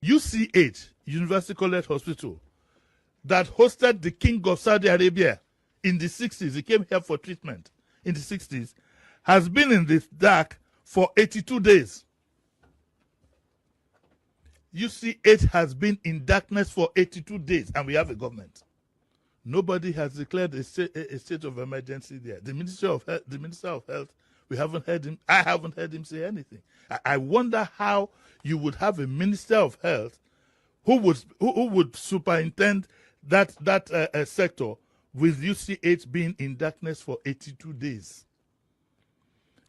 UCH, University College Hospital, that hosted the King of Saudi Arabia in the 60s, he came here for treatment in the 60s, has been in the dark for 82 days. UCH has been in darkness for 82 days, and we have a government. Nobody has declared a state of emergency there. The Minister of Health, we haven't heard him. I haven't heard him say anything. I wonder how you would have a Minister of Health who would superintend that sector with UCH being in darkness for 82 days.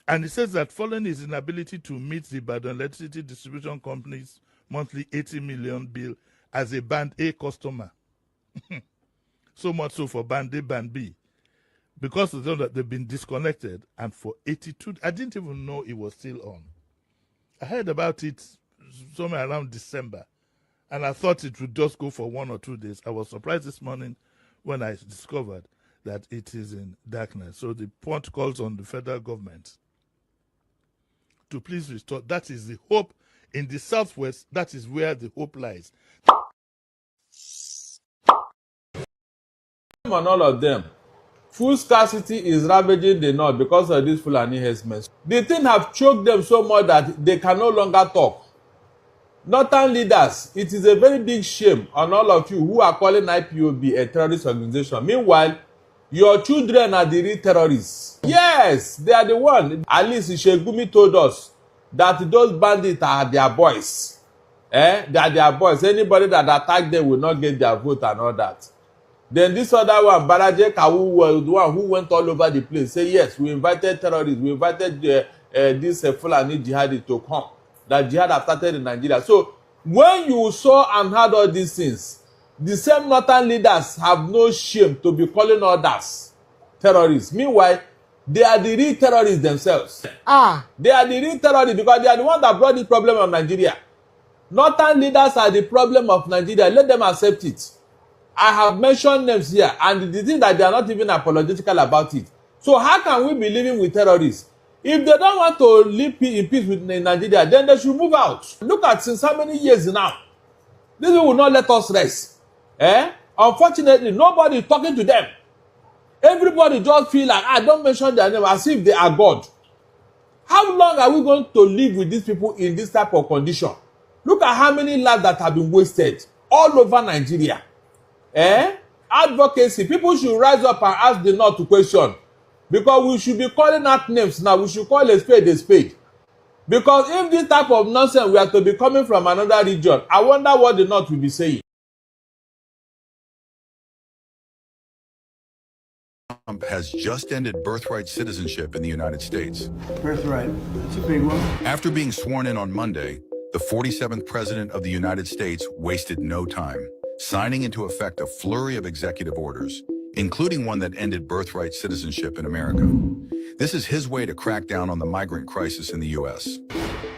And he says that following his inability to meet the Ibadan Electricity Distribution Company's monthly 80 million bill as a Band A customer, so much so for Band A, Band B, because of them that they've been disconnected, and for 82, I didn't even know it was still on. I heard about it somewhere around December, and I thought it would just go for 1 or 2 days. I was surprised this morning when I discovered that it is in darkness. So the point calls on the federal government to please restore. That is the hope. In the southwest, that is where the hope lies. On all of them, food scarcity is ravaging the north because of these Fulani herdsmen. The thing have choked them so much that they can no longer talk. Northern leaders, it is a very big shame on all of you who are calling IPOB a terrorist organization. Meanwhile, your children are the real terrorists. Yes, they are the one. At least Ishegumi told us that those bandits are their boys. They are their boys. Anybody that attack them will not get their vote and all that. Then this other one, Baraje Kawu, was the one who went all over the place. Say, yes, we invited terrorists. We invited this Fulani jihadi to come. That jihad have started in Nigeria. So when you saw and heard all these things, the same northern leaders have no shame to be calling others terrorists. Meanwhile, they are the real terrorists themselves. They are the real terrorists because they are the ones that brought this problem of Nigeria. Northern leaders are the problem of Nigeria. Let them accept it. I have mentioned names here, and the thing that they are not even apologetical about it. So how can we be living with terrorists? If they don't want to live in peace with Nigeria, then they should move out. Look at since how many years now. This will not let us rest. Unfortunately, nobody is talking to them. Everybody just feel like, don't mention their name as if they are God. How long are we going to live with these people in this type of condition? Look at how many lives that have been wasted all over Nigeria. Advocacy. People should rise up and ask the North to question. Because we should be calling out names now. We should call a spade a spade. Because if this type of nonsense we are to be coming from another region, I wonder what the North will be saying. Trump has just ended birthright citizenship in the United States. Birthright, that's a big one. After being sworn in on Monday, the 47th president of the United States wasted no time, signing into effect a flurry of executive orders, including one that ended birthright citizenship in America. This is his way to crack down on the migrant crisis in the U.S.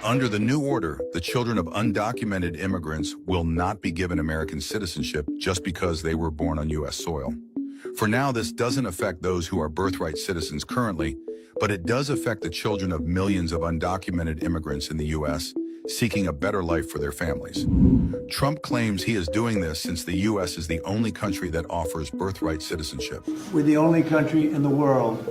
Under the new order, the children of undocumented immigrants will not be given American citizenship just because they were born on U.S. soil. For now, this doesn't affect those who are birthright citizens currently, but it does affect the children of millions of undocumented immigrants in the U.S. seeking a better life for their families. Trump claims he is doing this since the U.S. is the only country that offers birthright citizenship. We're the only country in the world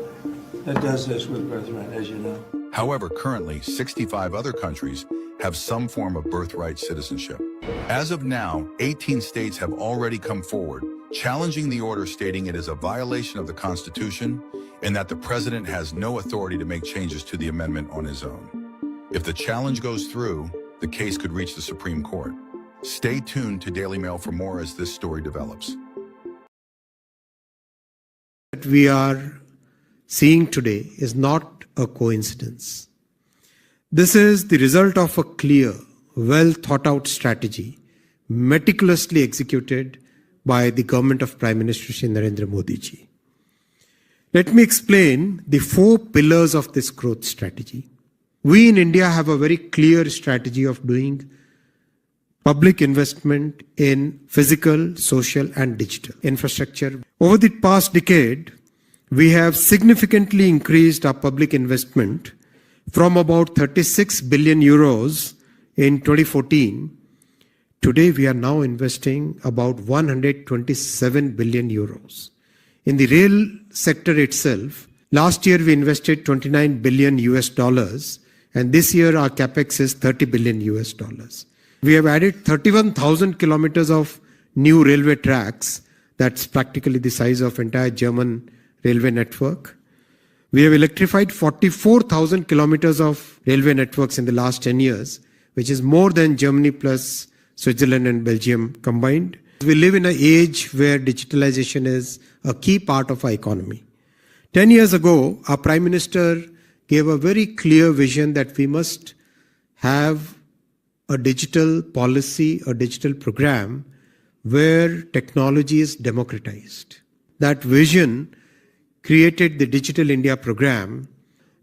that does this with birthright, as you know. However, currently, 65 other countries have some form of birthright citizenship. As of now, 18 states have already come forward, challenging the order, stating it is a violation of the Constitution and that the president has no authority to make changes to the amendment on his own. If the challenge goes through, the case could reach the Supreme Court. Stay tuned to Daily Mail for more as this story develops. What we are seeing today is not a coincidence. This is the result of a clear, well thought out strategy, meticulously executed by the government of Prime Minister Shri Narendra Modi ji. Let me explain the 4 pillars of this growth strategy. We in India have a very clear strategy of doing public investment in physical, social, and digital infrastructure. Over the past decade, we have significantly increased our public investment from about 36 billion euros in 2014 Today, we are now investing about 127 billion euros. In the rail sector itself, last year we invested 29 billion US dollars, and this year our capex is 30 billion US dollars. We have added 31,000 kilometers of new railway tracks. That's practically the size of entire German railway network. We have electrified 44,000 kilometers of railway networks in the last 10 years, which is more than Germany plus Switzerland and Belgium combined. We live in an age where digitalization is a key part of our economy. 10 years ago, our Prime Minister gave a very clear vision that we must have a digital policy, a digital program where technology is democratized. That vision created the Digital India program.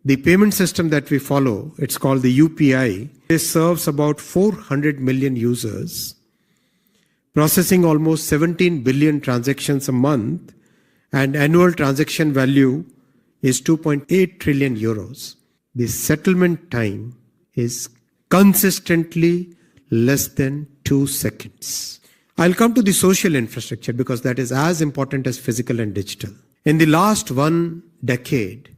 The payment system that we follow, it's called the UPI. It serves about 400 million users, processing almost 17 billion transactions a month, and annual transaction value is 2.8 trillion euros. The settlement time is consistently less than 2 seconds. I'll come to the social infrastructure because that is as important as physical and digital. In the last 1 decade,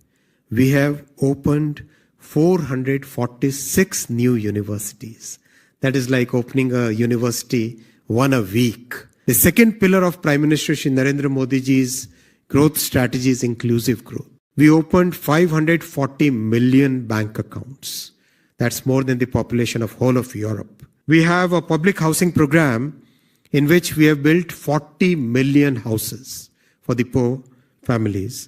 we have opened 446 new universities. That is like opening a university one a week. The second pillar of Prime Minister Shri Narendra Modi ji's growth strategy is inclusive growth. We opened 540 million bank accounts. That's more than the population of whole of Europe. We have a public housing program in which we have built 40 million houses for the poor families.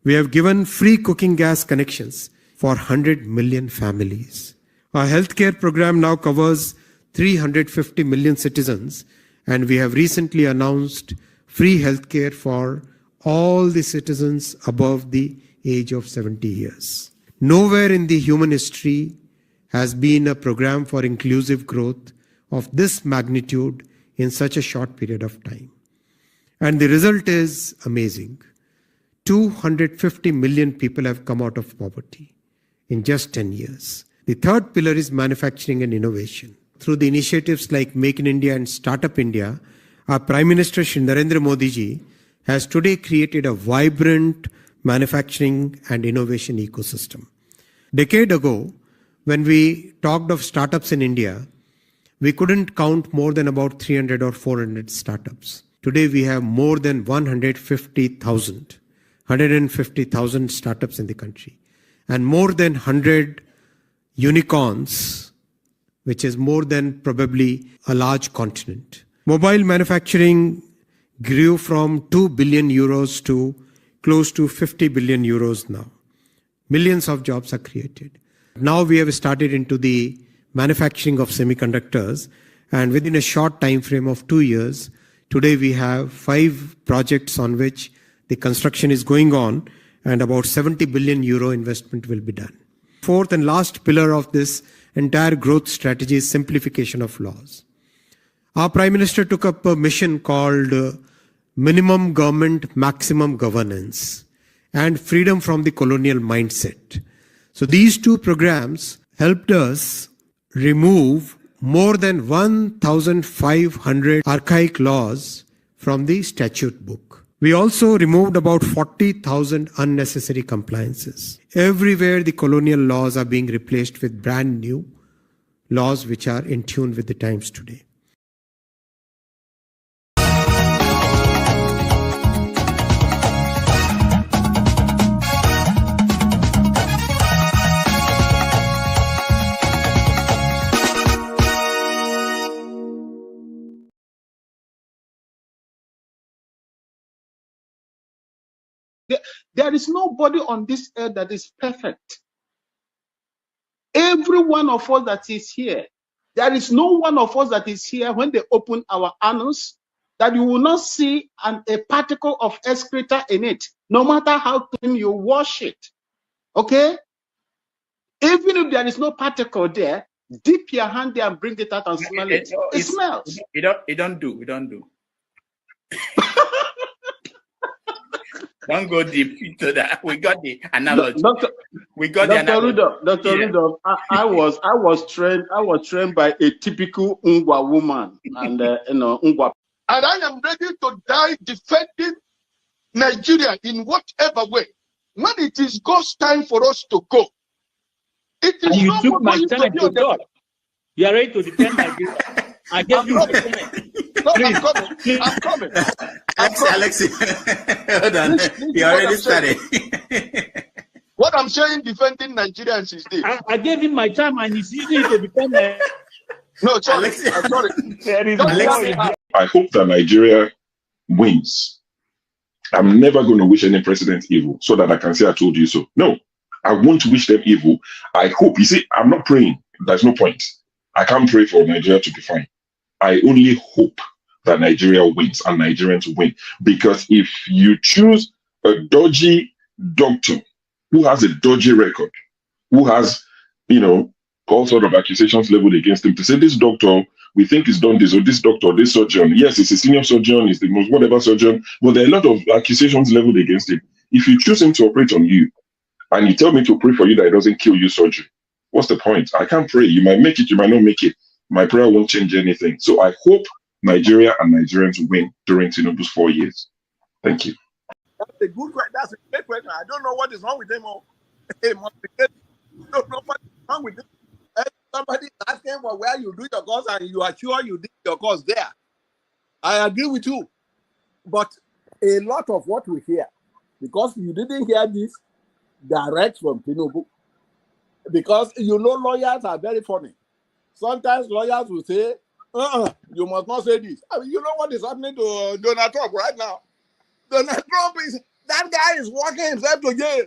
We have given free cooking gas connections for 100 million families. Our healthcare program now covers 350 million citizens, and we have recently announced free healthcare for all the citizens above the age of 70 years. Nowhere in the human history has been a program for inclusive growth of this magnitude in such a short period of time. And the result is amazing. 250 million people have come out of poverty in just 10 years. The third pillar is manufacturing and innovation. Through the initiatives like Make in India and Startup India, our Prime Minister Shri Narendra Modi ji has today created a vibrant manufacturing and innovation ecosystem. Decade ago, when we talked of startups in India, we couldn't count more than about 300 or 400 startups. Today we have more than 150,000 startups in the country, and more than 100 unicorns, which is more than probably a large continent. Mobile manufacturing grew from 2 billion euros to close to 50 billion euros now. Millions of jobs are created. Now we have started into the manufacturing of semiconductors, and within a short time frame of 2 years, today we have 5 projects on which the construction is going on, and about 70 billion euro investment will be done. Fourth and last pillar of this entire growth strategy is simplification of laws. Our Prime Minister took up a mission called Minimum Government, Maximum Governance, and Freedom from the Colonial Mindset. So these 2 programs helped us remove more than 1,500 archaic laws from the statute book. We also removed about 40,000 unnecessary compliances. Everywhere the colonial laws are being replaced with brand new laws which are in tune with the times today. There is nobody on this earth that is perfect. Every one of us that is here, there is no one of us that is here when they open our annals that you will not see a particle of excreta in it, no matter how clean you wash it. Okay? Even if there is no particle there, dip your hand there and bring it out and smell it. It smells. We don't do. Don't go deep into that. We got the analogy. Dr. Rudolph, I was trained by a typical Ngwa woman, and Ngwa. And I am ready to die defending Nigeria in whatever way. When it is God's time for us to go, it is. And you took my time to God. You are ready to defend Nigeria. I gave you my time. No, I'm coming. Alex, hold on. You already started. What I'm saying, defending Nigerians is this. I gave him my time, and he's using it to defend. No, sorry. I'm sorry. I hope that Nigeria wins. I'm never going to wish any president evil so that I can say I told you so. No, I won't wish them evil. I hope. You see, I'm not praying. There's no point. I can't pray for Nigeria to be fine. I only hope that Nigeria wins and Nigerians win. Because if you choose a dodgy doctor who has a dodgy record, who has, all sort of accusations leveled against him, to say this doctor, we think he's done this, or this doctor, this surgeon, yes, he's a senior surgeon, he's the most whatever surgeon, but there are a lot of accusations leveled against him. If you choose him to operate on you, and you tell me to pray for you that it doesn't kill you surgery, what's the point? I can't pray. You might make it, you might not make it. My prayer won't change anything. So I hope Nigeria and Nigerians win during Tinubu's 4 years. Thank you. That's a good question. That's a great question. I don't know what is wrong with them all. I don't know what is wrong with them. Somebody asking for where you do your course and you are sure you did your course there. I agree with you. But a lot of what we hear, because you didn't hear this direct from Tinubu, because lawyers are very funny. Sometimes lawyers will say, you must not say this. I mean, you know what is happening to Donald Trump right now? Donald Trump that guy is walking himself to jail.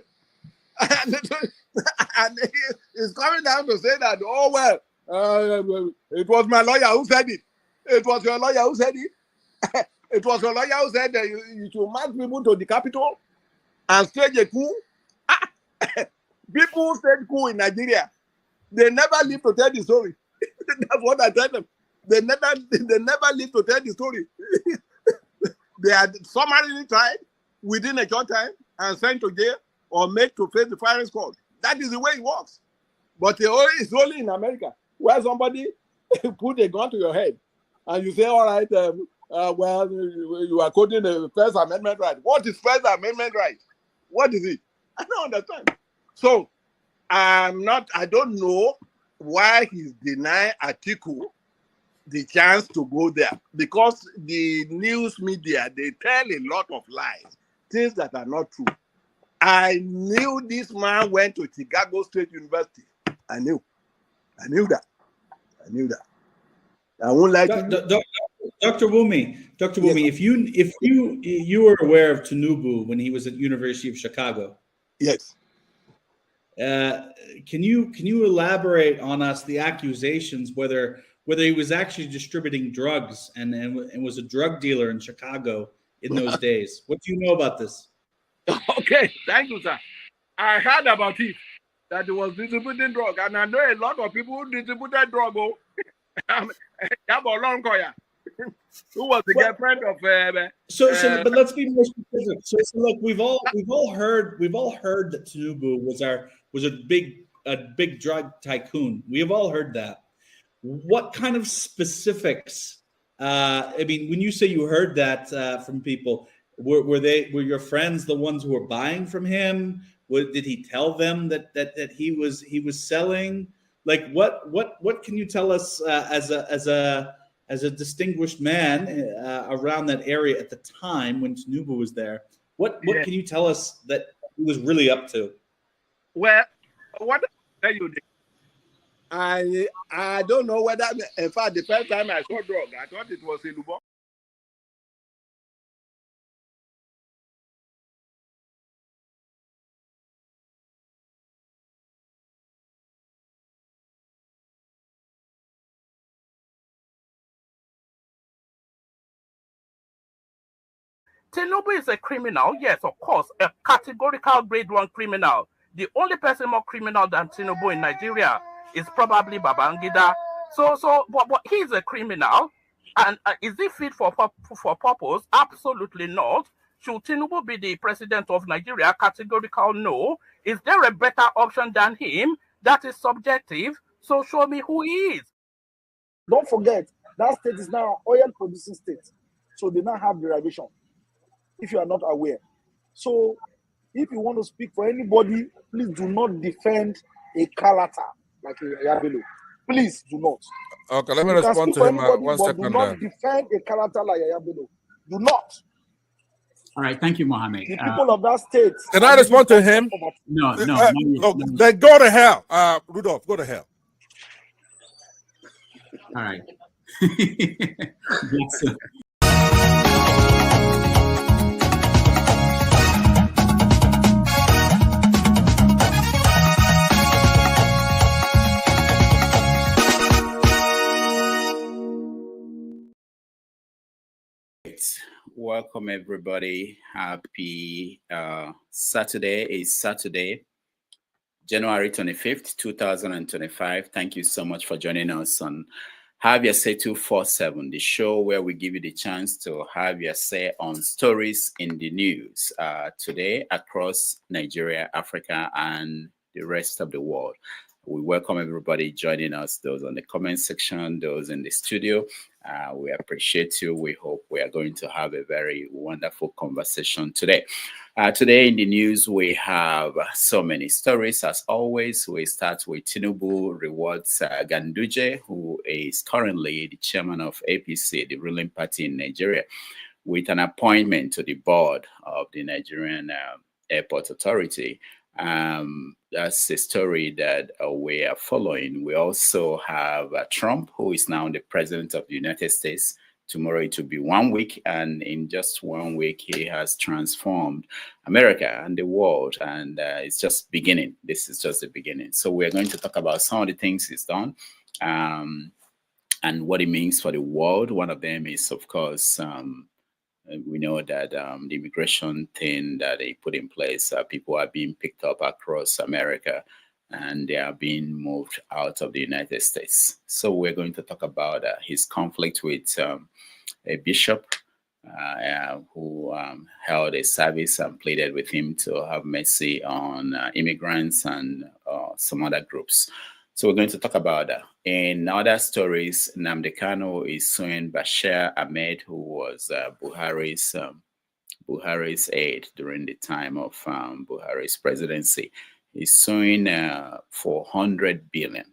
And he is coming down to say that, it was my lawyer who said it. It was your lawyer who said it. It was your lawyer who said that you should march people to the capital and stage a coup. People stage coup in Nigeria. They never live to tell the story. That's what I tell them. They never live to tell the story. They are summarily tried within a short time and sent to jail or made to face the firing squad. That is the way it works. But it's only in America where somebody put a gun to your head and you say, all right, you are quoting the First Amendment right. What is First Amendment right? What is it? I don't understand. So I don't know why he's denying Atiku the chance to go there, because the news media, they tell a lot of lies, things that are not true. I knew this man went to Chicago State University. I knew that. I won't like Dr. Wumi, yes. if you were aware of Tinubu when he was at University of Chicago, yes. Can you elaborate on us the accusations whether he was actually distributing drugs and was a drug dealer in Chicago in those days? What do you know about this? Okay, thank you, sir. I heard about it, that he was distributing drug, and I know a lot of people who distributed drug. Who was the girlfriend of? But let's be more specific. So look, we've all heard that Tinubu was a big drug tycoon. We have all heard that. What kind of specifics? When you say you heard that from people, were your friends the ones who were buying from him? Did he tell them that he was selling? Like what can you tell us as a distinguished man around that area at the time when Tinubu was there? What can you tell us that he was really up to? Well, what I tell you, I don't know whether, in fact, the first time I saw drug, I thought it was in Lubon. Tinubu is a criminal, yes, of course, a categorical grade 1 criminal. The only person more criminal than Tinubu in Nigeria is probably Babangida. But he's a criminal, and is he fit for purpose? Absolutely not. Should Tinubu be the president of Nigeria? Categorical no. Is there a better option than him? That is subjective. So show me who he is. Don't forget, that state is now an oil producing state. So they now have derivation, if you are not aware. So if you want to speak for anybody, please do not defend a character like Yabelo. Please do not. Okay, let me respond to him. Anybody, 1 second. Do not defend a character like Yabelo. Do not. All right, thank you, Mohammed. The people of that state. Can I respond to him? No. Then go to hell. Rudolph, go to hell. All right. Welcome everybody. Happy Saturday. It's Saturday, January 25th, 2025. Thank you so much for joining us on Have Your Say 247, the show where we give you the chance to have your say on stories in the news today across Nigeria, Africa, and the rest of the world. We welcome everybody joining us, those on the comment section, those in the studio. We appreciate you. We hope we are going to have a very wonderful conversation today. Today in the news, we have so many stories. As always, we start with Tinubu rewards Ganduje, who is currently the chairman of APC, the ruling party in Nigeria, with an appointment to the board of the Nigerian Airport Authority. That's a story that we are following. We also have Trump, who is now the president of the United States. Tomorrow it will be 1 week, and in just 1 week, he has transformed America and the world, and it's just beginning. This is just the beginning. So we're going to talk about some of the things he's done and what it means for the world. One of them is, of course, we know that the immigration thing that they put in place, people are being picked up across America and they are being moved out of the United States. So we're going to talk about his conflict with a bishop who held a service and pleaded with him to have mercy on immigrants and some other groups. So we're going to talk about that. In other stories, Nnamdi Kanu is suing Bashir Ahmad, who was Buhari's aide during the time of Buhari's presidency. He's suing for 100 billion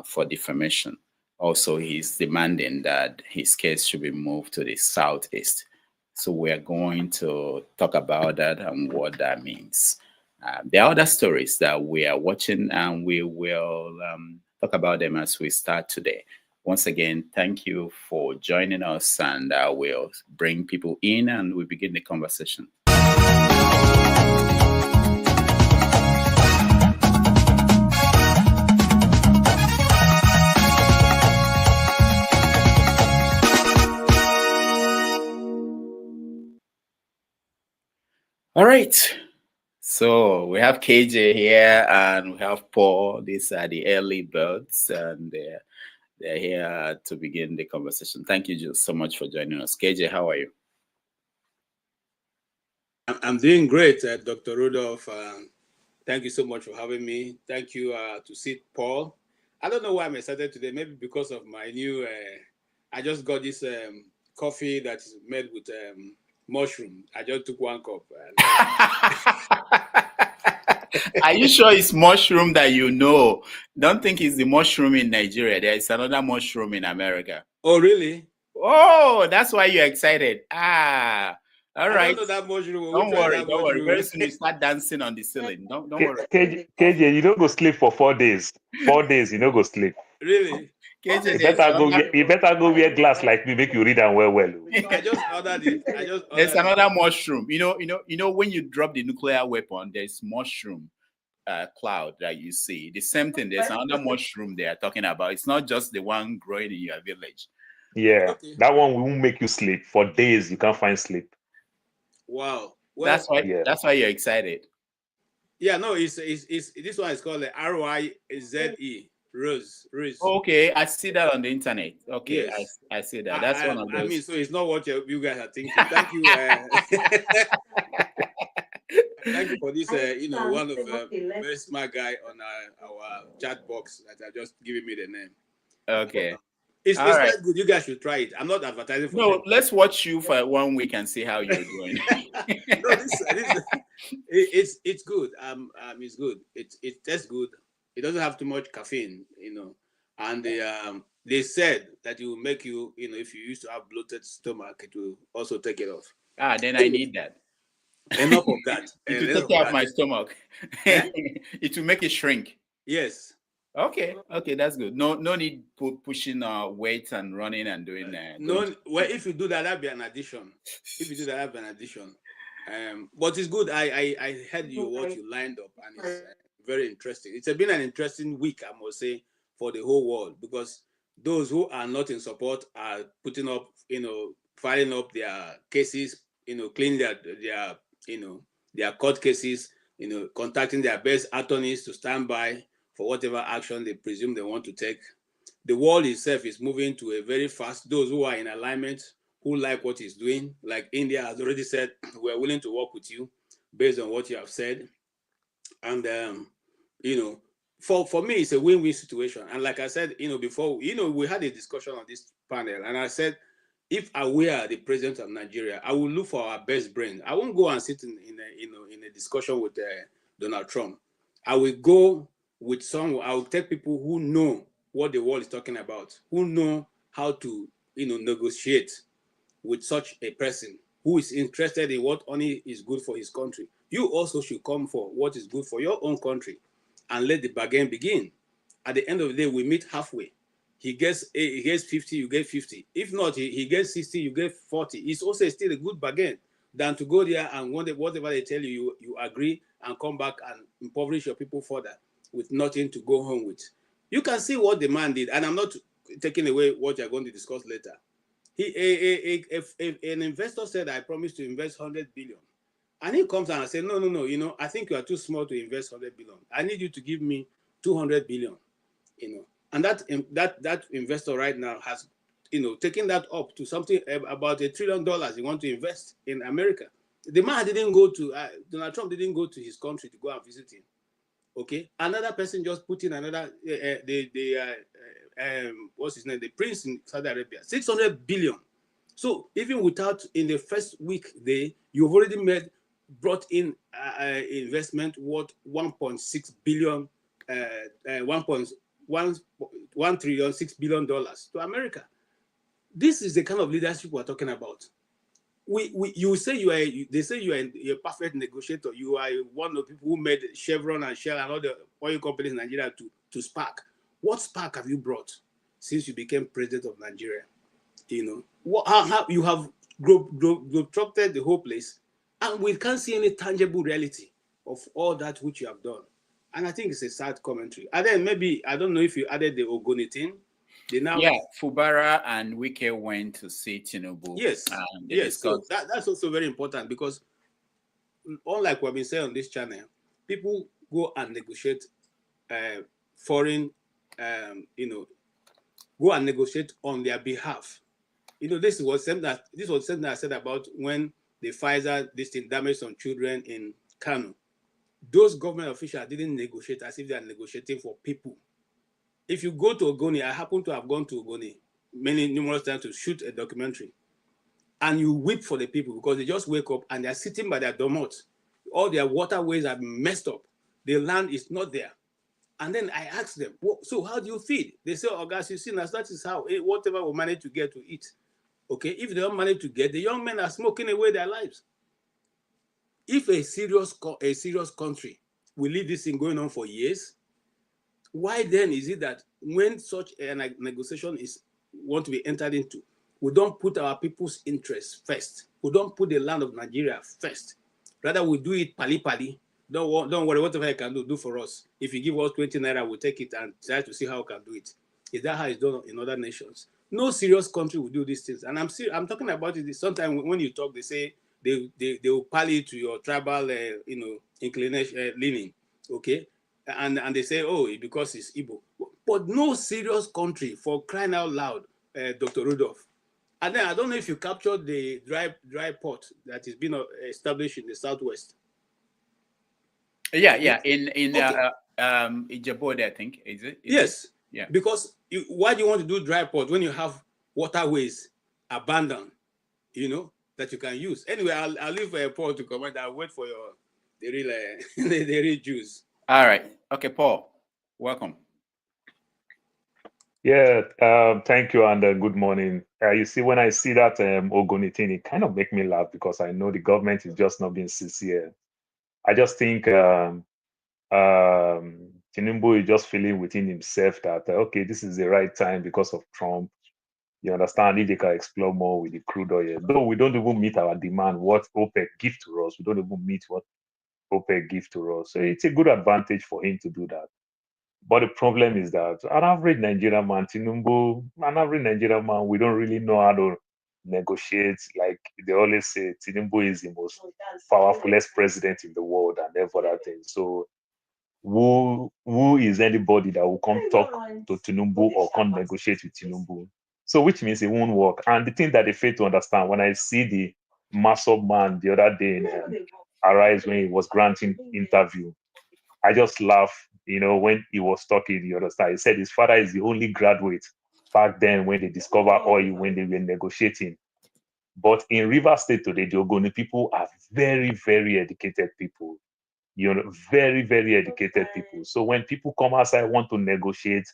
for defamation. Also, he's demanding that his case should be moved to the southeast. So we are going to talk about that and what that means. There are other stories that we are watching, and we will talk about them as we start today. Once again, thank you for joining us, and we'll bring people in and we begin the conversation. All right. So we have KJ here and we have Paul. These are the early birds, and they're here to begin the conversation. Thank you so much for joining us. KJ, how are you? I'm doing great, Dr. Rudolph. Thank you so much for having me. Thank you to see Paul. I don't know why I'm excited today. Maybe because of my new, I just got this coffee that is made with mushroom. I just took 1 cup. Are you sure it's mushroom that you know? Don't think it's the mushroom in Nigeria. There is another mushroom in America. Oh, really? Oh, that's why you're excited. All right. I don't know that mushroom. Don't worry. Very soon you start dancing on the ceiling. Don't worry. KJ, you don't go sleep for 4 days. 4 days, you don't go sleep. Really? KJ, you better go wear glass like me, make you read and well. I just ordered it. There's another mushroom. You know, when you drop the nuclear weapon, there's mushroom cloud that you see. The same thing. There's another mushroom they are talking about. It's not just the one growing in your village. Yeah, okay. That one won't make you sleep for days. You can't find sleep. Wow. Well, that's why you're excited. Yeah, no, it's this one is called the RYZE. Rose. Okay, I see that on the internet. Okay, Yes. I see that. That's one of those. I mean, so it's not what you guys are thinking. Thank you. Thank you for this. One of very smart guy on our chat box that are just giving me the name. Okay. It's right. quite good. You guys should try it. I'm not advertising for No, them. let's watch you for 1 week and see how you're doing. No, it's good. It's good. It tastes good. It doesn't have too much caffeine, And they said that it will make you, if you used to have bloated stomach, it will also take it off. Then I need that. Enough of that. It will take care of my stomach. It will make it shrink. Yes. Okay, that's good. No need pushing weight and running and doing that. No, well, if you do that, that'd be an addition. But it's good. I heard what you lined up, and it's very interesting. It's been an interesting week, I must say, for the whole world, because those who are not in support are putting up, filing up their cases, cleaning their court cases, contacting their best attorneys to stand by for whatever action they presume they want to take. The world itself is moving to a very fast. Those who are in alignment, who like what he's doing, like India has already said, we're willing to work with you based on what you have said. And, for me, it's a win-win situation. And like I said, before, we had a discussion on this panel, and I said, if I were the president of Nigeria, I would look for our best brain. I won't go and sit in a discussion with Donald Trump. I will go with someone. I will take people who know what the world is talking about, who know how to, negotiate with such a person who is interested in what only is good for his country. You also should come for what is good for your own country and let the bargain begin. At the end of the day, we meet halfway. He gets 50, you get 50. If not, he gets 60, you get 40. It's also still a good bargain than to go there and whatever they tell you, you agree and come back and impoverish your people further with nothing to go home with. You can see what the man did, and I'm not taking away what you're going to discuss later. An investor said, I promise to invest 100 billion. And he comes and I say, no, I think you are too small to invest 100 billion. I need you to give me 200 billion, And that investor right now has, taken that up to something about $1 trillion he wants to invest in America. The man didn't go to, Donald Trump didn't go to his country to go and visit him. Okay, another person just put in another, what's his name? The prince in Saudi Arabia, 600 billion. So even without, in the first week, you've already brought in investment worth 1.6 billion, $1 trillion, $6 billion to America. This is the kind of leadership we're talking about. You say they say you are a perfect negotiator. You are one of the people who made Chevron and Shell and all the oil companies in Nigeria to spark. What spark have you brought since you became president of Nigeria? How you have globetrotted the whole place, and we can't see any tangible reality of all that which you have done. And I think it's a sad commentary. And then maybe, I don't know if you added the Ogoni thing. Fubara and Wike went to see Tinubu. Yes, so that's also very important, because unlike what we've been saying on this channel, people go and negotiate foreign, go and negotiate on their behalf. This was something I said about when the Pfizer damaged some children in Kanu. Those government officials didn't negotiate as if they are negotiating for people. If you go to Ogoni, I happen to have gone to Ogoni numerous times to shoot a documentary, and you weep for the people because they just wake up and they're sitting by their domot. All their waterways have been messed up. The land is not there. And then I asked them, so how do you feed? They say, oh, guys, you see, that is how, whatever we manage to get to eat. Okay, if they don't manage to get, the young men are smoking away their lives. If a serious country will leave this thing going on for years, why then is it that when such a negotiation want to be entered into, we don't put our people's interests first? We don't put the land of Nigeria first. Rather, we do it pali-pali. Don't worry, whatever you can do for us. If you give us 20 naira, we'll take it and try to see how we can do it. Is that how it's done in other nations? No serious country will do these things. And I'm talking about it. Sometimes when you talk, they say they will pally to your tribal, inclination, leaning. Okay. And they say, oh, because it's Igbo. but no serious country, for crying out loud, Dr. Rudolph. And then I don't know if you captured the dry port that is being established in the southwest. Yeah, in Okay. Ijabode, I think, is it? Yes. Yeah. Because why do you want to do dry port when you have waterways abandoned, that you can use? Anyway, I'll leave Paul to comment. I'll wait for the real juice. All right. Okay, Paul, welcome. Yeah, thank you, and good morning. You see, when I see that Ogoni thing, it kind of make me laugh because I know the government is just not being sincere. I just think Tinubu is just feeling within himself that, okay, this is the right time because of Trump. You understand, if they can explore more with the crude oil. Though we don't even meet our demand, what OPEC give to us, we don't even meet what OPEC give to us. So it's a good advantage for him to do that. But the problem is that an average Nigerian man, Tinubu, an average Nigerian man, we don't really know how to negotiate. Like they always say, Tinubu is the most powerfulest president in the world and every other thing. So who is anybody that will come talk to Tinubu or come negotiate with Tinubu? So which means it won't work. And the thing that they fail to understand, when I see the massive man the other day in Arise when he was granting interview, I just laugh, when he was talking, you understand. He said his father is the only graduate back then when they discovered oil, when they were negotiating. But in Rivers State today, the Ogoni people are very, very educated people. Very, very educated people. So when people come outside, want to negotiate,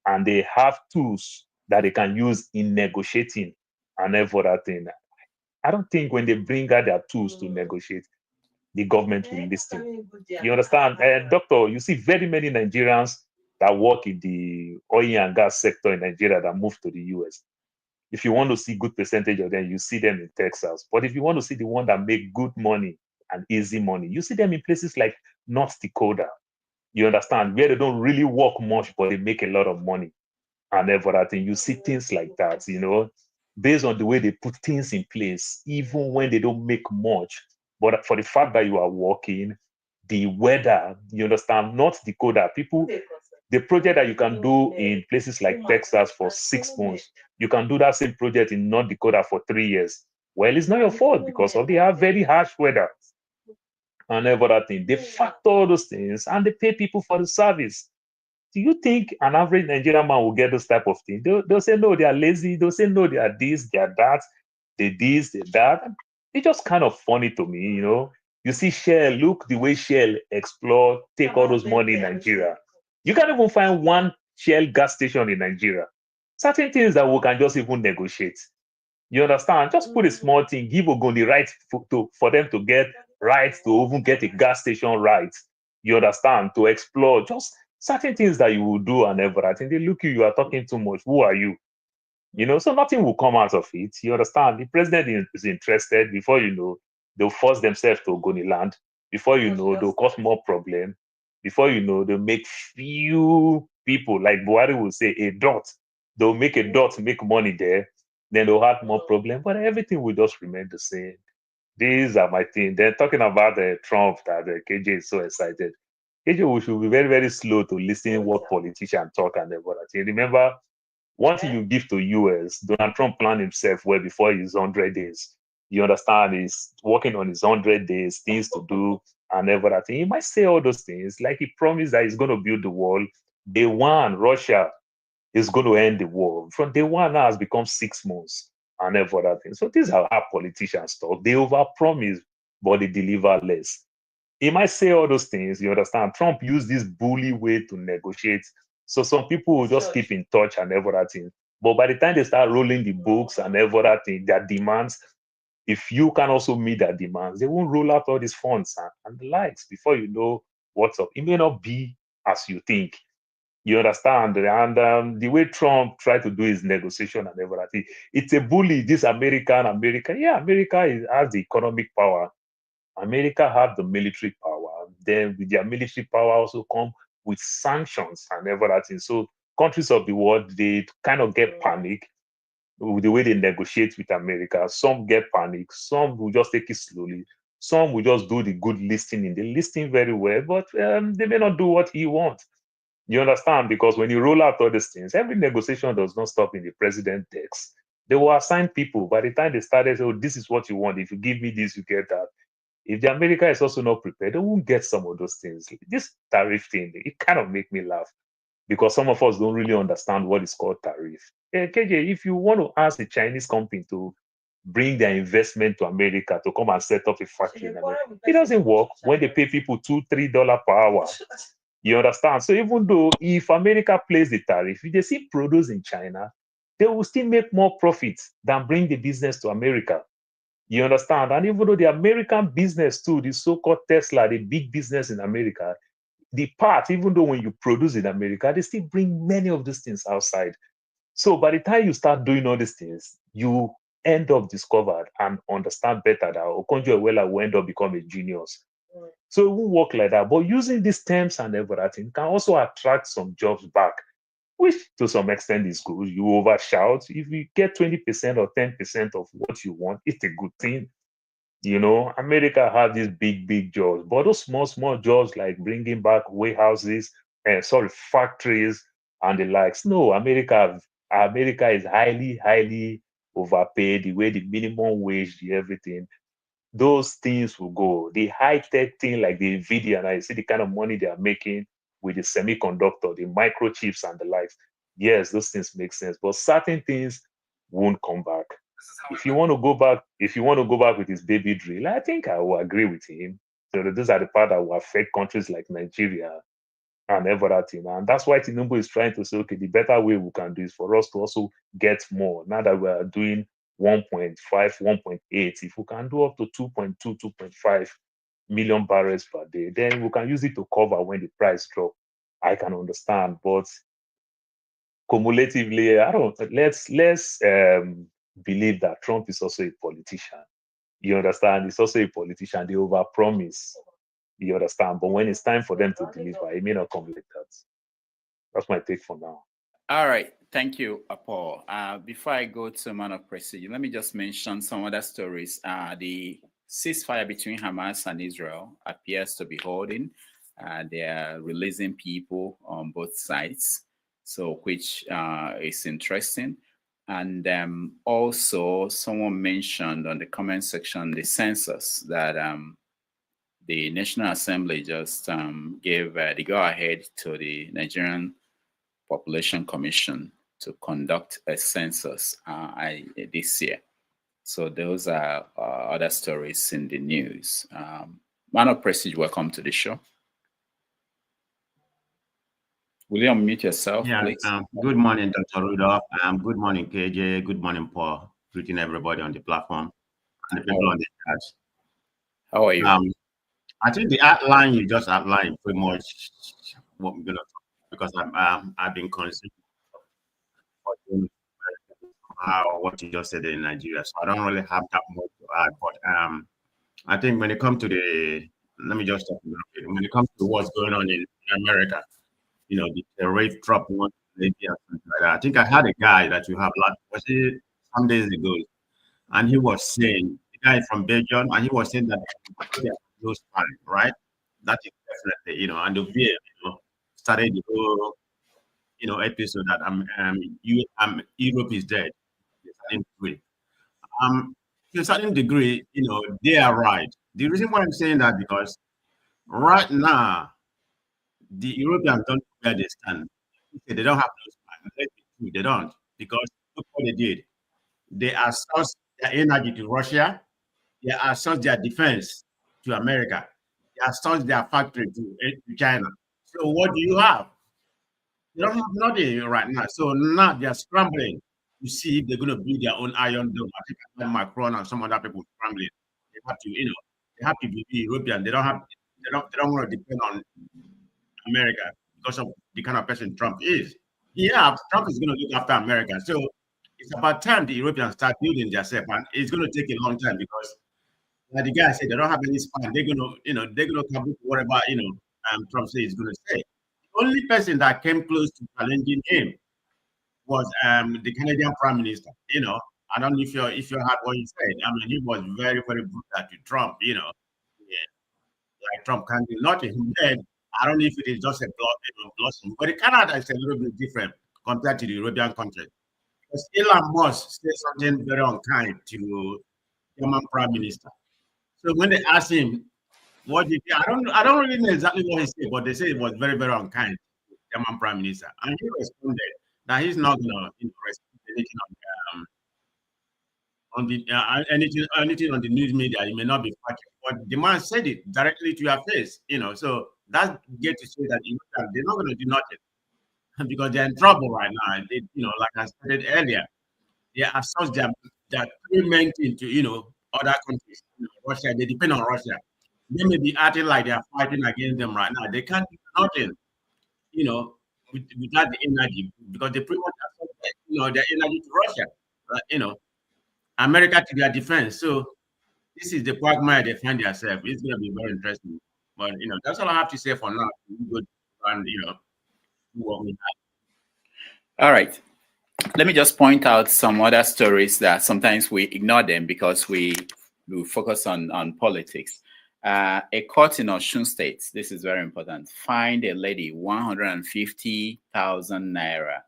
and they have tools that they can use in negotiating and every other thing, I don't think when they bring out their tools to negotiate, the government will listen. You understand? Doctor, you see very many Nigerians that work in the oil and gas sector in Nigeria that move to the US. If you want to see good percentage of them, you see them in Texas. But if you want to see the one that make good money and easy money, you see them in places like North Dakota. You understand? Where they don't really work much, but they make a lot of money and everything. You see things like that, based on the way they put things in place, even when they don't make much. But for the fact that you are working, the weather, you understand, North Dakota, people, the project that you can do in places like Texas for 6 months, you can do that same project in North Dakota for 3 years. Well, it's not your fault because they have very harsh weather and everything. They factor all those things and they pay people for the service. Do you think an average Nigerian man will get this type of thing? They'll say, no, they are lazy. They'll say, no, they are this, they are that, they this, they that. It's just kind of funny to me, You see Shell, look the way Shell explore, take all those money in Nigeria. You can't even find one Shell gas station in Nigeria. Certain things that we can just even negotiate. You understand? Just put a small thing, give Ogoni right for them to get rights to even get a gas station right. You understand? To explore just certain things that you will do and everything. They look you are talking too much. Who are you? So nothing will come out of it. You understand? The president is interested. Before you know, they'll force themselves to Ogoni land. Before you know, they'll cause more problem. Before you know, they'll make few people, like Buhari will say, a dot. They'll make a dot, make money there. Then they'll have more problem. But everything will just remain the same. These are my things. Then talking about Trump, that KJ is so excited. KJ, we should be very, very slow to listen what politicians talk and everything. Remember, one thing you give to US, Donald Trump planned himself well before his 100 days. You understand? He's working on his 100 days, things to do and everything. He might say all those things, like he promised that he's going to build the wall. Day one, Russia is going to end the war. From day one now has become 6 months and everything. So these are how politicians talk. They overpromise, but they deliver less. He might say all those things, you understand? Trump used this bully way to negotiate. So some people will just keep in touch and everything. But by the time they start rolling the books and everything, their demands, if you can also meet their demands, they won't roll out all these funds and the likes before you know what's up. It may not be as you think. You understand? And the way Trump tried to do his negotiation and everything, it's a bully. This America. Yeah, America has the economic power. America have the military power. Then with their military power also come with sanctions and everything. So countries of the world, they kind of get panic with the way they negotiate with America. Some get panic. Some will just take it slowly. Some will just do the good listening. They listen very well, but they may not do what he wants. You understand? Because when you roll out all these things, every negotiation does not stop in the president desk. They will assign people. By the time they started, oh, this is what you want. If you give me this, you get that. If the America is also not prepared, they won't get some of those things. This tariff thing, it kind of make me laugh because some of us don't really understand what is called tariff. KJ, if you want to ask a Chinese company to bring their investment to America to come and set up a factory in America, it doesn't work when they pay people $2-3 per hour. You understand? So even though if America plays the tariff, if they see produce in China, they will still make more profits than bring the business to America. You understand? And even though the American business too, the so-called Tesla, the big business in America, the part, even though when you produce in America, they still bring many of these things outside. So by the time you start doing all these things, you end up discovered and understand better that Okonjo-Iweala will end up becoming a genius. So it won't work like that. But using these terms and everything can also attract some jobs back, which to some extent is good. You overshout. If you get 20% or 10% of what you want, it's a good thing. You know, America have these big jobs, but those small jobs like bringing back warehouses, factories and the likes. No, America is highly overpaid. The way the minimum wage, the everything, those things will go. The high-tech thing like the NVIDIA, and I see the kind of money they are making with the semiconductor, the microchips and the likes. Yes, those things make sense, but certain things won't come back. If you want to go back with his baby drill, I think I will agree with him. So those are the part that will affect countries like Nigeria and everything. And that's why Tinubu is trying to say, okay, the better way we can do is for us to also get more. Now that we are doing 1.5, 1.8, if we can do up to 2.2, 2.5 million barrels per day, then we can use it to cover when the price drop. I can understand, but cumulatively, let's believe that Trump is also a politician. You understand? He's also a politician. They overpromise. You understand? But when it's time for them to deliver, it may not come like that. That's my take for now. All right. Thank you, Paul. Before I go to Man of Precision, let me just mention some other stories. The ceasefire between Hamas and Israel appears to be holding. They are releasing people on both sides, so which is interesting. And also, someone mentioned on the comment section the census that the National Assembly just gave the go-ahead to the Nigerian Population Commission to conduct a census this year. So those are other stories in the news. Man of Prestige, welcome to the show. Will you unmute yourself, please? Good morning, Dr. Rudolph. Good morning, KJ. Good morning, Paul. Greeting everybody on the platform and the people on the chat. How are you? I think the outline you just outlined pretty much what we're going to talk because I've been concerned what you just said in Nigeria, so I don't really have that much to add. But I think when it comes to let me just talk a little bit. When it comes to what's going on in America, you know, the rate drop one maybe and something like that. I think I had a guy that you have was it some days ago, and he was saying the guy from Belgium, and he was saying that those time, right? That is definitely, you know, and the VA, started the whole, episode that Europe is dead. To a certain degree, they are right. The reason why I'm saying that because right now the Europeans don't know where they stand. They don't have those plans. They don't, because look what they did. They outsourced their energy to Russia. They outsourced their defense to America. They outsourced their factory to China. So what do you have? They don't have nothing right now. So now they're scrambling to see if they're going to build their own iron dome. I think Macron and some other people scrambling. They have to, they have to be European. They don't want to depend on America because of the kind of person Trump is. Yeah, Trump is going to look after America. So it's about time the Europeans start building themselves, and it's going to take a long time because, like the guy said, they don't have any spine. They're going to, they're going to come with whatever Trump says he's going to say. The only person that came close to challenging him was the Canadian Prime Minister. I don't know if you heard what he said. I mean, he was very, very brutal to Trump. Like Trump can't do nothing. Then I don't know if it is just a blessing, but Canada is a little bit different compared to the European countries. Because Elon Musk said something very unkind to German Prime Minister. So when they asked him, what did he, I don't really know exactly what he said, but they said it was very, very unkind to German Prime Minister. And he responded that he's not going to respond anything on the anything on the news media. It may not be factual, but the man said it directly to your face, So that get to say that they're not going to do nothing because they're in trouble right now. They, like I stated earlier, they are such that payment into other countries, Russia. They depend on Russia. They may be acting like they are fighting against them right now. They can't do nothing, without the energy because they pretty much their energy to Russia, America to their defense. So this is the quagmire they find themselves. It's going to be very interesting. But that's all I have to say for now. Good and do what we have. All right. Let me just point out some other stories that sometimes we ignore them because we focus on politics. A court in Osun State, this is very important, fined a lady 150,000 naira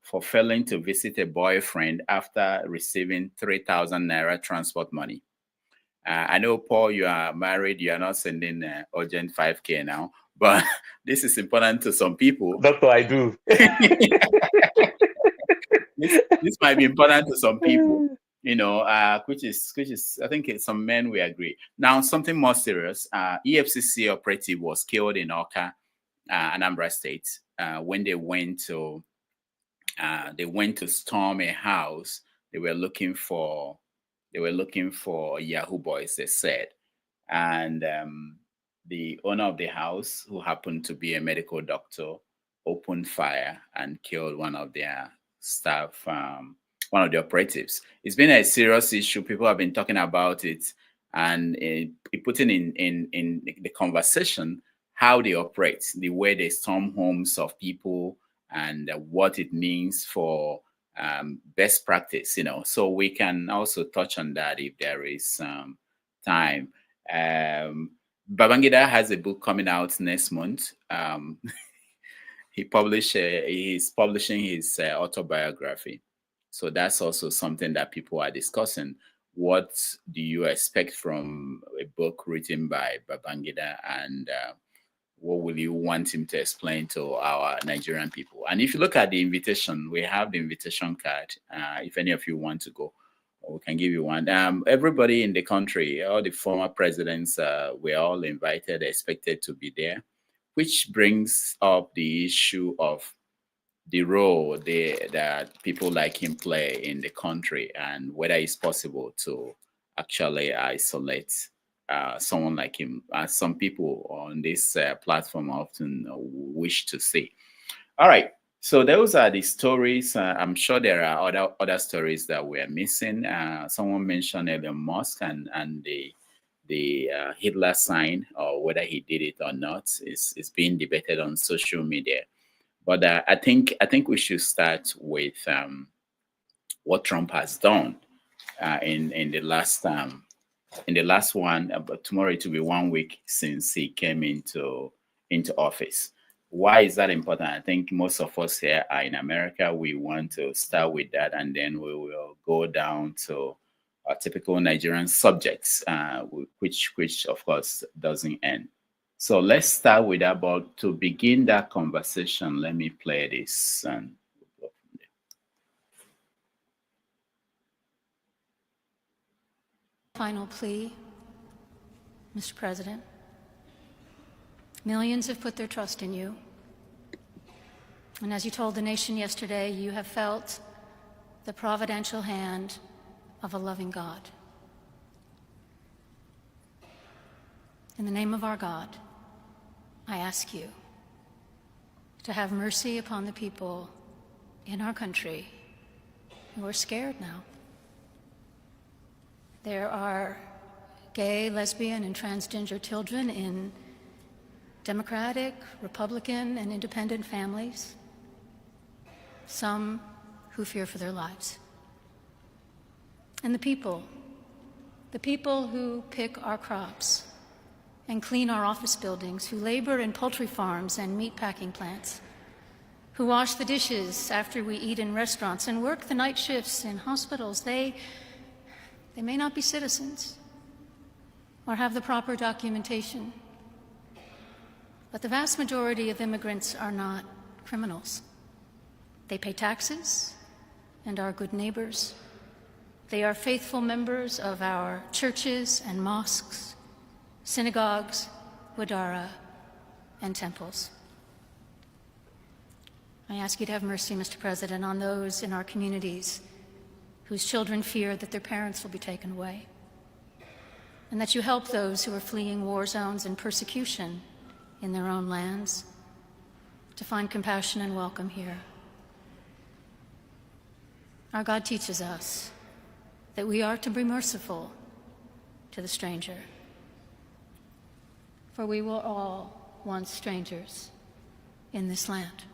for failing to visit a boyfriend after receiving 3,000 naira transport money. I know, Paul, you are married, you are not sending urgent 5K now, but this is important to some people. Doctor, I do. This might be important to some people, which is I think some men will agree. Now, something more serious. EFCC operative was killed in Awka, Anambra State, when they went to storm a house. They were looking for Yahoo boys, they said, and the owner of the house, who happened to be a medical doctor, opened fire and killed one of their staff, one of the operatives. It's been a serious issue. People have been talking about it, and putting in the conversation how they operate, the way they storm homes of people, and what it means for best practice. So we can also touch on that if there is time. Babangida has a book coming out next month. He's publishing his autobiography. So that's also something that people are discussing. What do you expect from a book written by Babangida, and what will you want him to explain to our Nigerian people? And if you look at the invitation, we have the invitation card. If any of you want to go, we can give you one. Everybody in the country, all the former presidents, were all invited, expected to be there, which brings up the issue of the role that people like him play in the country, and whether it's possible to actually isolate someone like him, as some people on this platform often wish to see. All right, so those are the stories. I'm sure there are other stories that we're missing. Someone mentioned Elon Musk and the Hitler sign, or whether he did it or not, is being debated on social media. But I think we should start with what Trump has done in the last one. But tomorrow it will be 1 week since he came into office. Why is that important? I think most of us here are in America. We want to start with that, and then we will go down to typical Nigerian subjects, which of course doesn't end. So let's start with that. But to begin that conversation, let me play this. And we'll go from there. Final plea, Mr. President. Millions have put their trust in you. And as you told the nation yesterday, you have felt the providential hand of a loving God. In the name of our God, I ask you to have mercy upon the people in our country who are scared now. There are gay, lesbian, and transgender children in Democratic, Republican, and independent families, some who fear for their lives. And the people who pick our crops and clean our office buildings, who labor in poultry farms and meat packing plants, who wash the dishes after we eat in restaurants and work the night shifts in hospitals, they may not be citizens or have the proper documentation. But the vast majority of immigrants are not criminals. They pay taxes and are good neighbors. They are faithful members of our churches and mosques, synagogues, wadara, and temples. I ask you to have mercy, Mr. President, on those in our communities whose children fear that their parents will be taken away, and that you help those who are fleeing war zones and persecution in their own lands to find compassion and welcome here. Our God teaches us that we are to be merciful to the stranger, for we were all once strangers in this land.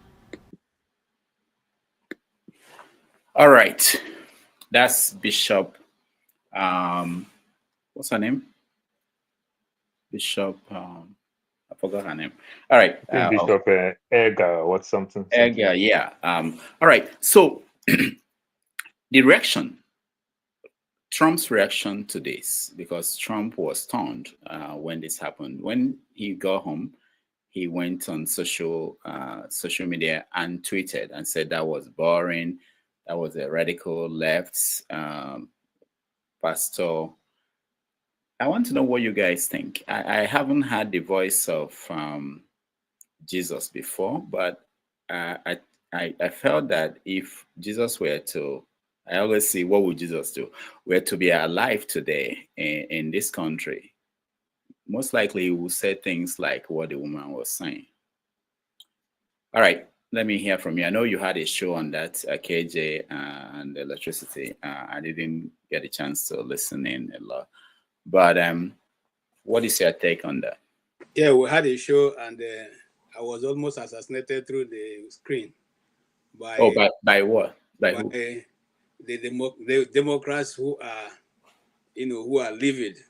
All right, that's Bishop, what's her name? Bishop, I forgot her name. All right. Bishop Edgar, what's something? Edgar, yeah. All right, so the reaction, Trump's reaction to this, because Trump was stunned when this happened. When he got home, he went on social media and tweeted and said that was boring. That was a radical left pastor. I want to know what you guys think. I haven't had the voice of Jesus before, but I felt that if Jesus were to, I always see, what would Jesus do? Were to be alive today in this country, most likely he would say things like what the woman was saying. All right. Let me hear from you. I know you had a show on that, KJ and electricity. I didn't get a chance to listen in a lot. But what is your take on that? Yeah, we had a show and I was almost assassinated through the screen. By what? By who? The Democrats who are, who are livid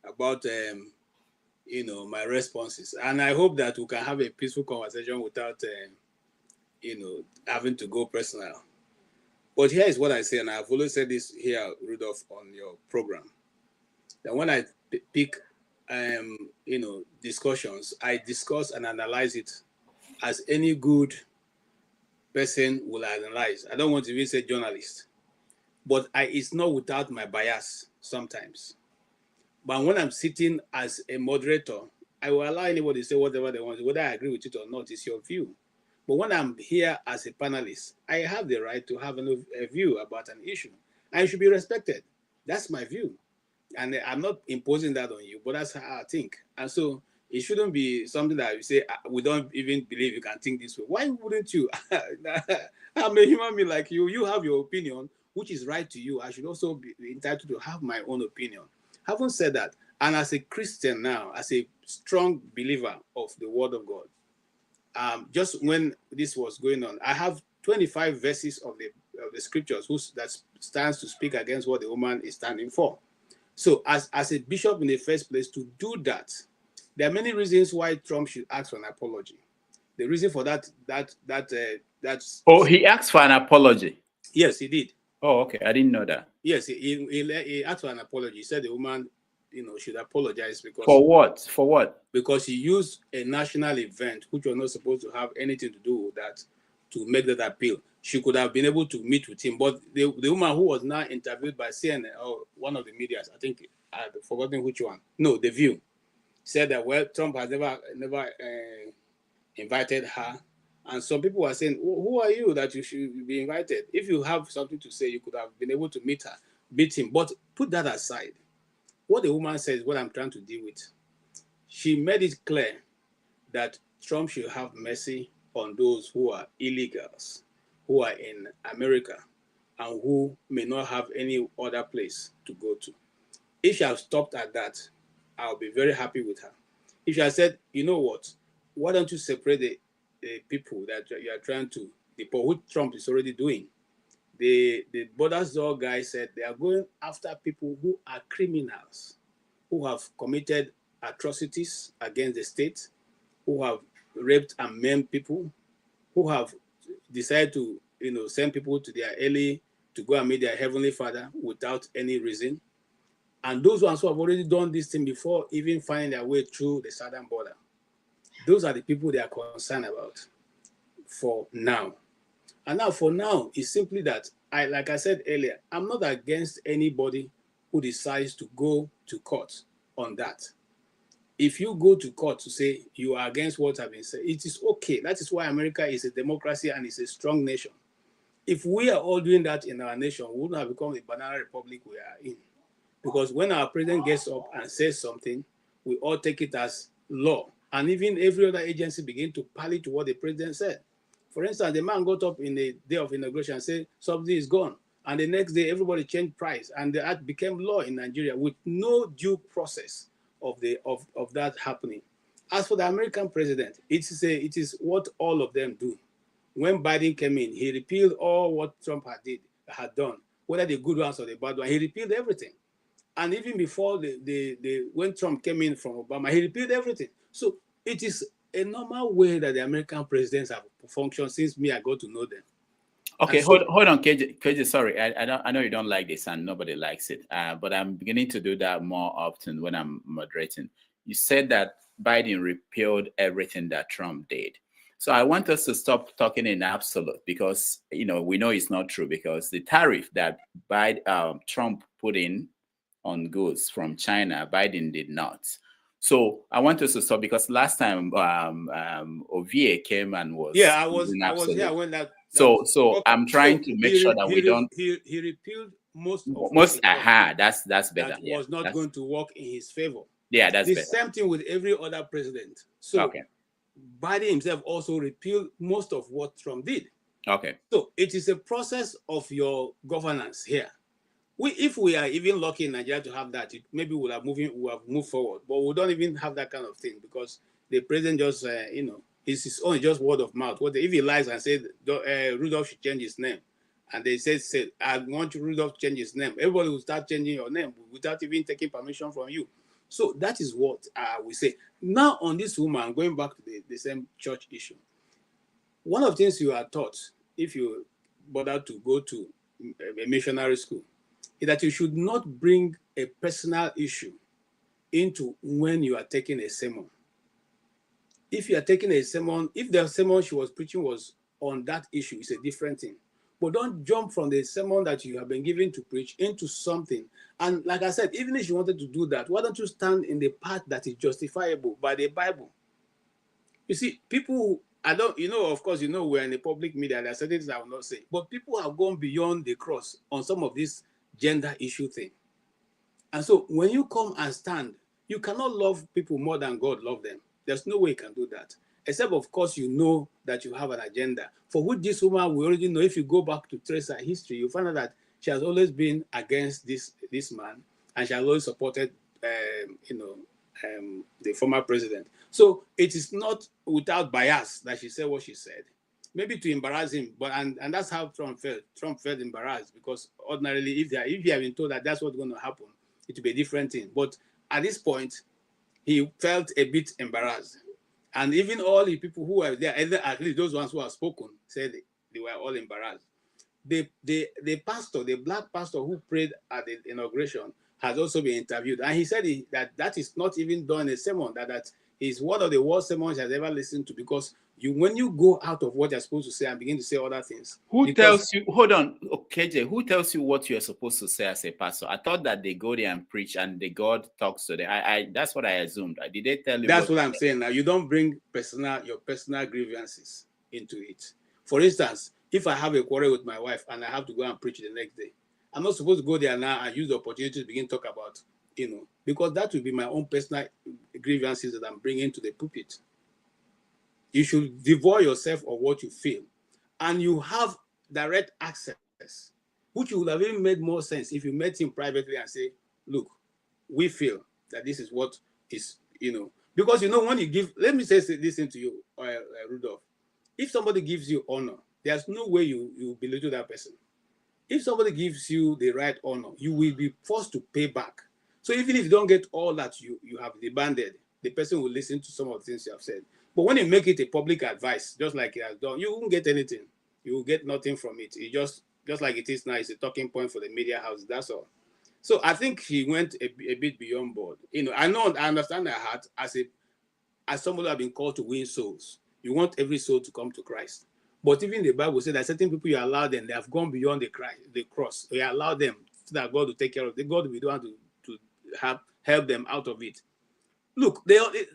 about, my responses. And I hope that we can have a peaceful conversation without, having to go personal. But here is what I say, and I've always said this here, Rudolph, on your program, that when I pick, discussions, I discuss and analyze it as any good person will analyze. I don't want to even say journalist, but it's not without my bias sometimes. But when I'm sitting as a moderator, I will allow anybody to say whatever they want, whether I agree with it or not, it's your view. But when I'm here as a panelist, I have the right to have a view about an issue. And it should be respected. That's my view. And I'm not imposing that on you, but that's how I think. And so it shouldn't be something that you say, we don't even believe you can think this way. Why wouldn't you? I'm a human being like you. You have your opinion, which is right to you. I should also be entitled to have my own opinion. Having said that, and as a Christian now, as a strong believer of the Word of God, just when this was going on, I have 25 verses of the scriptures that stands to speak against what the woman is standing for. So as a bishop in the first place, to do that, there are many reasons why Trump should ask for an apology. The reason for that's he asked for an apology. Yes, he did. Oh, okay. I didn't know that. Yes, he asked for an apology. He said the woman, should apologize because for what? For what? Because he used a national event which was not supposed to have anything to do with that to make that appeal. She could have been able to meet with him, but the woman who was now interviewed by CNN or one of the media, I think I've forgotten which one. No, The View, said that Trump has never invited her, and some people were saying, "Who are you that you should be invited? If you have something to say, you could have been able to meet him." But put that aside. What the woman says is what I'm trying to deal with. She made it clear that Trump should have mercy on those who are illegals, who are in America, and who may not have any other place to go to. If she had stopped at that, I'll be very happy with her. If she had said, you know what, why don't you separate the people that you are trying to deport, which Trump is already doing. The Borders Door guy said they are going after people who are criminals, who have committed atrocities against the state, who have raped and maimed people, who have decided to, send people to their to go and meet their heavenly Father without any reason. And those ones who have already done this thing before even finding their way through the southern border. Those are the people they are concerned about for now. And now for now, it's simply that, like I said earlier, I'm not against anybody who decides to go to court on that. If you go to court to say you are against what has been said, it is okay. That is why America is a democracy and is a strong nation. If we are all doing that in our nation, we wouldn't have become the banana republic we are in. Because when our president gets up and says something, we all take it as law. And even every other agency begin to pally to what the president said. For instance, the man got up in the day of inauguration and said, subsidy is gone. And the next day, everybody changed price. And that became law in Nigeria with no due process of that happening. As for the American president, it is what all of them do. When Biden came in, he repealed all what Trump had done, whether the good ones or the bad ones. He repealed everything. And even before when Trump came in from Obama, he repealed everything. So it is a normal way that the American presidents have functioned since I got to know them. Okay, hold on, KJ, sorry. I know you don't like this and nobody likes it, but I'm beginning to do that more often when I'm moderating. You said that Biden repealed everything that Trump did. So I want us to stop talking in absolute because, we know it's not true because the tariff that Trump put in on goods from China, Biden did not. So I want us to stop because last time Ovie came and was I was here when that. So I'm trying to make sure that we don't. He repealed most. That's better. That was not going to work in his favor. Yeah, that's the better. Same thing with every other president. So Biden himself also repealed most of what Trump did. Okay. So it is a process of your governance here. If we are even lucky in Nigeria to have that, maybe we'll have moved forward. But we don't even have that kind of thing because the president just, it's only just word of mouth. If he lies and says Rudolph should change his name, and they say, I want Rudolph to change his name, everybody will start changing your name without even taking permission from you. So that is what we say. Now on this woman, going back to the same church issue, one of the things you are taught, if you bother to go to a missionary school, is that you should not bring a personal issue into when you are taking a sermon. If you are taking a sermon, if the sermon she was preaching was on that issue, it's a different thing. But don't jump from the sermon that you have been given to preach into something. And like I said, even if you wanted to do that, why don't you stand in the path that is justifiable by the Bible? You see, people, of course, we're in the public media, there are certain things I will not say, but people have gone beyond the cross on some of this gender issue thing. And so when you come and stand, you cannot love people more than God loved them. There's no way you can do that. Except, of course, that you have an agenda. For which this woman, we already know, if you go back to trace her history, you find out that she has always been against this man, and she has always supported, the former president. So it is not without bias that she said what she said. Maybe to embarrass him, and that's how Trump felt. Trump felt embarrassed because ordinarily, if he had been told that that's what's going to happen, it would be a different thing. But at this point, he felt a bit embarrassed. And even all the people who were there, at least those ones who have spoken, said they were all embarrassed. The pastor, the black pastor who prayed at the inauguration, has also been interviewed. And he said that is not even done in a sermon, that is one of the worst sermons he has ever listened to, because when you go out of what you're supposed to say and begin to say other things. Who tells you, hold on, KJ, who tells you what you're supposed to say as a pastor? I thought that they go there and preach and the God talks to them. That's what I assumed. Did they tell you? That's what I'm saying now. You don't bring your personal grievances into it. For instance, if I have a quarrel with my wife and I have to go and preach the next day, I'm not supposed to go there now and use the opportunity to begin to talk about, because that will be my own personal grievances that I'm bringing to the pulpit. You should devoid yourself of what you feel. And you have direct access, which would have even made more sense if you met him privately and say, look, we feel that this is what is, because, when you give, let me say this thing to you, Rudolph. If somebody gives you honor, there's no way you belittle that person. If somebody gives you the right honor, you will be forced to pay back. So even if you don't get all that you have demanded, the person will listen to some of the things you have said. But when you make it a public advice, just like he has done, you won't get anything. You will get nothing from it. It just like it is now, it's a talking point for the media house. That's all. So I think he went a bit beyond board. You know, I understand their heart as somebody who have been called to win souls. You want every soul to come to Christ. But even the Bible said that certain people you allow them, they have gone beyond the cross. You allow them so that God will take care of them. God will do to help them out of it. Look,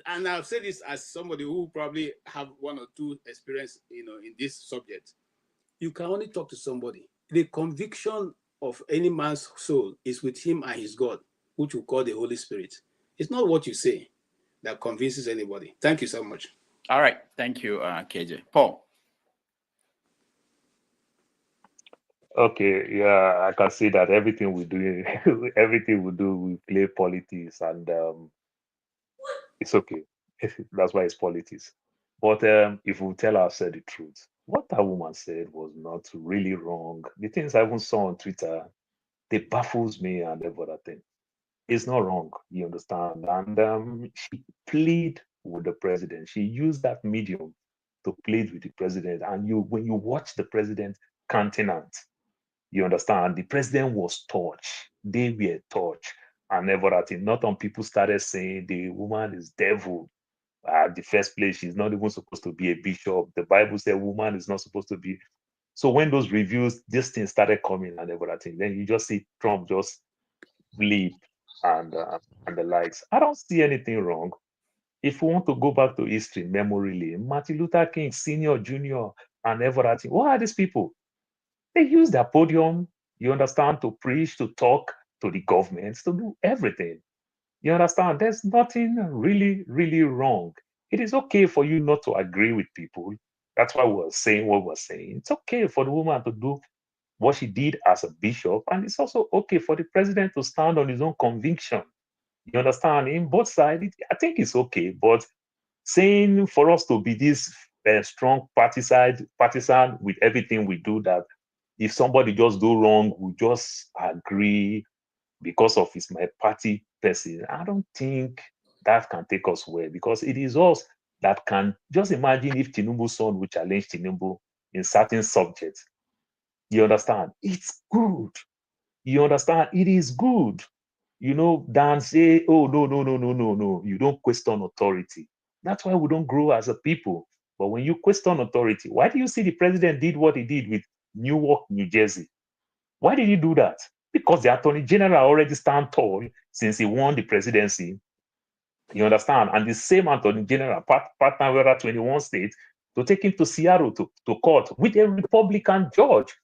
and I've said this as somebody who probably have 1 or 2 experience, you know, in this subject. You can only talk to somebody. The conviction of any man's soul is with him and his God, which we call the Holy Spirit. It's not what you say that convinces anybody. Thank you so much. All right. Thank you, KJ. Paul. Okay, yeah, I can see that everything we do, we play politics, and it's okay. That's why it's politics. But if we tell ourselves the truth, what that woman said was not really wrong. The things I even saw on Twitter, they baffles me and every other thing. It's not wrong, you understand? And she plead with the president. She used that medium to plead with the president. And when you watch the president countenance, you understand, the president was touched. They were touched and everything. Not on people started saying the woman is devil. At the first place, she's not even supposed to be a bishop. The Bible said woman is not supposed to be. So when those reviews, this thing started coming and everything, then you just see Trump just leap and the likes. I don't see anything wrong. If we want to go back to history, memory lane, Martin Luther King, Senior, Junior, and everything, what are these people? They use their podium, you understand, to preach, to talk to the governments, to do everything. You understand? There's nothing really, really wrong. It is okay for you not to agree with people. That's why we're saying what we're saying. It's okay for the woman to do what she did as a bishop, and it's also okay for the president to stand on his own conviction. You understand? In both sides, I think it's okay. But saying for us to be this strong partisan with everything we do, that if somebody just do wrong, we just agree because of it's my party person, I don't think that can take us well, because it is us that can just imagine if Tinubu's son will challenge Tinubu in certain subjects. You understand? It's good. You understand? It is good. You know, than say, oh, no. You don't question authority. That's why we don't grow as a people. But when you question authority, why do you see the president did what he did with Newark, New Jersey? Why did he do that? Because the Attorney General already stand tall since he won the presidency. You understand? And the same Attorney General partner with 21 states to take him to Seattle to court with a Republican judge.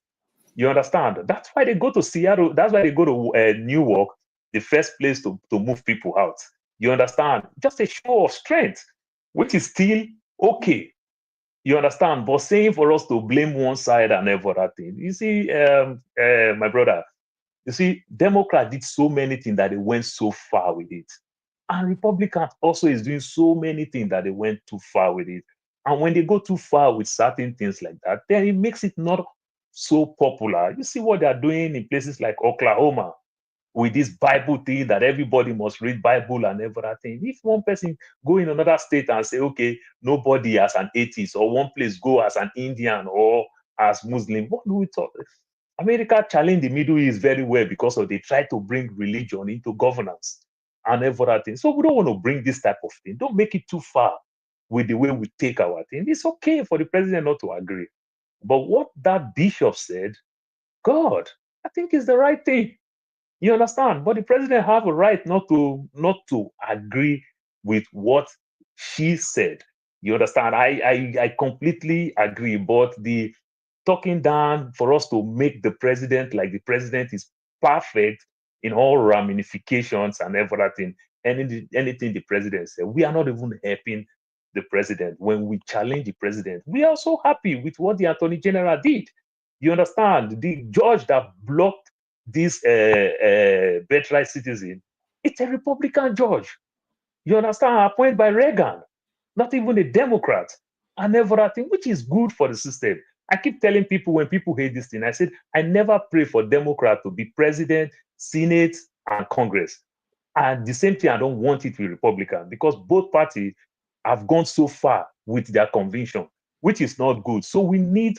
You understand? That's why they go to Seattle. That's why they go to Newark, the first place to move people out. You understand? Just a show of strength, which is still okay. You understand? But saying for us to blame one side and everything. You see, my brother, you see, Democrats did so many things that they went so far with it. And Republicans also is doing so many things that they went too far with it. And when they go too far with certain things like that, then it makes it not so popular. You see what they're doing in places like Oklahoma with this Bible thing that everybody must read Bible and everything. If one person go in another state and say, okay, nobody as an atheist, or one place go as an Indian or as Muslim, what do we talk? America challenged the Middle East very well because they tried to bring religion into governance and everything. So we don't want to bring this type of thing. Don't make it too far with the way we take our thing. It's okay for the president not to agree. But what that bishop said, God, I think is the right thing. You understand? But the president have a right not to agree with what she said. You understand? I completely agree. But the talking down for us to make the president like the president is perfect in all ramifications and everything, anything the president said, we are not even helping the president. When we challenge the president, we are so happy with what the Attorney General did. You understand? The judge that blocked this birthright citizen, it's a Republican judge. You understand? Appointed by Reagan, not even a Democrat, and everything, which is good for the system. I keep telling people when people hate this thing, I said, I never pray for Democrat to be president, Senate, and Congress. And the same thing, I don't want it with Republican, because both parties have gone so far with their conviction, which is not good. So we need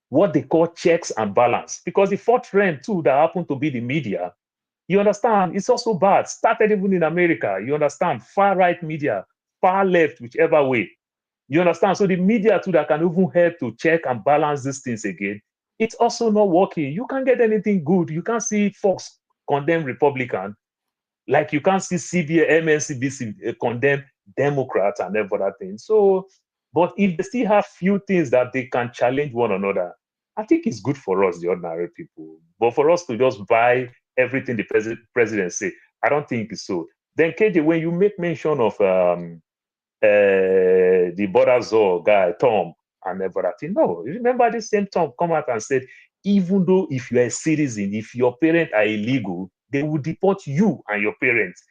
what they call checks and balance, because the fourth trend too that happened to be the media, you understand, it's also bad. Started even in America, you understand, far right media, far left, whichever way. You understand? So the media too that can even help to check and balance these things again, it's also not working. You can't get anything good. You can't see Fox condemn Republican, like you can't see CBS, MSNBC condemn Democrats and every other thing. So, but if they still have few things that they can challenge one another, I think it's good for us, the ordinary people. But for us to just buy everything the president say, I don't think it's so. Then KJ, when you make mention of the border Zor guy, Tom, and everything. No, remember the same Tom come out and said, even though if you're a citizen, if your parents are illegal, they will deport you and your parents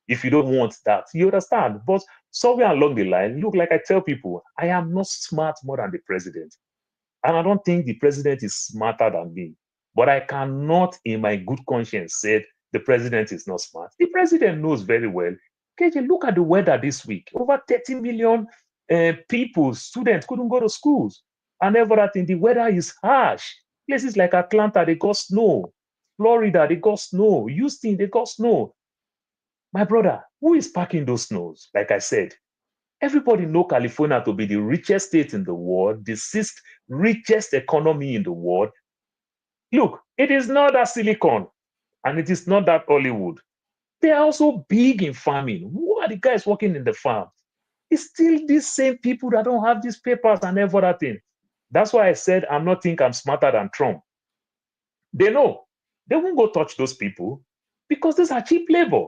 if you don't want that. You understand? But somewhere along the line, look, like I tell people, I am not smart more than the president. And I don't think the president is smarter than me. But I cannot, in my good conscience, say the president is not smart. The president knows very well. KJ, look at the weather this week. Over 30 million people, students couldn't go to schools. And everything, the weather is harsh. Places like Atlanta, they got snow. Florida, they got snow. Houston, they got snow. My brother, who is packing those snows? Like I said, everybody know California to be the richest state in the world, the sixth richest economy in the world. Look, it is not that Silicon, and it is not that Hollywood. They are also big in farming. Who are the guys working in the farm? It's still these same people that don't have these papers and everything. That's why I said I'm not think I'm smarter than Trump. They know. They won't go touch those people because these are cheap labor.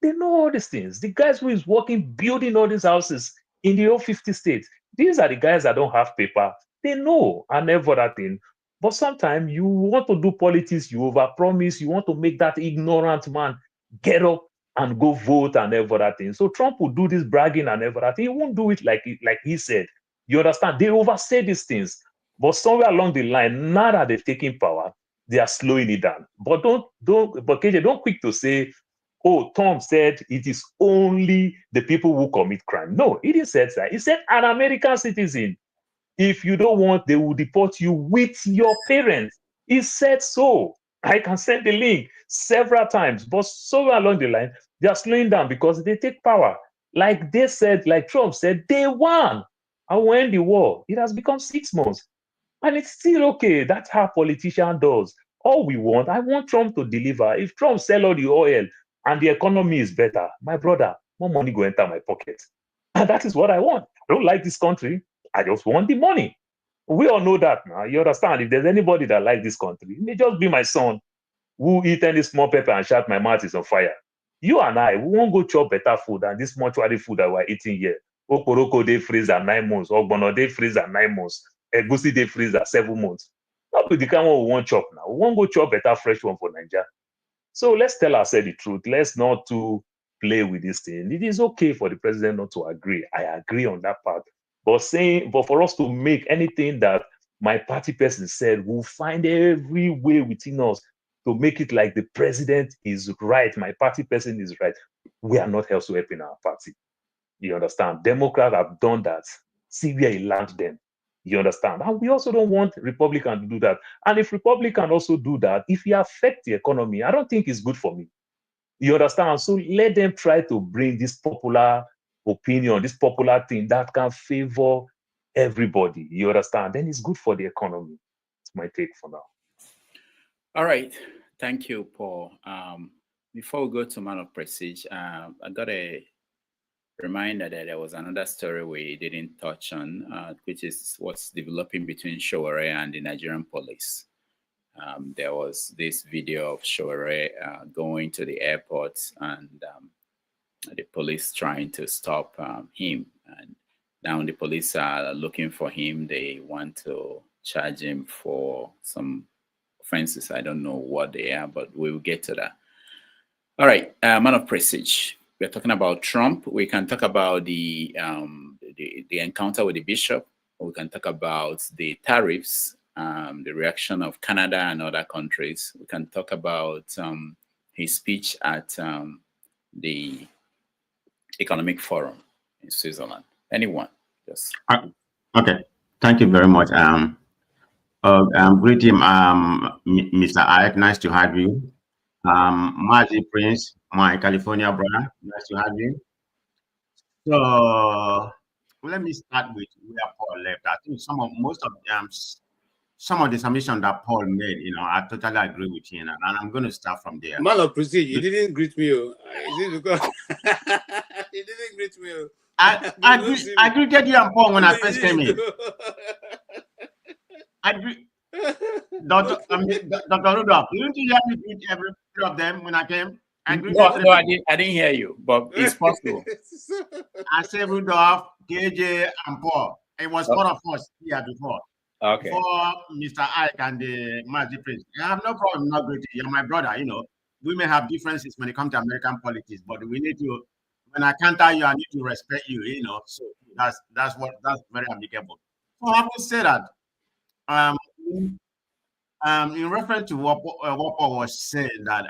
They know all these things. The guys who is working, building all these houses in the old 50 states, these are the guys that don't have paper. They know and everything. But sometimes you want to do politics, you overpromise, you want to make that ignorant man get up and go vote and everything. So Trump will do this bragging and everything. He won't do it like he said. You understand? They oversay these things. But somewhere along the line, now that they've taken power, they are slowing it down. But KJ, don't quick to say, oh, Tom said it is only the people who commit crime. No, he didn't say that. He said an American citizen, if you don't want, they will deport you with your parents. He said so. I can send the link several times, but somewhere along the line, they are slowing down because they take power. Like they said, like Trump said, day one, and when the war, it has become 6 months. And it's still okay. That's how politician does. All we want, I want Trump to deliver. If Trump sell all the oil and the economy is better, my brother, more money go enter my pocket. And that is what I want. I don't like this country. I just want the money. We all know that now. You understand? If there's anybody that likes this country, it may just be my son who eat any small pepper and shout my mouth is on fire. You and I, we won't go chop better food than this mortuary food that we're eating here. Okoroko they freeze at 9 months. Ogbono they freeze at 9 months. Egusi they freeze at 7 months. Not be the kind one we won't chop now. We won't go chop better fresh one for Nigeria. So let's tell ourselves the truth. Let's not to play with this thing. It is okay for the president not to agree. I agree on that part. But for us to make anything that my party person said, we'll find every way within us to make it like the president is right, my party person is right. We are not also helping our party. You understand? Democrats have done that. See where it lands them. You understand? And we also don't want Republicans to do that. And if Republicans also do that, if it affects the economy, I don't think it's good for me. You understand? So let them try to bring this popular opinion, this popular thing that can favor everybody. You understand? Then it's good for the economy. It's my take for now. All right. Thank you, Paul. Before we go to Man of Prestige, I got a reminder that there was another story we didn't touch on, which is what's developing between Showore and the Nigerian police. There was this video of Showore going to the airport and the police trying to stop him. And now the police are looking for him. They want to charge him for some offenses. I don't know what they are, but we will get to that. All right, Man of Prestige. We're talking about Trump. We can talk about the encounter with the bishop. We can talk about the tariffs, the reaction of Canada and other countries. We can talk about his speech at the Economic Forum in Switzerland. Anyone? Yes. Okay. Thank you very much. Greet him, Mr. Ike. Nice to have you. Mazi Prince, my California brother. Nice to have you. So let me start with where Paul left. I think some of the submissions that Paul made, I totally agree with him, and I'm going to start from there. Man of prestige, you didn't greet me. Is it because you didn't greet me? I greeted you and Paul when I first came in. Dr. Rudolph, didn't you hear me greet every of them when I came? I didn't hear you, but it's possible. I said Rudolph, KJ, and Paul. It was four of us here before. Okay. For Mr. Ike and the Mazi Prince. I have no problem not greeting you. You're my brother, We may have differences when it comes to American politics, but we need to, when I counter you, I need to respect you, So that's very amicable. So I will say that in reference to what Paul was saying, that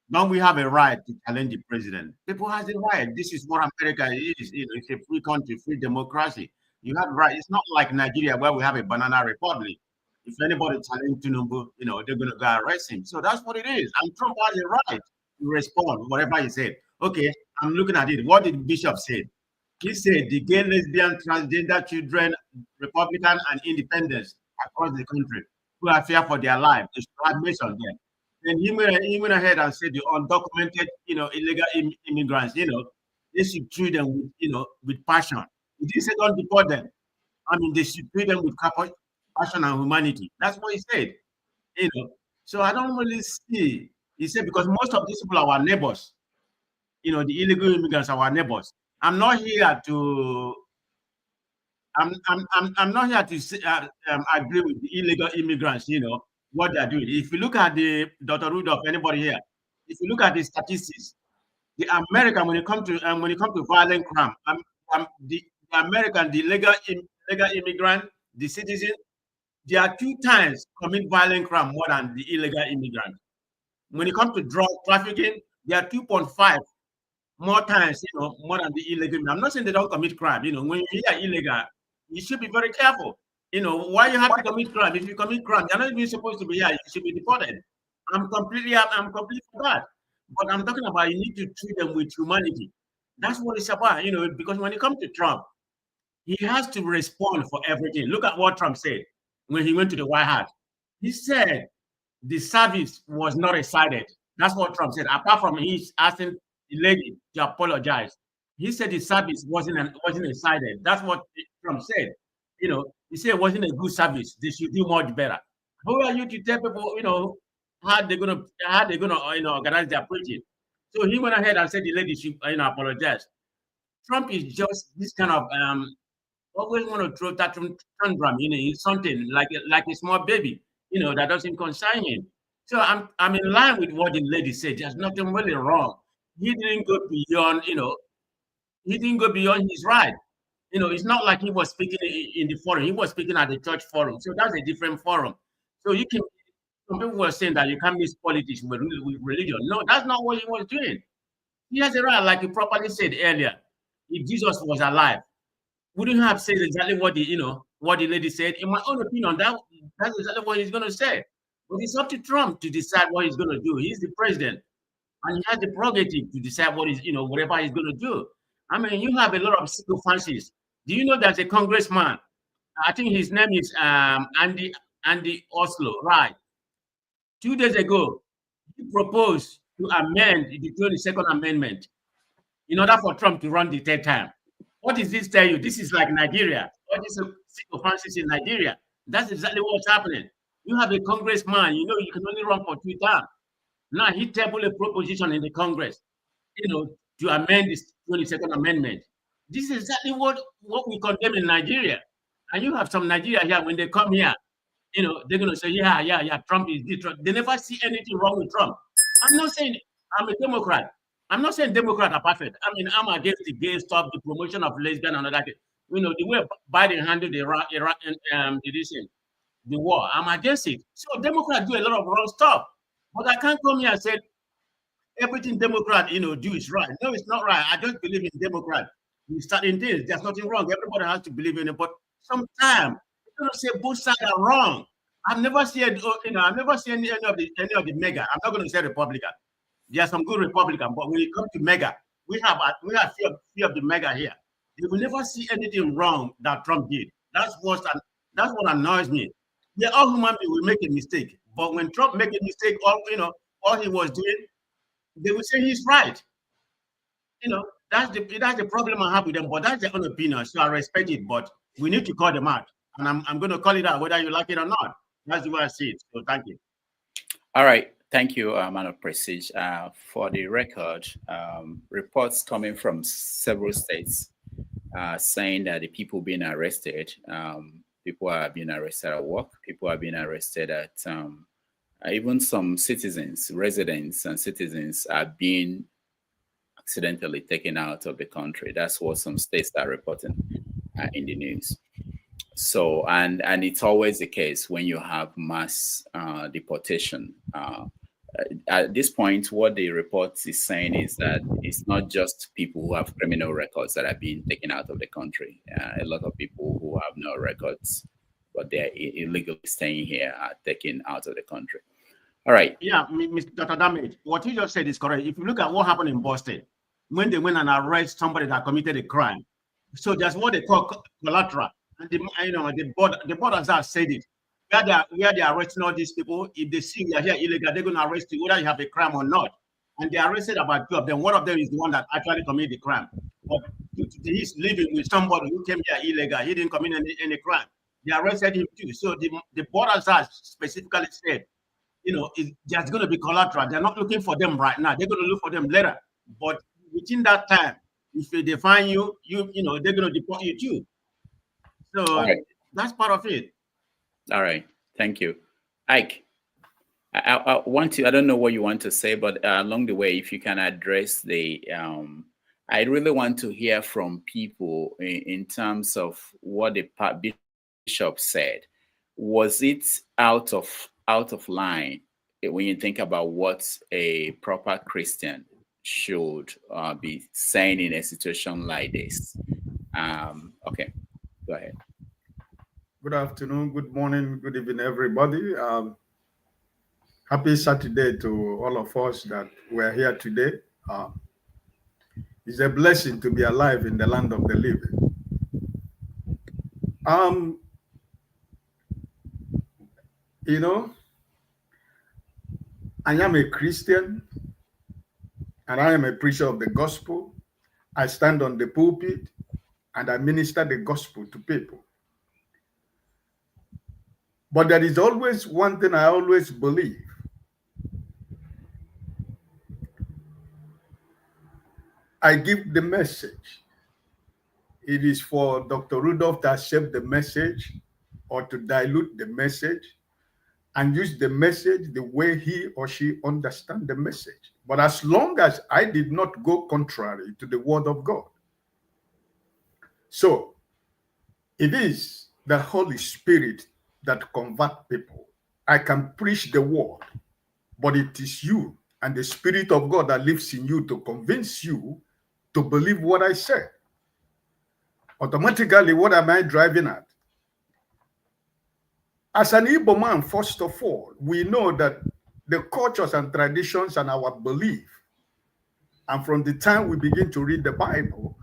don't we have a right to challenge the president? People have the right. This is what America is. It's a free country, free democracy. You have right. It's not like Nigeria where we have a banana republic. If anybody challenges Tinubu, they're going to go arrest him. So that's what it is. And Trump has a right to respond, whatever he said. Okay, I'm looking at it. What did Bishop say? He said the gay, lesbian, transgender children, Republican and independents across the country who are fear for their life, they should have mentioned them. Then he went ahead and said the undocumented, illegal immigrants, they should treat them with, with passion. He didn't say don't deport them. They should treat them with passion and humanity. That's what he said. So I don't really see. He said because most of these people are our neighbors. The illegal immigrants are our neighbors. I'm not here to. I'm not here to say, agree with the illegal immigrants. What they're doing. If you look at the Dr. Rudolph, anybody here, if you look at the statistics, the American when it comes to violent crime, the American, the legal immigrant, the citizen, they are 2 times commit violent crime more than the illegal immigrant. When it comes to drug trafficking, they are 2.5 more times, more than the illegal. I'm not saying they don't commit crime. When you hear illegal, you should be very careful. Why you have to commit crime? If you commit crime, you're not even supposed to be here. You should be deported. I'm completely for that. But I'm talking about you need to treat them with humanity. That's what it's about, because when it comes to Trump, he has to respond for everything. Look at what Trump said when he went to the White House. He said the service was not excited. That's what Trump said. Apart from he's asking the lady to apologize, he said the service wasn't excited. That's what Trump said. He said it wasn't a good service. They should do much better. Who are you to tell people, how they're gonna organize their preaching? So he went ahead and said the lady should apologize. Trump is just this kind of always want to throw that tantrum, he's something like a small baby, that doesn't concern him. So I'm in line with what the lady said. There's nothing really wrong. He didn't go beyond, he didn't go beyond his right. It's not like he was speaking in the forum. He was speaking at the church forum. So that's a different forum. So some people were saying that you can't mix politics with religion. No, that's not what he was doing. He has a right, like you properly said earlier. If Jesus was alive, wouldn't have said exactly what the lady said. In my own opinion, that's exactly what he's going to say. But it's up to Trump to decide what he's going to do. He's the president, and he has the prerogative to decide what is, whatever he's going to do. You have a lot of sycophancies. Do you know there's a congressman? I think his name is Andy Oslo, right? 2 days ago, he proposed to amend the 22nd Amendment in order for Trump to run the 3rd time. What does this tell you? This is like Nigeria. What is sycophancies in Nigeria? That's exactly what's happening. You have a congressman, you can only run for 2 terms. Now he tabled a proposition in the Congress, to amend this 22nd Amendment. This is exactly what we condemn in Nigeria. And you have some Nigeria here, when they come here, they're going to say, yeah, Trump is this. They never see anything wrong with Trump. I'm not saying I'm a Democrat. I'm not saying Democrats are perfect. I'm against the gay stuff, the promotion of lesbian and all that. The way Biden handled the war, I'm against it. So Democrats do a lot of wrong stuff. But I can't come here and say everything Democrat, do is right. No, it's not right. I just believe in Democrat. We start in this. There's nothing wrong. Everybody has to believe in it. But sometimes you don't say both sides are wrong. I've never seen, I've never seen any of the mega. I'm not going to say Republican. There are some good Republicans, but when it comes to mega, we have few of the mega here. You will never see anything wrong that Trump did. That's what annoys me. We're all human beings. We make a mistake, but when Trump make a mistake, all he was doing, they will say he's right. That's the problem I have with them. But that's their own opinion, so I respect it. But we need to call them out, and I'm going to call it out whether you like it or not. That's the way I see it. So thank you. All right. Thank you, Man of Prestige. For the record, reports coming from several states saying that the people being arrested, people are being arrested at work, people are being arrested at, even some citizens, residents and citizens are being accidentally taken out of the country. That's what some states are reporting in the news. So, and it's always the case when you have mass deportation. At this point, what the report is saying is that it's not just people who have criminal records that are being taken out of the country. A lot of people who have no records, but they're illegally staying here are taken out of the country. All right. Yeah, Mr. Dr. Damage, what you just said is correct. If you look at what happened in Boston, when they went and arrest somebody that committed a crime, so that's what they call collateral. And the borders have said it. Where they are arresting all these people, if they see you are here illegal, they're going to arrest you whether you have a crime or not. And they arrested about 2 of them. One of them is the one that actually committed the crime. But he's living with somebody who came here illegal. He didn't commit any crime. They arrested him too. So the borders have specifically said, there's going to be collateral. They're not looking for them right now. They're going to look for them later. But within that time, if they find you, they're going to deport you too. So that's part of it. All right. Thank you. Ike, I want to, I don't know what you want to say, but along the way, if you can address the, I really want to hear from people in terms of what the bishop said. Was it out of line when you think about what a proper Christian should be saying in a situation like this? Okay, go ahead. Good afternoon, good morning, good evening, everybody. Happy Saturday to all of us that we're here today. It's a blessing to be alive in the land of the living. I am a Christian and I am a preacher of the gospel. I stand on the pulpit and I minister the gospel to people. But there is always one thing I always believe. I give the message. It is for Dr. Rudolph to accept the message or to dilute the message and use the message the way he or she understands the message. But as long as I did not go contrary to the word of God. So it is the Holy Spirit that convert people. I can preach the word, but it is you and the Spirit of God that lives in you to convince you to believe what I said. Automatically, what am I driving at? As an Igbo man, first of all, we know that the cultures and traditions and our belief, and from the time we begin to read the Bible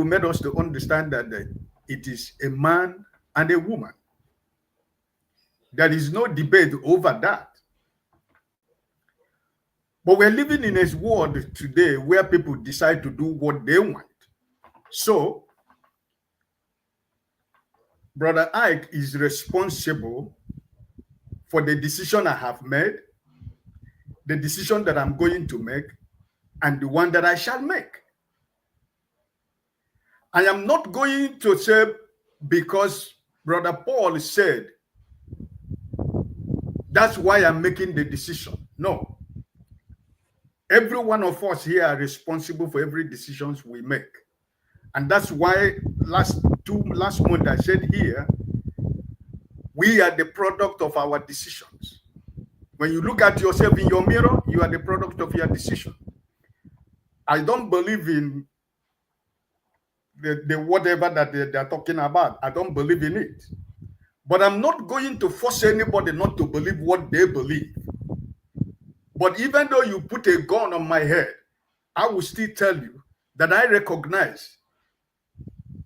made us to understand that it is a man and a woman. There is no debate over that. But we're living in a world today where people decide to do what they want. So, Brother Ike is responsible for the decision I have made, the decision that I'm going to make, and the one that I shall make. I am not going to say because Brother Paul said, that's why I'm making the decision. No. Every one of us here are responsible for every decision we make. And that's why last month I said here, we are the product of our decisions. When you look at yourself in your mirror, you are the product of your decision. I don't believe in the whatever that they're talking about. I don't believe in it. But I'm not going to force anybody not to believe what they believe. But even though you put a gun on my head, I will still tell you that I recognize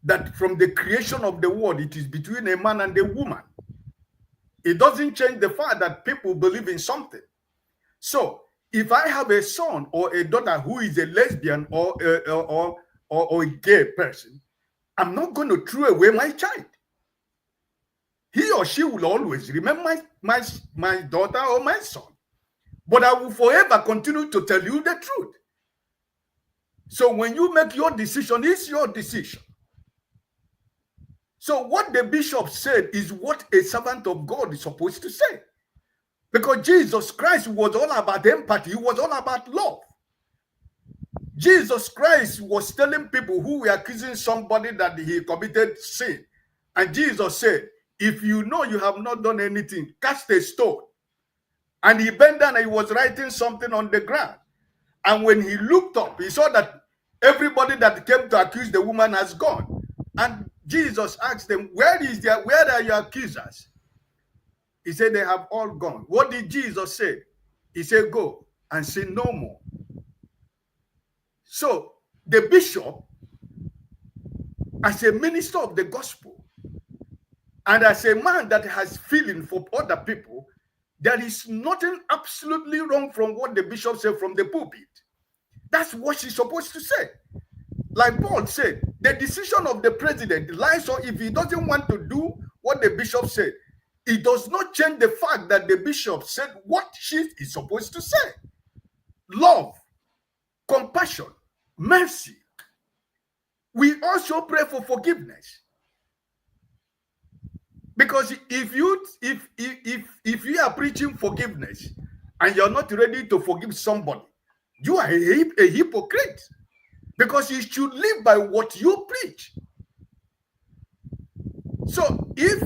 that from the creation of the world, it is between a man and a woman. It doesn't change the fact that people believe in something. So if I have a son or a daughter who is a lesbian or a gay person, I'm not going to throw away my child. He or she will always remember my daughter or my son. But I will forever continue to tell you the truth. So when you make your decision, it's your decision. So what the bishop said is what a servant of God is supposed to say. Because Jesus Christ was all about empathy. He was all about love. Jesus Christ was telling people who were accusing somebody that he committed sin. And Jesus said, if you know you have not done anything, cast a stone. And he bent down and he was writing something on the ground. And when he looked up, he saw that everybody that came to accuse the woman has gone. And Jesus asked them, where are your accusers? He said, they have all gone. What did Jesus say? He said, go and sin no more. So the bishop, as a minister of the gospel, and as a man that has feeling for other people, there is nothing absolutely wrong from what the bishop said from the pulpit. That's what she's supposed to say. Like Paul said, the decision of the president lies on if he doesn't want to do what the bishop said. It does not change the fact that the bishop said what she is supposed to say. Love, compassion, mercy. We also pray for forgiveness. Because if you are preaching forgiveness and you're not ready to forgive somebody, you are a hypocrite. Because you should live by what you preach. So if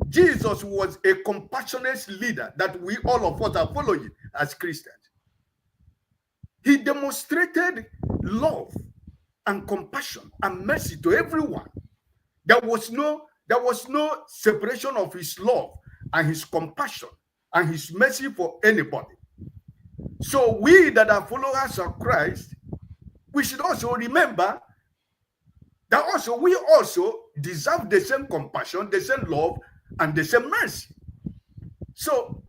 Jesus was a compassionate leader that we all of us are following as Christians, he demonstrated love and compassion and mercy to everyone. There was no separation of his love and his compassion and his mercy for anybody. So we that are followers of Christ, we should also remember that we also deserve the same compassion, the same love, and the same mercy. So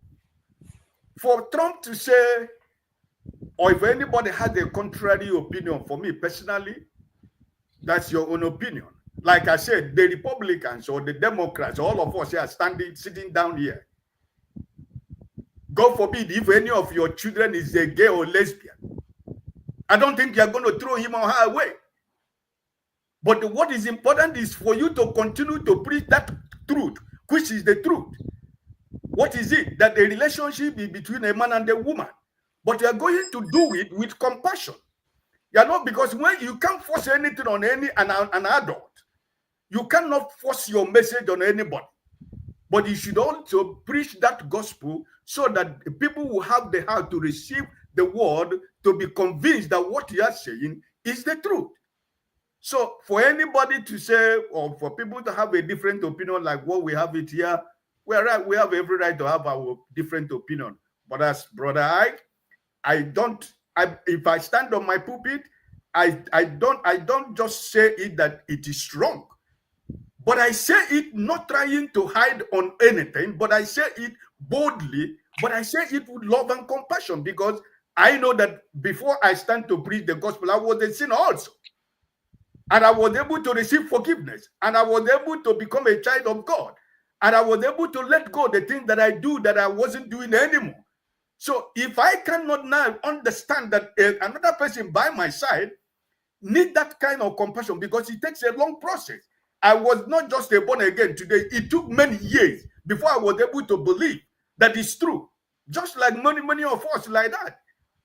for Trump to say, or if anybody has a contrary opinion, for me personally, that's your own opinion. Like I said, the Republicans or the Democrats, all of us here sitting down here. God forbid if any of your children is a gay or lesbian. I don't think you're going to throw him or her away. But what is important is for you to continue to preach that truth, which is the truth. What is it? That the relationship is between a man and a woman. But you're going to do it with compassion. You're not, because when you can't force anything on an adult, you cannot force your message on anybody. But you should also preach that gospel so that people will have the heart to receive the word, to be convinced that what you are saying is the truth. So for anybody to say, or for people to have a different opinion like what we have it here, we have every right to have our different opinion. But as Brother if I stand on my pulpit, I don't just say it that it is wrong. But I say it not trying to hide on anything, but I say it boldly, but I say it with love and compassion, because I know that before I stand to preach the gospel, I was a sinner also. And I was able to receive forgiveness. And I was able to become a child of God. And I was able to let go the things that I do that I wasn't doing anymore. So if I cannot now understand that another person by my side need that kind of compassion, because it takes a long process. I was not just a born again today. It took many years before I was able to believe that it's true. Just like many of us like that.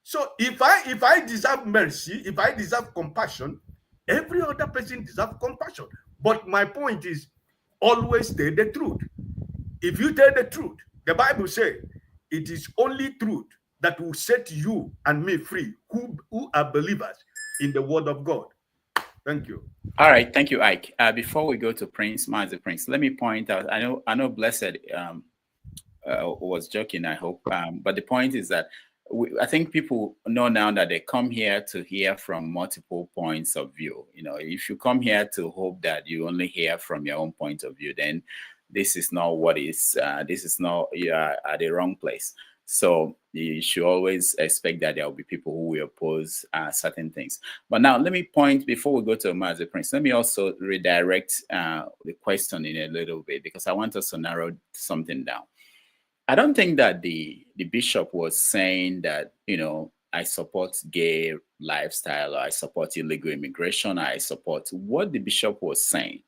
So if I deserve mercy, if I deserve compassion, every other person deserves compassion. But my point is, always tell the truth. If you tell the truth, the Bible says, It is only truth that will set you and me free, who are believers in the word of God. Thank you. All right, thank you, Ike. Before we go to Prince, Master Prince, let me point out. I know, Blessed was joking. I hope, but the point is that I think people know now that they come here to hear from multiple points of view. You know, if you come here to hope that you only hear from your own point of view, then this is not what is. This is not. You are at the wrong place. So you should always expect that there will be people who will oppose certain things. But now let me point, before we go to Master Prince, let me also redirect the question in a little bit, because I want us to narrow something down. I don't think that the bishop was saying that, you know, I support gay lifestyle, or I support illegal immigration, I support. What the bishop was saying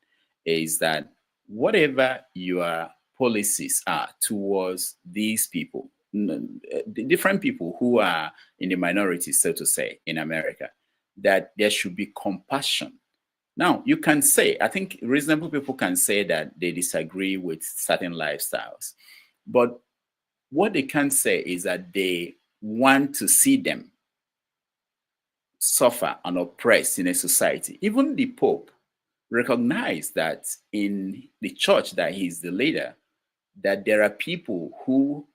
is that whatever your policies are towards these people, the different people who are in the minority, so to say, in America, that there should be compassion. Now, you can say, I think reasonable people can say that they disagree with certain lifestyles, but what they can say is that they want to see them suffer and oppressed in a society. Even the Pope recognized that in the church that he's the leader, that there are people who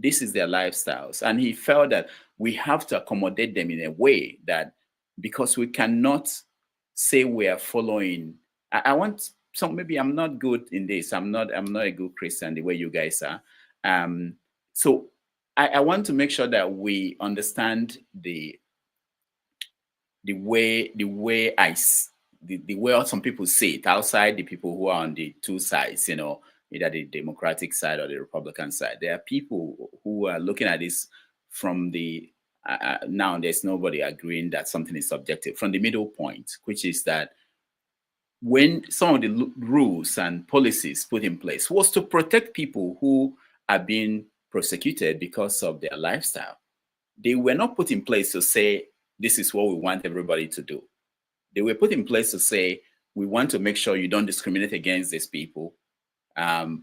this is their lifestyles. And he felt that we have to accommodate them in a way that, because we cannot say we are following. I want some, maybe I'm not good in this. I'm not a good Christian the way you guys are. So I want to make sure that we understand the way some people see it outside, the people who are on the two sides, you know, either the Democratic side or the Republican side. There are people who are looking at this from the, now there's nobody agreeing that something is subjective, from the middle point, which is that when some of the rules and policies put in place was to protect people who are being prosecuted because of their lifestyle. They were not put in place to say, this is what we want everybody to do. They were put in place to say, we want to make sure you don't discriminate against these people.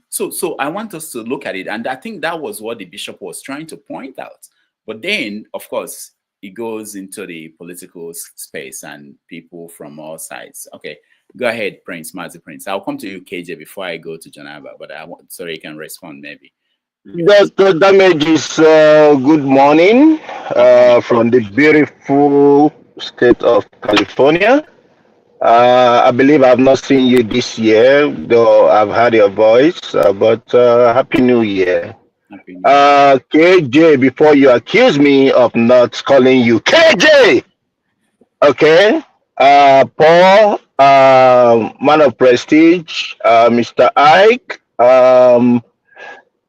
So I want us to look at it. And I think that was what the bishop was trying to point out. But then, of course, it goes into the political space and people from all sides. Okay, go ahead, Prince, Master Prince. I'll come to you, KJ, before I go to Janaba, but sorry, you can respond maybe. Dr. Damages, good morning from the beautiful state of California. I believe I've not seen you this year, though I've heard your voice, but Happy New Year. KJ, before you accuse me of not calling you KJ, okay? Paul, man of prestige, Mr. Ike,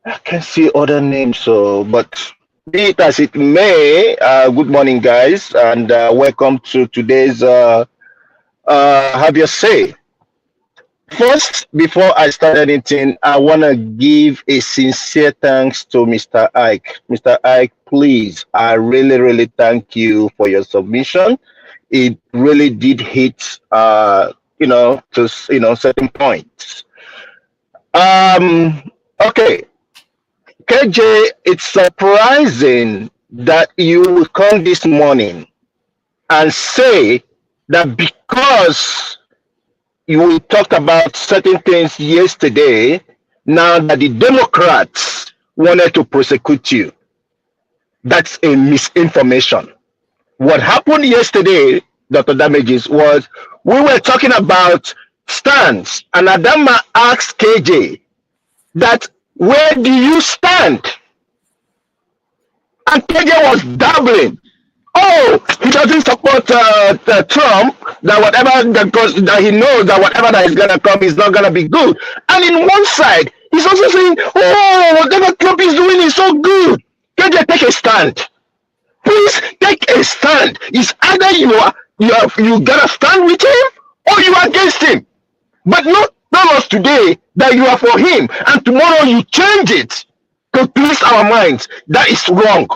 I can see other names, so, but be it as it may, good morning, guys, and welcome to today's Have Your Say. First, before I start anything, I want to give a sincere thanks to Mr. Ike. Mr. Ike, please, I really, really thank you for your submission. It really did hit, to certain points. Okay, KJ, it's surprising that you will come this morning and say that because you talked about certain things yesterday, now that the Democrats wanted to prosecute you. That's a misinformation. What happened yesterday, Dr. Damages, was we were talking about stands, and Adama asked KJ that, where do you stand? And KJ was dabbling. Oh, he doesn't support Trump, that whatever that he knows that whatever that is gonna come is not gonna be good. And in one side, he's also saying, oh, whatever Trump is doing is so good. KJ, take a stand. Please take a stand. It's either you gotta stand with him or you are against him. But not tell us today that you are for him and tomorrow you change it to please our minds. That is wrong.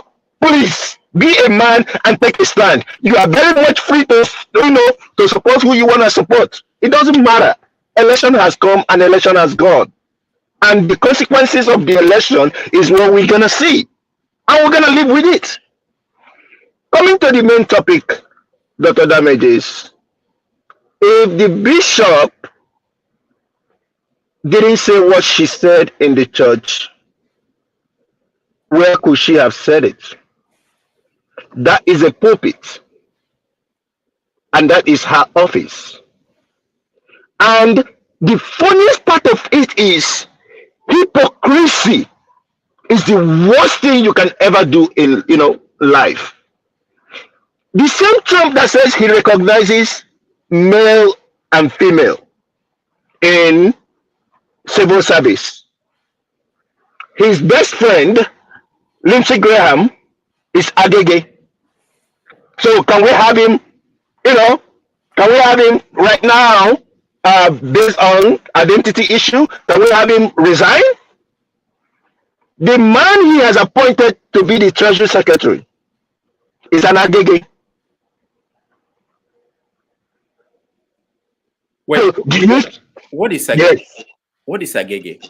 Please be a man and take a stand. You are very much free to support who you want to support. It doesn't matter. Election has come and election has gone. And the consequences of the election is what we're gonna see. and we're gonna live with it. Coming to the main topic, Dr. Damages, if the bishop didn't say what she said in the church, where could she have said it? That is a pulpit, and that is her office. And the funniest part of it is hypocrisy is the worst thing you can ever do in life. The same Trump that says he recognizes male and female in civil service, his best friend Lindsey Graham is agege. So can we have him? Can we have him right now? Based on identity issue, can we have him resign? The man he has appointed to be the Treasury Secretary is an agege. Wait, So, what is agege? yes, What is agege?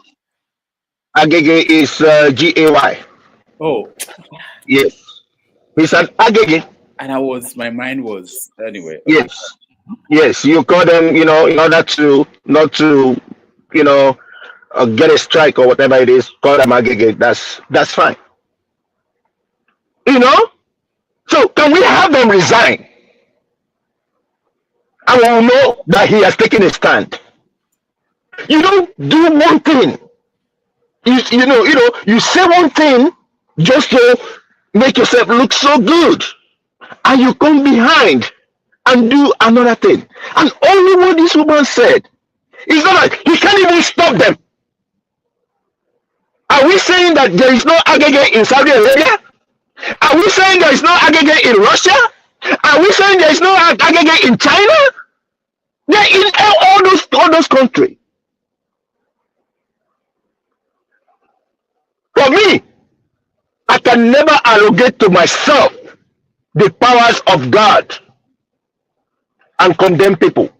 agege is GAY. Oh, Yes, he's an agege. and my mind was anyway. Yes, yes. You call them, in order to not to, get a strike or whatever it is. Call them agege. That's fine. So can we have them resign? And we will know that he has taken a stand. You don't do one thing. You say one thing just to make yourself look so good, and you come behind and do another thing. And only what this woman said is not like he can't even stop them. Are we saying that there is no agege in Saudi Arabia? Are we saying there is no agege in Russia? Are we saying there is no agege in China? They're in all those countries. For me, I can never arrogate to myself the powers of God and condemn people.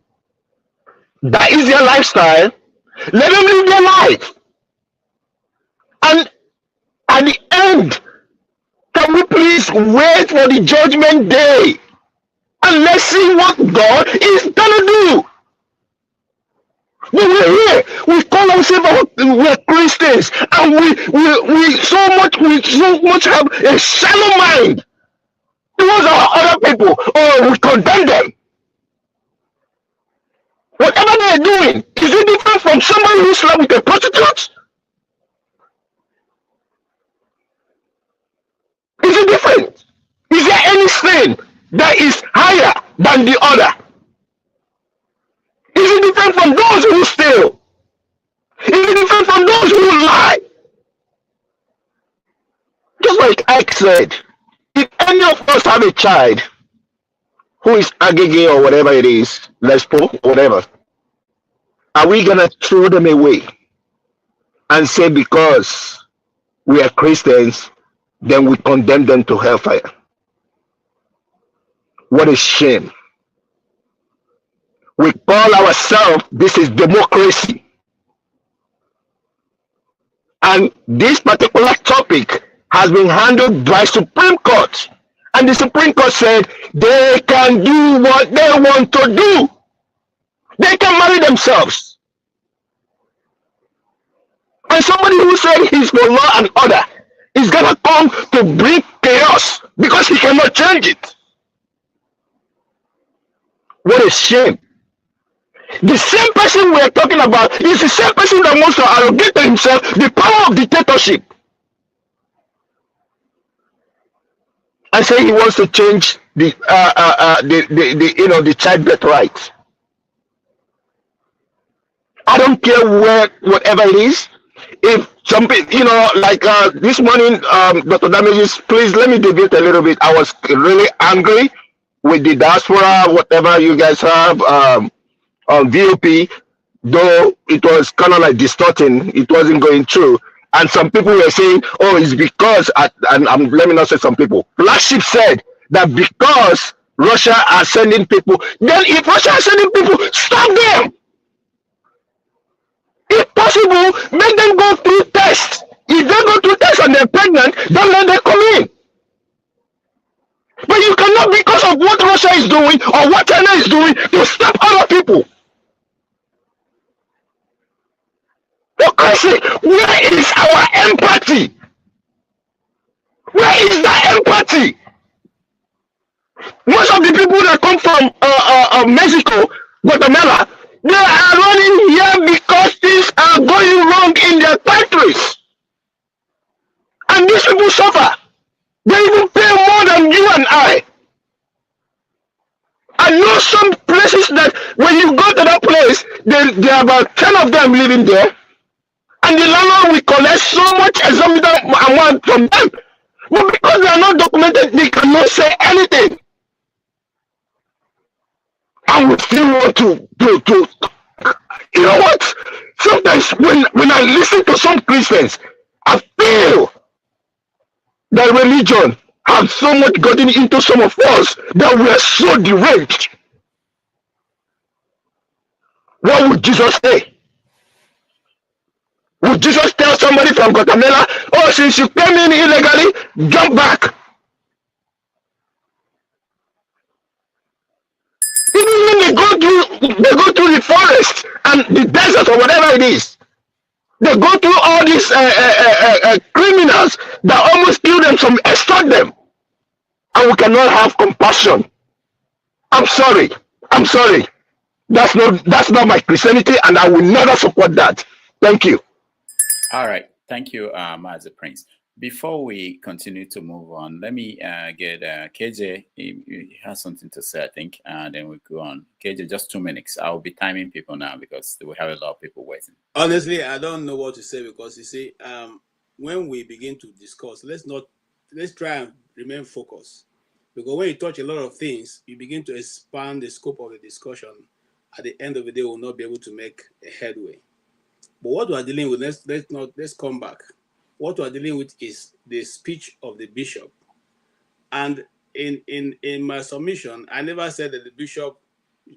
That is their lifestyle. Let them live their life. And at the end, can we please wait for the judgment day and let's see what God is gonna do? But we're here. We call ourselves we're Christians, and we so much have a shallow mind towards our other people, or we condemn them. Whatever they're doing, is it different from somebody who slept with a prostitute? Is it different? Is there any sin that is higher than the other? Is it different from those who steal? Is it different from those who lie? Just like Ike said, if any of us have a child who is agege or whatever it is, lespo, whatever, are we gonna throw them away and say because we are Christians, then we condemn them to hellfire? What a shame. We call ourselves, this is democracy. And this particular topic has been handled by Supreme Court. And the Supreme Court said they can do what they want to do. They can marry themselves. And somebody who said he's for law and order is going to come to bring chaos because he cannot change it. What a shame. The same person we are talking about is the same person that wants to arrogate to himself the power of dictatorship and say he wants to change the childbirth rights. I don't care whatever it is. If some people, like this morning, Dr. Damages, please let me debate a little bit. I was really angry with the diaspora, whatever you guys have. On VOP, though it was kind of like distorting, it wasn't going through. And some people were saying, oh, it's because, let me not say some people, Flagship said that because Russia are sending people, then if Russia are sending people, stop them. If possible, make them go through tests. If they go through tests and they're pregnant, don't let them come in. But you cannot, because of what Russia is doing or what China is doing, to stop other people. For Christ's sake, where is our empathy? Where is that empathy? Most of the people that come from Mexico, Guatemala, they are running here because things are going wrong in their countries. And these people suffer. They even pay more than you and I. I know some places that when you go to that place, there are about 10 of them living there. And the landlord will collect so much exorbitant amount from them. But because they are not documented, they cannot say anything. And we still want to you know what? Sometimes when I listen to some Christians, I feel that religion has so much gotten into some of us that we are so deranged. What would Jesus say? Would Jesus tell somebody from Guatemala, oh, since you came in illegally, jump back? Even when they go through the forest and the desert or whatever it is, they go through all these criminals that almost kill them, some extort them, and we cannot have compassion. I'm sorry. That's not my Christianity, and I will never support that. Thank you. All right. Thank you, Master Prince. Before we continue to move on, let me get KJ. He has something to say, I think, and then we go on. KJ, just 2 minutes. I'll be timing people now because we have a lot of people waiting. Honestly, I don't know what to say because you see, when we begin to discuss, let's try and remain focused. Because when you touch a lot of things, you begin to expand the scope of the discussion. At the end of the day, we'll not be able to make a headway. But what we are dealing with, let's come back. What we are dealing with is the speech of the bishop. And in my submission, I never said that the bishop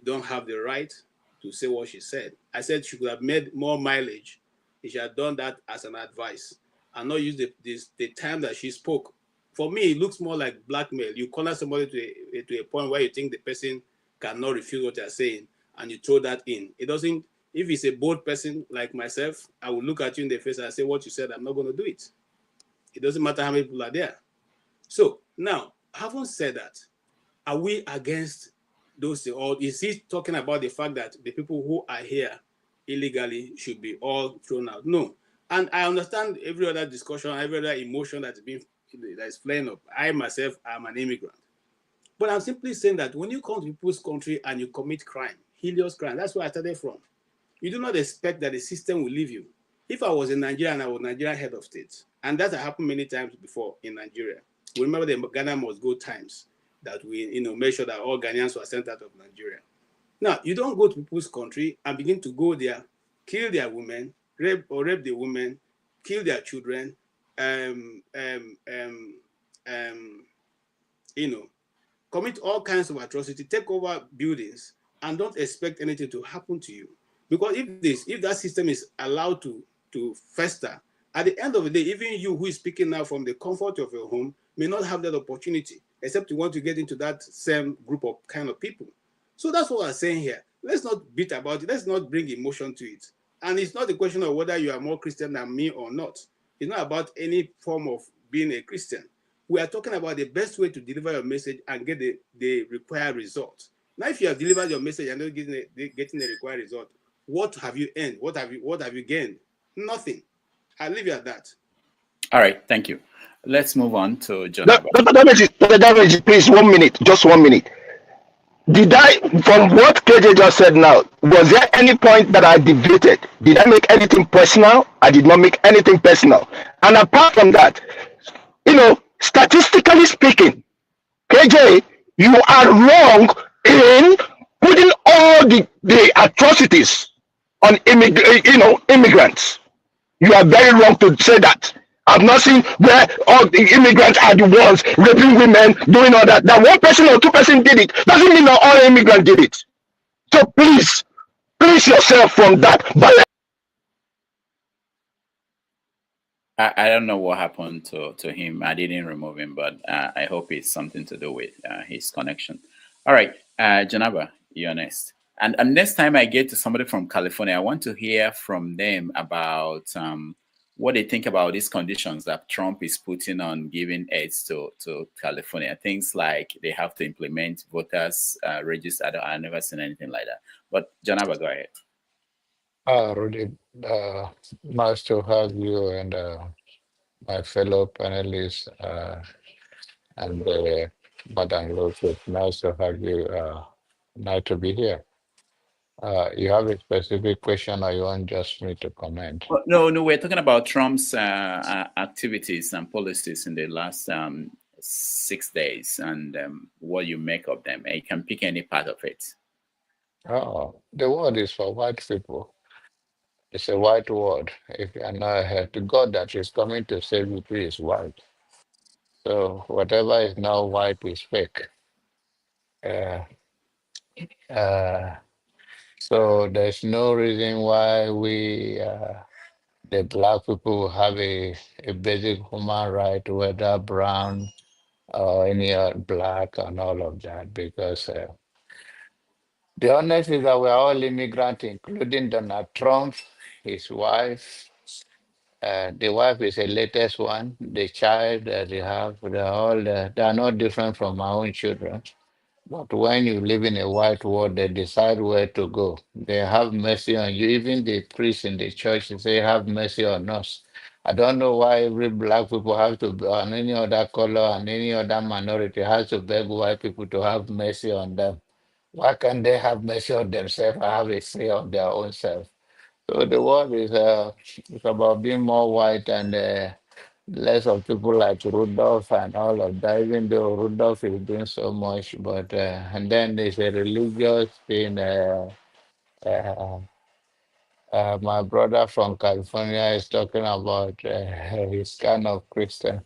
don't have the right to say what she said. I said she could have made more mileage if she had done that as an advice and not use the time that she spoke. For me, it looks more like blackmail. You corner somebody to a point where you think the person cannot refuse what you're saying, and you throw that in. It doesn't. If it's a bold person like myself, I will look at you in the face and say, what you said, I'm not going to do it. It doesn't matter how many people are there. So now, having said that, are we against those, or is he talking about the fact that the people who are here illegally should be all thrown out? No. And I understand every other discussion, every other emotion that's flaring up. I myself am an immigrant. But I'm simply saying that when you come to people's country and you commit crime, heinous crime, that's where I started from. You do not expect that the system will leave you. If I was in Nigeria and I was Nigeria head of state, and that has happened many times before in Nigeria, we remember the Ghana must go times that we make sure that all Ghanaians were sent out of Nigeria. Now, you don't go to people's country and begin to go there, kill their women, rape the women, kill their children, commit all kinds of atrocity, take over buildings, and don't expect anything to happen to you. Because if that system is allowed to fester, at the end of the day, even you who is speaking now from the comfort of your home may not have that opportunity, except you want to get into that same group of kind of people. So that's what I'm saying here. Let's not beat about it. Let's not bring emotion to it. And it's not a question of whether you are more Christian than me or not. It's not about any form of being a Christian. We are talking about the best way to deliver your message and get the required result. Now, if you have delivered your message and not getting the required result, what have you earned? What have you gained? Nothing. I'll leave you at that. All right, thank you. Let's move on to John. Dr. Please, 1 minute, just 1 minute. From what KJ just said now, was there any point that I debated? Did I make anything personal? I did not make anything personal. And apart from that, statistically speaking, KJ, you are wrong in putting all the atrocities on immigrants. You are very wrong to say that. I've not seen where all the immigrants are the ones raping women, doing all that. That one person or two person did it doesn't mean that all immigrants did it. So please yourself from that. But I don't know what happened to him. I didn't remove him, but I hope it's something to do with his connection. All right, Janaba, you're next. And next time I get to somebody from California, I want to hear from them about what they think about these conditions that Trump is putting on giving aids to California. Things like they have to implement voters register. I've never seen anything like that. But Janaba, go ahead. Rudy, nice to have you and my fellow panelists and Madam Lopez. Nice to have you. Nice to be here. You have a specific question or you want just me to comment? No, we're talking about Trump's activities and policies in the last 6 days and what you make of them. And you can pick any part of it. Oh, the word is for white people. It's a white word. If you are not here, to God that is coming to save you is white. So whatever is now white is fake. So there's no reason why we, the black people, have a basic human right, whether brown or any other black and all of that, because the honest is that we're all immigrants, including Donald Trump, his wife. The wife is the latest one. The child that they have, they are not different from our own children. But when you live in a white world, they decide where to go. They have mercy on you. Even the priests in the church say, have mercy on us. I don't know why every black people have to, on any other color and any other minority, has to beg white people to have mercy on them. Why can't they have mercy on themselves and have a say on their own self? So the world is it's about being more white and less of people like Rudolph and all of that, even though Rudolph is doing so much. But and then there's a religious thing. My brother from California is talking about he's kind of Christian.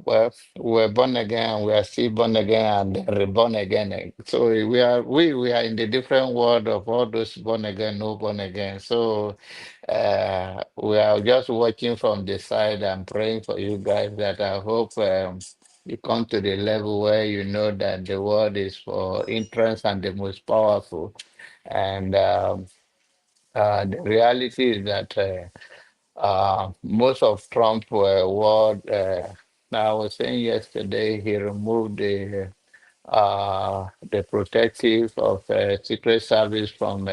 Well, we're born again, we are still born again and reborn again. So we are in the different world of all those born again, no born again. So we are just watching from the side and praying for you guys that I hope you come to the level where you know that the world is for interest and the most powerful. And the reality is that most of Trump word. I was saying yesterday he removed the protective of Secret Service from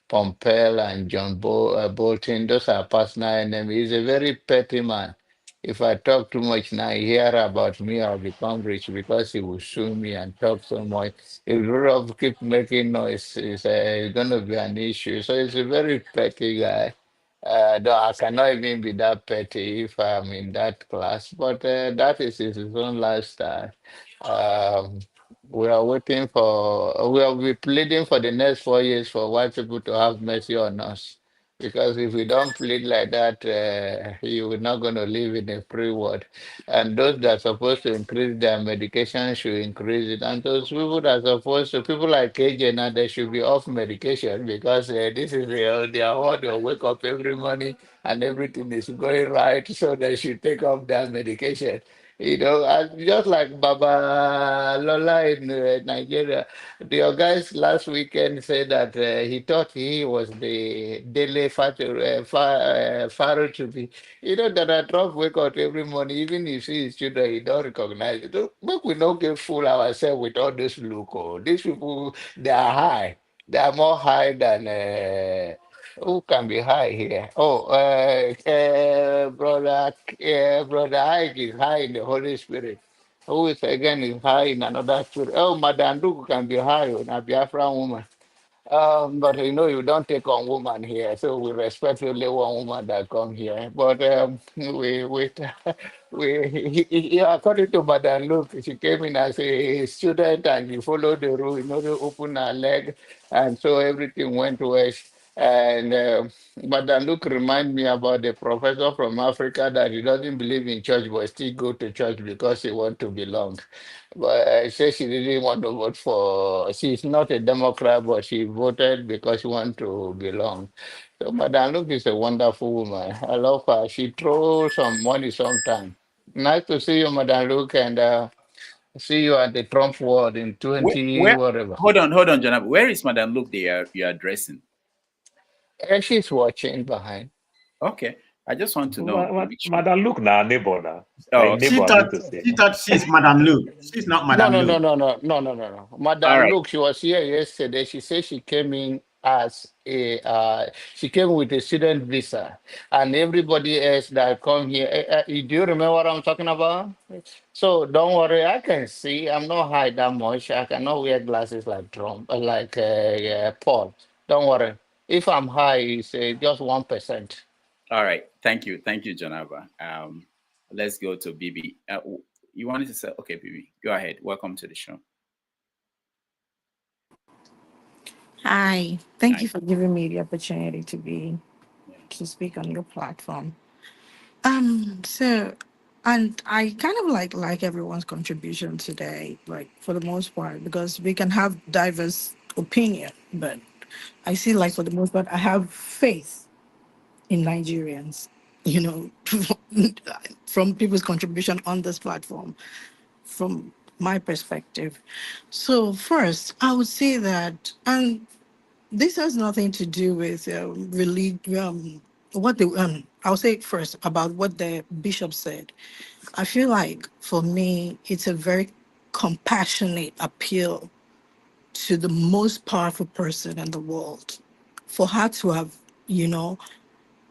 Pompeo and Bolton. Those are personal enemies. He's a very petty man. If I talk too much now, he hear about me, I'll become rich because he will sue me and talk so much. If Rudolph keep making noise, it's going to be an issue. So he's a very petty guy. Though I cannot even be that petty if I'm in that class, but that is his own lifestyle. Um, we are waiting for, we will be pleading for the next 4 years for white people to have mercy on us. Because if we don't plead like that, you're not going to live in a free world. And those that are supposed to increase their medication should increase it. And those people that are supposed to, people like KJ now, they should be off medication because this is their what they wake up every morning and everything is going right. So they should take off their medication. And just like Baba Lola in Nigeria, the guys last weekend said that he thought he was the daily Pharaoh to be. That I Trump wake up every morning, even if you see his children, he don't recognize it. Make we not get fool ourselves with all this look. These people, they are high. They are more high than. Who can be high here? Oh, brother Ike is high in the Holy Spirit. Who is again is high in another spirit? Oh, Madam Duku can be high on a Biafran woman. But you don't take on woman here, so we respect only one woman that come here. But according to Madam Luke, she came in as a student and she followed the rule, to open her leg, and so everything went well. And Madam Luke remind me about the professor from Africa that he doesn't believe in church but still go to church because he want to belong. But I say she didn't want to vote for. She's not a Democrat, but she voted because she want to belong. So Madam Luke is a wonderful woman. I love her. She throws some money sometimes. Nice to see you, Madam Luke, and see you at the Trump World in 20 Where? whatever. Hold on, Janab. Where is Madam Luke? You are addressing? And she's watching behind. Okay, I just want to know. Madam Luke, now neighbor now. Oh, My okay. neighbor, I mean to say. She thought she's Madame Luke. She's not No, Madame no, no, Luke. no, no, no, no, no, no. All Madam right. Luke, she was here yesterday. She said she came in as a, she came with a student visa, and everybody else that come here. Do you remember what I'm talking about? So don't worry, I can see. I'm not high that much. I cannot wear glasses like Trump, Paul. Don't worry. If I'm high, it's just 1%. All right. Thank you, Janaba. Let's go to Bibi. You wanted to say, okay, Bibi, go ahead. Welcome to the show. Hi, thank you for giving me the opportunity to speak on your platform. So, and I kind of like everyone's contribution today, like for the most part, because we can have diverse opinion, but I see like for the most part, I have faith in Nigerians, you know, from people's contribution on this platform, from my perspective. So first, I would say that, and this has nothing to do with what the I'll say first about what the bishop said. I feel like for me, it's a very compassionate appeal to the most powerful person in the world, for her to have, you know,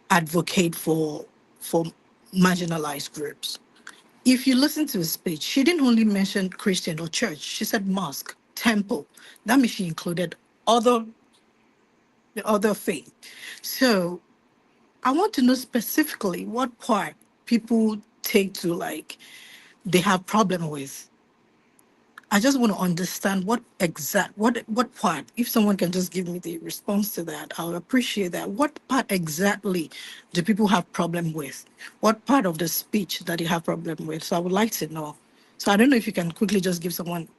advocate for marginalized groups. If you listen to his speech, she didn't only mention Christian or church. She said mosque, temple. That means she included the other faith. So I want to know specifically what part people take to like they have problem with. I just want to understand what part. If someone can just give me the response to that, I'll appreciate that. What part exactly do people have problem with? What part of the speech that you have problem with? So I would like to know. So I don't know if you can quickly just give someone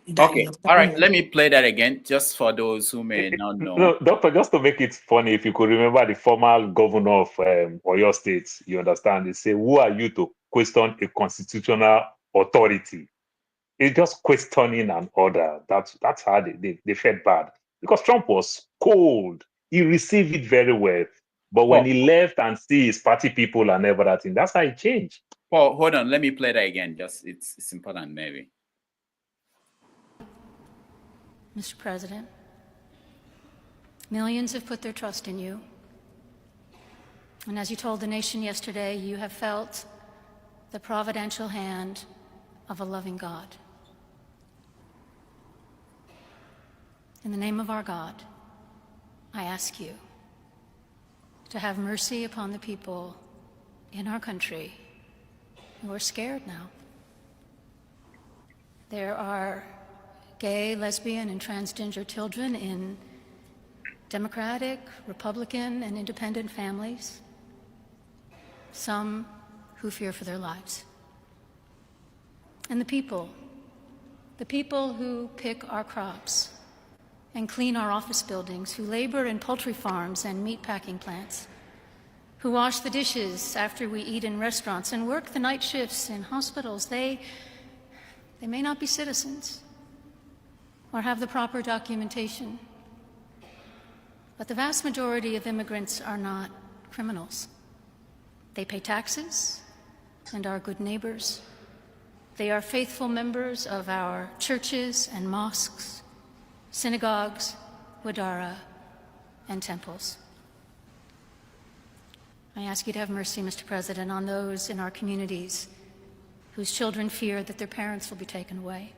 that. Okay. All right. Let me play that again, just for those who may not know. No, Doctor, just to make it funny, if you could remember the former governor of Oyo State, you understand, they say, who are you to question a constitutional authority? It's just questioning an order. That's how they felt bad. Because Trump was cold. He received it very well. But when he left and see his party people and everything, that's how it changed. Paul, hold on. Let me play that again. Just it's important, maybe. Mr. President, millions have put their trust in you. And as you told the nation yesterday, you have felt the providential hand of a loving God. In the name of our God, I ask you to have mercy upon the people in our country who are scared now. There are gay, lesbian, and transgender children in Democratic, Republican, and independent families, some who fear for their lives. And the people who pick our crops and clean our office buildings, who labor in poultry farms and meat packing plants, who wash the dishes after we eat in restaurants and work the night shifts in hospitals, they may not be citizens or have the proper documentation, but the vast majority of immigrants are not criminals. They pay taxes and are good neighbors. They are faithful members of our churches and mosques, synagogues, wadara, and temples. I ask you to have mercy, Mr. President, on those in our communities whose children fear that their parents will be taken away,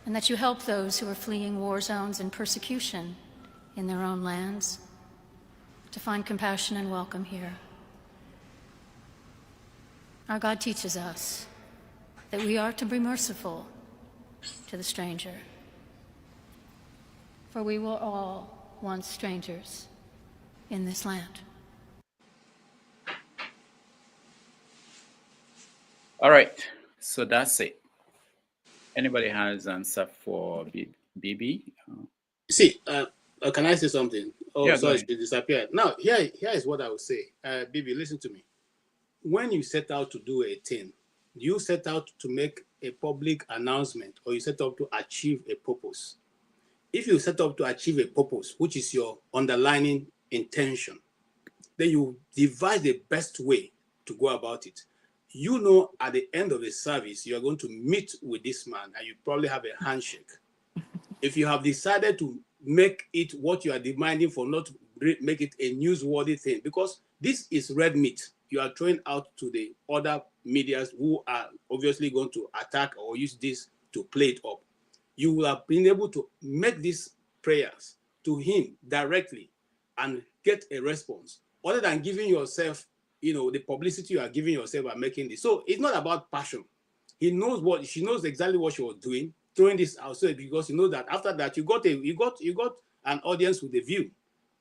and that you help those who are fleeing war zones and persecution in their own lands to find compassion and welcome here. Our God teaches us that we are to be merciful to the stranger, for we were all once strangers in this land. All right, so that's it. Anybody has an answer for BB? See, Can I say something? Oh, Yeah, go sorry, ahead. she disappeared. Now, here is what I would say. Bibi, listen to me. When you set out to do a thing, you set out to make a public announcement or you set out to achieve a purpose. If you set out to achieve a purpose, which is your underlying intention, then you devise the best way to go about it. You know, at the end of the service, you're going to meet with this man and you probably have a handshake. If you have decided to make it what you are demanding for, not make it a newsworthy thing, because this is red meat you are throwing out to the other medias who are obviously going to attack or use this to play it up. You will have been able to make these prayers to him directly and get a response, other than giving yourself, the publicity you are giving yourself by making this. So it's not about passion. She knows exactly what she was doing, throwing this outside, because you know that after that you got an audience with a view.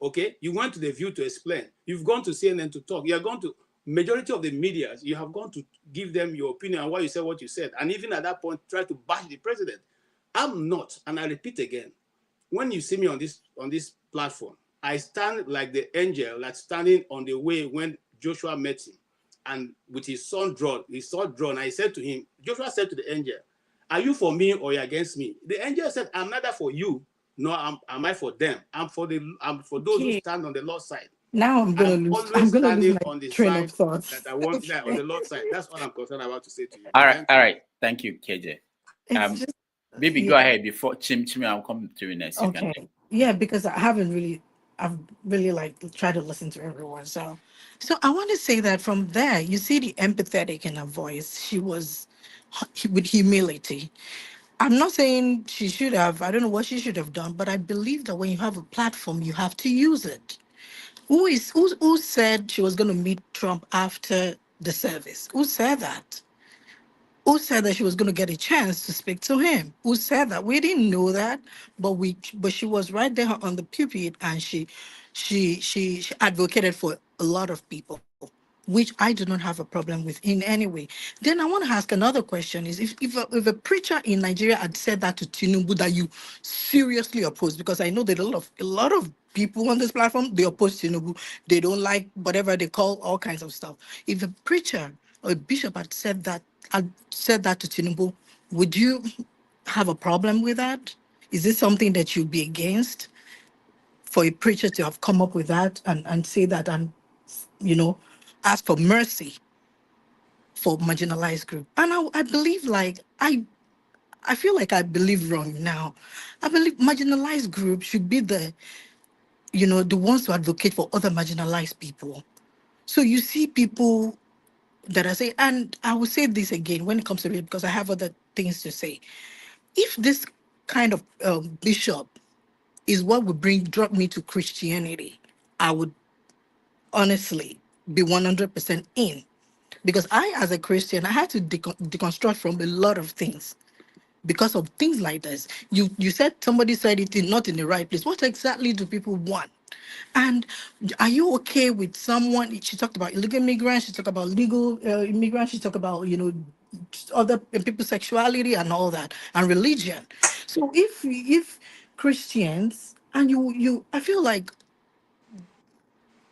Okay, you went to the View to explain. You've gone to CNN to talk. You are going to majority of the media. You have gone to give them your opinion on why you said what you said, and even at that point, try to bash the president. I'm not, and I repeat again. When you see me on this platform, I stand like the angel that's standing on the way when Joshua met him, and with his sword drawn. I said to him, Joshua said to the angel, "Are you for me or you against me?" The angel said, "I'm neither for you, nor am I for them. I'm for those who stand on the Lord's side." Now I'm Always gonna lose standing my on the train of side thought. that I want, on the Lord's side. That's what I'm concerned about to say to you. All right. Thank you, KJ. It's just Bibi, go ahead before Chimchimi. I'll come to you next. You can. okay. Yeah, because I've really like tried to listen to everyone. So I want to say that from there, you see the empathetic in her voice. She was with humility. I'm not saying she should have, I don't know what she should have done, but I believe that when you have a platform, you have to use it. Who said she was going to meet Trump after the service? Who said that? Who said that she was going to get a chance to speak to him? Who said that? We didn't know that, but she was right there on the pulpit, and she advocated for a lot of people, which I do not have a problem with in any way. Then I want to ask another question: is if a preacher in Nigeria had said that to Tinubu that you seriously oppose, because I know that a lot of people on this platform, they oppose Tinubu, they don't like whatever they call all kinds of stuff. If a preacher or a bishop had said that to Tinubu, would you have a problem with that? Is this something that you'd be against, for a preacher to have come up with that and say that, and ask for mercy for marginalized group? And I believe, like, I feel like I believe wrong now. I believe marginalized groups should be the ones to advocate for other marginalized people. So you see people that I say, and I will say this again when it comes to it, because I have other things to say. If this kind of bishop is what would drop me to Christianity, I would honestly be 100% in. Because I, as a Christian, I had to deconstruct from a lot of things because of things like this. You said somebody said it not in the right place. What exactly do people want? And are you okay with someone? She talked about illegal immigrants. She talked about legal immigrants. She talked about other people's sexuality and all that, and religion. So if Christians, and I feel like,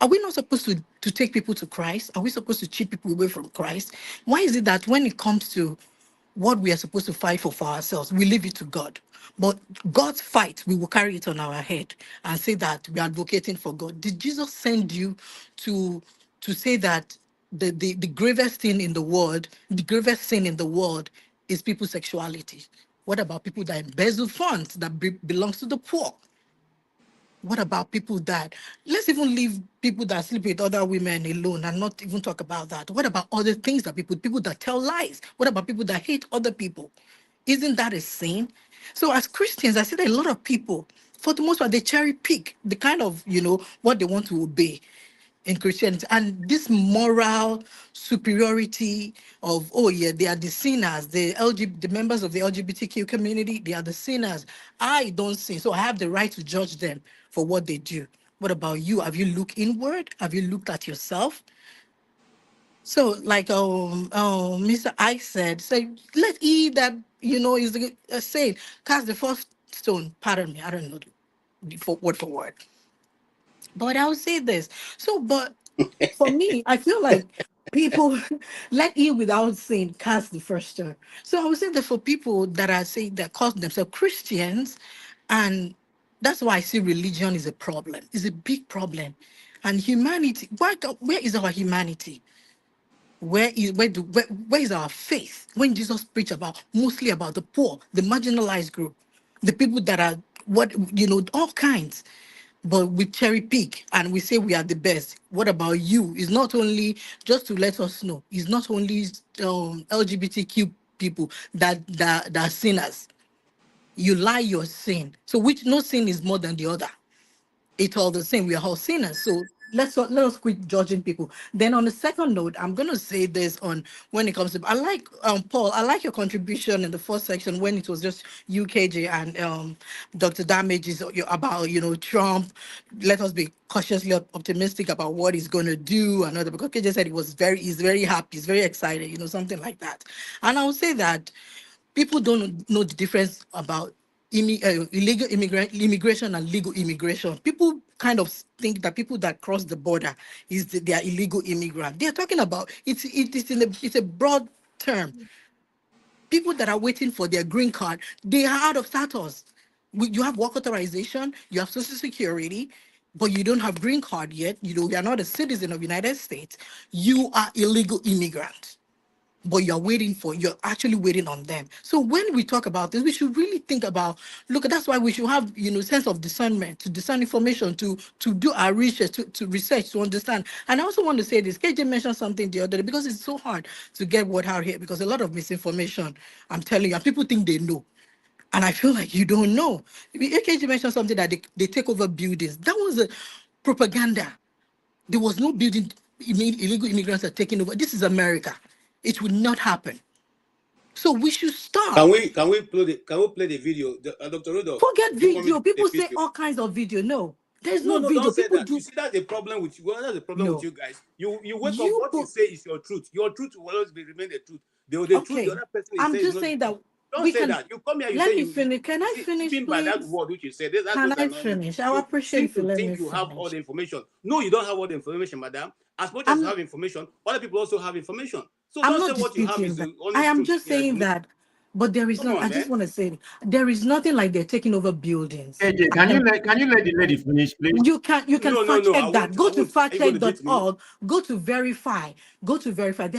are we not supposed to take people to Christ? Are we supposed to cheat people away from Christ? Why is it that when it comes to what we are supposed to fight for ourselves, we leave it to God? But God's fight, we will carry it on our head and say that we are advocating for God. Did Jesus send you to say that the gravest thing in the world, the gravest sin in the world is people's sexuality? What about people that embezzle funds that belongs to the poor? What about people that, let's even leave people that sleep with other women alone and not even talk about that. What about other things that people that tell lies? What about people that hate other people? Isn't that a sin? So as Christians, I see that a lot of people, for the most part, they cherry pick the kind of, what they want to obey in Christianity, and this moral superiority of, oh yeah, they are the sinners, the members of the LGBTQ community, they are the sinners. I don't sin, so I have the right to judge them for what they do. What about you? Have you looked inward? Have you looked at yourself? So, like Mr. Ike said, say, let he that is saying, cast the first stone. Pardon me, I don't know word for word. But I'll say this. So, but for me, I feel like people let in without sin cast the first stone. So I would say that for people that are saying that call themselves Christians, and that's why I see religion is a problem. It's a big problem. And humanity, where is our humanity? Where is our faith when Jesus preached about mostly about the poor, the marginalized group, the people that are all kinds, but we cherry pick and we say we are the best. What about you? It's not only just to let us know. It's not only LGBTQ people that are sinners. You lie, your sin. So which no sin is more than the other. It's all the same. We are all sinners. So let us quit judging people. Then on the second note, I'm gonna say this on when it comes to I like Paul, I like your contribution in the first section when it was just UKJ and Dr. Damages about Trump. Let us be cautiously optimistic about what he's gonna do. Another because KJ said he's very happy, he's very excited, something like that. And I would say that people don't know the difference about illegal immigration and legal immigration. People kind of think that people that cross the border they are illegal immigrants. They are talking about it's a broad term. People that are waiting for their green card, they are out of status. You have work authorization, you have social security, but you don't have green card yet. You are not a citizen of the United States. You are illegal immigrant. But you're actually waiting on them. So when we talk about this, we should really think about, that's why we should have, sense of discernment to discern information, to do our research, to research, to understand. And I also want to say this, KJ mentioned something the other day, because it's so hard to get word out here, because a lot of misinformation, I'm telling you, and people think they know. And I feel like you don't know. KJ mentioned something that they take over buildings. That was a propaganda. There was no building, illegal immigrants are taking over. This is America. It will not happen. So we should stop. Can we play the video, Dr. Rudolph? Forget video. People say all kinds of video. No, there's no video. Don't say People that. do. You see, that's the problem with you. Well, that's the problem with you guys. You wake up, what you say is your truth. Your truth will always remain the truth. The truth the other person is I'm saying just saying that. Don't say that. You come here, you let say me you finish. Can I finish, please? by that word which you said. Can I finish? I appreciate if you let me finish. You have all the information. No, you don't have all the information, madam. As much as you have information, other people also have information. So I'm don't not say what you have is that. the only I am truth. just saying that. But there is I just want to say there is nothing like they're taking over buildings. AJ, can you let the lady finish, please? You can fact check that. Go to factcheck.org. Go to verify. There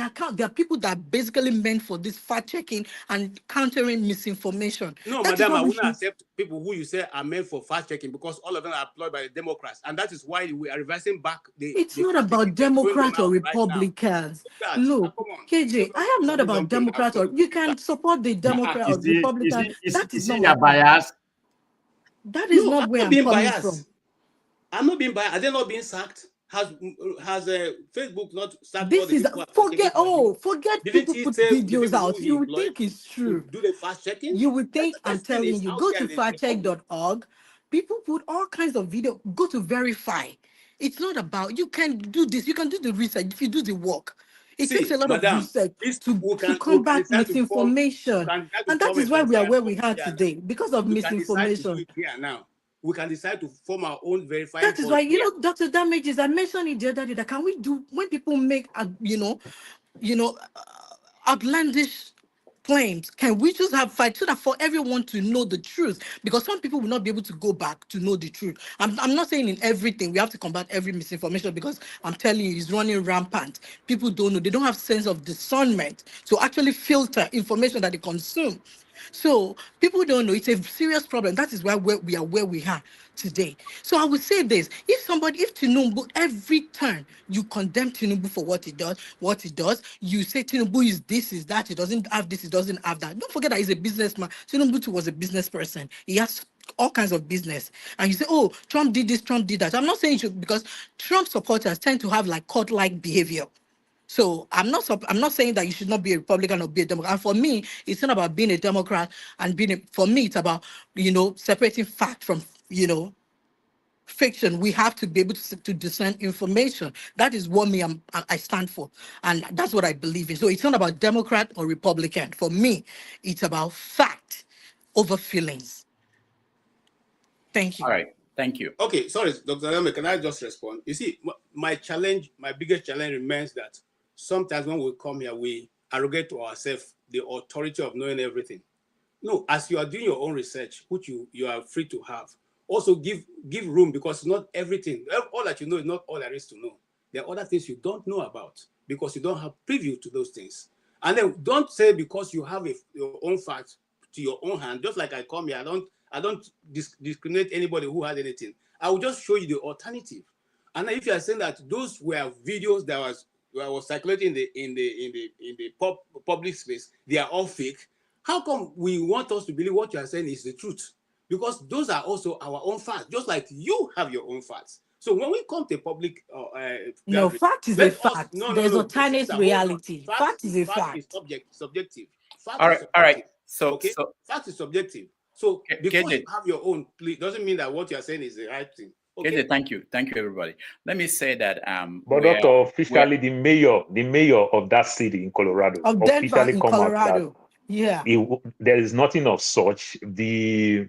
are people that are basically meant for this fact checking and countering misinformation. No, madam, I wouldn't accept people who you say are meant for fact checking, because all of them are employed by the Democrats, and that is why we are reversing back it's not about Democrats or Republicans. Right. Look, KJ, I am not about Democrats or you can support the Democrat or Republican. That is not my bias. That is not where I'm coming biased. from. I'm not being biased. Are they not being sacked? Has Facebook not sacked this all the is people? Forget people put videos out. You would think it's true. Do the fact checking? You would think I'm telling you. Go to factcheck.org. People put all kinds of video. Go to verify. It's not about you can do this. You can do the research if you do the work. It takes a lot of research to combat misinformation, and that is why we are where we are today because of misinformation. We can decide to form our own verifying. That is why Dr. Damages. I mentioned it the other day that can we do when people make outlandish claims, can we just have fight so that for everyone to know the truth? Because some people will not be able to go back to know the truth. I'm not saying in everything we have to combat every misinformation, because I'm telling you, it's running rampant. People don't know. They don't have sense of discernment to actually filter information that they consume. So people don't know. It's a serious problem. That is why we are where we are today. So I would say this: if Tinubu, every turn you condemn Tinubu for what he does, you say Tinubu is this, is that, he doesn't have this, he doesn't have that. Don't forget that he's a businessman. Tinubu too was a business person. He has all kinds of business. And you say, oh, Trump did this, Trump did that. I'm not saying you should, because Trump supporters tend to have like cult-like behavior. So I'm not saying that you should not be a Republican or be a Democrat. And for me, it's not about being a Democrat and for me, it's about, separating fact from, fiction. We have to be able to discern information. That is what I stand for. And that's what I believe in. So it's not about Democrat or Republican. For me, it's about fact over feelings. Thank you. All right. Thank you. Okay, sorry, Dr. Lame, can I just respond? You see, my biggest challenge remains that sometimes when we come here, we arrogate to ourselves the authority of knowing everything. No, as you are doing your own research, which you are free to have, also give room, because not everything, all that you know is not all there is to know. There are other things you don't know about because you don't have preview to those things. And then don't say because you have your own facts to your own hand, just like I come here, I don't discriminate anybody who has anything. I will just show you the alternative. And if you are saying that those were videos that was circulating in the public space, they are all fake, how come we want us to believe what you are saying is the truth? Because those are also our own facts, just like you have your own facts. So when we come to public no, fact is a fact. There's alternate reality. Fact is a fact. Is subjective. Fact all right, is subjective. all right. So, okay? Fact is subjective. So because you have your own plea doesn't mean that what you are saying is the right thing. Okay. Thank you, everybody. Let me say that but Doctor, officially the mayor of that city in Colorado of Denver, officially in come Colorado. out that yeah, there is nothing of such. The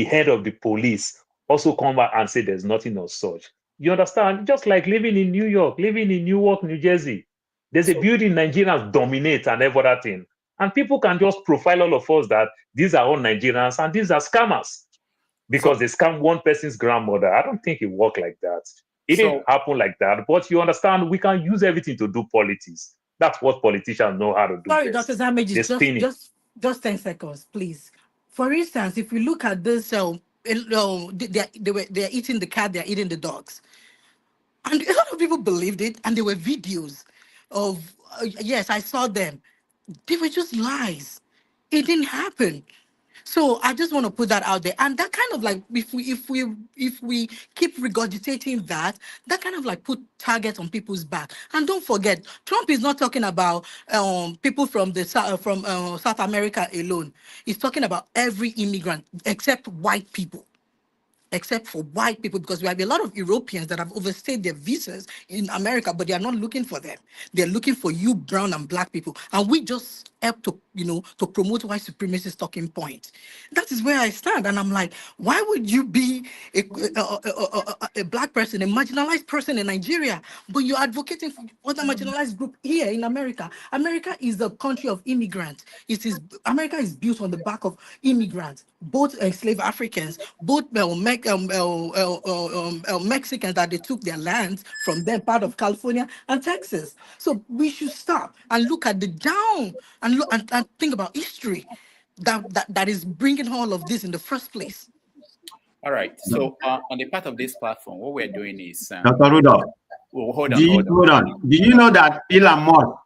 head of the police also come back and say there's nothing of such. You understand? Just like living in New York, living in Newark, New Jersey, there's a building Nigerians dominate and every other thing, and people can just profile all of us that these are all Nigerians and these are scammers. Because they scam one person's grandmother. I don't think it worked like that. It didn't happen like that. But you understand, we can use everything to do politics. That's what politicians know how to do. Sorry, best. Dr. Zamage, just 10 seconds, please. For instance, if we look at this, they're eating the cat, they're eating the dogs. And a lot of people believed it, and there were videos of, yes, I saw them. They were just lies. It didn't happen. So I just want to put that out there, and that kind of like if we keep regurgitating that kind of like put targets on people's back. And don't forget, Trump is not talking about people from South America alone. He's talking about every immigrant except white people. Except for white people, because we have a lot of Europeans that have overstayed their visas in America, but they are not looking for them. They're looking for you, brown and black people. And we just help to promote white supremacist talking point. That is where I stand. And I'm like, why would you be a black person, a marginalized person in Nigeria, but you're advocating for other marginalized group here in America? America is a country of immigrants. America is built on the back of immigrants, both enslaved Africans, both Mexicans that they took their lands from them, part of California and Texas. So we should stop and look at the down and look and think about history that is bringing all of this in the first place. All right. So on the part of this platform, what we're doing is Dr. Rudolph. Hold on. Do you know that Elon Musk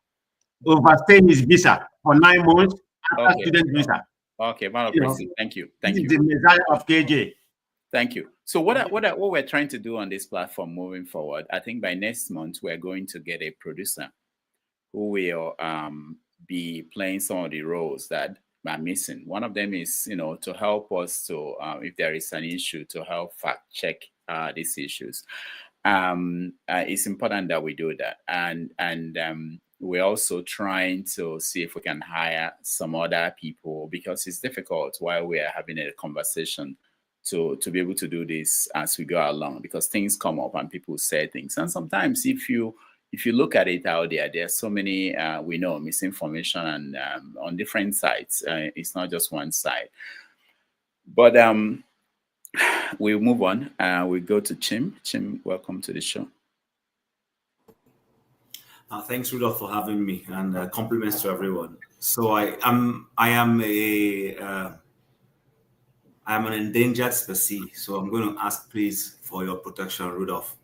overstayed his visa for 9 months after student visa? Okay, Madam President, thank you. This is the Messiah of KJ. Thank you. So what we're trying to do on this platform moving forward, I think by next month we're going to get a producer who will be playing some of the roles that are missing. One of them is, to help us to, if there is an issue, to help fact check these issues. It's important that we do that, and we're also trying to see if we can hire some other people, because it's difficult while we are having a conversation to be able to do this as we go along, because things come up and people say things. And sometimes if you look at it out there, there's so many, we know, misinformation and on different sides. It's not just one side. But we'll move on. We go to Chim. Chim, welcome to the show. Thanks, Rudolph, for having me, and compliments to everyone. So I am an endangered species, so I'm going to ask, please, for your protection, Rudolph,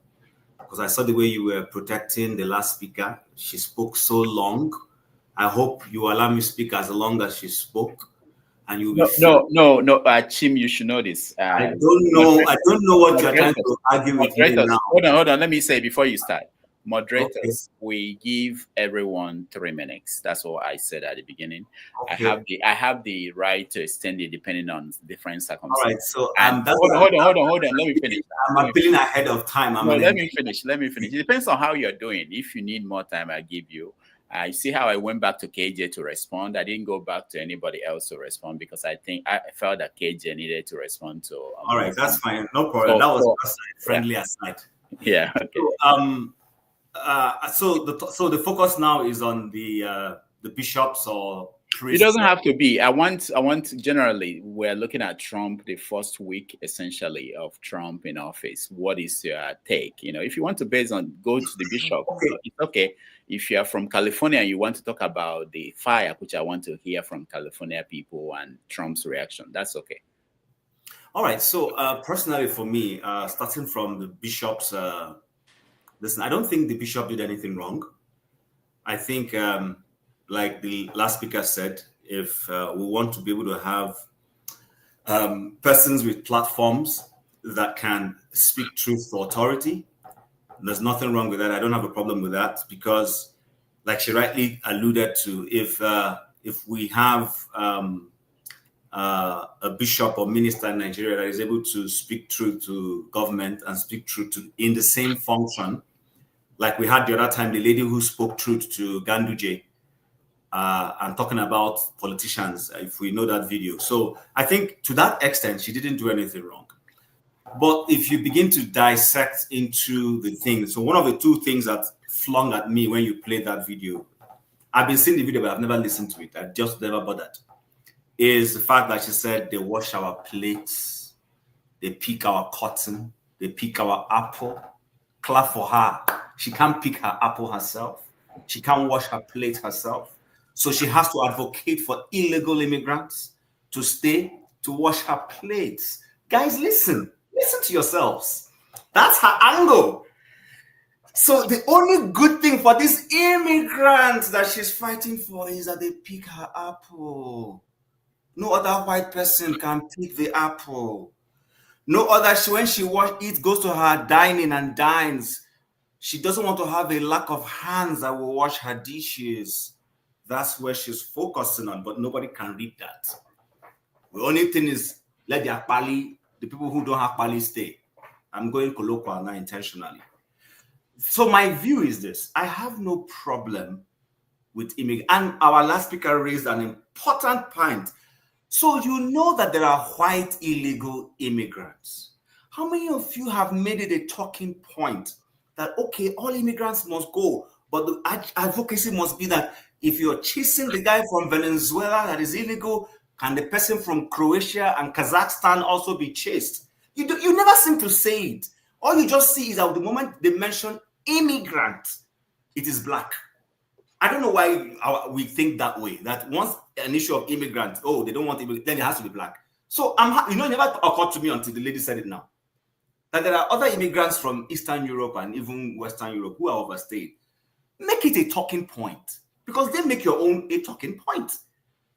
because I saw the way you were protecting the last speaker. She spoke so long. I hope you allow me to speak as long as she spoke, and you will no, Chim, you should know this. I don't know what you're trying to argue with me now. Hold on. Let me say before you start. Moderators, we give everyone 3 minutes. That's what I said at the beginning. Okay. I have the right to extend it depending on different circumstances. All right. So hold on. Let me finish. I'm appealing ahead of time. Let me finish. It depends on how you're doing. If you need more time, I give you. I see how I went back to KJ to respond. I didn't go back to anybody else to respond because I felt that KJ needed to respond to. All right, that's fine. No problem. That was friendly aside. Yeah. Okay. So, so the focus now is on the bishops or priests. It doesn't have to be. I want generally, we're looking at Trump, the first week essentially of Trump in office. What is your take? If you want to go to the bishop, it's okay. If you are from California and you want to talk about the fire, which I want to hear from California people and Trump's reaction, that's okay. All right. So personally for me, starting from the bishops, listen, I don't think the bishop did anything wrong. I think, like the last speaker said, if we want to be able to have persons with platforms that can speak truth to authority, there's nothing wrong with that. I don't have a problem with that because, like she rightly alluded to, if we have a bishop or minister in Nigeria that is able to speak truth to government and speak truth in the same function, like we had the other time, the lady who spoke truth to Ganduje and talking about politicians, if we know that video. So I think to that extent, she didn't do anything wrong. But if you begin to dissect into the things, so one of the two things that flung at me when you played that video, I've been seeing the video, but I've never listened to it. I just never bothered, is the fact that she said they wash our plates, they pick our cotton, they pick our apple. Clap for her. She can't pick her apple herself. She can't wash her plate herself. So she has to advocate for illegal immigrants to stay to wash her plates. Guys, listen to yourselves. That's her angle. So the only good thing for these immigrants that she's fighting for is that they pick her apple. No other white person can pick the apple. No other, when she goes to her dining and dines, she doesn't want to have a lack of hands that will wash her dishes. That's where she's focusing on, but nobody can read that. The only thing is, let their pali, the people who don't have pali, stay. I'm going colloquial now intentionally. So my view is this. I have no problem with immigrants. And our last speaker raised an important point. So you know that there are white illegal immigrants. How many of you have made it a talking point that, okay, all immigrants must go, but the advocacy must be that if you're chasing the guy from Venezuela that is illegal, can the person from Croatia and Kazakhstan also be chased? You never seem to say it. All you just see is that the moment they mention immigrant, it is black. I don't know why we think that way, that once an issue of immigrants, oh, they don't want immigrants, then it has to be black. So, it never occurred to me until the lady said it now, that there are other immigrants from Eastern Europe and even Western Europe who are overstayed. Make it a talking point, because they make your own a talking point.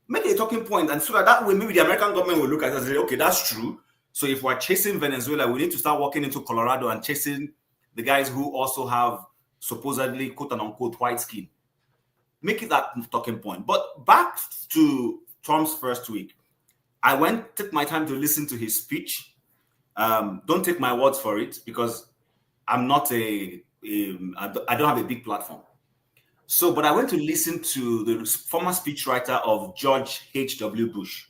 Make it a talking point, and so that way maybe the American government will look at it and say, okay, that's true. So if we're chasing Venezuela, we need to start walking into Colorado and chasing the guys who also have supposedly quote-unquote white skin. Make it that talking point. But back to Trump's first week, I took my time to listen to his speech. Don't take my words for it, because I'm not I don't have a big platform. So, but I went to listen to the former speechwriter of George H.W. Bush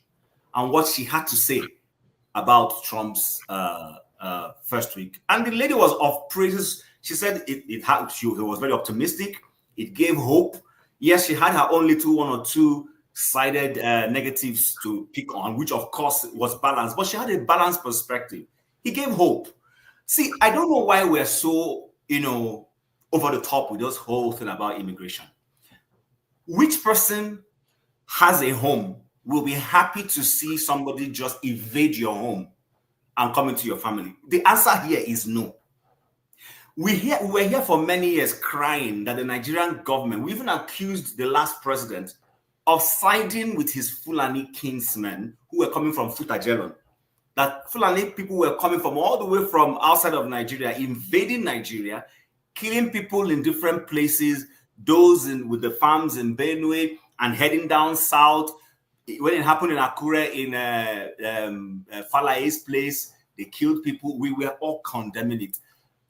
and what she had to say about Trump's first week. And the lady was of praises. She said it was very optimistic. It gave hope. Yes, she had her own little one or two sided negatives to pick on, which of course was balanced, but she had a balanced perspective. He gave hope. See, I don't know why we're so, over the top with this whole thing about immigration. Which person has a home will be happy to see somebody just invade your home and come into your family? The answer here is no. We were here for many years crying that the Nigerian government, we even accused the last president of siding with his Fulani kinsmen who were coming from Futajelon. That Fulani people were coming from all the way from outside of Nigeria, invading Nigeria, killing people in different places, those with the farms in Benue, and heading down south. When it happened in Akure, in Falae's place, they killed people. We were all condemning it.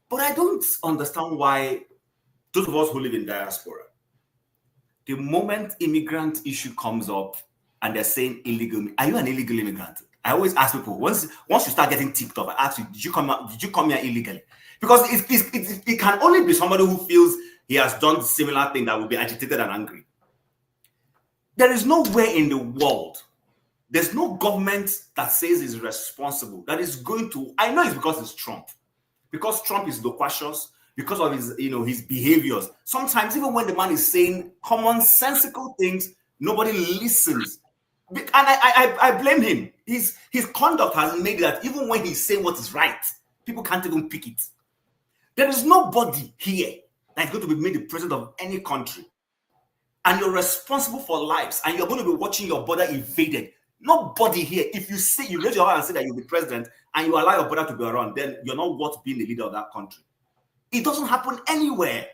But I don't understand why those of us who live in diaspora, The moment immigrant issue comes up and they're saying illegal, are you an illegal immigrant? I always ask people, once you start getting ticked off, I ask you, did you come here illegally? Because it can only be somebody who feels he has done similar thing that will be agitated and angry. There is nowhere in the world, there's no government that says is responsible, that is going to, I know it's because it's Trump. Because Trump is loquacious, because of his, his behaviors. Sometimes even when the man is saying commonsensical things, nobody listens. And I blame him. His conduct has made that even when he's saying what is right, people can't even pick it. There is nobody here that is going to be made the president of any country. And you're responsible for lives, and you're going to be watching your border invaded. Nobody here, if you say, you raise your hand and say that you'll be president, and you allow your brother to be around, then you're not worth being the leader of that country. It doesn't happen anywhere.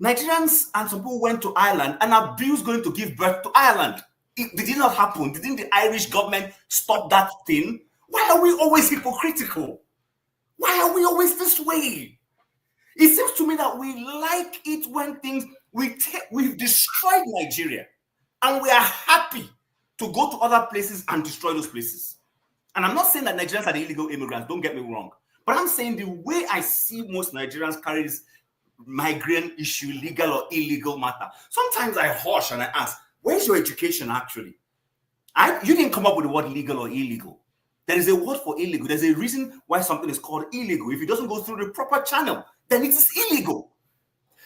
Nigerians and some people went to Ireland and abused going to give birth to Ireland. It did not happen. Didn't the Irish government stop that thing? Why are we always hypocritical? Why are we always this way? It seems to me that we like it when things, we've destroyed Nigeria, and we are happy to go to other places and destroy those places. And I'm not saying that Nigerians are the illegal immigrants, don't get me wrong. But I'm saying the way I see most Nigerians carry this migrant issue, legal or illegal matter, sometimes I hush and I ask, where's your education actually? You didn't come up with the word legal or illegal. There is a word for illegal. There's a reason why something is called illegal. If it doesn't go through the proper channel, then it is illegal.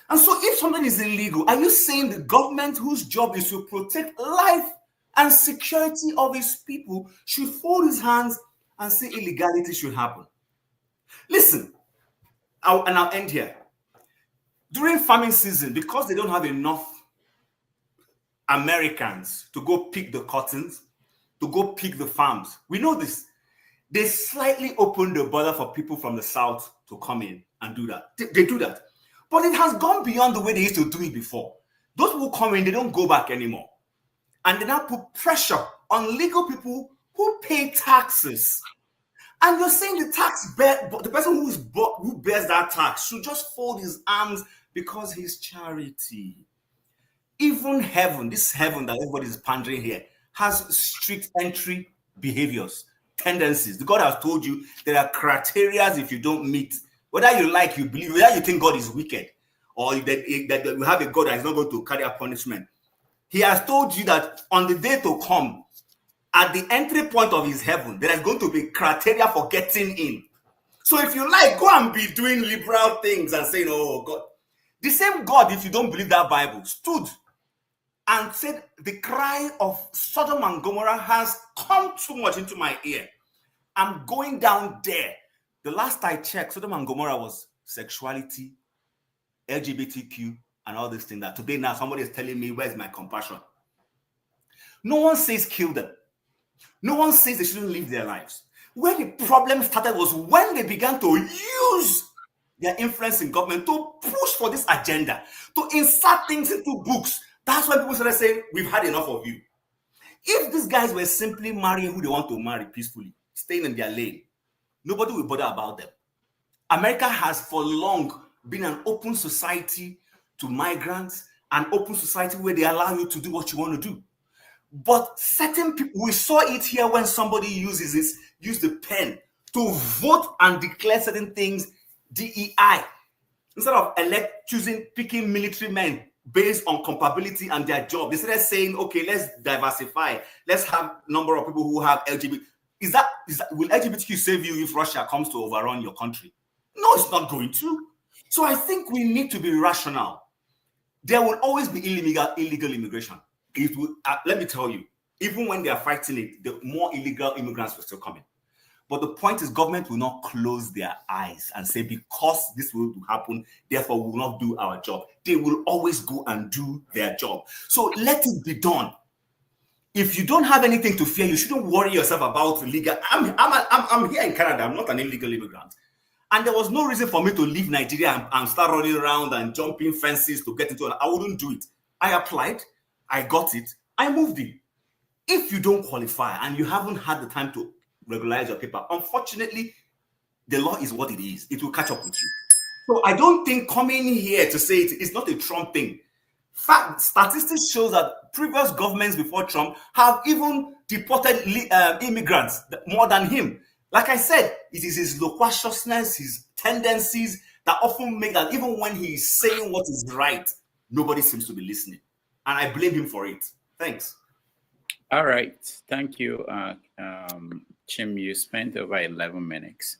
And so if something is illegal, are you saying the government whose job is to protect life and security of its people should fold his hands and say illegality should happen? Listen, I'll end here. During farming season, because they don't have enough Americans to go pick the cottons, to go pick the farms, we know this. They slightly open the border for people from the south to come in and do that. They do that. But it has gone beyond the way they used to do it before. Those people come in, they don't go back anymore. And they now put pressure on legal people who pay taxes. And you're saying the person who bears that tax should just fold his arms because he's charity. Even heaven, this heaven that everybody is pandering here, has strict entry behaviors, tendencies. The God has told you there are criteria if you don't meet. Whether you like, you believe, whether you think God is wicked, or that you have a God that is not going to carry out punishment. He has told you that on the day to come, at the entry point of his heaven, there is going to be criteria for getting in. So if you like, go and be doing liberal things and saying, oh God. The same God, if you don't believe that Bible, stood and said, the cry of Sodom and Gomorrah has come too much into my ear. I'm going down there. The last I checked, Sodom and Gomorrah was sexuality, LGBTQ, and all these things. That today now somebody is telling me, where's my compassion? No one says kill them. No one says they shouldn't live their lives. Where the problem started was when they began to use their influence in government to push for this agenda, to insert things into books. That's when people started saying, we've had enough of you. If these guys were simply marrying who they want to marry peacefully, staying in their lane, nobody will bother about them. America has for long been an open society to migrants, an open society where they allow you to do what you want to do. But certain people, we saw it here when somebody use the pen to vote and declare certain things, DEI, instead of picking military men based on compatibility and their job. They started saying, okay, let's diversify. Let's have number of people who have LGBT. Will LGBTQ save you if Russia comes to overrun your country? No, it's not going to. So I think we need to be rational. There will always be illegal immigration. It will, let me tell you, even when they are fighting it, the more illegal immigrants will still come in. But the point is, government will not close their eyes and say, because this will happen, therefore we will not do our job. They will always go and do their job. So let it be done. If you don't have anything to fear, you shouldn't worry yourself about legal. I'm here in Canada. I'm not an illegal immigrant. And there was no reason for me to leave Nigeria and start running around and jumping fences to get into it. I wouldn't do it. I applied. I got it. I moved in. If you don't qualify and you haven't had the time to regularize your paper, unfortunately, the law is what it is. It will catch up with you. So I don't think coming here to say it's not a Trump thing. Fact, statistics shows that previous governments before Trump have even deported immigrants more than him. Like I said, it is his loquaciousness, his tendencies that often make that even when he is saying what is right, nobody seems to be listening. And I blame him for it. Thanks. All right. Thank you, Chim. You spent over 11 minutes.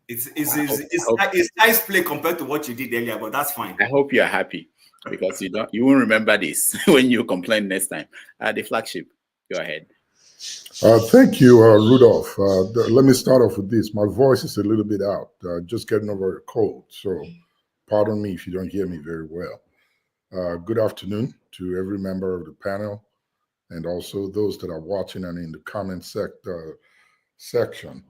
It's nice play compared to what you did earlier, but that's fine. I hope you're happy because you won't remember this when you complain next time. The flagship, go ahead. Thank you, Rudolph. Let me start off with this. My voice is a little bit out, just getting over a cold. So pardon me if you don't hear me very well. Good afternoon to every member of the panel and also those that are watching and in the comment section.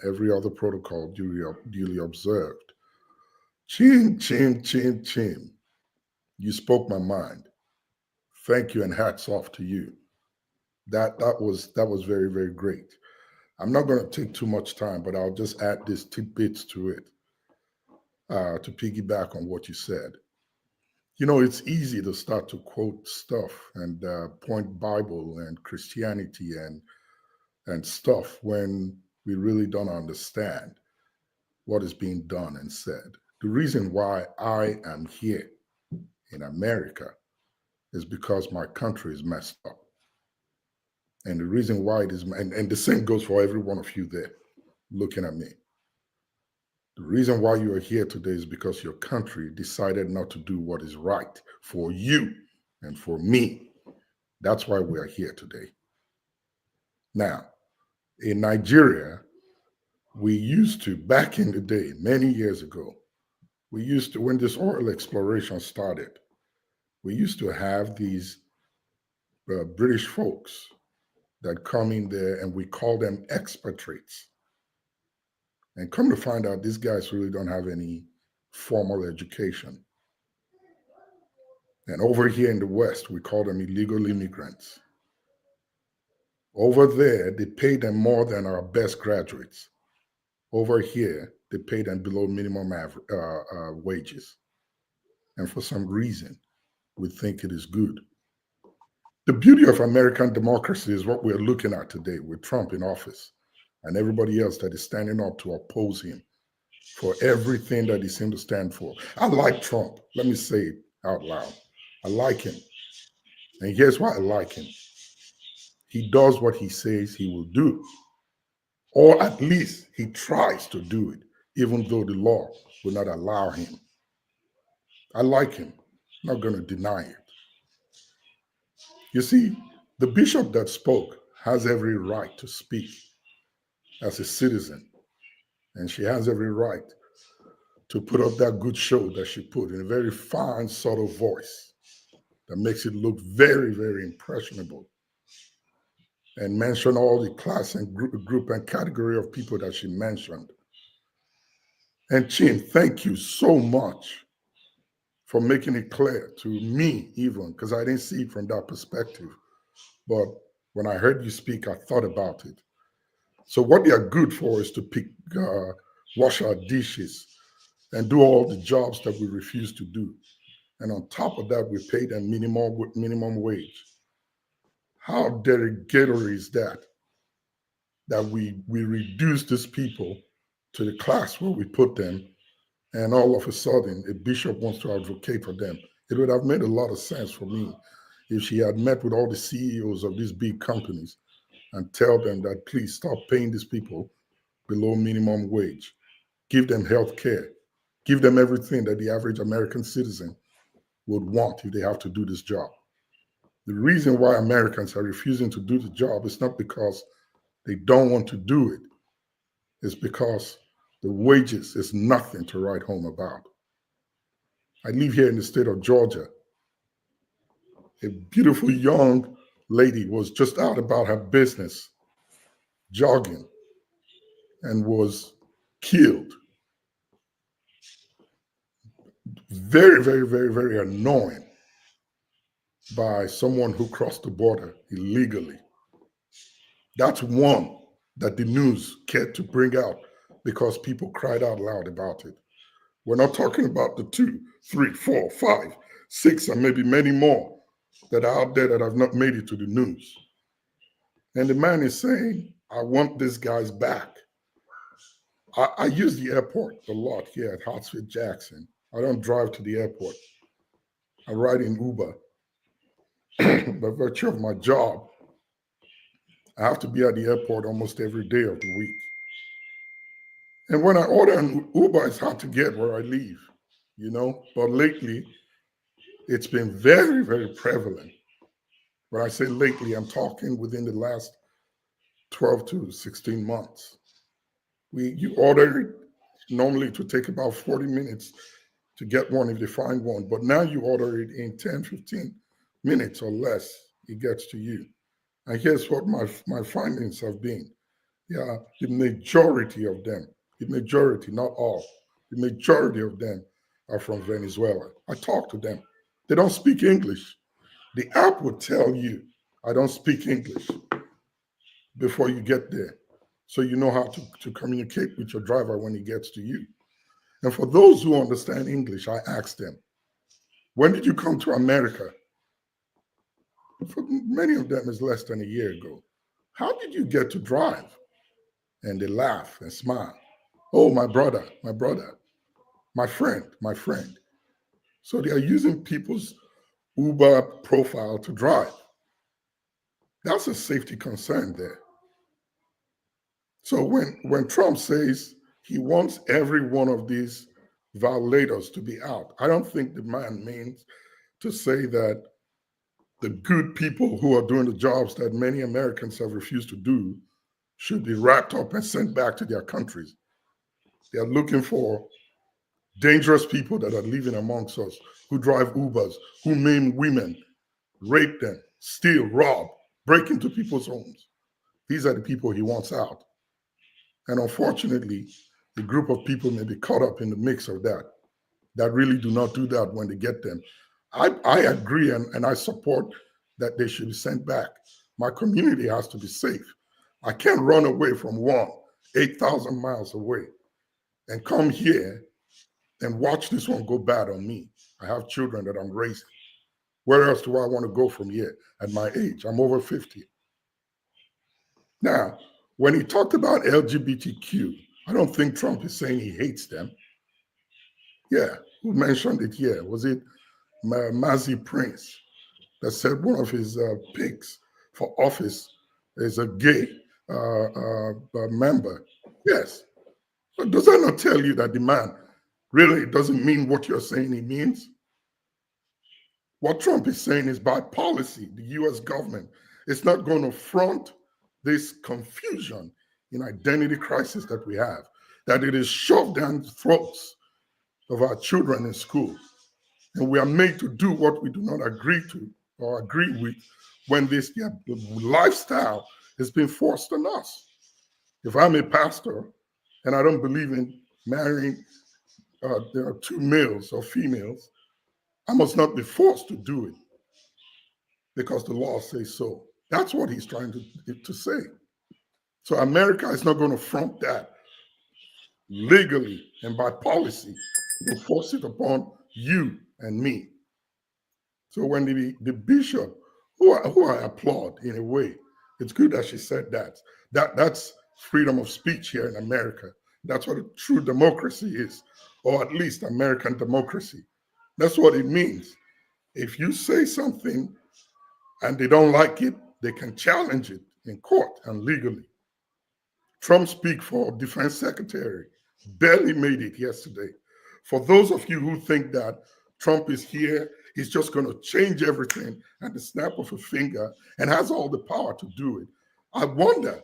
Every other protocol duly observed. Chim. You spoke my mind. Thank you and hats off to you. That was very, very great. I'm not going to take too much time, but I'll just add these tidbits to it to piggyback on what you said. You know, it's easy to start to quote stuff and point Bible and Christianity and stuff when we really don't understand what is being done and said. The reason why I am here in America is because my country is messed up. And the reason why it is, and the same goes for every one of you there looking at me. The reason why you are here today is because your country decided not to do what is right for you and for me. That's why we are here today. Now, in Nigeria, we used to, back in the day, many years ago, we used to, when this oil exploration started, we used to have these British folks that come in there and we call them expatriates. And come to find out, these guys really don't have any formal education. And over here in the West, we call them illegal immigrants. Over there, they pay them more than our best graduates. Over here, they pay them below minimum wages. And for some reason, we think it is good. The beauty of American democracy is what we're looking at today with Trump in office and everybody else that is standing up to oppose him for everything that he seems to stand for. I like Trump. Let me say it out loud. I like him. And here's why I like him. He does what he says he will do. Or at least he tries to do it, even though the law will not allow him. I like him. I'm not going to deny it. You see, the bishop that spoke has every right to speak as a citizen. And she has every right to put up that good show that she put in a very fine, subtle voice that makes it look very, very impressionable. And mention all the class and group and category of people that she mentioned. And Chin, thank you so much for making it clear to me even, because I didn't see it from that perspective. But when I heard you speak, I thought about it. So what they are good for is to wash our dishes and do all the jobs that we refuse to do. And on top of that, we pay them minimum wage. How derogatory is that? That we reduce these people to the class where we put them, and all of a sudden, a bishop wants to advocate for them. It would have made a lot of sense for me if she had met with all the CEOs of these big companies and tell them that please stop paying these people below minimum wage. Give them health care. Give them everything that the average American citizen would want if they have to do this job. The reason why Americans are refusing to do the job is not because they don't want to do it. It's because the wages is nothing to write home about. I live here in the state of Georgia. A beautiful young lady was just out about her business, jogging, and was killed. Very, very, very, very annoying by someone who crossed the border illegally. That's one that the news cared to bring out because people cried out loud about it. We're not talking about the 2, 3, 4, 5 6 and maybe many more that are out there that have not made it to the news. And the man is saying, I want these guys back. I use the airport a lot here at Hartsfield Jackson. I don't drive to the airport. I ride in Uber. By virtue of my job, I have to be at the airport almost every day of the week. And when I order an Uber, it's hard to get where I live, you know? But lately, it's been very, very prevalent. When I say lately, I'm talking within the last 12 to 16 months. You order it, normally it would take about 40 minutes to get one if you find one, but now you order it in 10, 15 minutes or less, it gets to you. And here's what my findings have been. Yeah, the majority of them, the majority, not all, the majority of them are from Venezuela. I talk to them. They don't speak English. The app will tell you, I don't speak English before you get there. So you know how to communicate with your driver when he gets to you. And for those who understand English, I ask them, when did you come to America? For many of them, it's less than a year ago. How did you get to drive? And they laugh and smile. Oh, my brother, my friend. So they are using people's Uber profile to drive. That's a safety concern there. So when Trump says he wants every one of these violators to be out, I don't think the man means to say that the good people who are doing the jobs that many Americans have refused to do should be wrapped up and sent back to their countries. They are looking for dangerous people that are living amongst us, who drive Ubers, who maim women, rape them, steal, rob, break into people's homes. These are the people he wants out. And unfortunately, a group of people may be caught up in the mix of that really do not do that when they get them. I agree and I support that they should be sent back. My community has to be safe. I can't run away from one 8,000 miles away and come here and watch this one go bad on me. I have children that I'm raising. Where else do I want to go from here at my age? I'm over 50. Now, when he talked about LGBTQ, I don't think Trump is saying he hates them. Yeah, who mentioned it here? Was it Mazi Prince that said one of his picks for office is a gay member? Yes. But does that not tell you that the man really doesn't mean what you're saying he means? What Trump is saying is by policy, the US government is not going to front this confusion in identity crisis that we have, that it is shoved down the throats of our children in school. And we are made to do what we do not agree to or agree with when this lifestyle has been forced on us. If I'm a pastor and I don't believe in marrying two males or females, I must not be forced to do it because the law says so. That's what he's trying to say. So America is not going to front that legally and by policy. They'll force it upon you and me. So when the bishop, who I applaud in a way, it's good that she said that. That's freedom of speech here in America. That's what a true democracy is, or at least American democracy. That's what it means. If you say something and they don't like it, they can challenge it in court and legally. Trump speak for defense secretary, barely made it yesterday. For those of you who think that Trump is here, he's just going to change everything at the snap of a finger and has all the power to do it. I wonder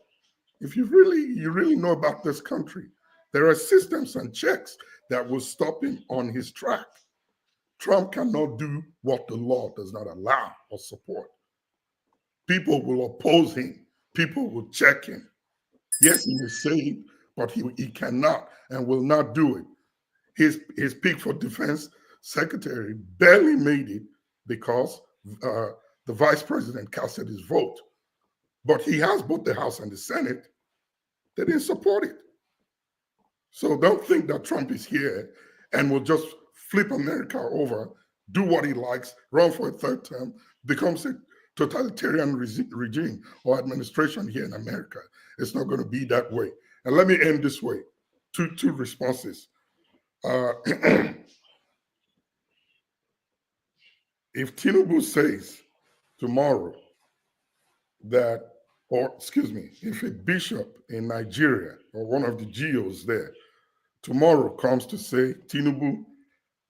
if you really know about this country. There are systems and checks that will stop him on his track. Trump cannot do what the law does not allow or support. People will oppose him. People will check him. Yes, he may say it, but he cannot and will not do it. His pick for defense secretary barely made it because the vice president casted his vote. But he has both the House and the Senate. They didn't support it. So don't think that Trump is here and will just flip America over do what he likes, run for a third term, becomes a totalitarian regime or administration here in America. It's not going to be that way. And let me end this way. Two responses. If Tinubu says tomorrow that, or excuse me, if a bishop in Nigeria or one of the GOs there tomorrow comes to say, Tinubu,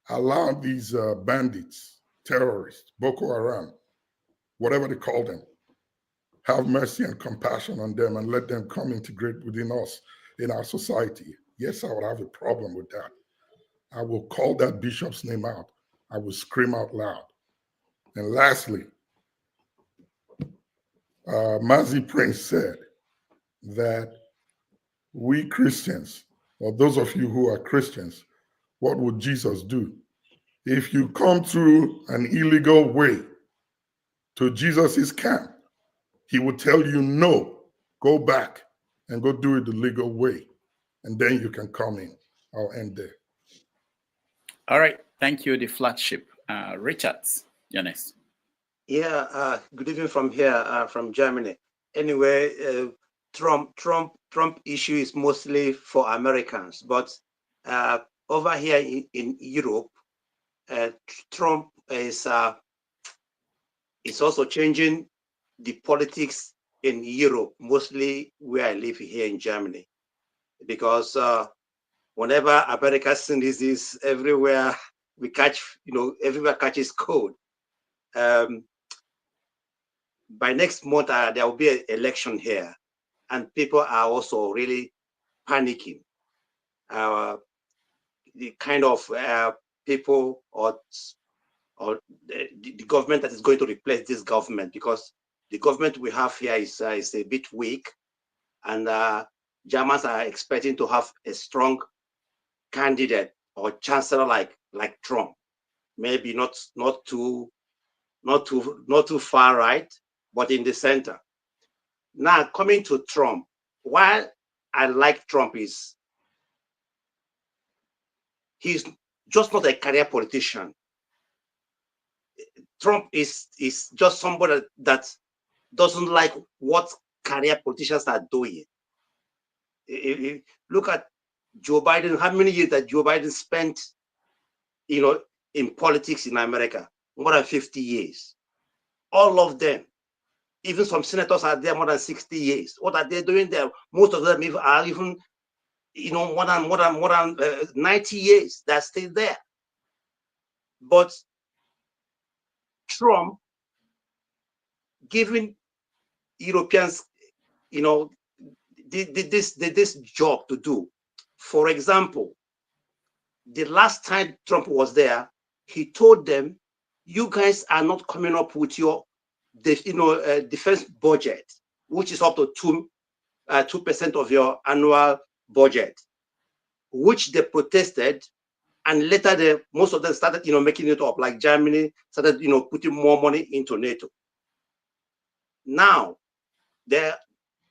allow these bandits, terrorists, Boko Haram, whatever they call them, have mercy and compassion on them and let them come integrate within us in our society. Yes, I would have a problem with that. I will call that bishop's name out. I will scream out loud. And lastly, Mazi Prince said that we Christians, or those of you who are Christians, what would Jesus do? If you come through an illegal way to Jesus's camp, he would tell you, no, go back and go do it the legal way. And then you can come in. I'll end there. All right. Thank you, the flagship. Richards, you're next. Yeah, good evening from here, from Germany. Anyway, Trump issue is mostly for Americans, but over here in Europe, Trump is also changing the politics in Europe, mostly where I live here in Germany, because whenever America sneezes, everywhere we catch, everywhere catches cold. By next month, there will be an election here, and people are also really panicking. The kind of people or the government that is going to replace this government, because the government we have here is a bit weak, and Germans are expecting to have a strong candidate or chancellor like Trump. Maybe not too far right, but in the center. Now, coming to Trump, why I like Trump is he's just not a career politician. Trump is just somebody that doesn't like what career politicians are doing. Look at Joe Biden, how many years that Joe Biden spent, in politics in America? More than 50 years. All of them. Even some senators are there more than 60 years. What are they doing there? Most of them are even, more than 90 years. They're still there. But Trump giving Europeans, this job to do. For example, the last time Trump was there, he told them, "You guys are not coming up with your defense budget, which is up to 2% of your annual budget," which they protested, and later most of them started making it up. Like Germany started putting more money into NATO. Now the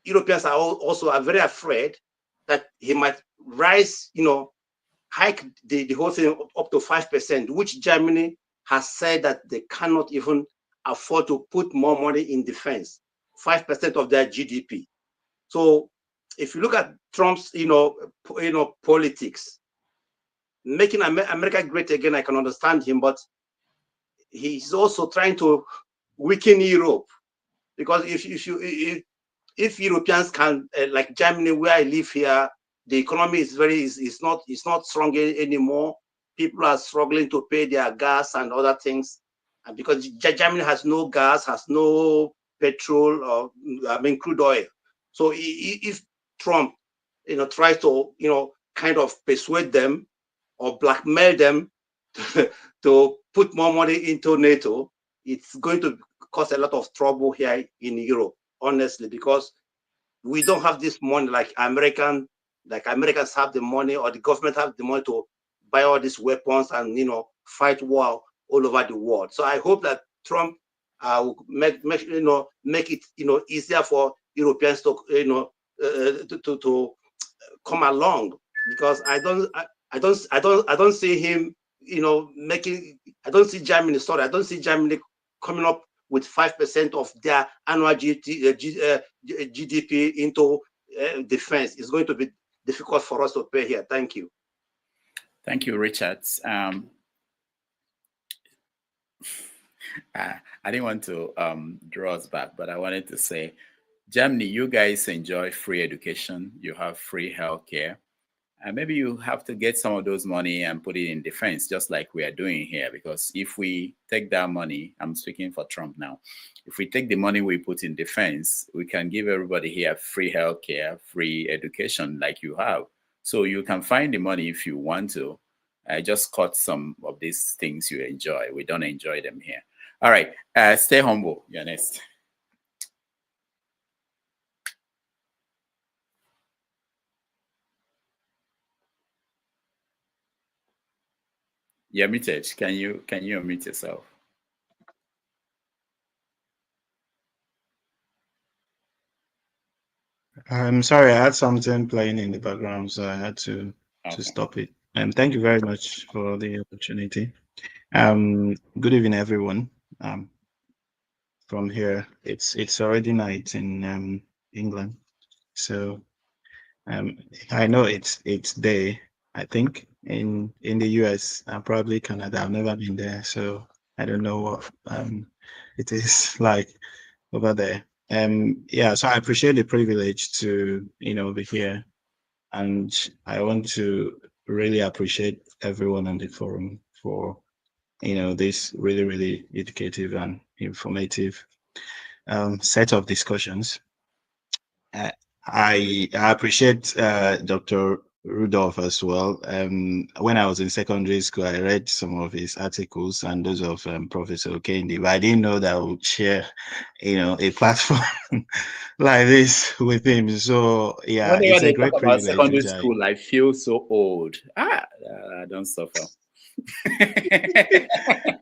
Europeans are also very afraid that he might rise, hike the whole thing up to 5%, which Germany has said that they cannot even afford to put more money in defense, 5% of their GDP. So if you look at Trump's, politics, making America great again, I can understand him, but he's also trying to weaken Europe, because if Europeans can, like Germany, where I live here, the economy is not strong anymore. People are struggling to pay their gas and other things, and because Germany has no gas, has no petrol, or crude oil. So if Trump, tries to, kind of persuade them or blackmail them to put more money into NATO, it's going to cause a lot of trouble here in Europe, honestly, because we don't have this money like Americans have the money, or the government have the money to buy all these weapons and fight war all over the world. So I hope that Trump will make it easier for Europeans to to come along, because I don't see him making. I don't see Germany. Sorry, I don't see Germany coming up with 5% of their annual GDP into defense. It's going to be difficult for us to pay here. Thank you. Thank you, Richard. I didn't want to draw us back, but I wanted to say, Germany, you guys enjoy free education. You have free healthcare. And maybe you have to get some of those money and put it in defense, just like we are doing here. Because if we take that money, I'm speaking for Trump now, if we take the money we put in defense, we can give everybody here free healthcare, free education like you have. So you can find the money if you want to. I just cut some of these things you enjoy. We don't enjoy them here. All right, stay humble. You're next. You're muted. Can you unmute yourself? I'm sorry, I had something playing in the background, so I had to stop it. Thank you very much for the opportunity. Good evening, everyone. From here, it's already night in England, so I know it's day. I think in the US and probably Canada. I've never been there, so I don't know what it is like over there. Yeah, so I appreciate the privilege to be here, and I want to really appreciate everyone on the forum for this really educative and informative set of discussions. I appreciate Dr. Rudolph as well. When I was in secondary school, I read some of his articles and those of Professor Okendi, but I didn't know that I would share, a platform like this with him. So yeah, Whenever it's a they great talk about privilege. secondary school, I feel so old. Don't suffer.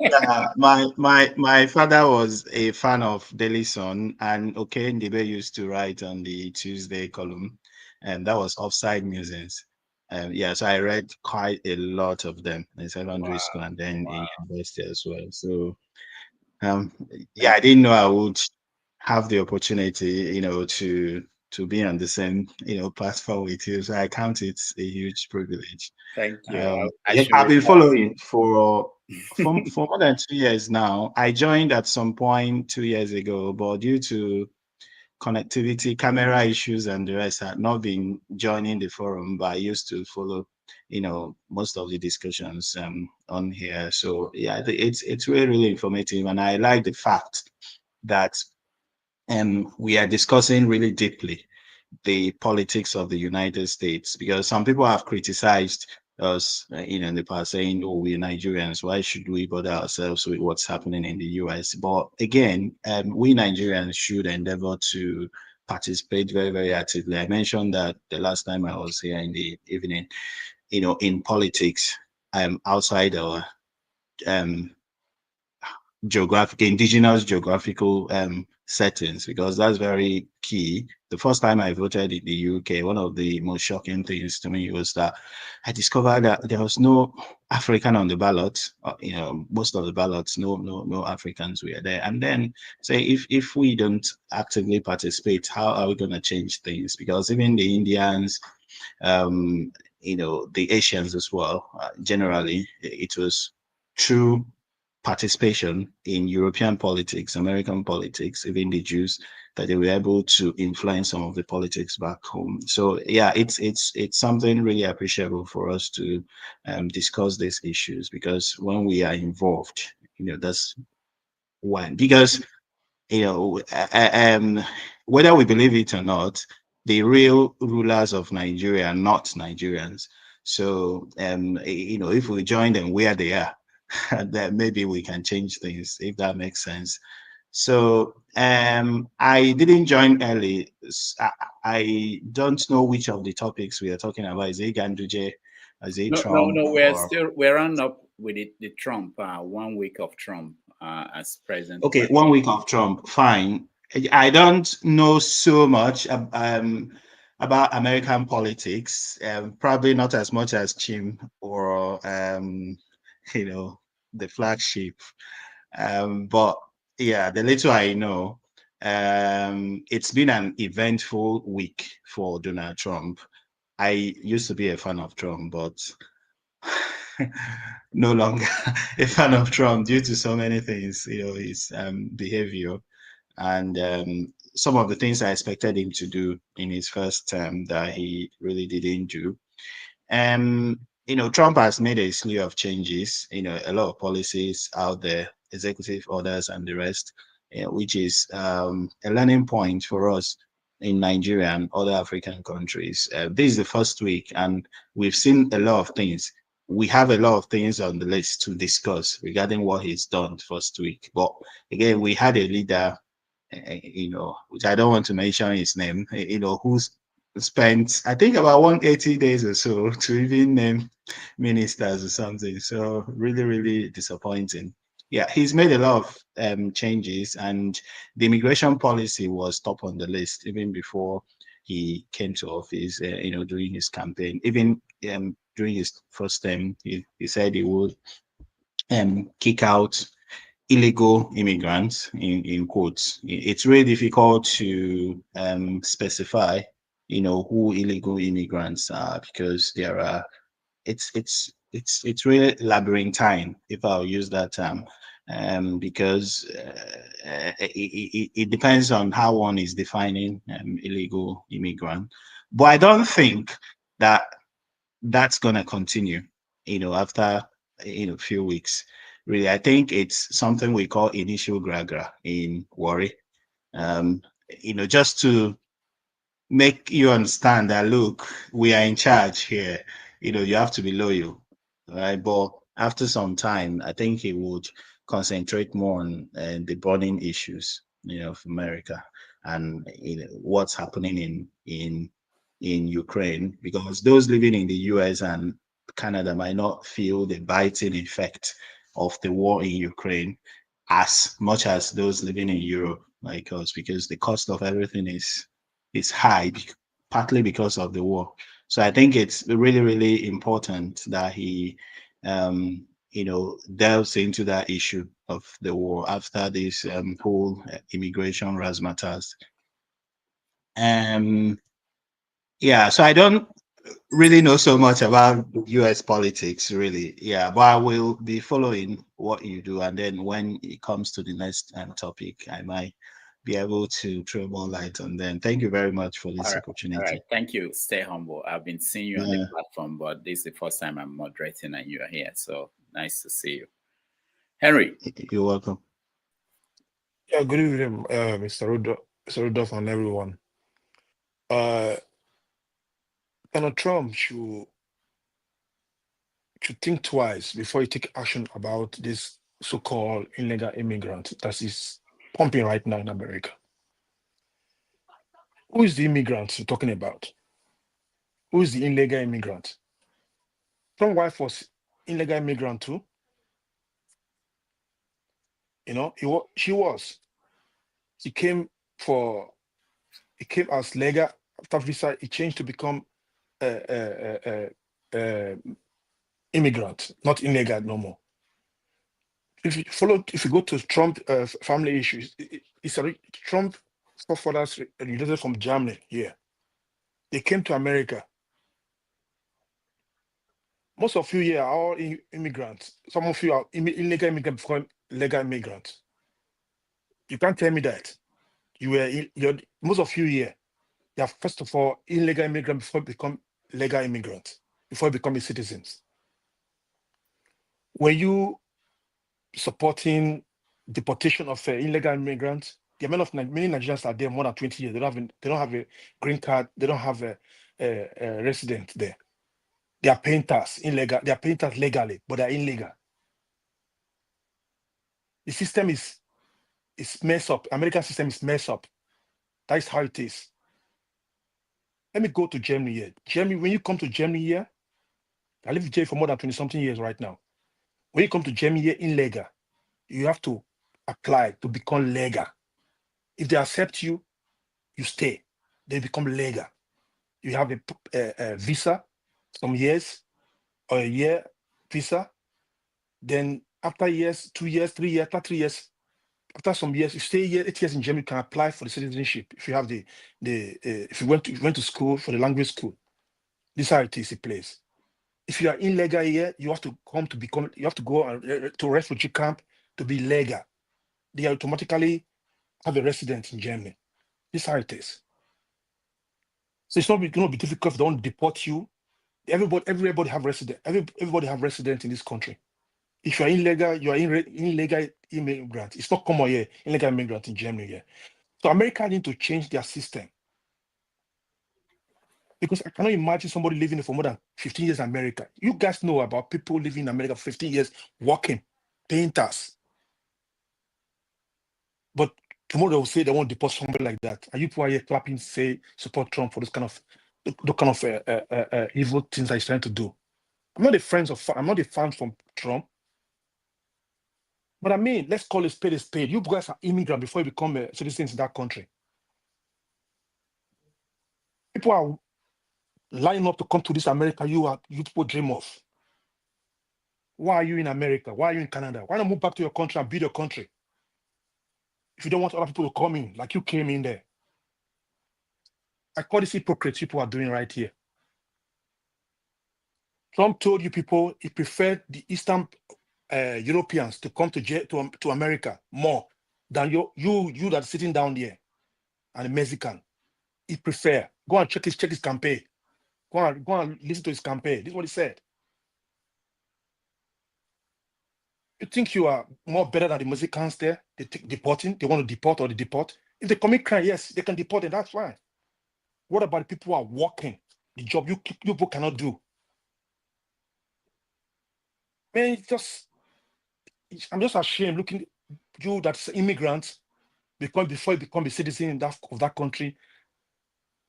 Yeah, my father was a fan of Daily Sun, and Okendi used to write on the Tuesday column, and that was Offside Musings. Yeah, so I read quite a lot of them in secondary school and then in university as well. So yeah, I didn't know I would have the opportunity, to be on the same, platform with you. So I count it a huge privilege. Thank you. I've been following for more than 2 years now. I joined at some point 2 years ago, but due to connectivity, camera issues, and the rest, had not been joining the forum. But I used to follow, most of the discussions on here. So yeah, it's really informative, and I like the fact that we are discussing really deeply the politics of the United States, because some people have criticized us, in the past, saying, "Oh, we're Nigerians. Why should we bother ourselves with what's happening in the US?" But again, we Nigerians should endeavor to participate very actively. I mentioned that the last time I was here in the evening, in politics, outside our indigenous geographical settings, because that's very key. The first time I voted in the UK, one of the most shocking things to me was that I discovered that there was no African on the ballot. Most of the ballots, no Africans were there. And then say, if we don't actively participate, how are we going to change things? Because even the Indians, the Asians as well, generally, it was true participation in European politics, American politics, even the Jews, that they were able to influence some of the politics back home. So yeah, it's something really appreciable for us to discuss these issues, because when we are involved, that's one. Because whether we believe it or not, the real rulers of Nigeria are not Nigerians. So if we join them where they are, that maybe we can change things, if that makes sense. So I didn't join early. I don't know which of the topics we are talking about. Is it Ganduje? Is it Trump? No. We're on up with the Trump. 1 week of Trump as president. Okay, 1 week of Trump. Fine. I don't know so much about American politics. Probably not as much as Chim or the flagship. But yeah, the little I know, it's been an eventful week for Donald Trump. I used to be a fan of Trump, but no longer a fan of Trump due to so many things, his behavior and some of the things I expected him to do in his first term that he really didn't do. Trump has made a slew of changes, a lot of policies out there, executive orders and the rest, which is a learning point for us in Nigeria and other African countries. This is the first week, and we've seen a lot of things. We have a lot of things on the list to discuss regarding what he's done first week. But again, we had a leader, which I don't want to mention his name, who's spent, I think, about 180 days or so to even name ministers or something. So really, really disappointing. Yeah, he's made a lot of changes, and the immigration policy was top on the list even before he came to office, during his campaign. Even during his first term, he said he would kick out illegal immigrants, in quotes. It's really difficult to specify, who illegal immigrants are, because there are, it's really labyrinthine, if I'll use that term, because it depends on how one is defining illegal immigrant. But I don't think that that's going to continue, after, a few weeks. Really, I think it's something we call initial gragra in Warri. Just to make you understand that, look, we are in charge here. You have to be loyal, right? But after some time, I think he would concentrate more on the burning issues, of America, and what's happening in Ukraine, because those living in the US and Canada might not feel the biting effect of the war in Ukraine as much as those living in Europe, like us, because the cost of everything is high, partly because of the war. So I think it's really, really important that he, delves into that issue of the war after this whole immigration razzmatazz. Yeah, so I don't really know so much about US politics, really. Yeah, but I will be following what you do, and then when it comes to the next topic, I might be able to throw more light on them. Thank you very much for this opportunity. All right, thank you. Stay humble. I've been seeing you on the platform, but this is the first time I'm moderating and you're here, so nice to see you. Henry. You're welcome. Yeah, good evening, Mr. Rudolph and everyone. Donald Trump should think twice before he take action about this so-called illegal immigrant that is pumping right now in America. Who is the immigrant you're talking about? Who is the illegal immigrant? Trump's wife was illegal immigrant too. She was. He came as legal. After visa, he changed to become immigrant, not illegal no more. If you go to Trump family issues, Trump forefathers related from Germany here. They came to America. Most of you here are all immigrants. Some of you are illegal immigrants before legal immigrants. You can't tell me that. Most of you here, they are first of all illegal immigrants before become legal immigrants, before becoming citizens. When you supporting deportation of illegal immigrants, the amount of many Nigerians are there more than 20 years. They don't have a green card. They don't have a resident there. They are paying tax illegal. They are paying tax legally, but they are illegal. The system is messed up. American system is messed up. That is how it is. Let me go to Germany here. Germany, when you come to Germany here, I live in Germany for more than 20-something years right now. When you come to Germany here illegal, you have to apply to become legal. If they accept you, you stay. They become legal. You have a visa, some years, or a year visa. Then after years, 2 years, 3 years, after 3 years, after some years, you stay here 8 years in Germany, you can apply for the citizenship if you have if you went to school for the language school. This is how it is a place. If you are illegal here, you have to you have to go to a refugee camp to be legal. They automatically have a residence in Germany. This is how it is. So it's not going to be difficult if they don't deport you. Everybody have resident. Everybody have resident in this country. If you are illegal, you are illegal immigrant. It's not common here, illegal immigrant in Germany here. So America need to change their system. Because I cannot imagine somebody living for more than 15 years in America. You guys know about people living in America for 15 years, working, paying tax. But tomorrow they will say they won't deport somebody like that. And you people are here clapping, say, support Trump for those kind of evil things that he's trying to do. I'm not a fan from Trump. But I mean, let's call it spade a spade. You guys are immigrants before you become citizens in that country. People are lining up to come to this America you people dream of. Why are you in America? Why are you in Canada? Why not move back to your country and build your country? If you don't want other people to come in, like you came in there. I call this hypocrites people are doing right here. Trump told you people he preferred the Eastern Europeans to come to America more than you that's sitting down there and the Mexican. He prefer. Go and check his campaign. Go and listen to his campaign. This is what he said. You think you are more better than the Mexicans there? They deporting. They want to deport or they deport. If they commit crime, yes, they can deport and that's fine. What about the people who are working the job you people cannot do? Man, I'm just ashamed looking at you that's immigrants before you become a citizen of that country,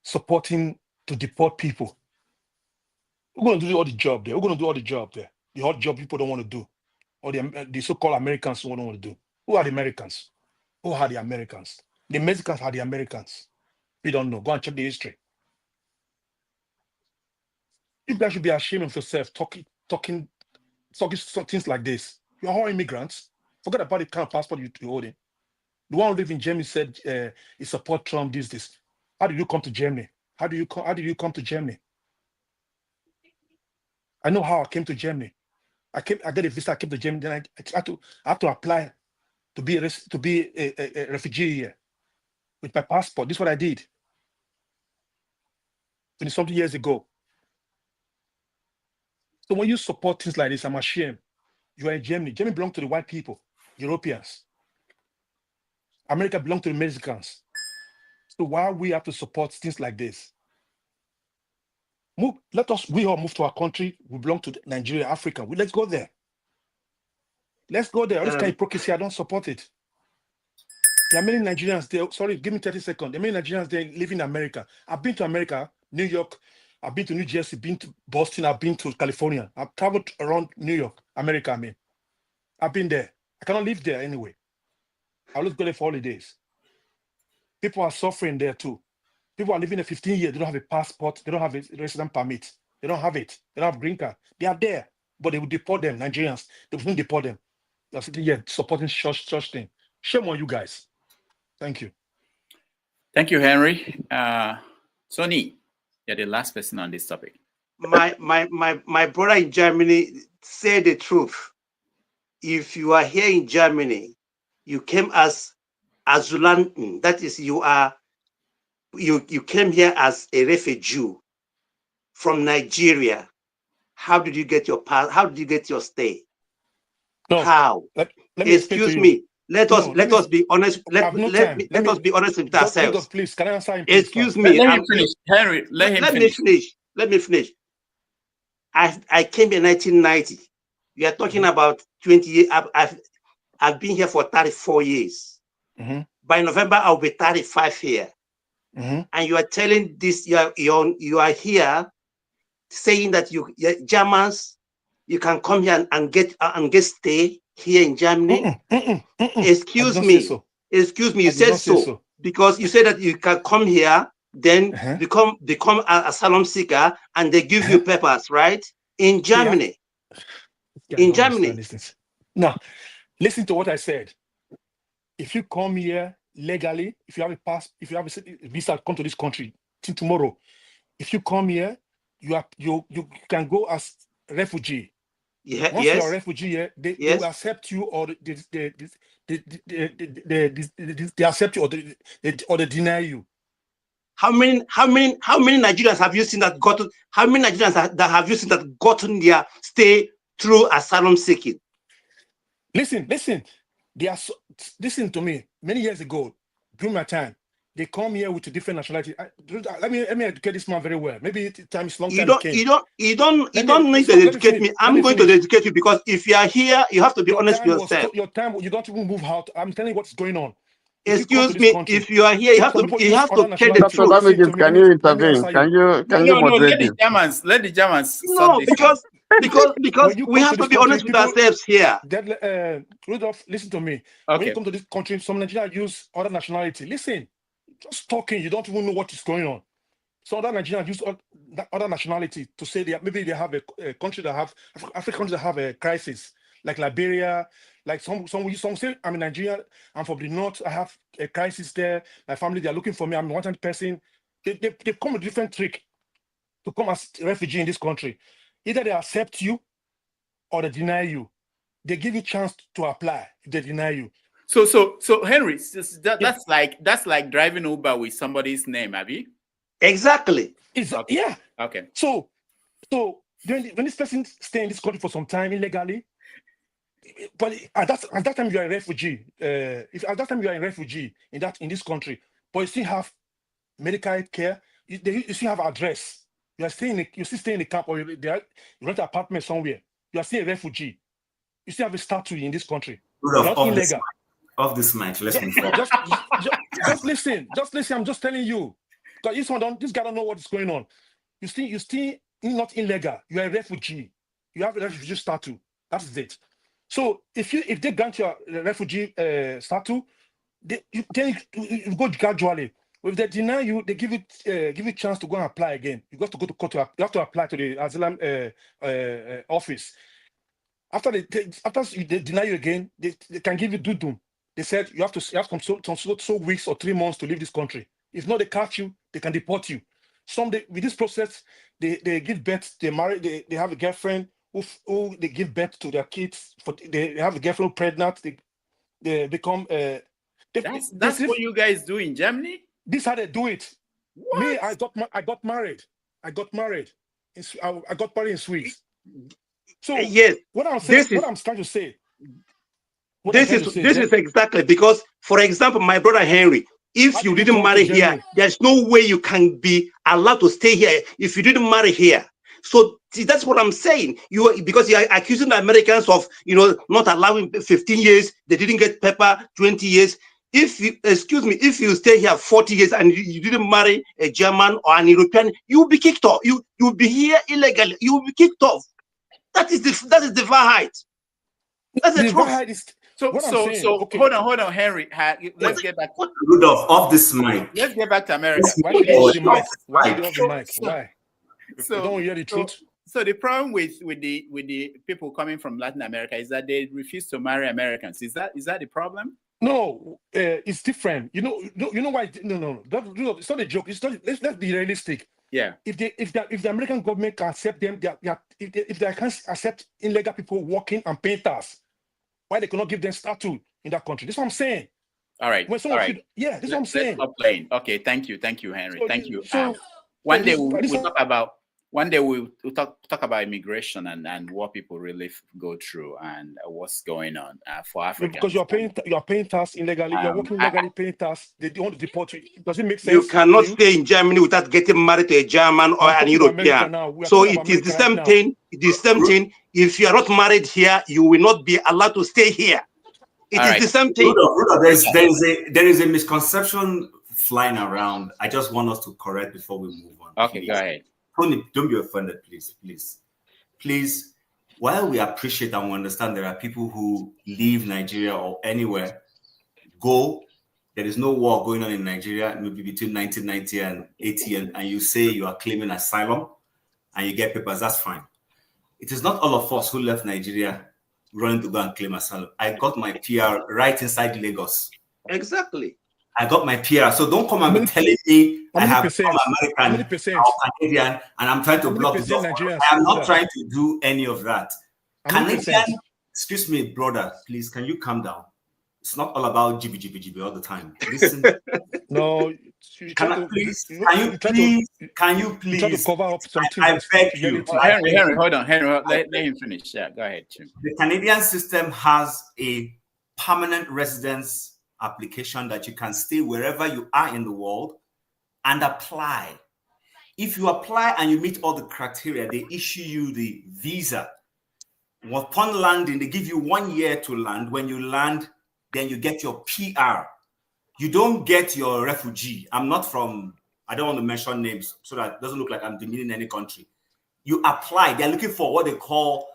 supporting to deport people. We're going to do all the job there. We're going to do all the job there. The hard job people don't want to do. Or the so-called Americans don't want to do. Who are the Americans? Who are the Americans? The Mexicans are the Americans. We don't know. Go and check the history. You guys should be ashamed of yourself talking things like this. You're all immigrants. Forget about the kind of passport you're holding. The one who lives in Germany said he support Trump, this. How did you come to Germany? How did you come to Germany? I know how I came to Germany. I get a visa, I came to Germany, then I had to apply to be a refugee here with my passport. This is what I did 20-something years ago. So when you support things like this, I'm ashamed. You are in Germany. Germany belongs to the white people, Europeans. America belongs to the Mexicans. So why we have to support things like this? We all move to our country. We belong to Nigeria, Africa. Let's go there. Let's go there. This kind of hypocrisy, I don't support it. There are many Nigerians there. Sorry, give me 30 seconds. There are many Nigerians there living in America. I've been to America, New York. I've been to New Jersey, been to Boston. I've been to California. I've traveled around New York, America, I mean. I've been there. I cannot live there anyway. I always go there for holidays. People are suffering there too. People are living there 15 years. They don't have a passport. They don't have a resident permit. They don't have it. They don't have green card. They are there, but they will deport them. Nigerians, they will deport them. They're sitting here supporting church thing. Shame on you guys. Thank you. Thank you, Henry. Tony, you're the last person on this topic. My brother in Germany said the truth. If you are here in Germany, you came as Azulanten. That is, you came here as a refugee from Nigeria. How did you get your pass? How did you get your stay? No. How? Let me Excuse me. Let us be honest. Let us be honest with ourselves. Please, can I answer him? Excuse me. Let him finish. Henry, let me finish. Let me finish. I came in 1990. We are talking about 20 years. I've been here for 34 years. By November, I'll be 35 here. And you are telling this, you are here saying that you Germans, you can come here and get stay here in Germany. Excuse me. Excuse me. You said so because you said that you can come here, then become an asylum seeker, and they give you papers, right? In Germany. In Germany. Now, listen to what I said. If you come here legally, if you have a pass, if you have a visa, come to this country till tomorrow. If you come here, you can go as refugee. Yeah, Once you're a refugee here, they will accept you, or they accept you, or they deny you. How many Nigerians have you seen that gotten? How many Nigerians that have you seen that gotten their stay through asylum seeking? Listen. Listen to me. Many years ago, during my time, they come here with a different nationality. Let me educate this man very well. Maybe time is long time. You don't need to educate me. I'm going to educate you, because if you are here, you have to be honest with yourself. Your time, you don't even move out. I'm telling you what's going on. Excuse me, if you are here, you have to tell the truth. Damages, can you intervene? Can you moderate this? Let the Germans. No, because we have to be honest with ourselves here. Rudolph, listen to me. Okay. When you come to this country, some Nigerians use other nationality. Listen, just talking, you don't even know what is going on. So other Nigerians use other nationality to say maybe they have a country that have African countries that have a crisis, like Liberia. Like some say, I'm in Nigeria, I'm from the north, I have a crisis there. My family, they're looking for me. I'm a one-time person. They come with a different trick to come as a refugee in this country. Either they accept you or they deny you. They give you a chance to apply if they deny you. So Henry, that's like driving Uber with somebody's name, Abby? Exactly. Yeah. Okay. So when this person stay in this country for some time illegally, but at that time you are a refugee. If at that time you are a refugee in this country, but you still have medical care, you still have address. You still stay in the camp, or you rent an apartment somewhere. You are still a refugee. You still have a status in this country. Not illegal. Off this mic, let's move on. Just listen. I'm just telling you. Because this guy don't know what is going on. You still not illegal. You are a refugee. You have a refugee status. That's it. So if they grant you a refugee status, you go gradually. If they deny you, they give you a chance to go and apply again. You got to go to court. You have to apply to the asylum office. After they deny you again, they can give you dudum. They said you have some weeks or 3 months to leave this country. If not, they catch you, they can deport you. With this process, they give birth, they marry, they have a girlfriend who they give birth to their kids. They have a girlfriend pregnant. They become. That's what you guys do in Germany. This is how they do it. What? Me, I got married. I got married in Swiss. So yes, what I'm trying to say. This is exactly because, for example, my brother Henry, if you didn't marry here, there's no way you can be allowed to stay here if you didn't marry here. So see, that's what I'm saying. Because you're accusing the Americans of not allowing 15 years, they didn't get paper 20 years. If you stay here 40 years and you didn't marry a German or an European, you'll be kicked off. You'll be here illegally. You'll be kicked off. That is the Wahrheit. That's the truth. So hold on, Henry. Let's get back. Rudolph, off this mic. Let's get back to America. Why did you off the mic? Why? So don't hear the truth. So the problem with the people coming from Latin America is that they refuse to marry Americans. Is that the problem? No, it's different. You know why? No. It's not a joke. Let's be realistic. Yeah. If the American government can accept them, if they can accept illegal people working and paying tax, why they cannot give them status in that country? This is what I'm saying. All right. This is what I'm saying. Stop playing. Okay, thank you, Henry. Thank you. One day we'll talk about immigration and what people really go through and what's going on for Africans. Because you're paying tax illegally, you're working illegally, paying tax. They don't want to deport you. Does it make sense? You cannot stay in Germany without getting married to a German or an European. So it is the same thing. It is the same thing. If you are not married here, you will not be allowed to stay here. It is the same thing. There is a misconception flying around. I just want us to correct before we move on. Okay, go ahead. Tony, don't be offended, please. While we appreciate and we understand there are people who leave Nigeria or anywhere, there is no war going on in Nigeria, maybe between 1990 and 80, and you say you are claiming asylum and you get papers, that's fine. It is not all of us who left Nigeria running to go and claim asylum. I got my PR right inside Lagos. Exactly. I got my PR. So don't come and be telling me I have become American or Canadian and I'm trying to block the door. I am not trying to do any of that. Canadian, excuse me, brother, please, can you calm down? It's not all about GB all the time. Listen. No, can you please try to cover up something? I beg you. Henry, hold on. Henry, let him finish. Yeah, go ahead, Jim. The Canadian system has a permanent residence application that you can stay wherever you are in the world and apply. If you apply and you meet all the criteria, they issue you the visa. Upon landing, they give you 1 year to land. When you land, then you get your PR. You don't get your refugee. I don't want to mention names so that it doesn't look like I'm demeaning any country. You apply. They're looking for what they call,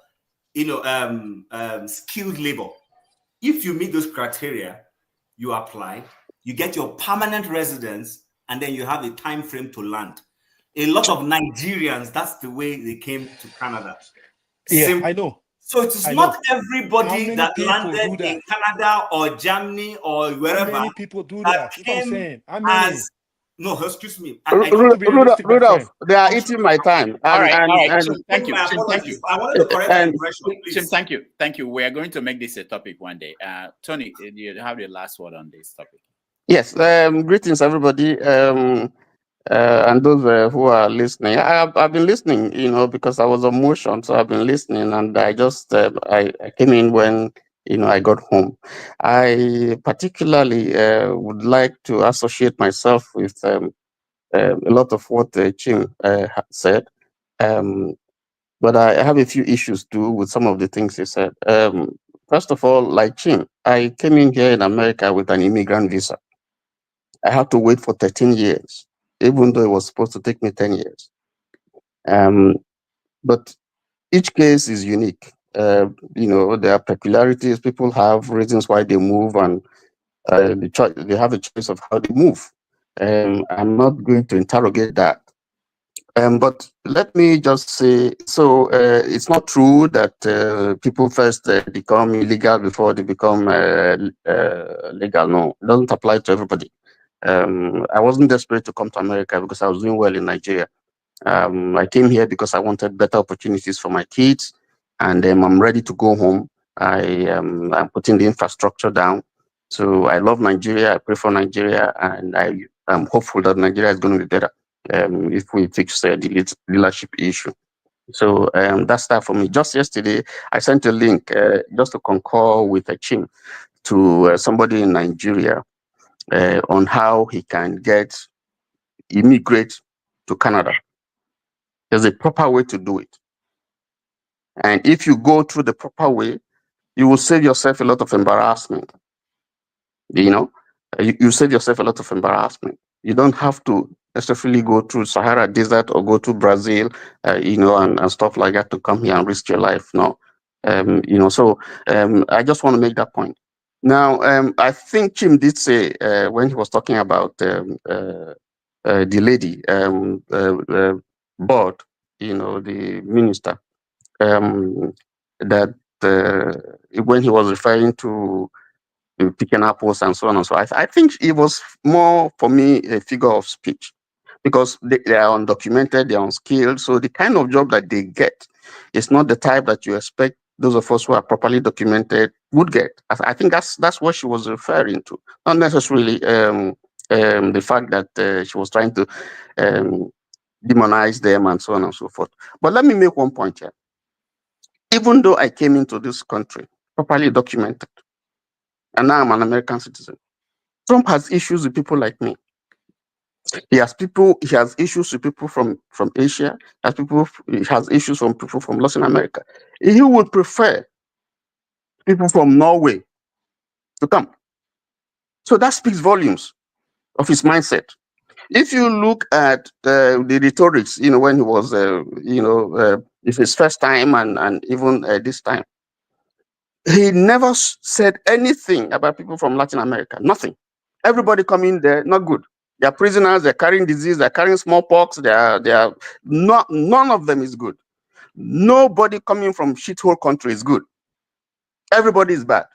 skilled labor. If you meet those criteria, you apply, you get your permanent residence, and then you have a time frame to land. A lot of Nigerians, that's the way they came to Canada. Yeah, I know. So it is not everybody that landed in Canada or Germany or wherever. How many people do that? How many? No, excuse me. Rudolph, they are eating my time. All right. Thank you. I wanted to correct the impression, please. Tim, thank you. We are going to make this a topic one day. Tony, you have the last word on this topic. Yes. Greetings, everybody. And those who are listening, I've been listening, because I was on motion, so I've been listening, and I just I came in when I got home. I particularly would like to associate myself with a lot of what Chim said, but I have a few issues too with some of the things he said. First of all, like Chim, I came in here in America with an immigrant visa. I had to wait for 13 years. Even though it was supposed to take me 10 years. But each case is unique. There are peculiarities. People have reasons why they move, and they have a choice of how they move. I'm not going to interrogate that. But let me just say, so it's not true that people first become illegal before they become legal. No, it doesn't apply to everybody. I wasn't desperate to come to America because I was doing well in Nigeria. I came here because I wanted better opportunities for my kids, and I'm ready to go home. I'm putting the infrastructure down. So I love Nigeria. I pray for Nigeria, and I'm hopeful that Nigeria is going to be better if we fix the leadership issue. So that's that for me. Just yesterday, I sent a link just to concur with a Chim to somebody in Nigeria. On how he can immigrate to Canada. There's a proper way to do it. And if you go through the proper way, you will save yourself a lot of embarrassment. You save yourself a lot of embarrassment. You don't have to necessarily go through Sahara Desert or go to Brazil, and stuff like that to come here and risk your life. No, so I just want to make that point. Now, I think Chim did say when he was talking about the lady, Bod, the minister, that when he was referring to picking apples and so on and so on, I think it was more, for me, a figure of speech, because they are undocumented, they are unskilled, so the kind of job that they get is not the type that you expect those of us who are properly documented would get. I think that's what she was referring to, not necessarily the fact that she was trying to demonize them and so on and so forth. But let me make one point here. Even though I came into this country properly documented, and now I'm an American citizen, Trump has issues with people like me. He has issues with people from Asia, he has issues from people from Latin America. He would prefer people from Norway to come. So that speaks volumes of his mindset. If you look at the rhetorics, when he was, it's his first time and even this time, he never said anything about people from Latin America, nothing. Everybody coming there, not good. They are prisoners, they're carrying disease, they're carrying smallpox, none of them is good. Nobody coming from shithole country is good. everybody is bad.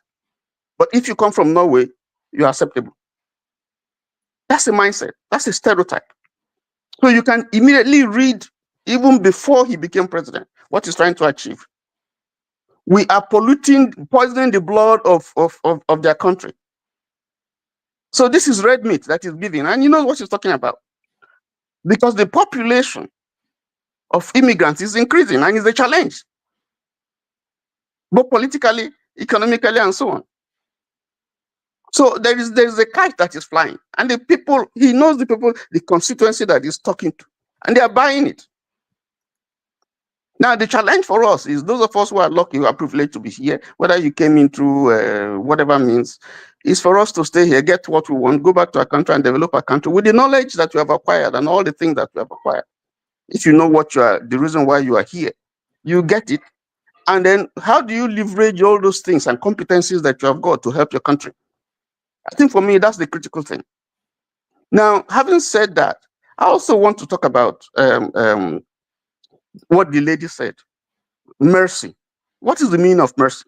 But if you come from Norway, you're acceptable. That's a mindset. That's a stereotype. So you can immediately read, even before he became president, what he's trying to achieve. We are poisoning the blood of their country. So this is red meat that is given. And you know what he's talking about. Because the population of immigrants is increasing and is a challenge, both politically, economically, and so on. So there is a kite that is flying, and the people, he knows the people, the constituency that he's talking to, and they are buying it. Now, the challenge for us is those of us who are lucky, who are privileged to be here, whether you came in through whatever means, is for us to stay here, get what we want, go back to our country and develop our country with the knowledge that we have acquired and all the things that we have acquired. If you know what you are, the reason why you are here, you get it. And then how do you leverage all those things and competencies that you have got to help your country? I think for me, that's the critical thing. Now, having said that, I also want to talk about what the lady said, mercy. What is the meaning of mercy?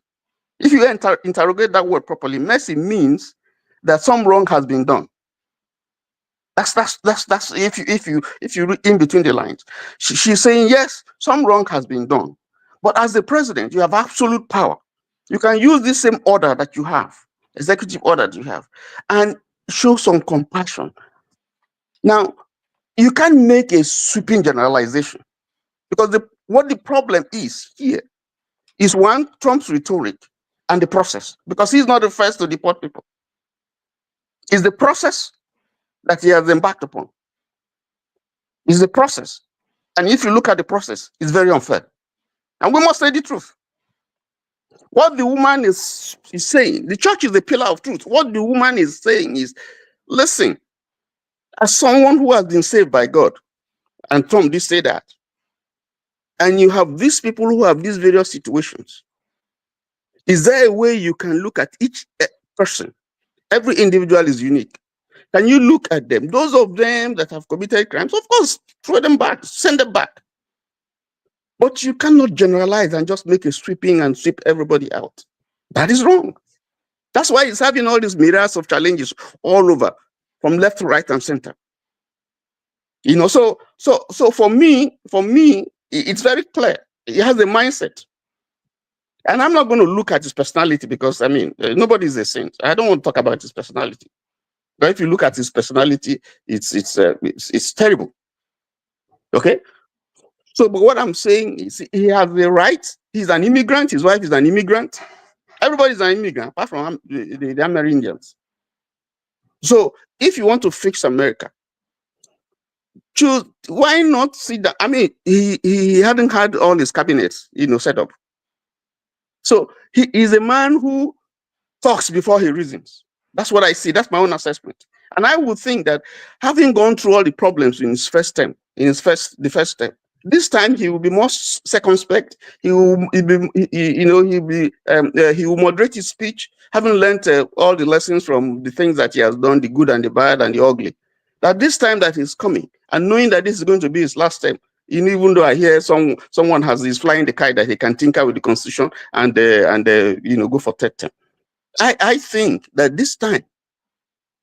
If you interrogate that word properly, mercy means that some wrong has been done. That's if you read in between the lines. She's saying, yes, some wrong has been done. But as the president, you have absolute power. You can use this same order that you have, executive order that you have, and show some compassion. Now, you can't make a sweeping generalization, because what the problem is here is, one, Trump's rhetoric and the process, because he's not the first to deport people. It's the process that he has embarked upon. It's the process. And if you look at the process, it's very unfair. And we must say the truth. What the woman is saying, the church is the pillar of truth. What the woman is saying is, listen, as someone who has been saved by God, and Trump did say that, and you have these people who have these various situations, is there a way you can look at each person? Every individual is unique. Can you look at them? Those of them that have committed crimes, of course, throw them back, send them back. But you cannot generalize and just make a sweeping and sweep everybody out. That is wrong. That's why it's having all these myriads of challenges all over, from left to right and center. You know, so for me, it's very clear. He has a mindset. And I'm not going to look at his personality, because, I mean, nobody is a saint. I don't want to talk about his personality. But if you look at his personality, it's terrible. Okay? So, but what I'm saying is, he has the right. He's an immigrant. His wife is an immigrant. Everybody's an immigrant, apart from the Amerindians. So, if you want to fix America, choose. Why not sit down? I mean, he hadn't had all his cabinets, set up. So he is a man who talks before he reasons. That's what I see. That's my own assessment. And I would think that, having gone through all the problems in his first term, the first term, this time he will be more circumspect. He will moderate his speech, having learned all the lessons from the things that he has done, the good and the bad and the ugly. That this time that he's coming, and knowing that this is going to be his last term, even though I hear someone is flying the kite that he can tinker with the constitution and go for third term. I think that this time,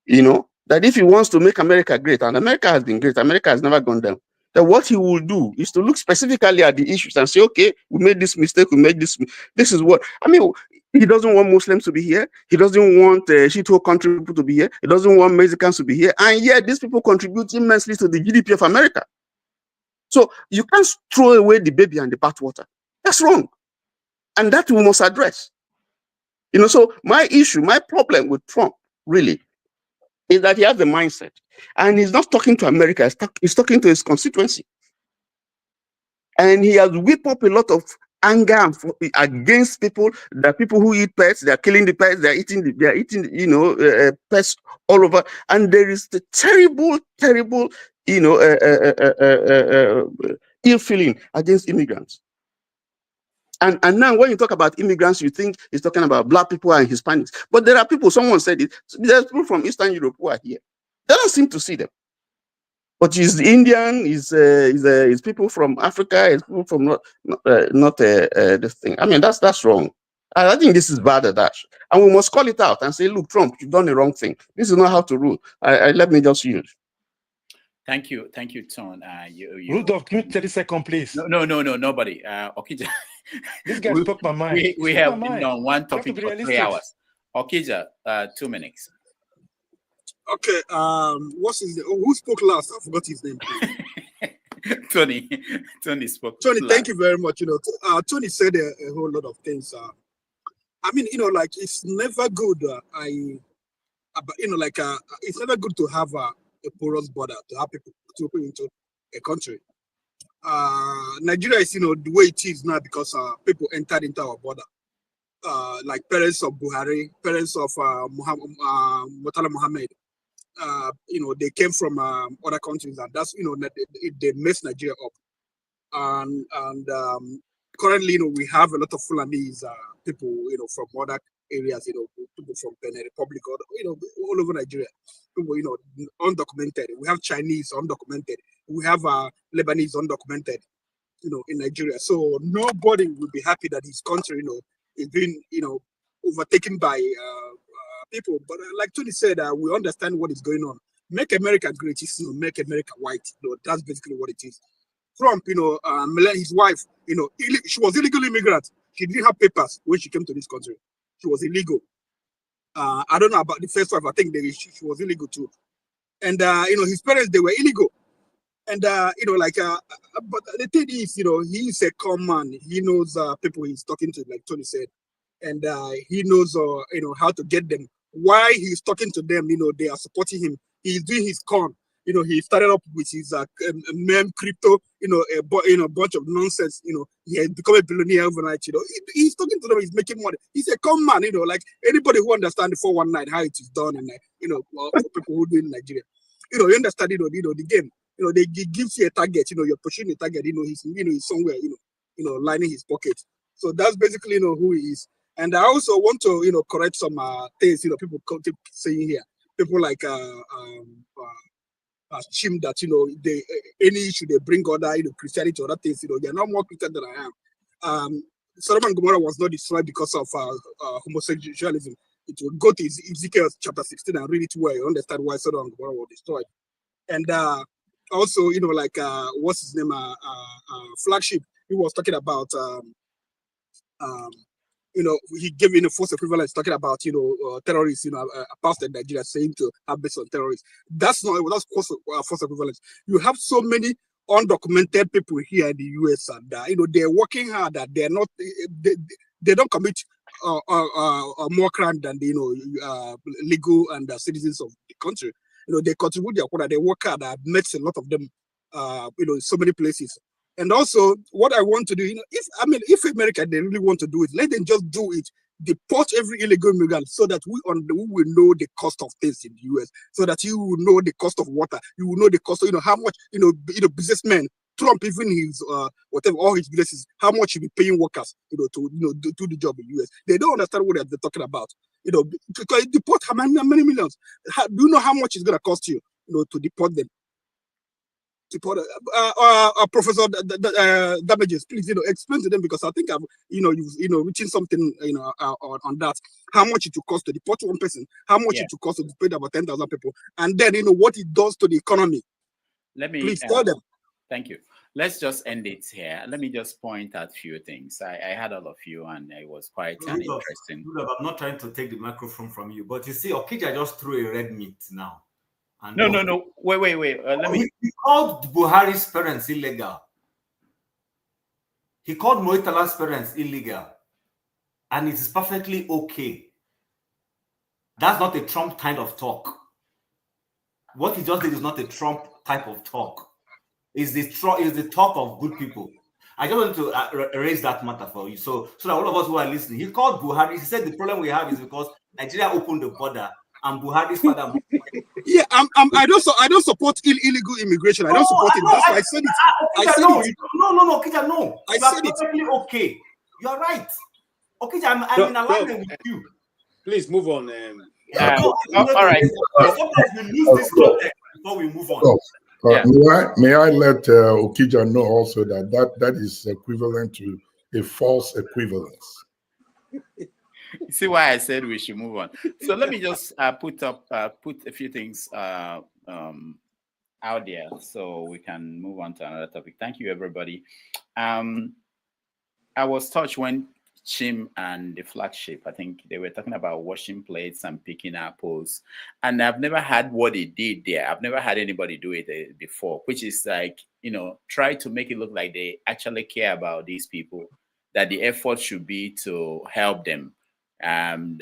that if he wants to make America great, and America has been great, America has never gone down, that what he will do is to look specifically at the issues and say, okay, we made this mistake, we made this. This is what, I mean, he doesn't want Muslims to be here. He doesn't want Shito country people to be here. He doesn't want Mexicans to be here. And yet these people contribute immensely to the GDP of America. So you can't throw away the baby and the bathwater. That's wrong. And that we must address. So my problem with Trump, really, is that he has the mindset. And he's not talking to America, he's talking to his constituency. And he has whipped up a lot of anger against people. There are people who eat pets, they are killing the pets, they are eating pets all over. And there is the terrible ill feeling against immigrants. And now when you talk about immigrants, you think he's talking about Black people and Hispanics. But there are people, someone said it, there's people from Eastern Europe who are here. They don't seem to see them. But he's Indian, he's people from Africa, he's people from not this thing. I mean, that's wrong. I think this is bad at that. And we must call it out and say, look, Trump, you've done the wrong thing. This is not how to rule. Let me just use. Thank you, Ton. Rudolph, give me 30 seconds, please. No, nobody. Okija. This guy spoke my mind. We have been on one topic for 3 hours. Okija, 2 minutes. Okay. What's his name? Oh, who spoke last? I forgot his name. Tony spoke. Tony, last. thank you very much. Tony said a whole lot of things. I mean, like it's never good. It's never good to have a porous border, to have people to open into a country. Nigeria is, the way it is now because people entered into our border. Like parents of Buhari, parents of Murtala Mohammed. They came from other countries, and that's they messed Nigeria up. And currently, we have a lot of Fulanese people, from other areas, people from Benin Republic, or all over Nigeria, people, undocumented. We have Chinese undocumented. We have Lebanese undocumented, in Nigeria. So nobody will be happy that his country, is being, overtaken by people. But like Tony said, we understand what is going on. Make America great is make America white. That's basically what it is. Trump, his wife, she was illegal immigrant. She didn't have papers when she came to this country. She was illegal. I don't know about the first wife. I think she was illegal too. And his parents, they were illegal. And but the thing is, he's a calm man. He knows people he's talking to, like Tony said, and he knows how to get them. Why he's talking to them, they are supporting him. He's doing his con. He started up with his meme crypto, a bunch of nonsense. He has become a billionaire overnight. He's talking to them. He's making money. He's a calm man. Like anybody who understands the 419 how it is done, and for people who do in Nigeria, you understand. The game. They gives you a target. You're pushing a target. He's somewhere. Lining his pocket. So that's basically who he is. And I also want to correct some things. People keep saying here. People like Chim that any issue they bring other Christianity or other things. They're not more Christian than I am. Sodom and Gomorrah was not destroyed because of homosexualism. It would go to Ezekiel chapter 16 and read it where you understand why Sodom and Gomorrah were destroyed. And also, what's his name? Flagship. He was talking about, he gave a false equivalence talking about, terrorists, pastor in Nigeria saying to have based on terrorists. That's false equivalence. You have so many undocumented people here in the US, and they're working hard. That they're not, they don't commit more crime than the legal and citizens of the country. They contribute their quota. They work hard. I've met a lot of them, in so many places. And also, what I want to do, if America they really want to do it, let them just do it. Deport every illegal immigrant so that we will know the cost of things in the US, so that you will know the cost of water, you will know the cost of how much businessmen, Trump, even his whatever all his businesses, how much he be paying workers to do the job in the US. They don't understand what they're talking about. Because deport how many millions? Do you know how much it's gonna cost you to deport them? Professor Damages, please explain to them, because I think I've you've written something on that. How much it will cost to deport one person? How much it will cost to deport about 10,000 people? And then what it does to the economy. Let me please tell them. Thank you. Let's just end it here. Let me just point out a few things. I had all of you, and it was quite interesting. I'm not trying to take the microphone from you, but you see, Okija just threw a red meat now. And no. Wait. Let me. He called Buhari's parents illegal. He called Moitala's parents illegal, and it is perfectly okay. That's not a Trump kind of talk. What he just did is not a Trump type of talk. It's the talk of good people. I just want to raise that matter for you, so that all of us who are listening. He called Buhari. He said the problem we have is because Nigeria opened the border. And Buhari's father. Yeah, I don't support illegal immigration. I don't support it. That's why I said it. I said it. No, Okija, no. I said it. Perfectly okay. You're right. Okija, I'm in alignment with you. Please move on. All right. Sometimes we lose this context before we move on. May I let Okija know also that is equivalent to a false equivalence. See why I said we should move on. So let me just put a few things out there so we can move on to another topic. Thank you, everybody. I was touched when Chim and the flagship, I think they were talking about washing plates and picking apples. And I've never had what they did there. I've never had anybody do it before, which is like, you know, try to make it look like they actually care about these people, that the effort should be to help them. In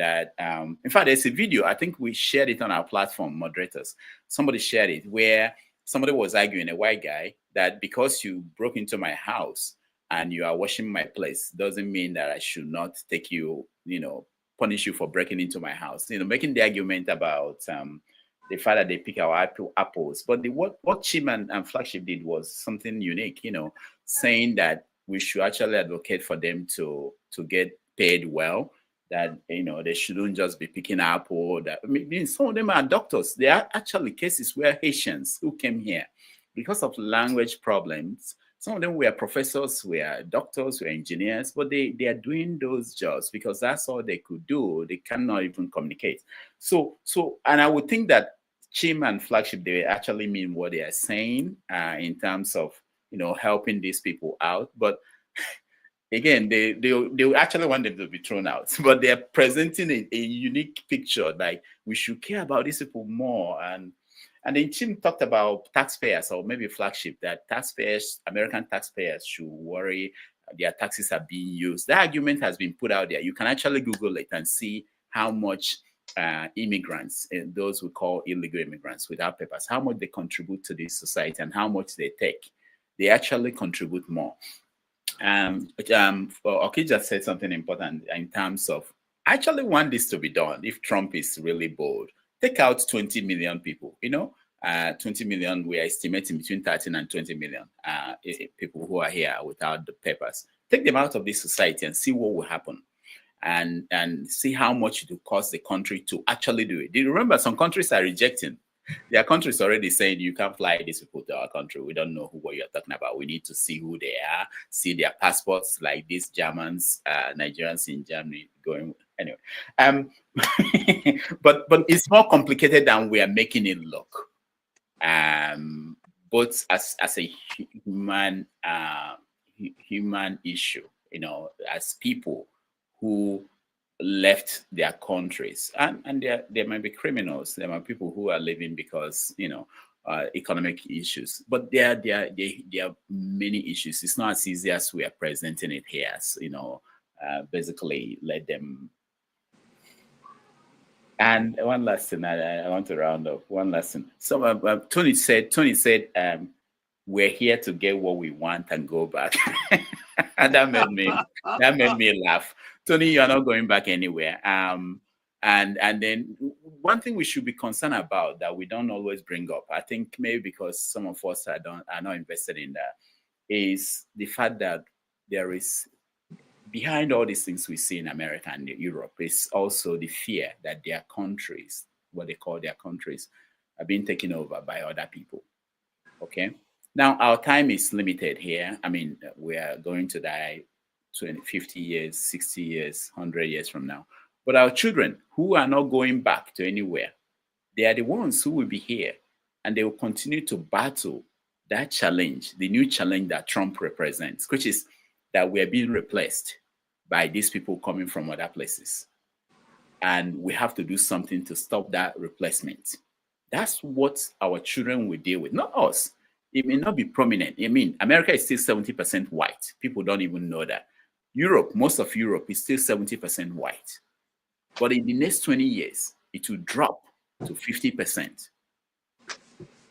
fact, there's a video, I think we shared it on our platform, moderators. Somebody shared it where somebody was arguing, a white guy, that because you broke into my house and you are washing my place doesn't mean that I should not take you, you know, punish you for breaking into my house. You know, making the argument about the fact that they pick our apples. But what Chim and Flagship did was something unique, you know, saying that we should actually advocate for them to get paid well, that, you know, they shouldn't just be picking apple. That, I mean, some of them are doctors. There are actually cases where Haitians who came here because of language problems, some of them were professors, were doctors, were engineers, but they are doing those jobs because that's all they could do. They cannot even communicate. So, and I would think that Chim and Flagship, they actually mean what they are saying in terms of, you know, helping these people out. But again, they actually want them to be thrown out, but they're presenting a unique picture. Like, we should care about these people more. And then Chim talked about taxpayers, or maybe Flagship, that taxpayers, American taxpayers, should worry their taxes are being used. That argument has been put out there. You can actually Google it and see how much immigrants, and those we call illegal immigrants without papers, how much they contribute to this society and how much they take. They actually contribute more. Okija said something important in terms of, I actually want this to be done if Trump is really bold. Take out 20 million people, you know, 20 million, we are estimating between 13 and 20 million people who are here without the papers. Take them out of this society and see what will happen, and see how much it will cost the country to actually do it. Do you remember some countries are rejecting? There are countries already saying you can't fly these people to our country. We don't know what you're talking about. We need to see who they are, see their passports, like these Germans, Nigerians in Germany going. Anyway, but it's more complicated than we are making it look. Both as a human issue, you know, as people who left their countries, and there might be criminals, there might be people who are living because, you know, economic issues, but there are many issues. It's not as easy as we are presenting it here, as, you know, basically let them. And one last thing, I want to round up. One last thing. So Tony said, we're here to get what we want and go back. And that made me laugh. Tony, you're not going back anywhere. And then one thing we should be concerned about that we don't always bring up, I think maybe because some of us are not invested in that, is the fact that there is, behind all these things we see in America and Europe, is also the fear that their countries, what they call their countries, are being taken over by other people. Okay? Now, our time is limited here. I mean, we are going to die 50 years, 60 years, 100 years from now. But our children, who are not going back to anywhere, they are the ones who will be here, and they will continue to battle that challenge, the new challenge that Trump represents, which is that we are being replaced by these people coming from other places. And we have to do something to stop that replacement. That's what our children will deal with, not us. It may not be prominent. I mean, America is still 70% white. People don't even know that. Europe, most of Europe is still 70% white. But in the next 20 years, it will drop to 50%.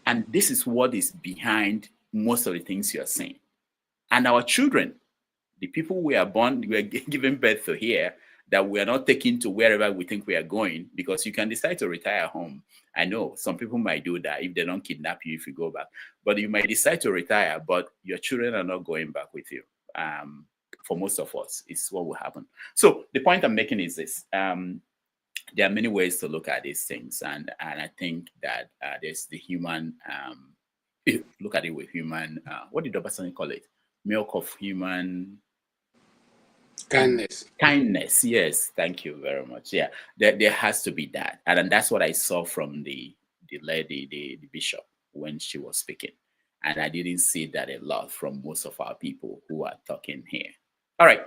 And this is what is behind most of the things you're saying. And our children, the people we are born, we are giving birth to here, that we are not taking to wherever we think we are going, because you can decide to retire home. I know some people might do that if they don't kidnap you if you go back. But you might decide to retire, but your children are not going back with you. For most of us, it's what will happen. So the point I'm making is this. There are many ways to look at these things. And I think that there's the human, look at it with human, what did Dovas call it? Milk of human Kindness. Kindness, yes. Thank you very much. Yeah, there has to be that. And that's what I saw from the lady, the bishop, when she was speaking. And I didn't see that a lot from most of our people who are talking here. All right.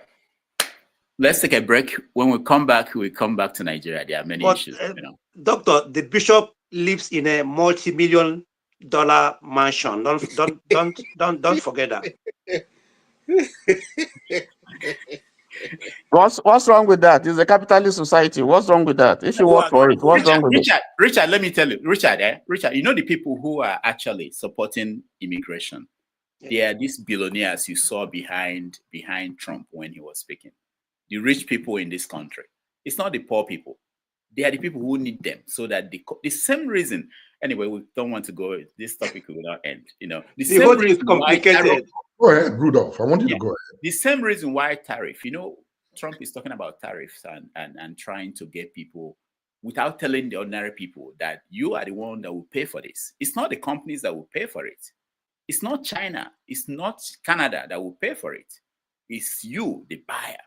Let's take a break. When we come back to Nigeria. There are many issues. Doctor, the bishop lives in a multi-million-dollar mansion. Don't forget that. What's wrong with that? It's a capitalist society. What's wrong with that? If you work for it, what's wrong with it? Richard, let me tell you, Richard, you know the people who are actually supporting immigration? They are these billionaires you saw behind Trump when he was speaking. The rich people in this country. It's not the poor people. They are the people who need them, so that the same reason. Anyway, we don't want to go. This topic will not end. The same reason is complicated. Go ahead, Rudolph. I want you to go ahead. The same reason why tariff. Trump is talking about tariffs and trying to get people without telling the ordinary people that you are the one that will pay for this. It's not the companies that will pay for it. It's not China. It's not Canada that will pay for it. It's you, the buyer.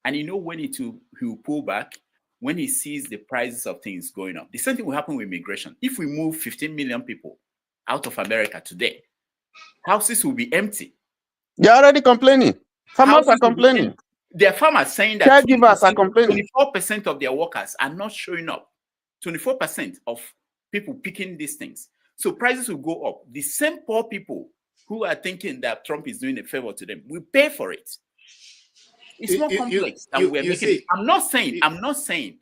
And when he will pull back, when he sees the prices of things going up. The same thing will happen with immigration. If we move 15 million people out of America today, houses will be empty. They're already complaining. Farmers are complaining. There are farmers saying that caregivers are complaining. 24% of their workers are not showing up. 24% of people picking these things. So prices will go up. The same poor people who are thinking that Trump is doing a favor to them will pay for it. It's not complex. I'm not saying.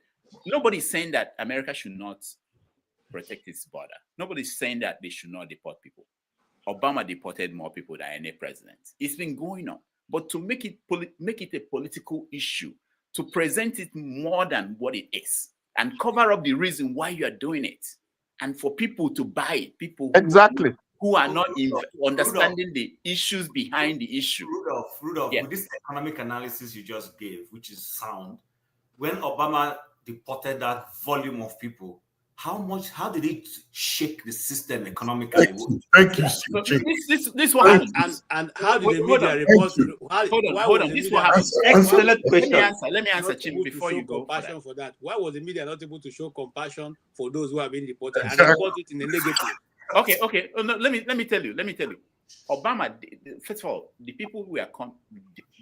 Nobody's saying that America should not protect its border. Nobody's saying that they should not deport people. Obama deported more people than any president. It's been going on. But to make it a political issue, to present it more than what it is, and cover up the reason why you are doing it, and for people to buy it, people who are not understanding the issues behind the issue. Rudolph, with this economic analysis you just gave, which is sound, when Obama deported that volume of people, how did it shake the system economically? Thank you. This what happened. And how did the media report? Hold on. This what happened. Excellent question. Let me answer, Chim, before you go. Compassion for that. Why was the media not able to show compassion for those who have been deported and report it in a negative? Okay. No, let me tell you. Obama, first of all, the people who are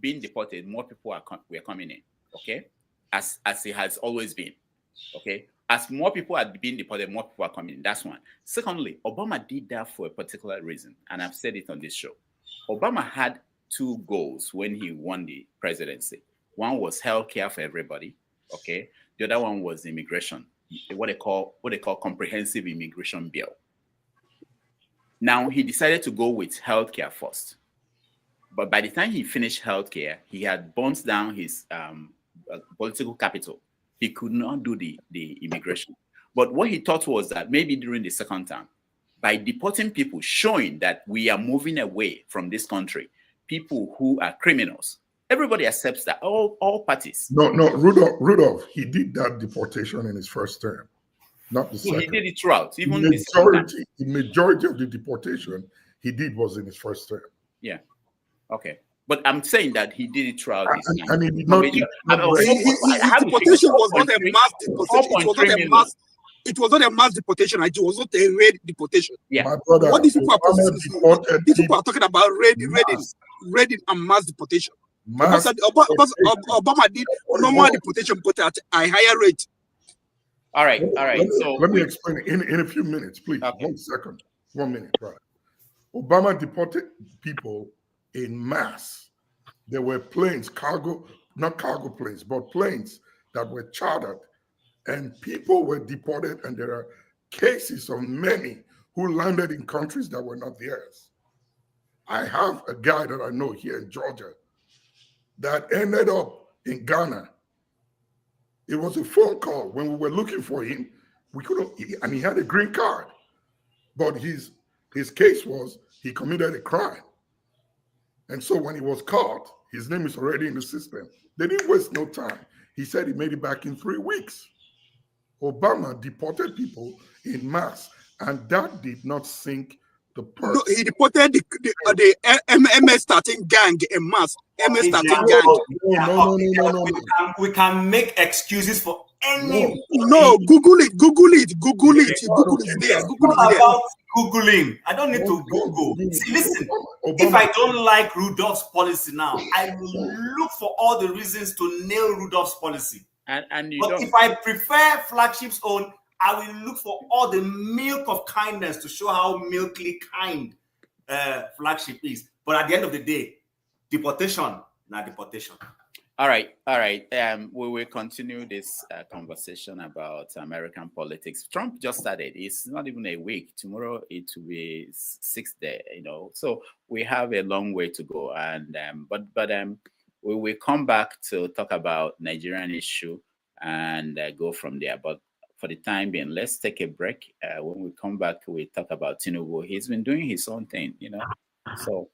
being deported, more people were coming in. Okay, as it has always been. Okay. As more people are being deported, more people are coming in. That's one. Secondly, Obama did that for a particular reason, and I've said it on this show. Obama had two goals when he won the presidency. One was healthcare for everybody. Okay. The other one was immigration, what they call comprehensive immigration bill. Now he decided to go with healthcare first, but by the time he finished healthcare, he had burnt down his political capital. He could not do the immigration. But what he thought was that maybe during the second term, by deporting people, showing that we are moving away from this country, people who are criminals, everybody accepts that, all parties. No, Rudolph, he did that deportation in his first term, not the second. He did it throughout. Even the majority of the deportation he did was in his first term. Yeah. Okay. But I'm saying that he did it throughout his time. And he did not. His deportation was not a mass deportation. It was not a mass deportation. It was not a raid deportation. Yeah. My brother, what these people are talking about raiding and mass deportation. Obama did normal deportation, but at a higher rate. All right. So let me explain it in a few minutes, please. Okay. 1 second. 1 minute. Right. Obama deported people in mass. There were planes, not cargo planes, but planes that were chartered, and people were deported, and there are cases of many who landed in countries that were not theirs. I have a guy that I know here in Georgia that ended up in Ghana. It was a phone call when we were looking for him. We couldn't, and he had a green card, but his case was he committed a crime. And so when he was caught, his name is already in the system. They didn't waste no time. He said he made it back in 3 weeks. Obama deported people in mass, and that did not sink the purse. No, he deported the MS-13 gang in mass We can make excuses for any. No, Google it. Google it. Google it. Google it there. Google it there. About Googling. I don't need to Google. See, listen. If I don't like Rudolph's policy now, I will look for all the reasons to nail Rudolph's policy. But if I prefer Flagship's own, I will look for all the milk of kindness to show how milkily kind Flagship is. But at the end of the day, deportation, not deportation. All right. We will continue this conversation about American politics. Trump just started. It's not even a week. Tomorrow it will be 6th day. So we have a long way to go. And but we will come back to talk about Nigerian issue and go from there. But for the time being, let's take a break. When we come back, we talk about Tinubu. He's been doing his own thing. So.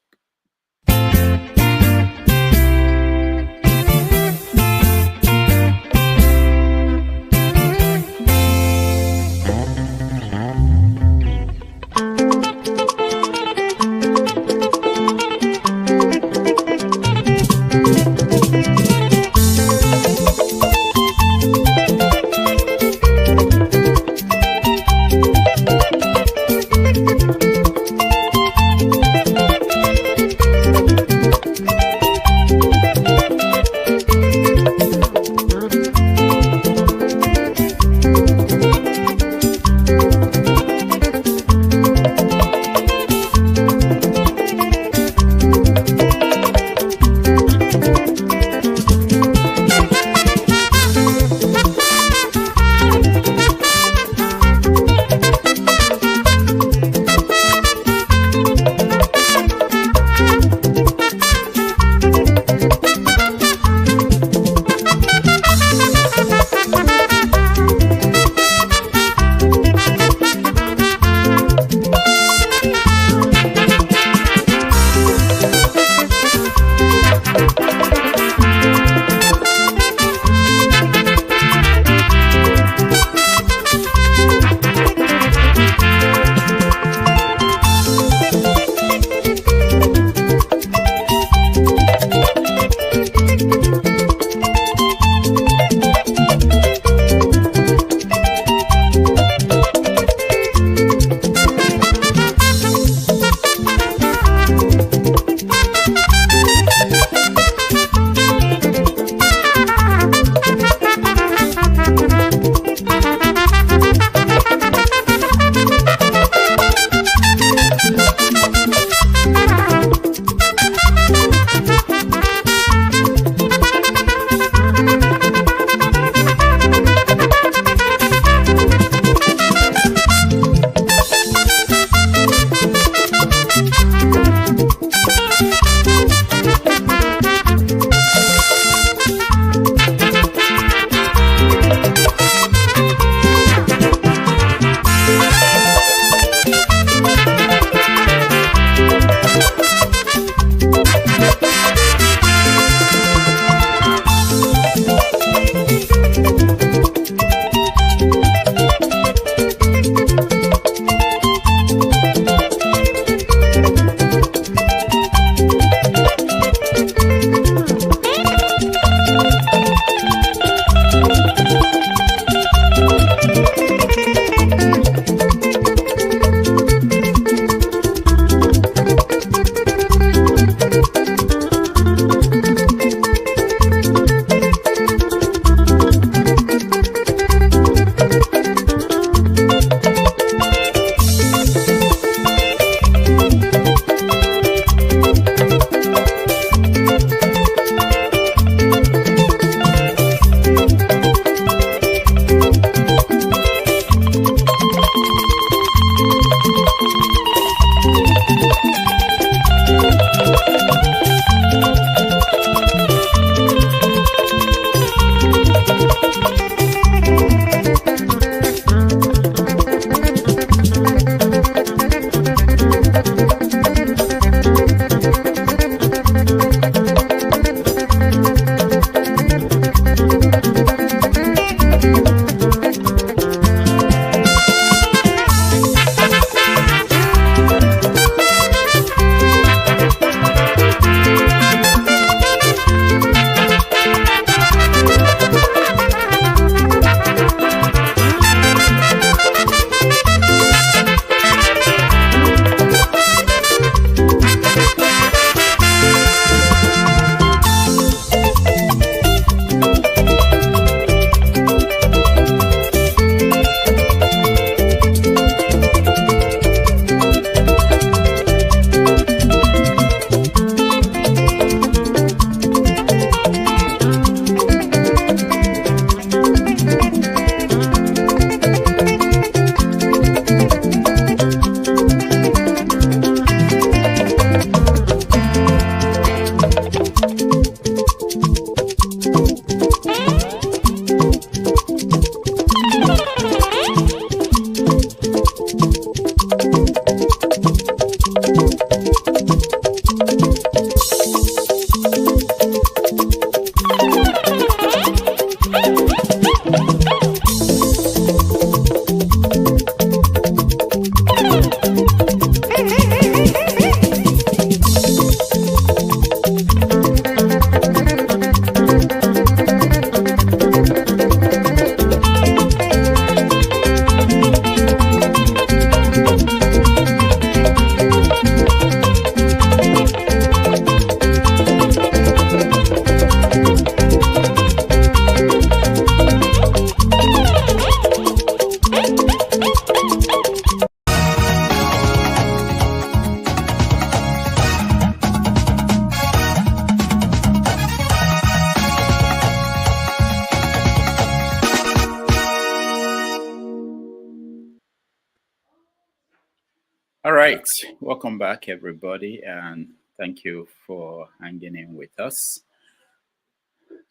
All right, welcome back, everybody, and thank you for hanging in with us.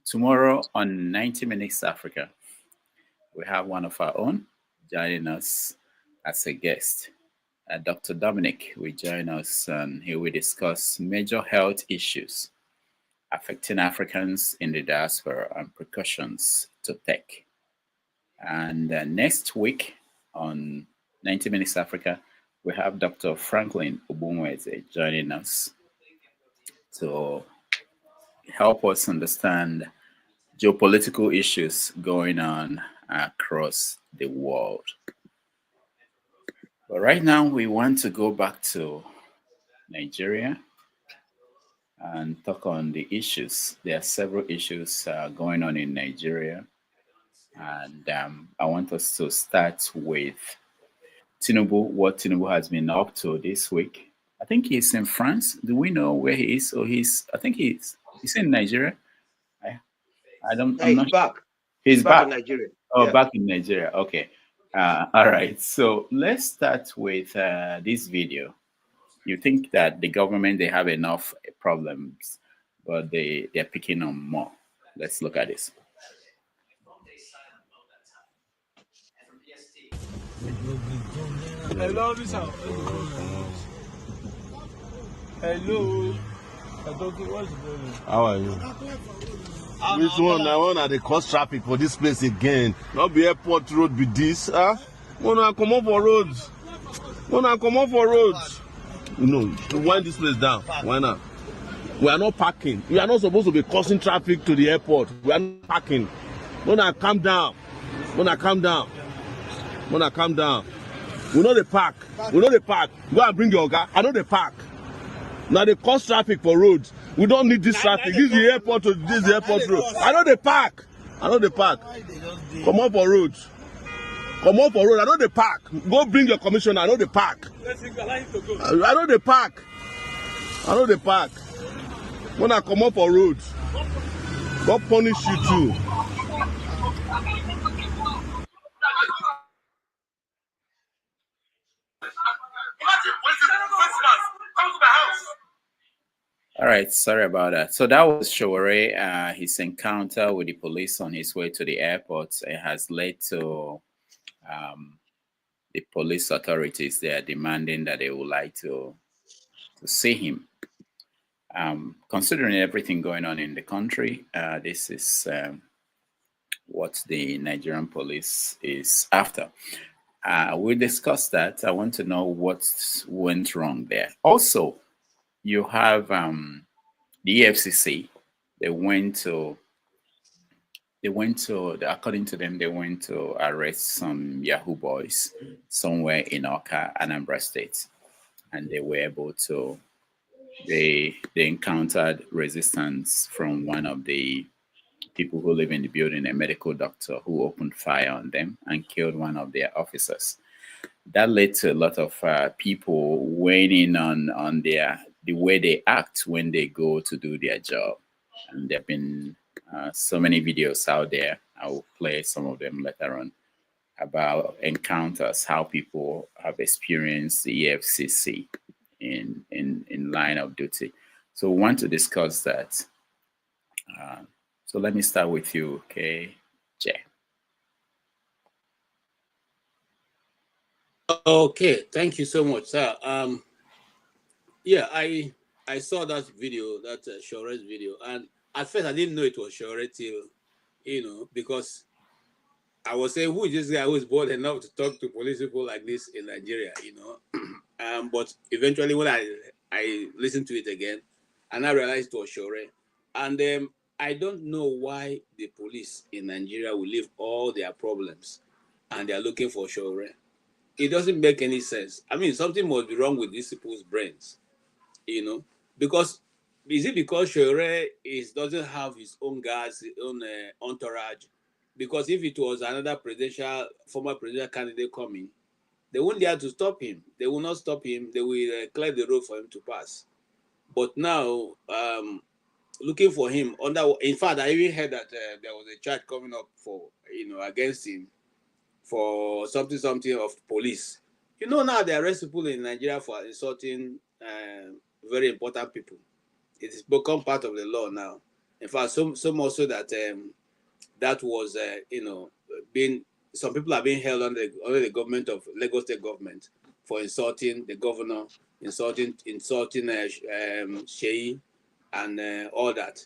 Tomorrow on 90 Minutes Africa, we have one of our own joining us as a guest. Dr. Dominic will join us and he will discuss major health issues affecting Africans in the diaspora and precautions to take. And next week on 90 Minutes Africa, we have Dr. Franklin Obunweze joining us to help us understand geopolitical issues going on across the world. But right now, we want to go back to Nigeria and talk on the issues. There are several issues going on in Nigeria. And I want us to start with Tinubu, what Tinubu has been up to this week. I think he's in France. Do we know where he is? Or I think he's in Nigeria. I'm not back. He's back in Nigeria. Oh, back in Nigeria. Okay. All right. So let's start with this video. You think that the government, they have enough problems, but they're picking on more. Let's look at this. Hello, hello. How are you? Which one? I want to cause traffic for this place again. Not be airport road be this, huh? Wanna come up for roads? Wanna come up for roads? You know, to wind this place down. Why not? We are not parking. We are not supposed to be causing traffic to the airport. We are not parking. Wanna calm down? Wanna calm down? Wanna calm down? We know the park. We know the park. Go and bring your car. I know the park. Now they cause traffic for roads. We don't need this traffic. This is the airport. This is the airport road. I know the park. I know the park. Come on for roads. Come on for road. I know the park. Go bring your commissioner. I know the park. I know the park. I know the park. When I come up for roads, God punish you too. All right, sorry about that. So that was Showore. His encounter with the police on his way to the airport. It has led to the police authorities. They are demanding that they would like to see him. Considering everything going on in the country, this is what the Nigerian police is after. We discussed that. I want to know what went wrong there. Also, you have the EFCC. According to them, they went to arrest some Yahoo boys somewhere in Awka, Anambra State, and they were able to. They encountered resistance from one of the people who live in the building, a medical doctor who opened fire on them and killed one of their officers. That led to a lot of people weighing in on the way they act when they go to do their job. And there have been so many videos out there. I will play some of them later on about encounters, how people have experienced the EFCC in line of duty. So we want to discuss that. So let me start with you, KJ. Okay, thank you so much, sir. Yeah, I saw that video, that Shore's video, and at first I didn't know it was Shore till, because I was saying, who is this guy who is bold enough to talk to police people like this in Nigeria, but eventually when I listened to it again, and I realized it was Shore, and I don't know why the police in Nigeria will leave all their problems and they are looking for Shore. It doesn't make any sense. I mean, something must be wrong with these people's brains, because is it because Shore doesn't have his own guards, his own entourage? Because if it was another former presidential candidate coming, they wouldn't dare to stop him. They will not stop him. They will clear the road for him to pass. But now, looking for him in fact, I even heard that there was a charge coming up against him for something of police. Now they arrest people in Nigeria for insulting very important people. It has become part of the law now. In fact, so much so that that was, some people are being held under the government of Lagos State government for insulting the governor, insulting Sheyi, and all that.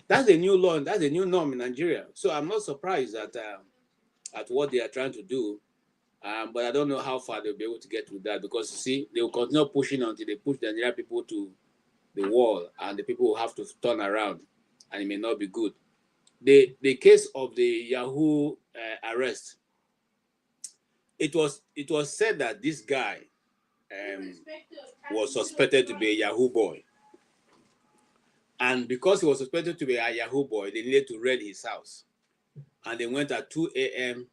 That's a new law. That's a new norm in Nigeria. So I'm not surprised at what they are trying to do. But I don't know how far they'll be able to get with that, because you see, they will continue pushing until they push the Nigerian people to the wall, and the people will have to turn around, and it may not be good. The case of the Yahoo arrest, it was said that this guy was suspected to be a Yahoo boy, and because he was suspected to be a Yahoo boy, they needed to raid his house, and they went at 2 a.m.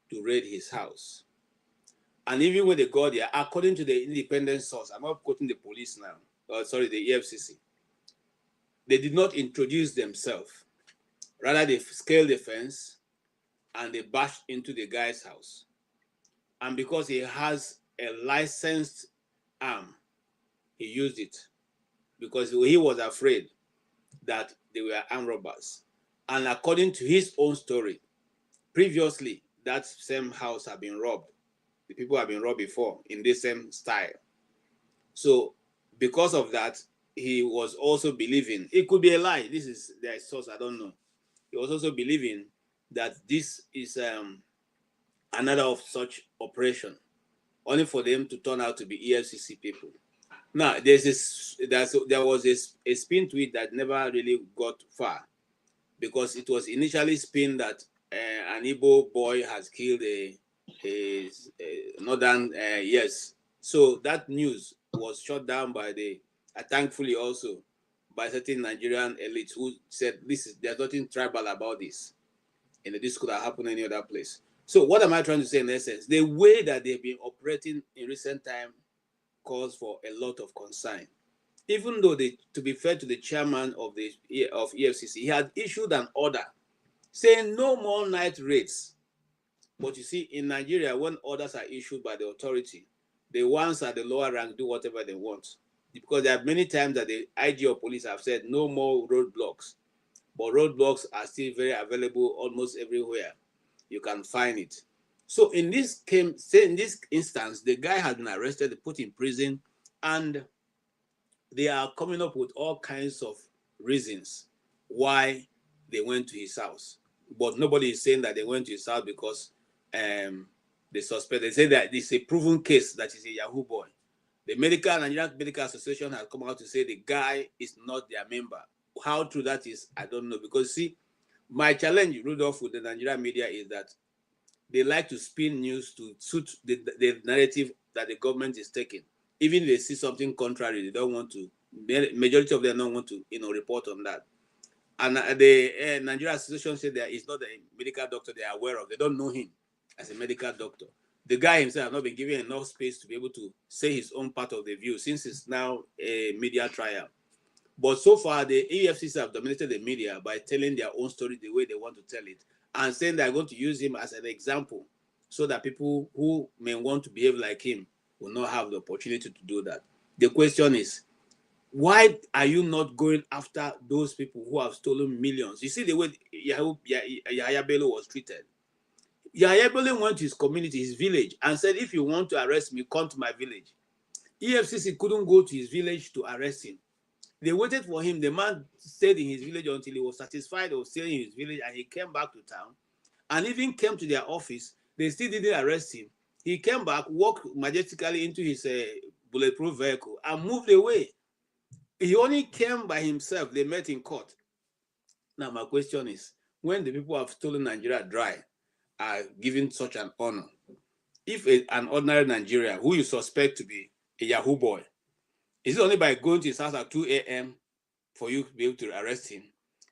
to raid his house. And even when they got there, according to the independent source, I'm not quoting the police now, the EFCC, they did not introduce themselves. Rather, they scaled the fence and they bashed into the guy's house. And because he has a licensed arm, he used it, because he was afraid that they were armed robbers. And according to his own story, previously, that same house had been robbed. The people have been robbed before in this same style. So because of that, he was also believing, it could be a lie, this is their source, I don't know. He was also believing that this is another of such operation, only for them to turn out to be EFCC people. Now, there was a spin to it that never really got far, because it was initially spin that an Igbo boy has killed a northern, yes. So that news was shut down by thankfully also by certain Nigerian elites who said there's nothing tribal about this. This could have happened any other place. So what am I trying to say in essence? The way that they've been operating in recent time calls for a lot of concern. Even though to be fair to the chairman of EFCC, he had issued an order saying no more night raids. But you see, in Nigeria, when orders are issued by the authority, the ones at the lower rank do whatever they want. Because there are many times that the IG or police have said no more roadblocks. But roadblocks are still very available almost everywhere. You can find it. So in this instance, the guy had been arrested, put in prison, and they are coming up with all kinds of reasons why they went to his house. But nobody is saying that they went to his house because they suspect. They say that it's a proven case that he's a Yahoo boy. The Nigerian Medical Association has come out to say the guy is not their member. How true that is, I don't know. Because see, my challenge, Rudolph, with the Nigerian media is that they like to spin news to suit the narrative that the government is taking. Even if they see something contrary, they don't want to. Majority of them don't want to, report on that. And the Nigerian Association said that he's not a medical doctor they are aware of. They don't know him as a medical doctor. The guy himself has not been given enough space to be able to say his own part of the view, since it's now a media trial. But so far, the EFCC have dominated the media by telling their own story the way they want to tell it, and saying they're going to use him as an example so that people who may want to behave like him will not have the opportunity to do that. The question is, why are you not going after those people who have stolen millions? You see the way Yahaya Bello was treated. Yahaya Bello went to his community, his village, and said, if you want to arrest me, come to my village. EFCC couldn't go to his village to arrest him. They waited for him. The man stayed in his village until he was satisfied of staying in his village, and he came back to town and even came to their office. They still didn't arrest him. He came back, walked majestically into his bulletproof vehicle and moved away. He only came by himself. They met in court. Now, my question is, when the people who have stolen Nigeria dry are given such an honor, if an ordinary Nigerian who you suspect to be a Yahoo boy, is it only by going to his house at 2 a.m. for you to be able to arrest him?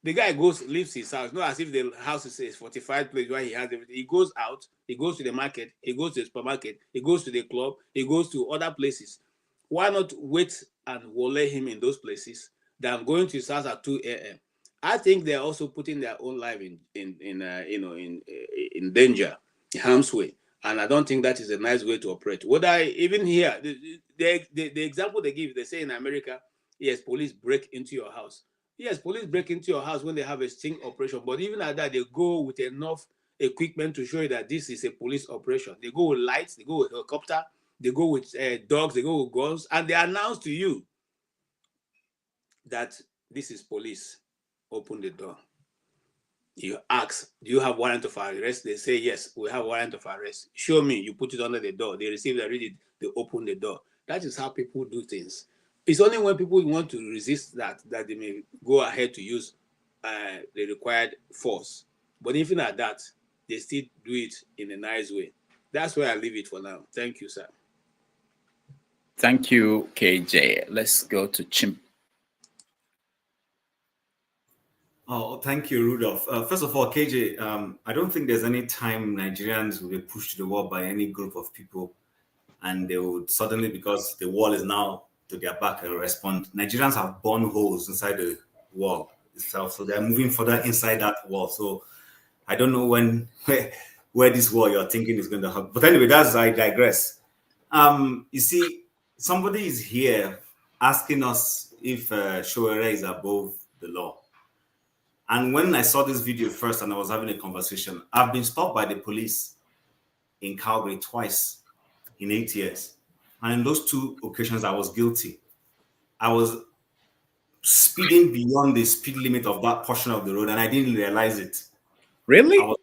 The guy leaves his house, not as if the house is a fortified place where he has everything. He goes out, he goes to the market, he goes to the supermarket, he goes to the club, he goes to other places. Why not wait and wole him in those places than going to his house at 2 a.m.? I think they're also putting their own life in danger, in harm's way. And I don't think that is a nice way to operate. Even here, the example they give, they say in America, yes, police break into your house. Yes, police break into your house when they have a sting operation. But even at that, they go with enough equipment to show you that this is a police operation. They go with lights, they go with helicopter, they go with dogs, they go with guns, and they announce to you that this is police. Open the door. You ask, do you have warrant of arrest? They say, yes, we have warrant of arrest. Show me. You put it under the door. They receive it, read it, they open the door. That is how people do things. It's only when people want to resist that they may go ahead to use the required force. But even at that, they still do it in a nice way. That's where I leave it for now. Thank you, sir. Thank you, KJ. Let's go to Chimp. Oh, thank you, Rudolph. First of all, KJ, I don't think there's any time Nigerians will be pushed to the wall by any group of people and they would suddenly, because the wall is now to their back, and respond. Nigerians have born holes inside the wall itself, so they're moving further inside that wall. So I don't know where this wall you're thinking is going to happen. But anyway, I digress. You see, somebody is here asking us if Showere is above the law. And when I saw this video first and I was having a conversation, I've been stopped by the police in Calgary twice in 8 years. And in those two occasions, I was guilty. I was speeding beyond the speed limit of that portion of the road and I didn't realize it. Really?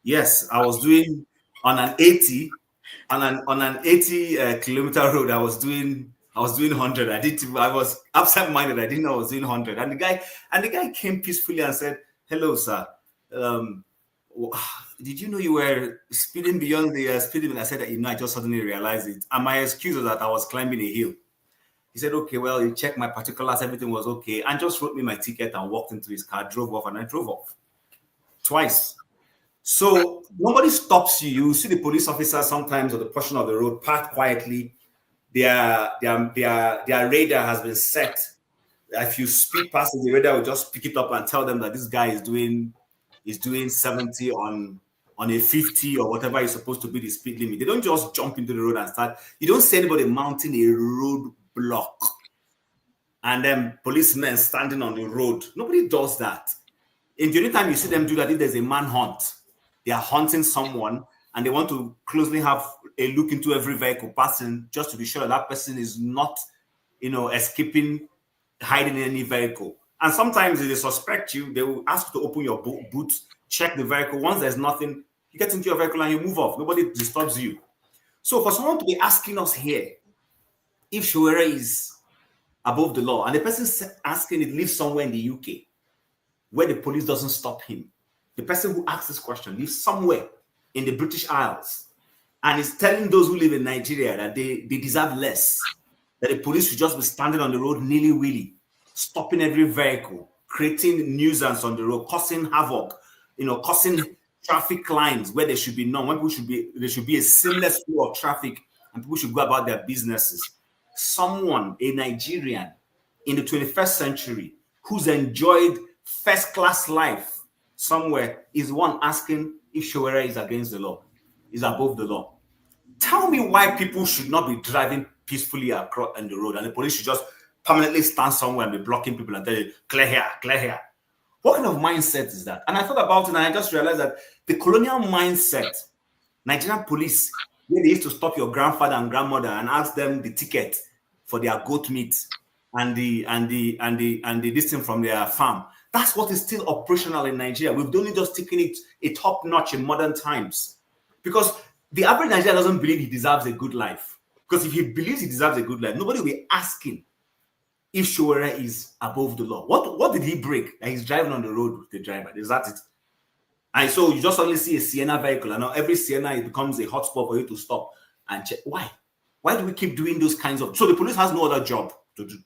Yes, I was doing on an 80 kilometer road. I was doing 100. I was absent-minded. I didn't know I was doing 100. And the guy came peacefully and said, "Hello, sir. Did you know you were speeding beyond the speed limit?" I said, I just suddenly realized it. And my excuse was that I was climbing a hill. He said, "Okay, well, you checked my particulars, everything was okay," and just wrote me my ticket and walked into his car, drove off, and I drove off twice. So nobody stops you. You see the police officers sometimes on the portion of the road parked quietly. Their radar has been set. If you speed past it, the radar will just pick it up and tell them that this guy is doing 70 on a 50 or whatever is supposed to be the speed limit. They don't just jump into the road and start. You don't see anybody mounting a road block and then policemen standing on the road. Nobody does that. And the only time you see them do that is there's a manhunt. They are hunting someone and they want to closely have a look into every vehicle passing just to be sure that person is not, escaping, hiding in any vehicle. And sometimes if they suspect you, they will ask you to open your boot, check the vehicle. Once there's nothing, you get into your vehicle and you move off. Nobody disturbs you. So for someone to be asking us here if Showere is above the law, and the person asking it lives somewhere in the UK where the police doesn't stop him. The person who asked this question lives somewhere in the British Isles and is telling those who live in Nigeria that they deserve less, that the police should just be standing on the road nilly-willy, stopping every vehicle, creating nuisance on the road, causing havoc, causing traffic lines where there should be none. There should be a seamless flow of traffic and people should go about their businesses. Someone, a Nigerian in the 21st century who's enjoyed first-class life somewhere is one asking if Showere is against the law, is above the law. Tell me why people should not be driving peacefully across on the road and the police should just permanently stand somewhere and be blocking people and tell you, clear here, clear here. What kind of mindset is that? And I thought about it and I just realized that the colonial mindset, Nigerian police, where they used to stop your grandfather and grandmother and ask them the ticket for their goat meat and the this thing from their farm. That's what is still operational in Nigeria. We've only just taken it a top notch in modern times, because the average Nigerian doesn't believe he deserves a good life. Because if he believes he deserves a good life, nobody will be asking if Showere is above the law. What did he break that he's driving on the road with the driver? Is that it? And so you just only see a Sienna vehicle, and now every Sienna, it becomes a hotspot for you to stop and check. Why? Why do we keep doing those kinds of? So the police has no other job to do.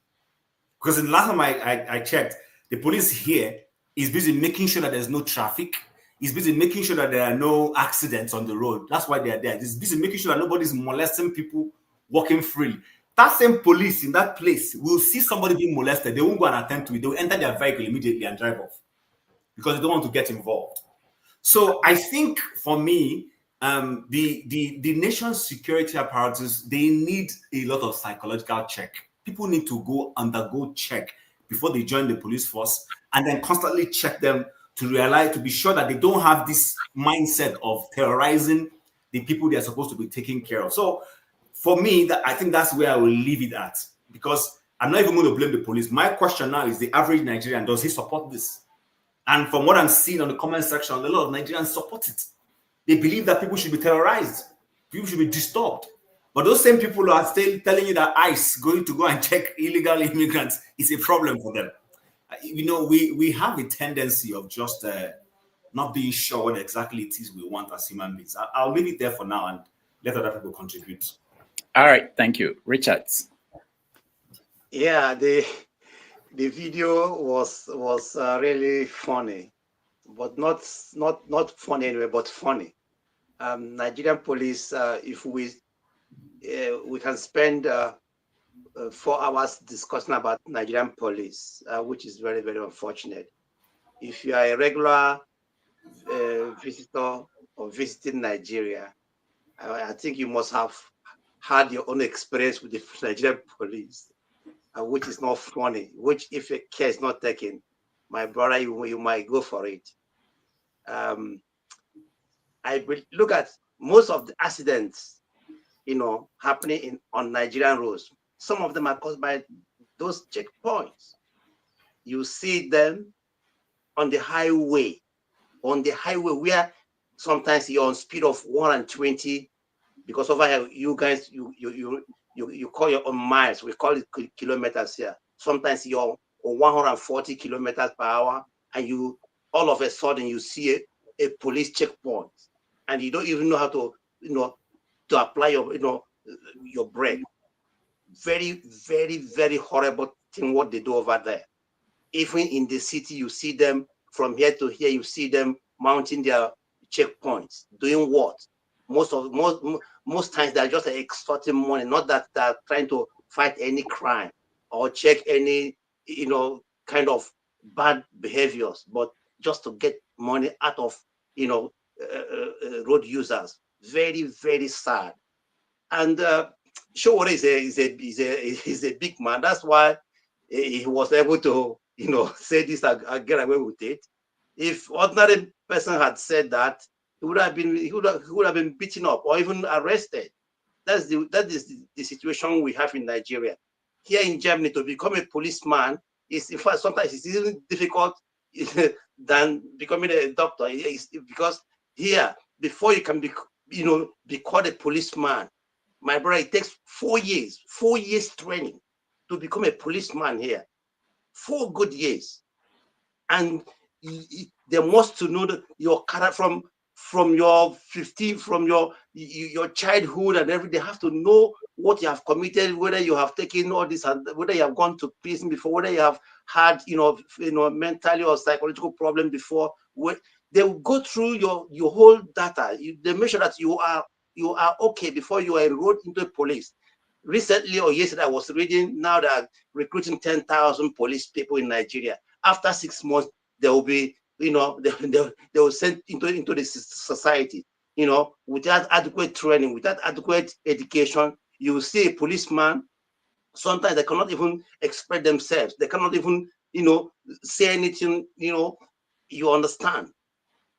Because in the last time I checked, the police here is busy making sure that there's no traffic. He's busy making sure that there are no accidents on the road. That's why they are there. He's busy making sure that nobody's molesting people walking freely. That same police in that place will see somebody being molested. They won't go and attend to it. They'll enter their vehicle immediately and drive off because they don't want to get involved. So I think for me, the nation's security apparatus, they need a lot of psychological check. People need to undergo check before they join the police force, and then constantly check them to be sure that they don't have this mindset of terrorizing the people they're supposed to be taking care of. So for me, I think that's where I will leave it at, because I'm not even going to blame the police. My question now is the average Nigerian, does he support this? And from what I'm seeing on the comment section, a lot of Nigerians support it. They believe that people should be terrorized. People should be disturbed. But those same people are still telling you that ICE going to go and check illegal immigrants is a problem for them. You know, we have a tendency of just not being sure what exactly it is we want as human beings. I'll leave it there for now and let other people contribute. All right, thank you. Richard. Yeah, the video was really funny, but not funny anyway, but funny. Nigerian police, if we can spend 4 hours discussing about Nigerian police, which is very, very unfortunate. If you are a regular visitor or visiting Nigeria, I think you must have had your own experience with the Nigerian police, which is not funny, which if a care is not taken, my brother, you might go for it. I look at most of the accidents, you know, happening on Nigerian roads. Some of them are caused by those checkpoints. You see them on the highway where sometimes you're on speed of 120, because over here you guys you call your own miles, we call it kilometers here. Sometimes you're on 140 kilometers per hour, and you all of a sudden you see a police checkpoint, and you don't even know how to to apply your brake. Very, very, very horrible thing what they do over there. Even in the city, you see them from here to here. You see them mounting their checkpoints. Doing what? Most times they're just extorting money. Not that they're trying to fight any crime or check any kind of bad behaviors, but just to get money out of road users. Very, very sad. And Showore is a big man. That's why he was able to say this and get away with it. If ordinary person had said that, he would have been beaten up or even arrested. That is the situation we have in Nigeria. Here in Germany, to become a policeman is, in fact, sometimes it's even difficult than becoming a doctor. Because here, before you can be called a policeman, my brother, it takes 4 years training to become a policeman here. 4 good years. And they must to know that your character from your 15, from your childhood and everything. They have to know what you have committed, whether you have taken all this, and whether you have gone to prison before, whether you have had mentally or psychological problem before. They will go through your whole data. They make sure that you are okay before you are enrolled into police. Recently or yesterday, I was reading now that recruiting 10,000 police people in Nigeria. After 6 months, they will be, they will send into the society, without adequate training, without adequate education. You will see a policeman. Sometimes they cannot even express themselves. They cannot even, say anything, you understand.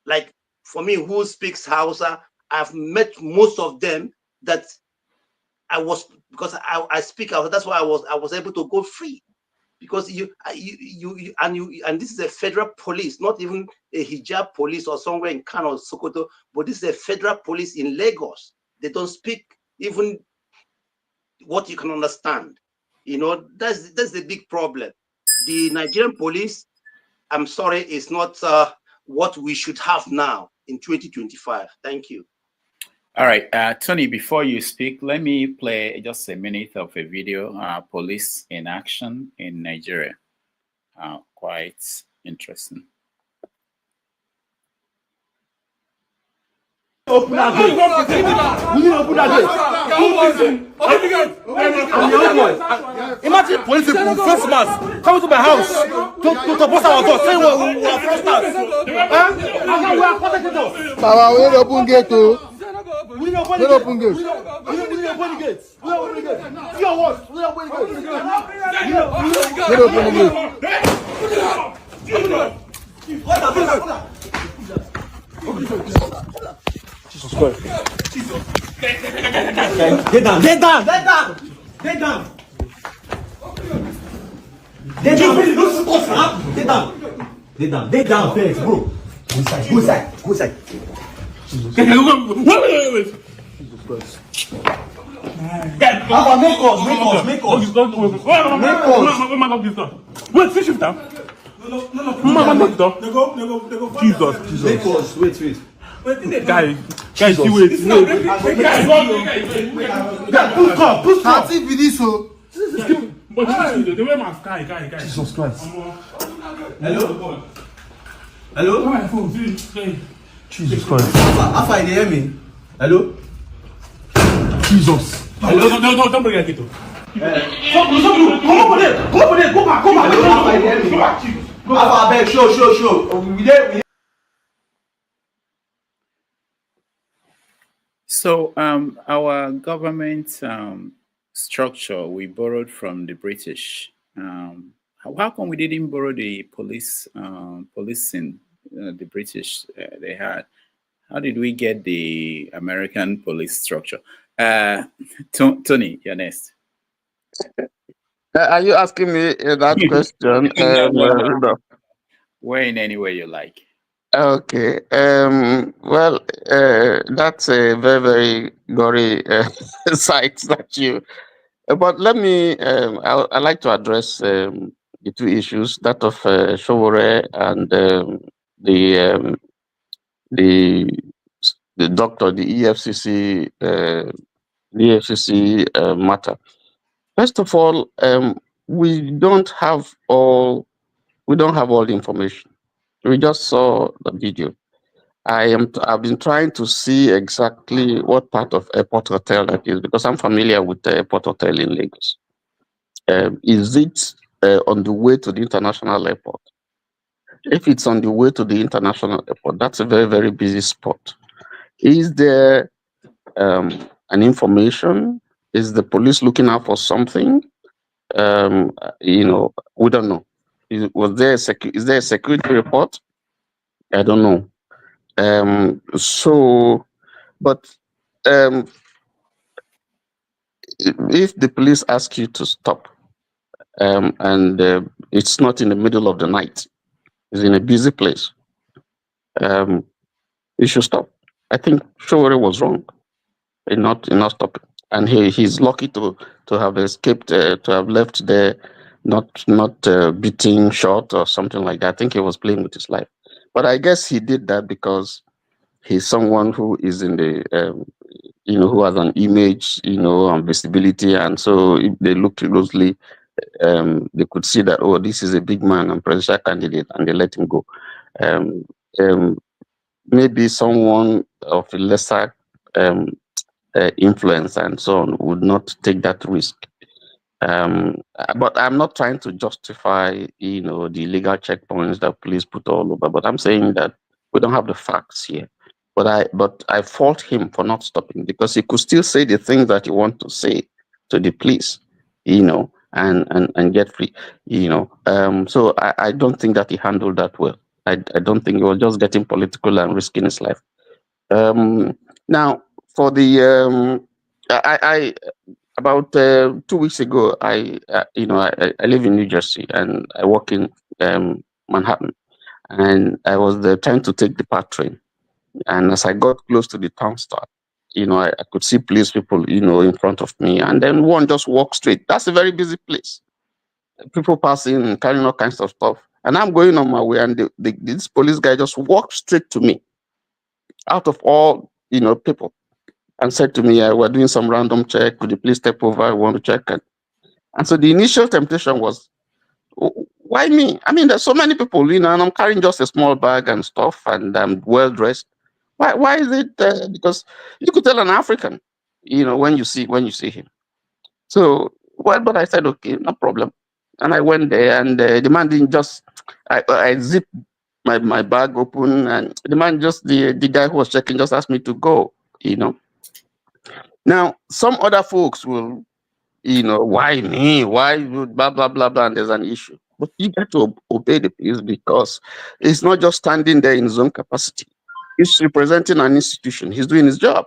Like for me, who speaks Hausa, I've met most of them that I was, because I speak out. That's why I was able to go free, because and this is a federal police, not even a hijab police or somewhere in Kano or Sokoto, but this is a federal police in Lagos. They don't speak even what you can understand. You know, that's the big problem. The Nigerian police, I'm sorry, is not what we should have now in 2025. Thank you. All right, Tony, before you speak, let me play just a minute of a video, police in action in Nigeria. Quite interesting. Open that gate. We need to open that gate. Imagine police people with face masks coming to my house to bust our door, saying we are fraudsters. We are prosecutors. Baba, we need to open gate too. We need to open the gate. We need to open the gate. We need to open the gate. Your words. We need to open the gate. We need to open the gate. Jesus Christ. Get down. Get down. Get down. Get down. Get down. Get down. Get down. Get down first, bro. Go inside. Go inside. Go inside. Jesus Christ. Wait. Jesus Christ. Papa, make us. Wait, fish him down. Jesus. Make us. Wait. Guys, wait. Push up. How deep is this, so? But the way my guy. Jesus Christ. Hello? My phone. Jesus Christ. How far you hear me? Hello? Jesus. Hello? No, don't bring that kid. Come over there. Go back. How far you hear me? How far, babe? Show. We there. So our government structure, we borrowed from the British. How come we didn't borrow the policing the British they had? How did we get the American police structure? Tony, you're next. Are you asking me that question? Where in any way you like. Okay. Well, that's a very, very gory sight that you. But let me. I like to address the two issues: that of Showore and the doctor, the EFCC matter. First of all, we don't have all the information. We just saw the video. I've been trying to see exactly what part of Airport Hotel that is, because I'm familiar with the Airport Hotel in Lagos. Is it on the way to the international airport? If it's on the way to the international airport, that's a very, very busy spot. Is there an information? Is the police looking out for something? We don't know. Is there a security report? I don't know. But if the police ask you to stop, and it's not in the middle of the night, it's in a busy place, you should stop. I think Showore was wrong in not stopping, and he's lucky to have escaped, to have left there, not beaten, shot, or something like that. I think he was playing with his life. But I guess he did that because he's someone who is in the, who has an image, and visibility. And so if they look closely, they could see that, oh, this is a big man and presidential candidate, and they let him go. Maybe someone of a lesser influence and so on would not take that risk. But I'm not trying to justify, the illegal checkpoints that police put all over. But I'm saying that we don't have the facts here. But I fault him for not stopping, because he could still say the things that he wants to say to the police, and get free, So I don't think that he handled that well. I don't think he was just getting political and risking his life. Now for the About 2 weeks ago, I live in New Jersey and I work in Manhattan, and I was trying to take the PATH train. And as I got close to the turnstile, I could see police people, in front of me, and then one just walked straight. That's a very busy place. People passing and carrying all kinds of stuff. And I'm going on my way, and this police guy just walked straight to me, out of all, people, and said to me, "We're doing some random check. Could you please step over? I want to check." And so the initial temptation was, why me? I mean, there's so many people, and I'm carrying just a small bag and stuff, and I'm well dressed. Why is it? Because you could tell an African, when you see him. So, but I said, okay, no problem. And I went there, and the man didn't just, I zipped my bag open, and the man the guy who was checking just asked me to go, Now, some other folks will, why me? Why blah, blah, blah, blah, and there's an issue. But you got to obey the police because it's not just standing there in his own capacity. He's representing an institution. He's doing his job.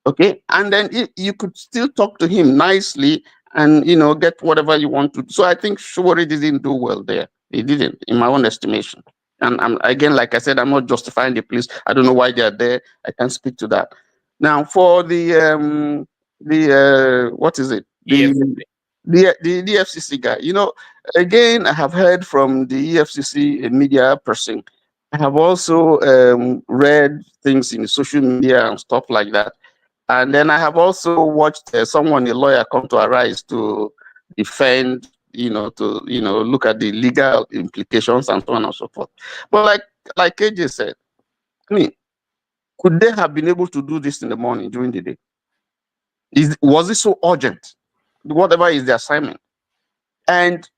Okay, and then you could still talk to him nicely and get whatever you want to. So I think Showore didn't do well there. He didn't, in my own estimation. And again, like I said, I'm not justifying the police. I don't know why they are there. I can't speak to that. Now, for the what is it? The FCC guy. Again, I have heard from the EFCC media person. I have also read things in social media and stuff like that. And then I have also watched a lawyer, come to Arise to defend, to look at the legal implications and so on and so forth. But like AJ said, I mean, could they have been able to do this in the morning during the day? Was it so urgent? Whatever is the assignment. And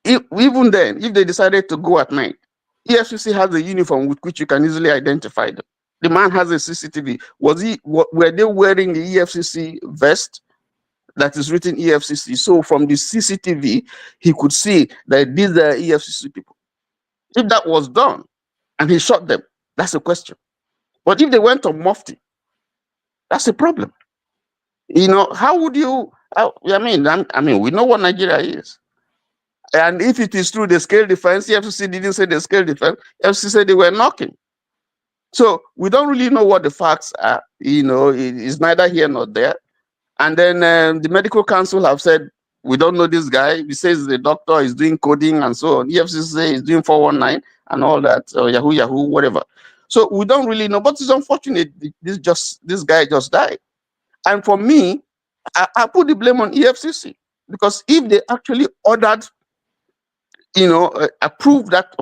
even then, if they decided to go at night, EFCC has a uniform with which you can easily identify them. The man has a CCTV. Were they wearing the EFCC vest that is written EFCC? So from the CCTV, he could see that these are EFCC people. If that was done and he shot them, that's a question. But if they went on Mufti, that's a problem. How would you? I mean, we know what Nigeria is. And if it is true, the scale defense, EFCC didn't say the scale defense. EFCC said they were knocking. So we don't really know what the facts are. It's neither here nor there. And then the medical council have said, we don't know this guy. He says the doctor is doing coding and so on. EFCC says he's doing 419 and all that, or Yahoo, whatever. So we don't really know. But it's unfortunate this guy just died. And for me, I put the blame on EFCC, because if they actually ordered, approved that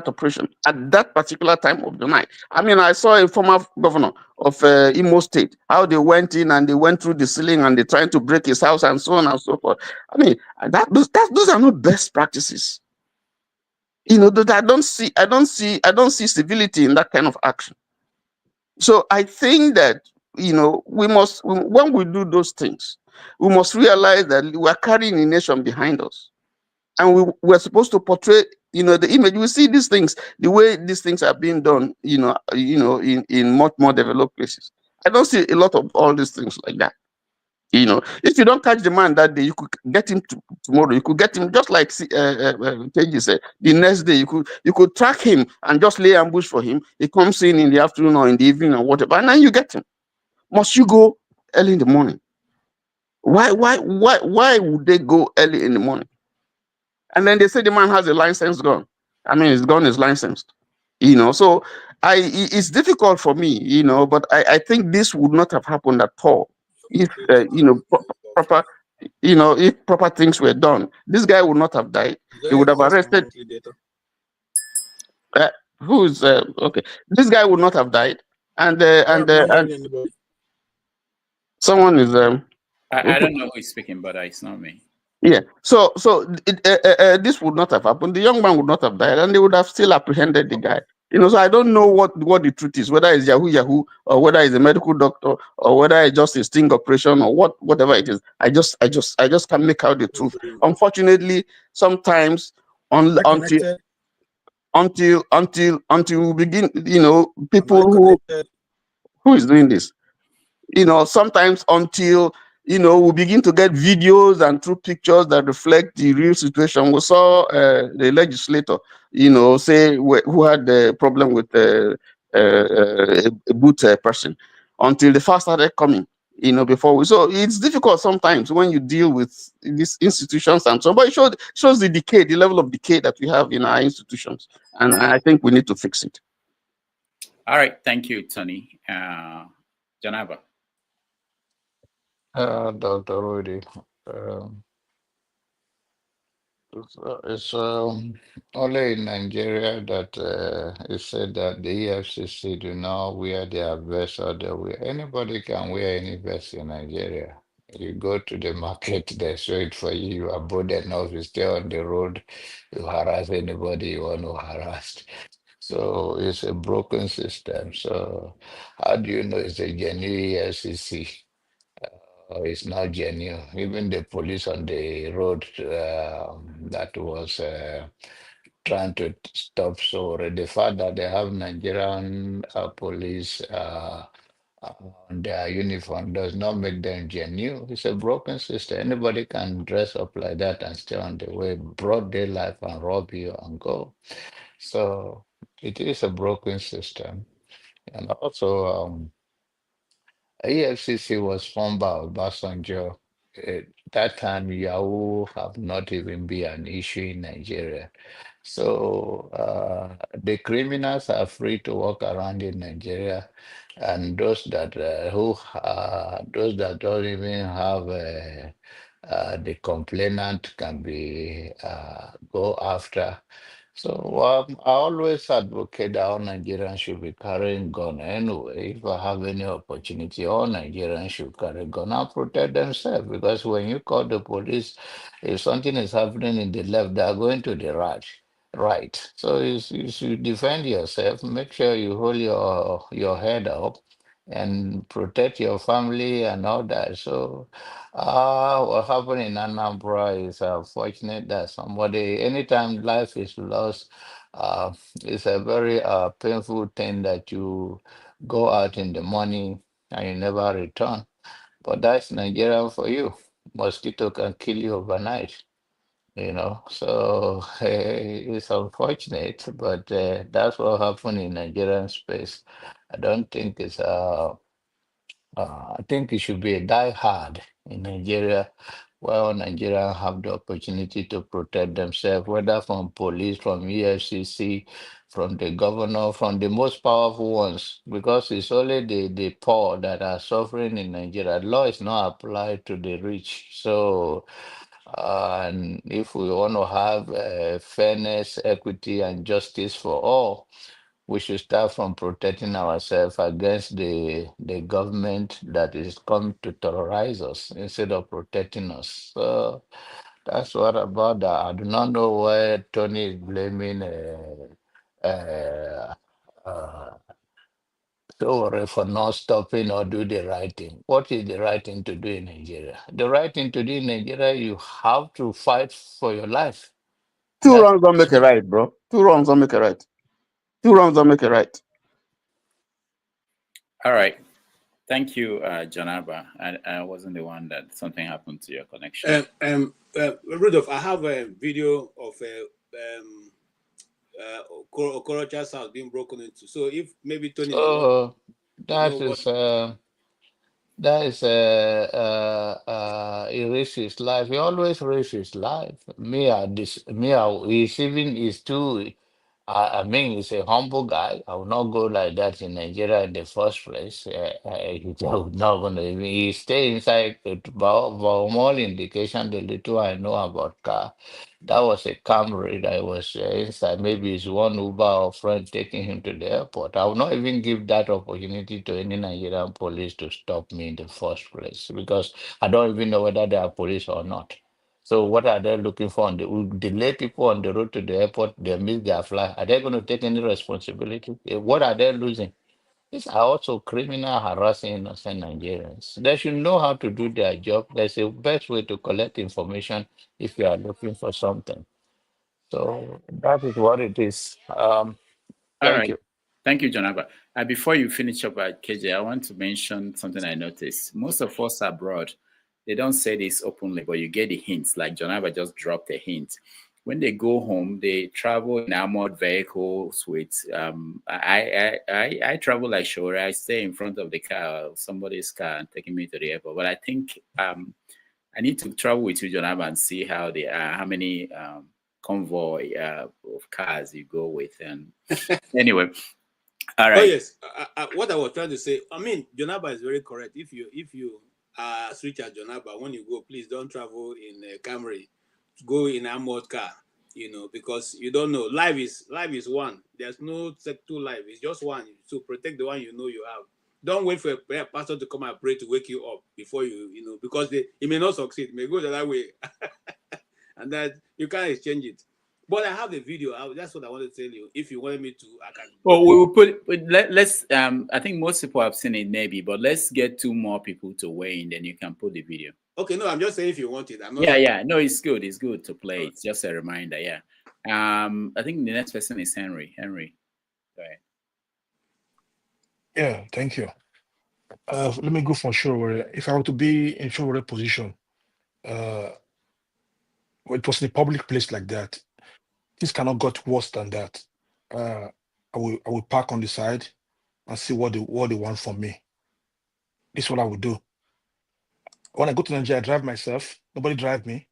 operation at that particular time of the night. I mean, I saw a former governor of Imo State, how they went in and they went through the ceiling and they tried to break his house and so on and so forth. I mean, those are not best practices. That I don't see civility in that kind of action. So I think that we must, when we do those things, we must realize that we are carrying a nation behind us. And we're supposed to portray, the image. We see these things, the way these things are being done, in much more developed places. I don't see a lot of all these things like that. If you don't catch the man that day, you could get him tomorrow. You could get him just like Teji said. The next day, you could track him and just lay ambush for him. He comes in the afternoon or in the evening or whatever, and then you get him. Must you go early in the morning? Why would they go early in the morning? And then they say the man has a licensed gun. I mean, his gun is licensed. So it's difficult for me, but I think this would not have happened at all if proper if proper things were done. This guy would not have died. He would have arrested. Who's okay? This guy would not have died, and someone is I don't know who is speaking, but it's not me. Yeah, so this would not have happened. The young man would not have died, and they would have still apprehended the guy. So I don't know what the truth is, whether it's Yahoo, or whether it's a medical doctor, or whether it's just a sting operation, or whatever it is. I just can't make out the truth. Unfortunately, sometimes until we begin, people who is doing this, sometimes until we begin to get videos and true pictures that reflect the real situation. We saw the legislator, say who had the problem with a boot person until the fast started coming. Before we, so it's difficult sometimes when you deal with these institutions and so, but it shows the decay, the level of decay that we have in our institutions, and I think we need to fix it. All right, thank you, Tony. Janaba. Dr. Rudy, it's only in Nigeria that it said that the EFCC do not wear their vest or they wear. Anybody can wear any vest in Nigeria. You go to the market, they show it for you. You are bold enough, you stay on the road, you harass anybody you want to harass. So it's a broken system. So how do you know it's a genuine EFCC? It's not genuine. Even the police on the road that was trying to stop. So the fact that they have Nigerian police on their uniform does not make them genuine. It's a broken system. Anybody can dress up like that and stay on the way, broad daylight, and rob you and go. So it is a broken system. And also, EFCC was formed by Obasanjo. That time, Yahoo have not even been an issue in Nigeria. So the criminals are free to walk around in Nigeria, and those that those that don't even have the complainant can be go after. So I always advocate that all Nigerians should be carrying gun anyway. If I have any opportunity, all Nigerians should carry gun and protect themselves. Because when you call the police, if something is happening in the left, they are going to the right. Right. So you should defend yourself. Make sure you hold your head up and protect your family and all that. So what happened in Anambra is fortunate that somebody, anytime life is lost, it's a very painful thing that you go out in the morning and you never return. But that's Nigeria for you. Mosquito can kill you overnight. So it's unfortunate, but that's what happened in Nigerian space. I don't think it's I think it should be a die hard in Nigeria, where all Nigerians have the opportunity to protect themselves, whether from police, from EFCC, from the governor, from the most powerful ones, because it's only the poor that are suffering in Nigeria. Law is not applied to the rich. So, and if we want to have fairness, equity, and justice for all, we should start from protecting ourselves against the government that is come to terrorize us instead of protecting us. So that's what about that. I do not know why Tony is blaming for not stopping or do the right thing. What is the right thing to do in Nigeria? The right thing to do in Nigeria, you have to fight for your life. Two wrongs don't make a right, bro. Two wrongs don't make a right. Two wrongs don't make a right. All right. Thank you, Janaba. I wasn't the one that something happened to your connection. Rudolph, I have a video of Okorocha's house being broken into. So if maybe Tony, he risks his life. He always risks his life. He's too. I mean, he's a humble guy. I would not go like that in Nigeria in the first place. He's not gonna. He stay inside. But more indication, the little I know about car, that was a Camry that was inside. Maybe it's one Uber or friend taking him to the airport. I would not even give that opportunity to any Nigerian police to stop me in the first place because I don't even know whether they are police or not. So what are they looking for? Delay people on the road to the airport, they miss their flight. Are they going to take any responsibility? What are they losing? These are also criminal harassing innocent Nigerians. They should know how to do their job. There's a best way to collect information if you are looking for something. So that is what it is. Thank you. Thank you, Janaba. Before you finish up at KJ, I want to mention something I noticed. Most of us abroad, they don't say this openly, but you get the hints. Like Jonava just dropped a hint. When they go home, they travel in armored vehicles with. I travel like Shore. I stay in front of the car, somebody's car, and taking me to the airport. But I think I need to travel with you, Jonava, and see how they how many convoy of cars you go with. And anyway, all right. Oh yes, what I was trying to say. I mean, Jonava is very correct. If you switch at Jonava, when you go, please don't travel in a Camry. Go in a armored car, because you don't know. Life is one. There's no two life. It's just one. So protect the one you know you have. Don't wait for a pastor to come and pray to wake you up before you because it may not succeed. It may go the other way, and that you can't exchange it. But I have the video. That's what I want to tell you. If you wanted me to, I can. Well, we will put. Let's. I think most people have seen it, maybe, but let's get 2 more people to weigh in. Then you can put the video. Okay, no, I'm just saying if you want it. I'm not. Yeah. No, it's good. It's good to play. It's just a reminder. Yeah. I think the next person is Henry. Henry, go ahead. Yeah, thank you. Let me go for Showore. If I were to be in Showore position, it was in a public place like that. This cannot get worse than that. I will park on the side and see what they want from me. This is what I would do. When I go to Nigeria, I drive myself. Nobody drive me.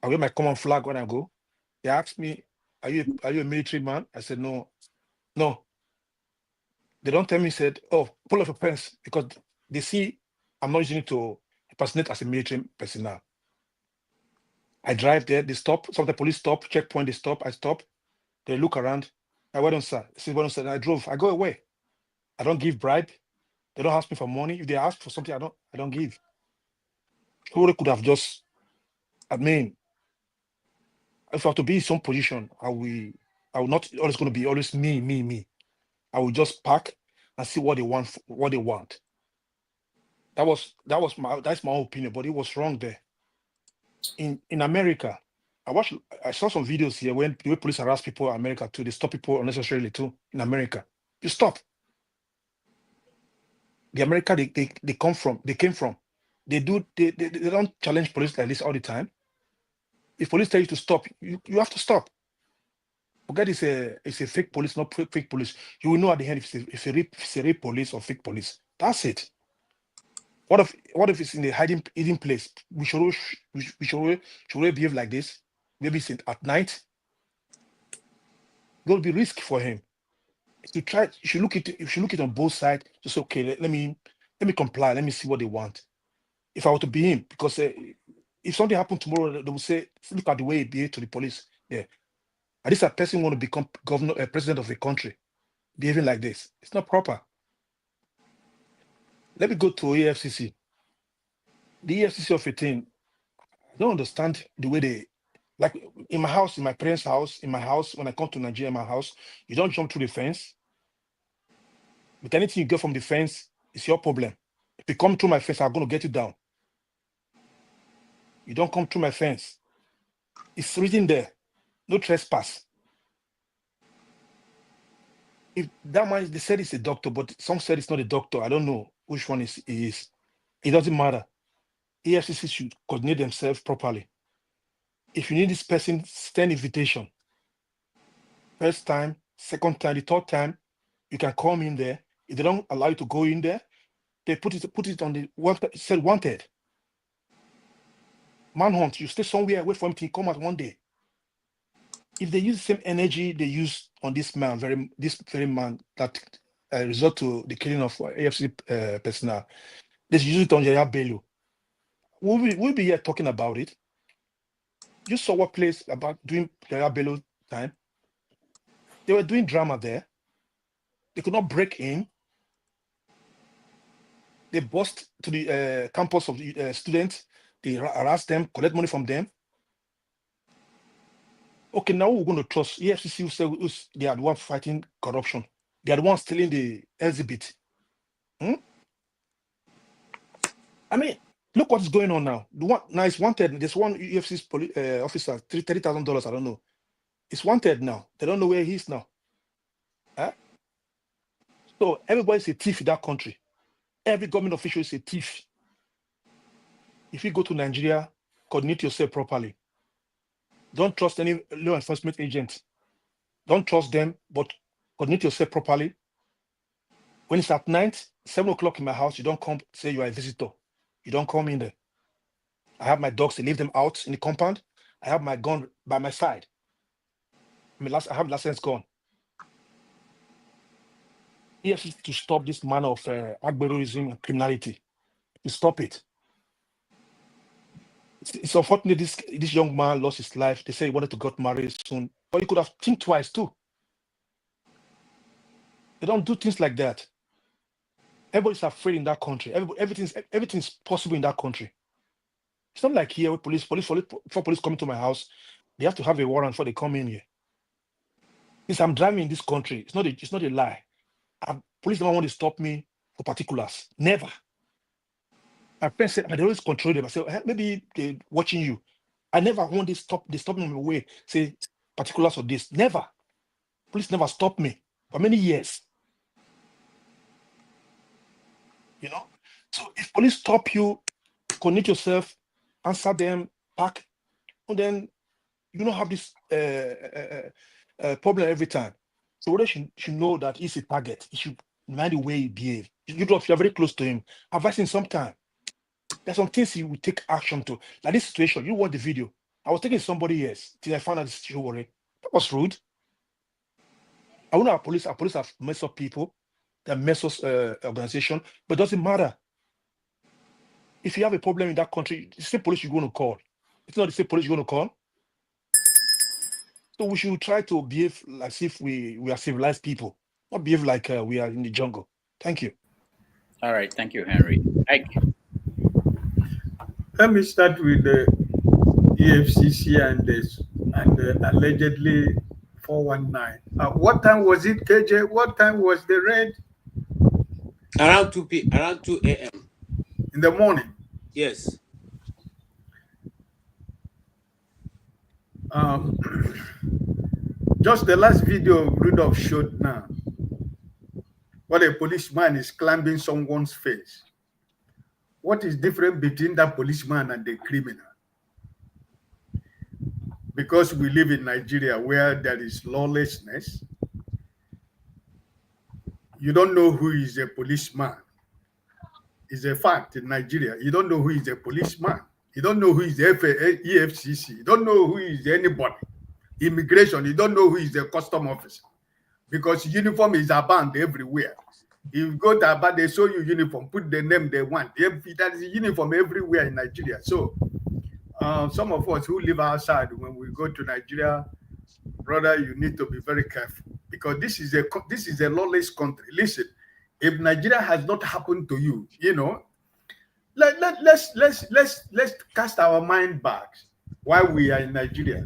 I wear my common flag when I go. They ask me, "Are you a military man?" I said, "No." They don't tell me. Said, "Oh, pull off your pants," because they see I'm not using it to impersonate as a military personnel. I drive there. They stop. Some of the police stop. Checkpoint. They stop. I stop. They look around. I went on, sir. I said, "Well, sir." I drove. I go away. I don't give bribe. They don't ask me for money. If they ask for something, I don't give. Who could have just, I mean, if I have to be in some position, I will not always going to be always me. I will just park and see what they want. That's my own opinion, but it was wrong there. In America, I saw some videos here when the way police harass people in America too. They stop people unnecessarily too. In America, you stop. The America they came from. They don't challenge police like this all the time. If police tell you to stop, you have to stop. Forget it's a fake police, not fake police. You will know at the end if it's a real police or fake police. That's it. What if it's in a hiding place? We should behave like this. Maybe it's at night. There will be risk for him. You should look it on both sides. Just okay. Let me comply. Let me see what they want. If I were to be him, because if something happened tomorrow, they will say, look at the way he behaved to the police. Yeah. And this person want to become president of a country, behaving like this. It's not proper. Let me go to EFCC. The EFCC of 18, I don't understand the way they, like in my house, in my parents' house, in my house, when I come to Nigeria, in my house, you don't jump through the fence. But anything you get from the fence, it's your problem. If you come through my fence, I'm going to get you down. You don't come through my fence. It's written there. No trespass. If that man, they said it's a doctor, but some said it's not a doctor. I don't know which one is. It doesn't matter. EFCC should coordinate themselves properly. If you need this person, send invitation. First time, second time, the third time, you can come in there. If they don't allow you to go in there, they put it on the said wanted. Manhunt. You stay somewhere away from him till he come out one day. If they use the same energy they use on this very man that result to the killing of AFC personnel, they should use it on Yaya Bello. We'll be here talking about it. You saw what place about doing Yaya Bello time. They were doing drama there. They could not break in. They bust to the campus of the students. They harass them, collect money from them. Okay, now we're going to trust EFCC who say they are the ones fighting corruption. They are the ones stealing the exhibit. I mean, look what's going on now. The one now it's wanted. There's one EFCC officer, $30,000. I don't know. It's wanted now. They don't know where he is now. Huh? So everybody's a thief in that country. Every government official is a thief. If you go to Nigeria, coordinate yourself properly. Don't trust any law enforcement agent. Don't trust them, but coordinate yourself properly. When it's at night, 7 o'clock in my house, you don't come say you are a visitor. You don't come in there. I have my dogs, they leave them out in the compound. I have my gun by my side. I have license gun. Yes, to stop this manner of agberoism and criminality. To stop it. It's unfortunate this young man lost his life. They say he wanted to get married soon, but he could have think twice too. They don't do things like that. Everybody's afraid in that country. Everything's possible in that country. It's not like here with police coming to my house, they have to have a warrant before they come in here. Since I'm driving in this country, it's not a lie. Police don't want to stop me for particulars. Never. My friends said, they always control them. I said, maybe they're watching you. I never want they stop me on my way, say particulars of this. Never. Police never stopped me for many years. You know? So if police stop you, connect yourself, answer them, pack, and then you don't have this problem every time. So whether should know that he's a target, he should mind the way he behaves. If you're very close to him, advise him sometime. There's some things he will take action to. Like this situation, you watch the video. I was taking somebody else till I found out this situation. That was rude. I know our police have messed up people, they mess us organization, but it doesn't matter. If you have a problem in that country, it's the same police you're going to call. It's not the same police you're going to call. So we should try to behave as if we are civilized people, not behave like we are in the jungle. Thank you. All right, thank you, Henry. Ike. Let me start with the EFCC and the allegedly 419. What time was it, KJ? What time was the raid? Around 2 a.m. In the morning. Yes. Just the last video Rudolph showed now, what a policeman is climbing someone's face. What is different between that policeman and the criminal? Because we live in Nigeria where there is lawlessness, you don't know who is a policeman. It's a fact in Nigeria. You don't know who is a policeman. You don't know who is EFCC. You don't know who is anybody. Immigration, you don't know who is a custom officer. Because uniform is abound everywhere. If you go to Abba, they show you uniform, put the name they want. That is a uniform everywhere in Nigeria. So some of us who live outside, when we go to Nigeria, brother, you need to be very careful because this is a lawless country. Listen, if Nigeria has not happened to you, you know, let's cast our mind back while we are in Nigeria.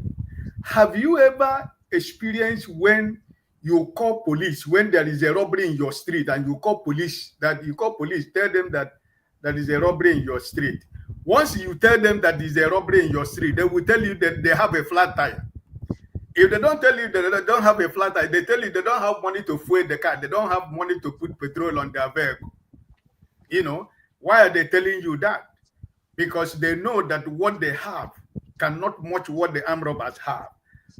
Have you ever experienced when you call police when there is a robbery in your street and you call police, tell them that there is a robbery in your street. Once you tell them that there is a robbery in your street, they will tell you that they have a flat tire. If they don't tell you that they don't have a flat tire, they tell you they don't have money to fuel the car. They don't have money to put petrol on their vehicle. You know, why are they telling you that? Because they know that what they have cannot match what the armed robbers have.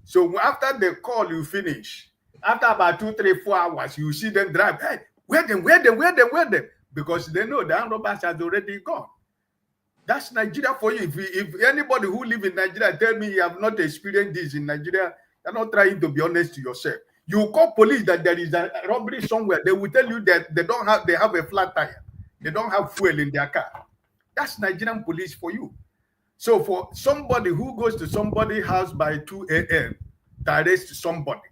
So after the call you finish, after about 2, 3, 4 hours, you see them drive. Hey, where them? Because they know the armed robbers has already gone. That's Nigeria for you. If anybody who live in Nigeria tell me you have not experienced this in Nigeria, you're not trying to be honest to yourself. You call police that there is a robbery somewhere, they will tell you that they have a flat tire. They don't have fuel in their car. That's Nigerian police for you. So for somebody who goes to somebody's house by 2 a.m. to arrest somebody,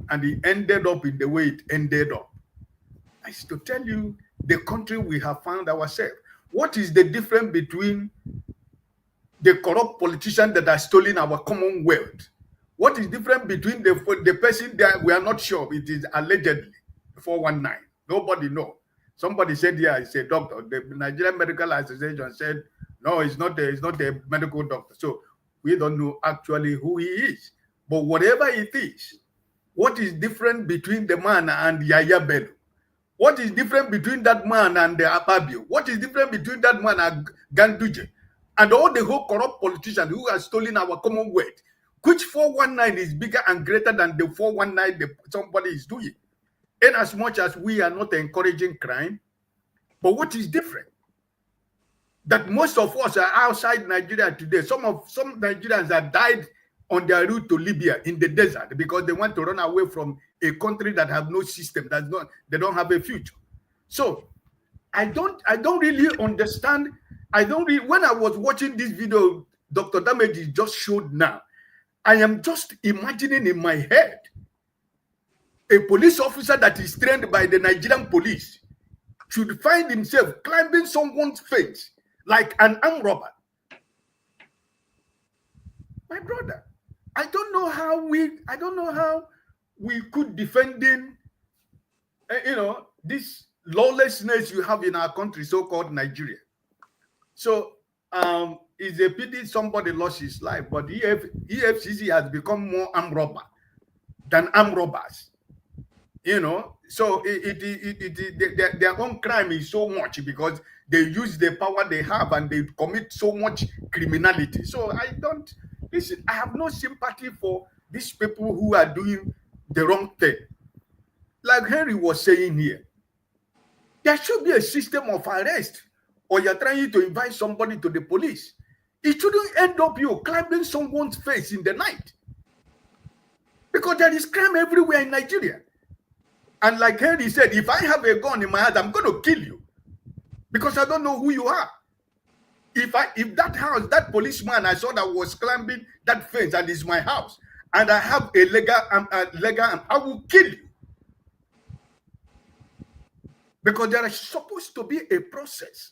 and he ended up in the way it ended up, I used to tell you the country we have found ourselves. What is the difference between the corrupt politicians that are stealing our commonwealth? What is different between the person that we are not sure it is allegedly 419? Nobody knows. Somebody said, yeah, it's a doctor. The Nigerian Medical Association said, no, it's not a medical doctor. So we don't know actually who he is. But whatever it is, what is different between the man and Yaya Bello? What is different between that man and the Ababio? What is different between that man and Ganduje? And all the whole corrupt politicians who have stolen our commonwealth? Which 419 is bigger and greater than the 419 somebody is doing? In as much as we are not encouraging crime, but what is different? That most of us are outside Nigeria today. Some Nigerians have died on their route to Libya in the desert because they want to run away from a country that have no system, they don't have a future. So I don't really understand. When I was watching this video Dr. Dameji just showed now, I am just imagining in my head a police officer that is trained by the Nigerian police should find himself climbing someone's face like an armed robber. My brother, I don't know how we could defending, this lawlessness you have in our country, so-called Nigeria. So it's a pity somebody lost his life, but EFCC has become more armed robber than armed robbers. So their own crime is so much because they use the power they have and they commit so much criminality. So I have no sympathy for these people who are doing the wrong thing. Like Henry was saying here, there should be a system of arrest, or you're trying to invite somebody to the police. It shouldn't end up you climbing someone's face in the night. Because there is crime everywhere in Nigeria. And like Henry said, if I have a gun in my hand, I'm going to kill you. Because I don't know who you are. If that house, that policeman I saw that was climbing that fence and is my house, and I have a legal I will kill you. Because there is supposed to be a process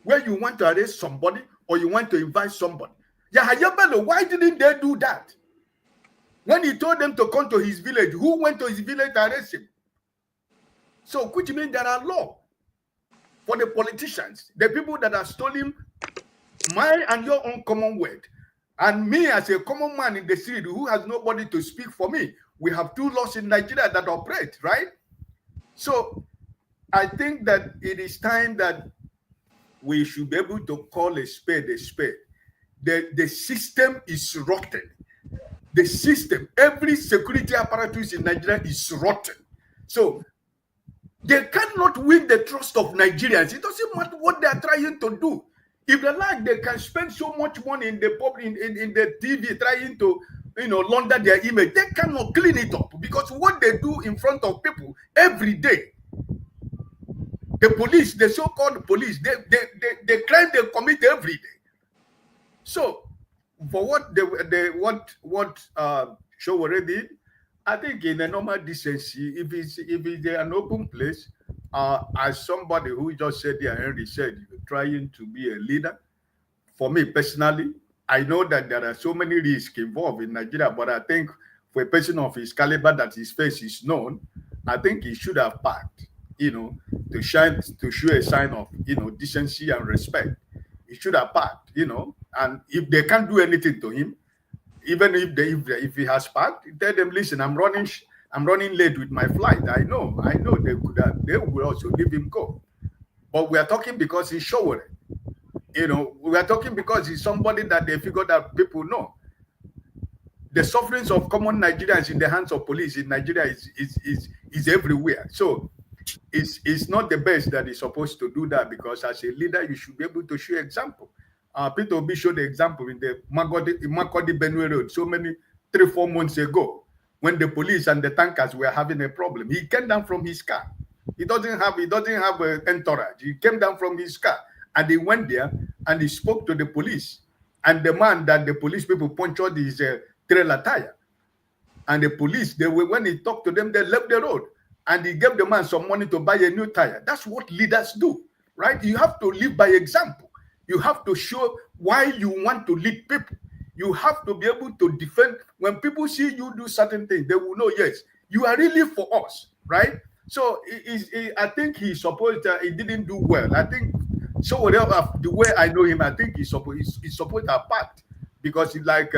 where you want to arrest somebody or you want to invite somebody. Yahaya Bello, why didn't they do that? When he told them to come to his village, who went to his village to arrest him? So, which means there are laws for the politicians, the people that are stealing my and your own commonwealth, and me as a common man in the street who has nobody to speak for me. We have two laws in Nigeria that operate, right? So, I think that it is time that we should be able to call a spade a spade. The system is rotten. The system, every security apparatus in Nigeria is rotten. So they cannot win the trust of Nigerians. It doesn't matter what they are trying to do. If they like, they can spend so much money in the public, in the TV, trying to launder their image. They cannot clean it up because what they do in front of people every day. The police, the so-called police, the crime they commit every day. So, for what Showore did, I think in a normal decency, if it's an open place, as somebody who just said there, Henry said, trying to be a leader. For me personally, I know that there are so many risks involved in Nigeria, but I think for a person of his caliber that his face is known, I think he should have packed, to show a sign of, decency and respect. He should have packed, and if they can't do anything to him, even if he has packed, tell them, listen, I'm running late with my flight. I know they will also leave him go. But we are talking because he's Showore. We are talking because he's somebody that they figure that people know. The sufferings of common Nigerians in the hands of police in Nigeria is everywhere. So it's not the best that is supposed to do that, because as a leader, you should be able to show example. Peter Obi showed the example in the Makodi Benue Road so many 3-4 months ago, when the police and the tankers were having a problem. He came down from his car. He doesn't have an entourage. He came down from his car and he went there and he spoke to the police. And the man that the police people punctured his trailer tire. And the police, when he talked to them, they left the road. And he gave the man some money to buy a new tire. That's what leaders do, right? You have to live by example. You have to show why you want to lead people. You have to be able to defend. When people see you do certain things, they will know, yes, you are really for us, right? So I think he supposed he didn't do well. I think so. Whatever the way I know him, I think he's supposed to have packed, because he's like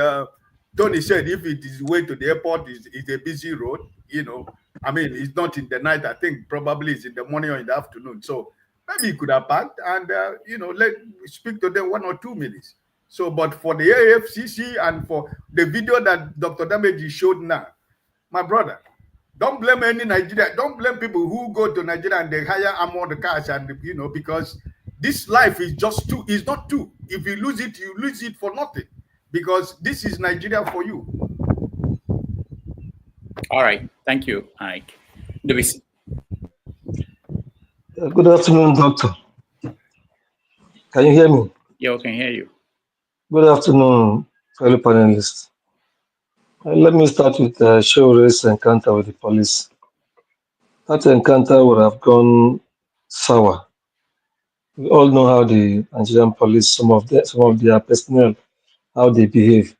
Tony said if it is way to the airport, is a busy road, you know. I mean, it's not in the night. I think probably it's in the morning or in the afternoon. So maybe he could have parked and, you know, let speak to them 1 or 2 minutes. So, but for the AFCC and for the video that Dr. Dameji showed now, my brother, don't blame any Nigeria. Don't blame people who go to Nigeria and they hire armored cars and, you know, because this life is just two. It's not two. If you lose it for nothing. Because this is Nigeria for you. All right. Thank you, Ike. Dovas. Good afternoon, Doctor. Can you hear me? Yeah, I can hear you. Good afternoon, fellow panelists. Let me start with the show race encounter with the police. That encounter would have gone sour. We all know how the Nigerian police, some of their personnel, how they behave.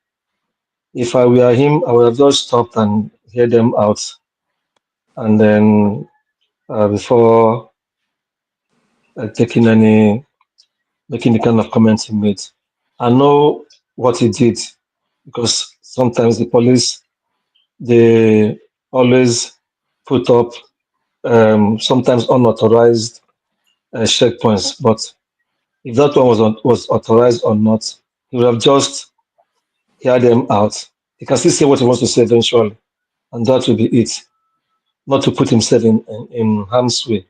If I were him, I would have just stopped and hear them out, and then before making the kind of comments he made. I know what he did because sometimes the police, they always put up sometimes unauthorized checkpoints, but if that one was authorized or not, he would have just hear them out. He can still say what he wants to say eventually, and that will be it. Not to put himself in harm's way.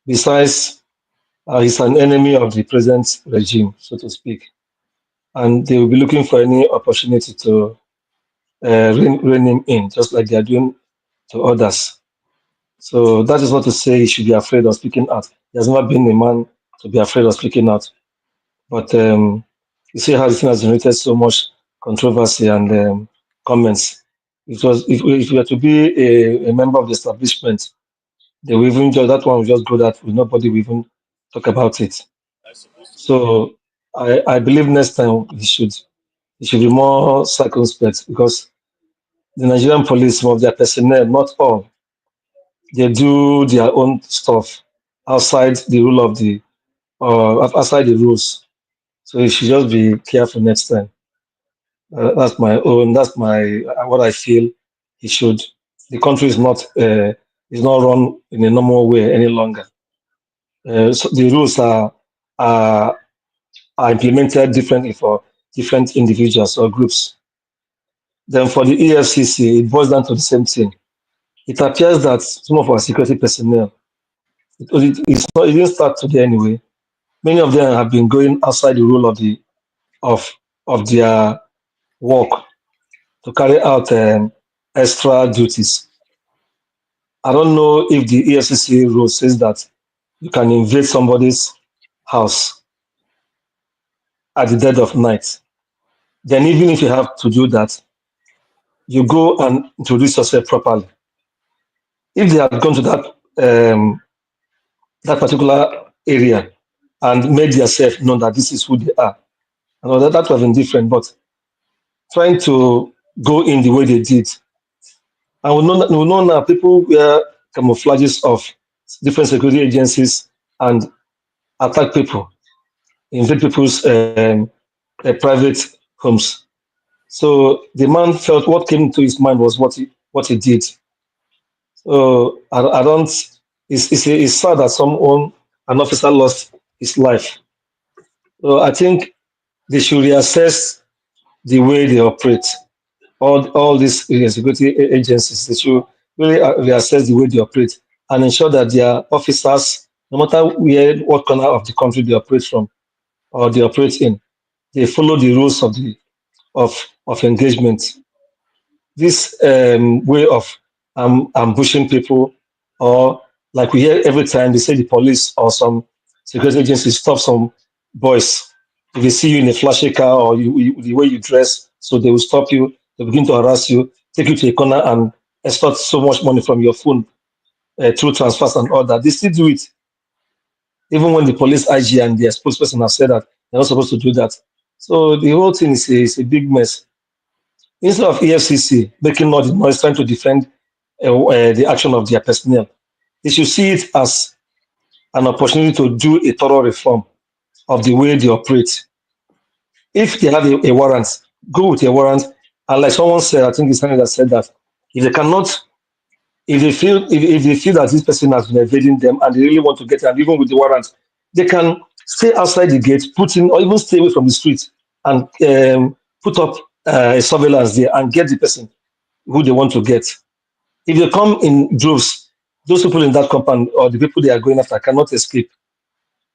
Besides, he's an enemy of the present regime, so to speak, and they will be looking for any opportunity to rein him in, just like they are doing to others. So that is not to say he should be afraid of speaking out. He has never been a man to be afraid of speaking out. But you see how the thing has generated so much controversy and comments. If we were to be a member of the establishment, they will even just that one will just go that way. Nobody will even talk about it. So I believe next time he should be more circumspect because the Nigerian police, some of their personnel, not all, they do their own stuff outside the rule of outside the rules. So you should just be careful next time. That's what I feel he should. The country is not run in a normal way any longer. So the rules are implemented differently for different individuals or groups. Then for the EFCC, it boils down to the same thing. It appears that some of our security personnel, it didn't start today anyway. Many of them have been going outside the rule of their work to carry out extra duties. I don't know if the EFCC rule says that you can invade somebody's house at the dead of night. Then even if you have to do that, you go and introduce yourself properly. If they had gone to that particular area and made yourself know that this is who they are, and that would have been different. But trying to go in the way they did, and we know now people wear camouflages of different security agencies and attack people, invade people's private homes. So the man felt what came to his mind was what he did. So I don't. It's sad that an officer lost his life. So I think they should reassess the way they operate. All these security agencies, they should really reassess the way they operate and ensure that their officers, no matter what corner of the country they operate from or they operate in, they follow the rules of engagement. This way of ambushing people, or like we hear every time they say the police or some security agencies stop some boys. If they see you in a flashy car or the way you dress, so they will stop you, they begin to harass you, take you to a corner and extort so much money from your phone through transfers and all that. They still do it. Even when the police IG and their spokesperson have said that they're not supposed to do that. So the whole thing is a big mess. Instead of EFCC making all the noise trying to defend the action of their personnel, they should see it as an opportunity to do a thorough reform of the way they operate. If they have a warrant, go with a warrant And like someone said, I think it's something that said that if they cannot, if they feel that this person has been evading them and they really want to get it, and even with the warrant, they can stay outside the gate, put in, or even stay away from the street and put up a surveillance there and get the person who they want to get. If they come in droves, those people in that compound or the people they are going after cannot escape.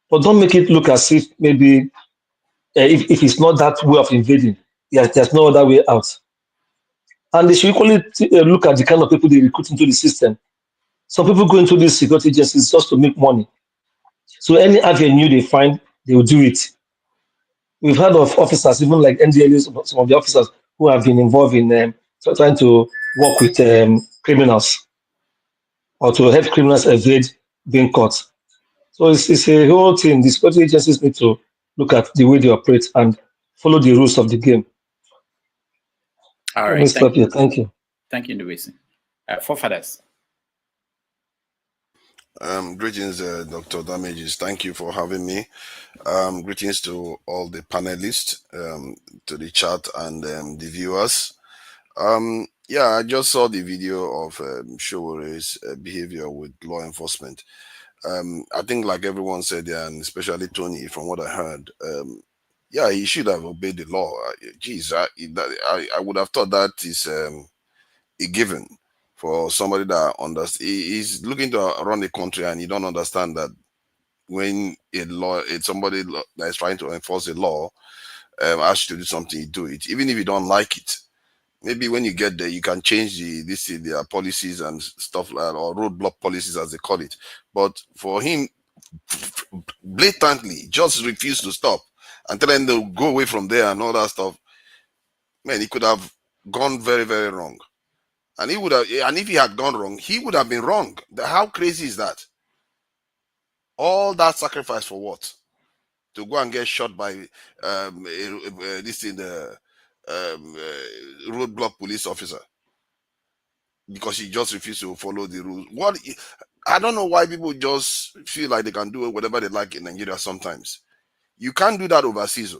But don't make it look as if maybe if it's not that way of invading, there's no other way out. And they should equally look at the kind of people they recruit into the system. Some people go into these security agencies just to make money. So any avenue they find, they will do it. We've heard of officers, even like NDLA, some of the officers who have been involved in trying to work with criminals or to help criminals evade being caught. So it's a whole thing. The security agencies need to look at the way they operate and follow the rules of the game. All Let right. me stop here. Thank you. Thank you, Ndubisi. Forefathers. Greetings, Dr. Damages. Thank you for having me. Greetings to all the panelists, to the chat and the viewers. Yeah, I just saw the video of Showere's behavior with law enforcement. I think, like everyone said, and especially Tony, from what I heard, yeah, he should have obeyed the law. Geez, I would have thought that is a given for somebody that understands. He's looking to run the country, and you don't understand that when it's somebody that is trying to enforce a law, asks you to do something, you do it, even if you don't like it. Maybe when you get there, you can change their policies and stuff like that, or roadblock policies as they call it. But for him, blatantly, just refuse to stop and tell them to go away from there and all that stuff. Man, he could have gone very, very wrong. And he would have, and if he had gone wrong, he would have been wrong. How crazy is that? All that sacrifice for what? To go and get shot by roadblock police officer because he just refused to follow the rules. What? I don't know why people just feel like they can do whatever they like in Nigeria sometimes. You can't do that overseas.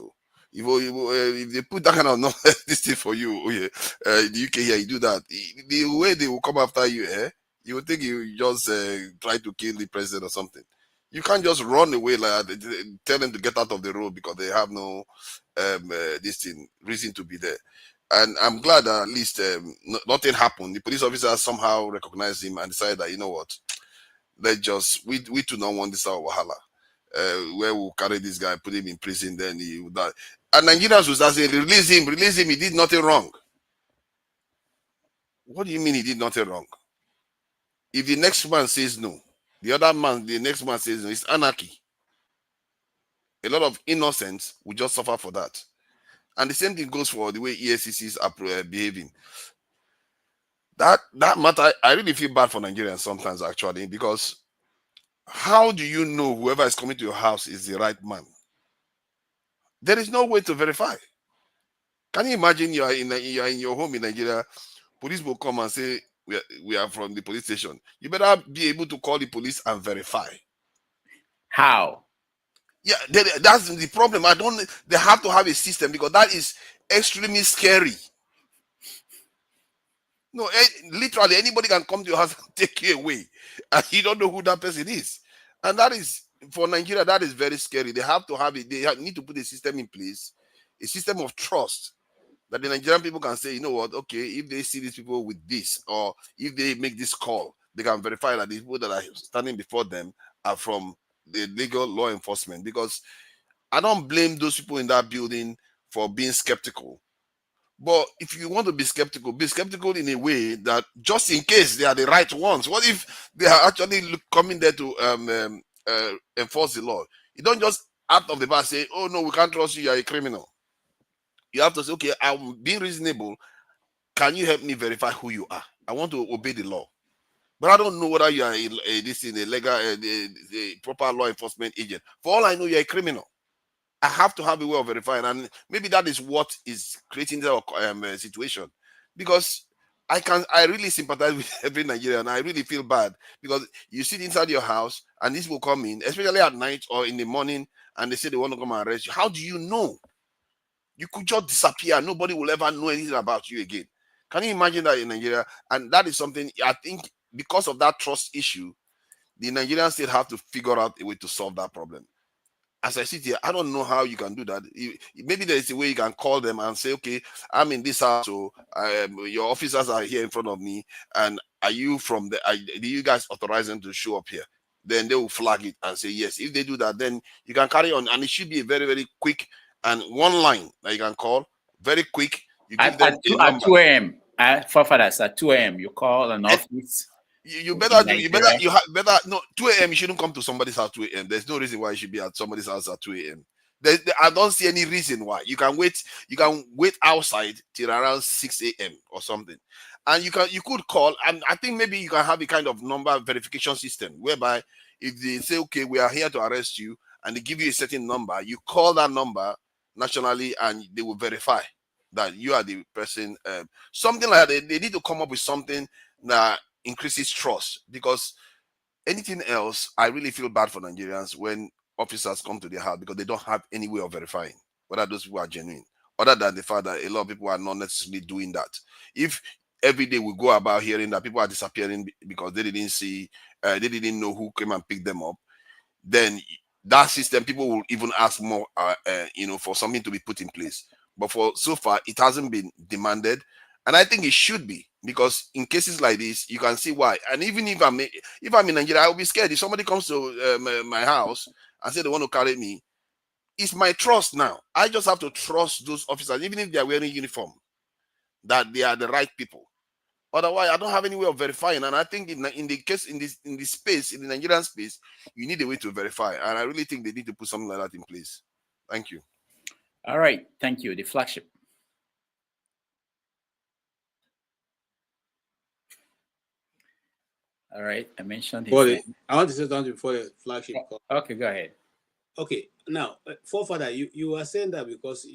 If they put that kind of this thing for you, in the UK here, you do that. The way they will come after you, you would think you just try to kill the president or something. You can't just run away like that, tell them to get out of the road because they have no reason to be there. And I'm glad that at least nothing happened. The police officer somehow recognized him and decided that, you know what, we do not want this our wahala. Where we'll carry this guy, put him in prison, then he will die. And Nigerians will start saying, release him, he did nothing wrong. What do you mean he did nothing wrong? If the next man says no, the next man says no, it's anarchy. A lot of innocents will just suffer for that. And the same thing goes for the way ESCCs are behaving. That matter, I really feel bad for Nigerians sometimes, actually, because how do you know whoever is coming to your house is the right man? There is no way to verify. Can you imagine you are in your home in Nigeria, police will come and say, we are from the police station. You better be able to call the police and verify. How? Yeah, that's the problem. They have to have a system because that is extremely scary. No, literally anybody can come to your house and take you away, and you don't know who that person is. And that is, for Nigeria, that is very scary. They have to have it. They need to put a system in place, a system of trust, that the Nigerian people can say, you know what, okay, if they see these people with this, or if they make this call, they can verify that the people that are standing before them are from the legal law enforcement. Because I don't blame those people in that building for being skeptical. But if you want to be skeptical in a way that just in case they are the right ones. What if they are actually coming there to enforce the law? You don't just out of the box say, oh no, we can't trust you, you are a criminal. You have to say, okay, I'm being reasonable. Can you help me verify who you are? I want to obey the law. But I don't know whether you are a legal, a proper law enforcement agent. For all I know, you're a criminal. I have to have a way of verifying, and maybe that is what is creating the situation. Because I really sympathize with every Nigerian. I really feel bad because you sit inside your house and these will come in, especially at night or in the morning, and they say they want to come and arrest you. How do you know? You could just disappear. Nobody will ever know anything about you again. Can you imagine that in Nigeria? And that is something, I think, because of that trust issue, the Nigerian state have to figure out a way to solve that problem. As I sit here, I don't know how you can do that. Maybe there is a way you can call them and say, okay, I'm in this house, so your officers are here in front of me, and are you from the, do you guys authorize them to show up here? Then they will flag it and say yes. If they do that, then you can carry on, and it should be a very, very quick and one line that you can call, very quick. You give them a number. At 2 a.m. Forefathers, at 2 a.m. you call an office. You better do. You better. No, 2 a.m. You shouldn't come to somebody's house 2 a.m. There's no reason why you should be at somebody's house at 2 a.m. I don't see any reason why. You can wait. You can wait outside till around 6 a.m. or something, and you could call. And I think maybe you can have a kind of number verification system whereby if they say, okay, we are here to arrest you, and they give you a certain number, you call that number nationally, and they will verify that you are the person. Something like that. They need to come up with something that increases trust, because anything else, I really feel bad for Nigerians when officers come to their house because they don't have any way of verifying whether those people are genuine, other than the fact that a lot of people are not necessarily doing that. If every day we go about hearing that people are disappearing because they didn't see, they didn't know who came and picked them up, then that system, people will even ask more, for something to be put in place. But for so far, it hasn't been demanded. And I think it should be, because in cases like this, you can see why. And even if I'm in Nigeria, I'll be scared. If somebody comes to my house and say they want to carry me, it's my trust now. I just have to trust those officers, even if they are wearing uniform, that they are the right people. Otherwise, I don't have any way of verifying. And I think in the case, in this space, in the Nigerian space, you need a way to verify. And I really think they need to put something like that in place. Thank you. All right. Thank you. The flagship. All right, I mentioned his I want to say something before the flagship call. Okay, go ahead. Okay, now, forefather, you are saying that because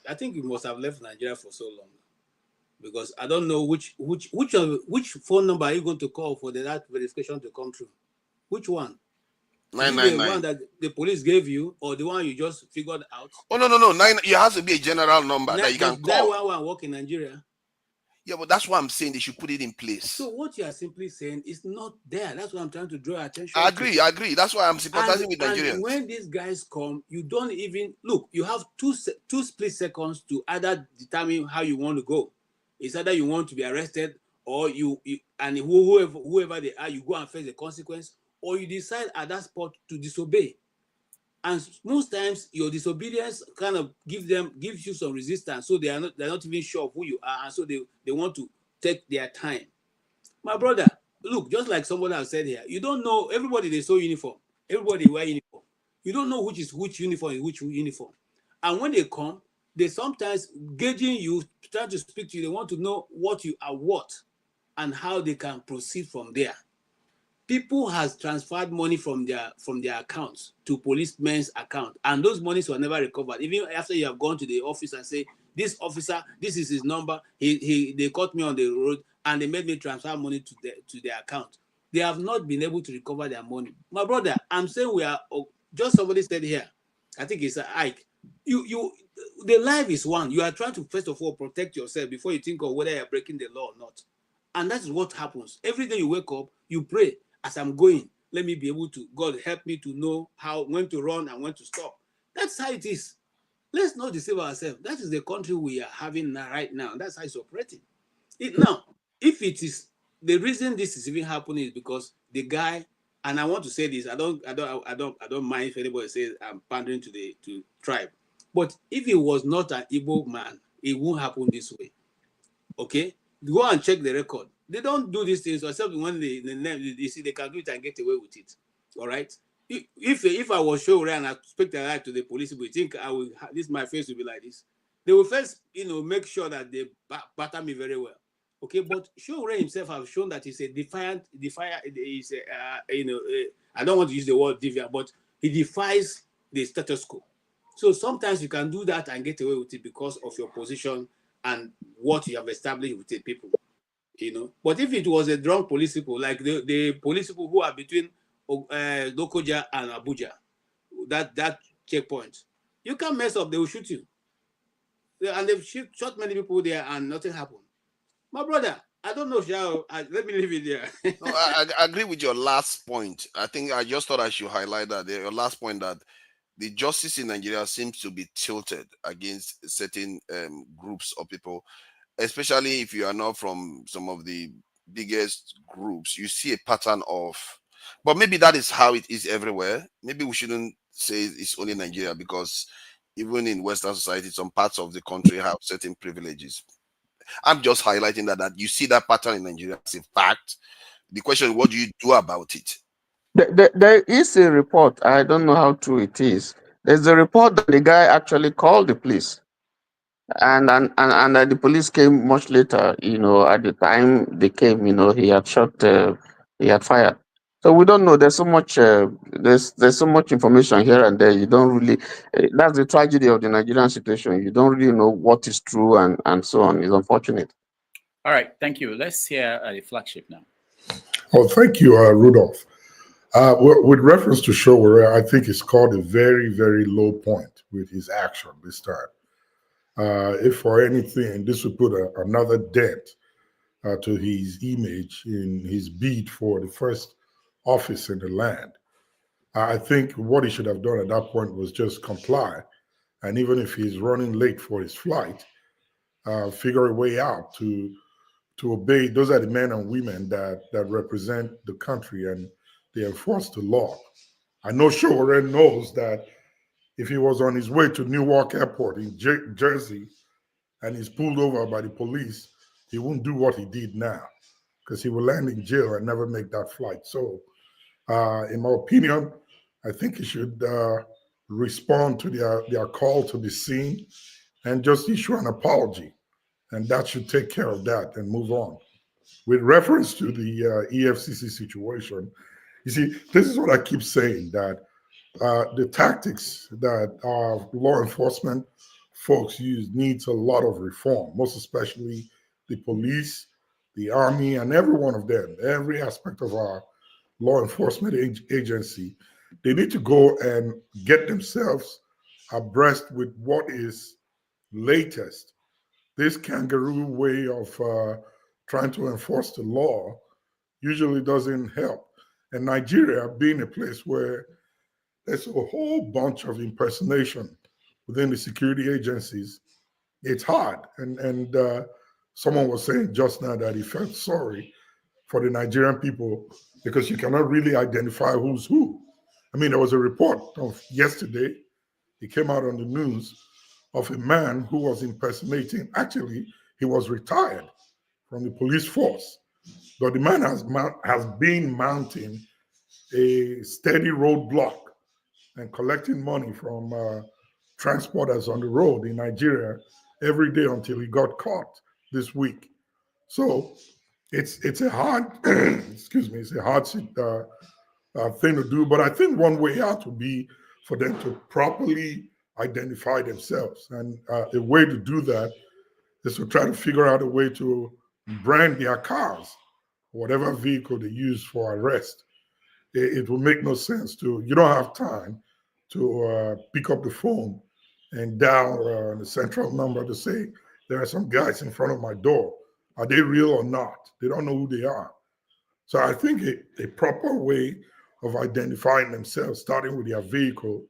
I think you must have left Nigeria for so long, because I don't know which phone number are you going to call for that verification to come through? Which one? 999. The one that the police gave you, or the one you just figured out? Oh no! It has to be a general number that you can call. 911 work in Nigeria. Yeah, but that's why I'm saying they should put it in place. So what you are simply saying is not there. That's what I'm trying to draw attention I agree. That's why I'm sympathizing with Nigerians. And when these guys come, you don't even look. You have two split seconds to either determine how you want to go. It's either you want to be arrested, or you and whoever they are, you go and face the consequence, or you decide at that spot to disobey. And most times your disobedience kind of gives you some resistance, so they're not even sure of who you are, and so they want to take their time. My brother, look, just like somebody has said here, you don't know. Everybody, they sew uniform, everybody wear uniform. You don't know which uniform is which uniform. And when they come, they sometimes gauging you, trying to speak to you. They want to know what you are worth and how they can proceed from there. People has transferred money from their accounts to policemen's account, and those monies were never recovered. Even after you have gone to the office and say, this officer, this is his number, they caught me on the road and they made me transfer money to their account. They have not been able to recover their money. My brother, I'm saying we are, just somebody said here, I think it's Ike. The life is one. You are trying to first of all protect yourself before you think of whether you're breaking the law or not. And that's what happens. Every day you wake up, you pray, as I'm going, let me be able to, God help me to know when to run and when to stop. That's how it is. Let's not deceive ourselves. That is the country we are having right now. That's how it's operating. Now, if it is the reason this is even happening is because the guy, and I want to say this, I don't mind if anybody says I'm pandering to tribe, but if he was not an Igbo man, it won't happen this way. Okay, go and check the record. They don't do these things, except when they see they can do it and get away with it. All right. If I was Showray and I speak that to the police, we think my face will be like this. They will first, make sure that they batter me very well. Okay, but Showray himself have shown that he's a defiant. He's I don't want to use the word deviant, but he defies the status quo. So sometimes you can do that and get away with it because of your position and what you have established with the people. But if it was a drunk police people, like the police people who are between Lokoja and Abuja, that checkpoint, you can't mess up, they will shoot you. and they've shot many people there, and nothing happened. My brother, I don't know, Shao. Let me leave it there. No, I agree with your last point. I think I just thought I should highlight that your last point, that the justice in Nigeria seems to be tilted against certain groups of people, especially if you are not from some of the biggest groups. You see a pattern of, but maybe that is how it is everywhere. Maybe we shouldn't say it's only Nigeria, because even in Western society, some parts of the country have certain privileges. I'm just highlighting that you see that pattern in Nigeria as a fact. The question, what do you do about it? There is a report. I don't know how true it is. There's a report that the guy actually called the police, and the police came much later. You know, at the time they came, you know, he had shot, he had fired. So we don't know. There's so much. There's so much information here and there. You don't really. That's the tragedy of the Nigerian situation. You don't really know what is true and so on. It's unfortunate. All right, thank you. Let's hear the flagship now. Oh, thank you, Rudolph. With reference to Showore, I think it's called a very, very low point with his action this time. If for anything, this would put another dent to his image in his bid for the first office in the land. I think what he should have done at that point was just comply. And even if he's running late for his flight, figure a way out to obey. Those are the men and women that represent the country, and they enforce the law. I know Showore knows that if he was on his way to Newark Airport in Jersey and he's pulled over by the police, he won't do what he did now, because he will land in jail and never make that flight. So, in my opinion, I think he should respond to their call to be seen and just issue an apology. And that should take care of that and move on. With reference to the EFCC situation, you see, this is what I keep saying, that the tactics that our law enforcement folks use needs a lot of reform, most especially the police, the army, and every one of them, every aspect of our law enforcement agency. They need to go and get themselves abreast with what is latest. This kangaroo way of trying to enforce the law usually doesn't help. And Nigeria being a place where there's a whole bunch of impersonation within the security agencies, it's hard. And someone was saying just now that he felt sorry for the Nigerian people because you cannot really identify who's who. I mean, there was a report of yesterday, it came out on the news, of a man who was impersonating. Actually, he was retired from the police force, but the man has been mounting a steady roadblock and collecting money from transporters on the road in Nigeria every day until he got caught this week. So it's a hard, excuse me, it's a hard thing to do. But I think one way out would be for them to properly identify themselves. And a way to do that is to try to figure out a way to brand their cars, whatever vehicle they use for arrest. It will make no sense you don't have time to pick up the phone and dial the central number to say, there are some guys in front of my door. Are they real or not? They don't know who they are. So I think a proper way of identifying themselves, starting with their vehicle,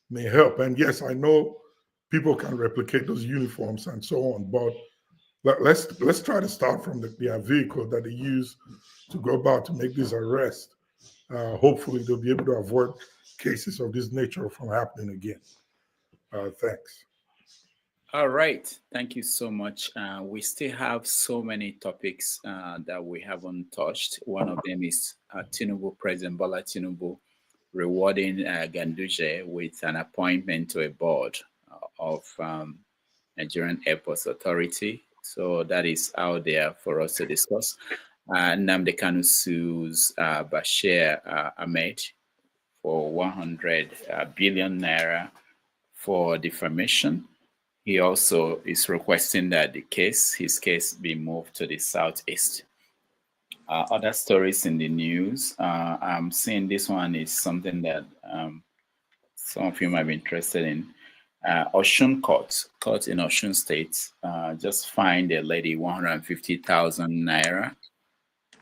may help. And yes, I know people can replicate those uniforms and so on, but let's try to start from their vehicle that they use to go about to make these arrests. Hopefully they'll be able to avoid cases of this nature from happening again. Thanks. All right. Thank you so much. We still have so many topics that we haven't touched. One of them is Tinubu, President Bola Tinubu, rewarding Ganduje with an appointment to a board of Nigerian Airports Authority. So that is out there for us to discuss. Nnamdi Kanu sues Bashir Ahmad for 100 billion naira for defamation. He also is requesting that his case be moved to the southeast. Other stories in the news, I'm seeing this one is something that some of you might be interested in. Osun court in Osun State just fined a lady 150,000 naira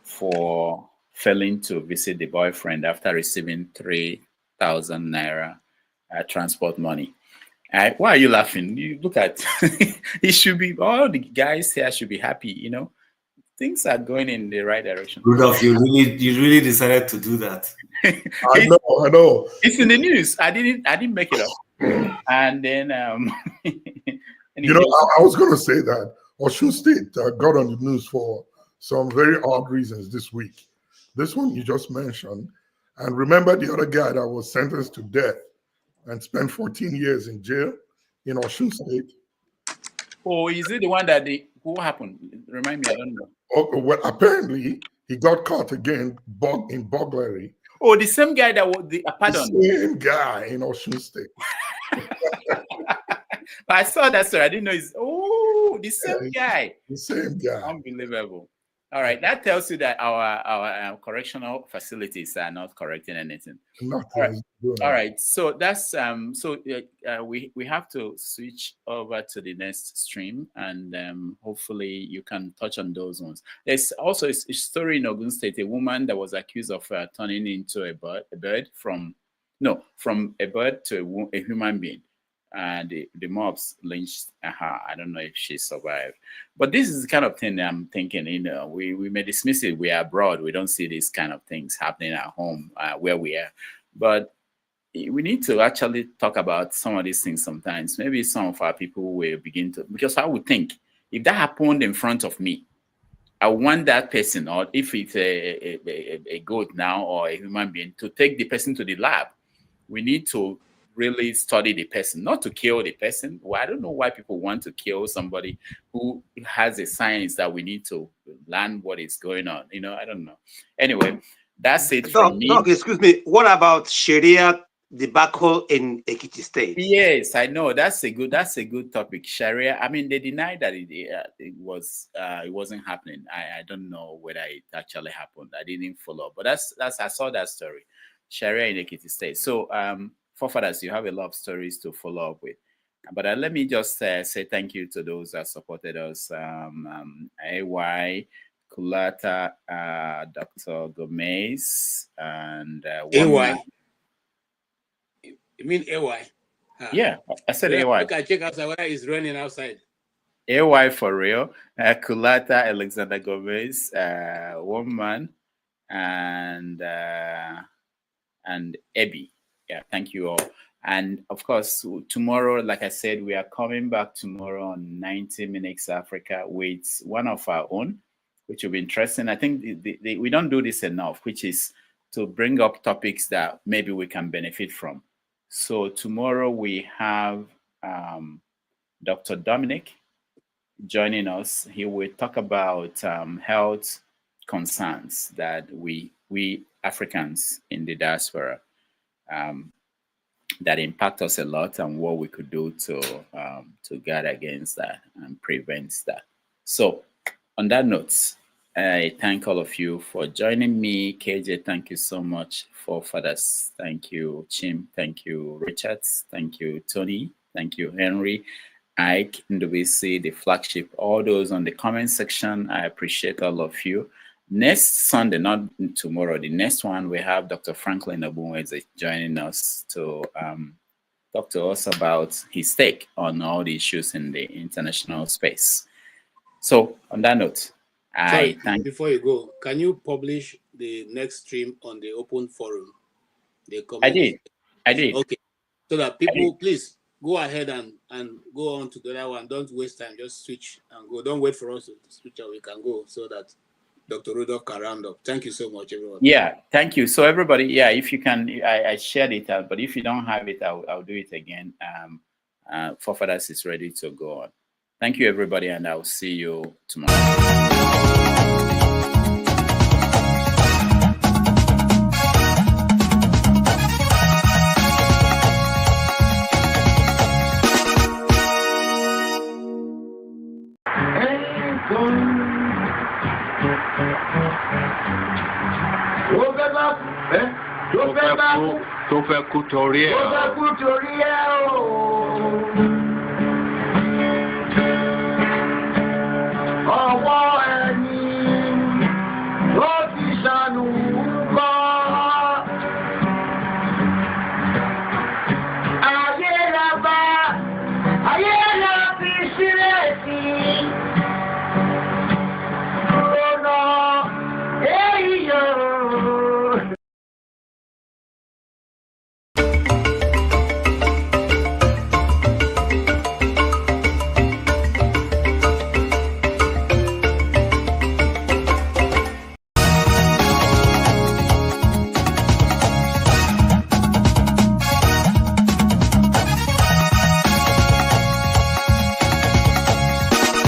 for failing to visit the boyfriend after receiving 3,000 naira transport money. Why are you laughing? You look at it. Should be all the guys here should be happy. You know, things are going in the right direction. Rudolph, you really decided to do that. I know. It's in the news. I didn't make it up. And then, you know, I was going to say that Osun State got on the news for some very odd reasons this week. This one you just mentioned, and remember the other guy that was sentenced to death and spent 14 years in jail in Osun State. Oh, is it the one that what happened? Remind me, I don't know. Oh, well, apparently he got caught again in burglary. Oh, the same guy that was pardon. The same guy in Osun State. I saw that story. I didn't know the same guy. The same guy. Unbelievable. All right, that tells you that our correctional facilities are not correcting anything. All right. So that's we have to switch over to the next stream, and hopefully you can touch on those ones. There's also a story in Ogun State, a woman that was accused of turning into a bird from a bird to a human being. And the mobs lynched her. I don't know if she survived. But this is the kind of thing that I'm thinking, you know, we may dismiss it. We are abroad. We don't see these kind of things happening at home where we are. But we need to actually talk about some of these things sometimes. Maybe some of our people will begin to, because I would think if that happened in front of me, I want that person, or if it's a goat now or a human being, to take the person to the lab. We need to really study the person, not to kill the person. Well, I don't know why people want to kill somebody who has a science that we need to learn what is going on. You know, I don't know. Anyway, that's it from me. Doc, excuse me. What about Sharia debacle in Ekiti State? Yes, I know. That's a good topic. Sharia. I mean, they denied that it wasn't happening. I don't know whether it actually happened. I didn't follow, but I saw that story. Sharia in Ekiti State. So, forefathers, you have a lot of stories to follow up with. But let me just say thank you to those that supported us. AY, Kulata, Dr. Gomez, and AY. You mean AY? Yeah, I said AY. Look, I check outside whether it's raining outside. AY for real. Kulata, Alexander Gomez, Woman, and Ebi. Yeah, thank you all. And of course, tomorrow, like I said, we are coming back tomorrow on 90 Minutes Africa with one of our own, which will be interesting. I think we don't do this enough, which is to bring up topics that maybe we can benefit from. So tomorrow we have Dr. Dominic joining us. He will talk about health concerns that we Africans in the diaspora that impact us a lot, and what we could do to guard against that and prevent that. So on that note, I thank all of you for joining me. KJ, thank you so much. Forefathers, thank you. Chim, thank you. Richards, thank you. Tony, thank you. Henry, Ike, NWC, the flagship, all those on the comment section. I appreciate all of you. Next Sunday, not tomorrow, the next one, we have Dr. Franklin Obunweze joining us to talk to us about his take on all the issues in the international space. So on that note, before you go, can you publish the next stream on the open forum? I did. Okay. So that people, please go ahead and go on to the other one. Don't waste time. Just switch and go. Don't wait for us to switch and we can go so that Dr. Rudolph can round up. Thank you so much, everyone. Yeah, thank you. So everybody, yeah, if you can, I shared it out, but if you don't have it, I'll do it again. Forefathers is ready to go on. Thank you, everybody, and I'll see you tomorrow. Woke up, tó fẹ́ kú torí ẹ̀ o. Ọwọ́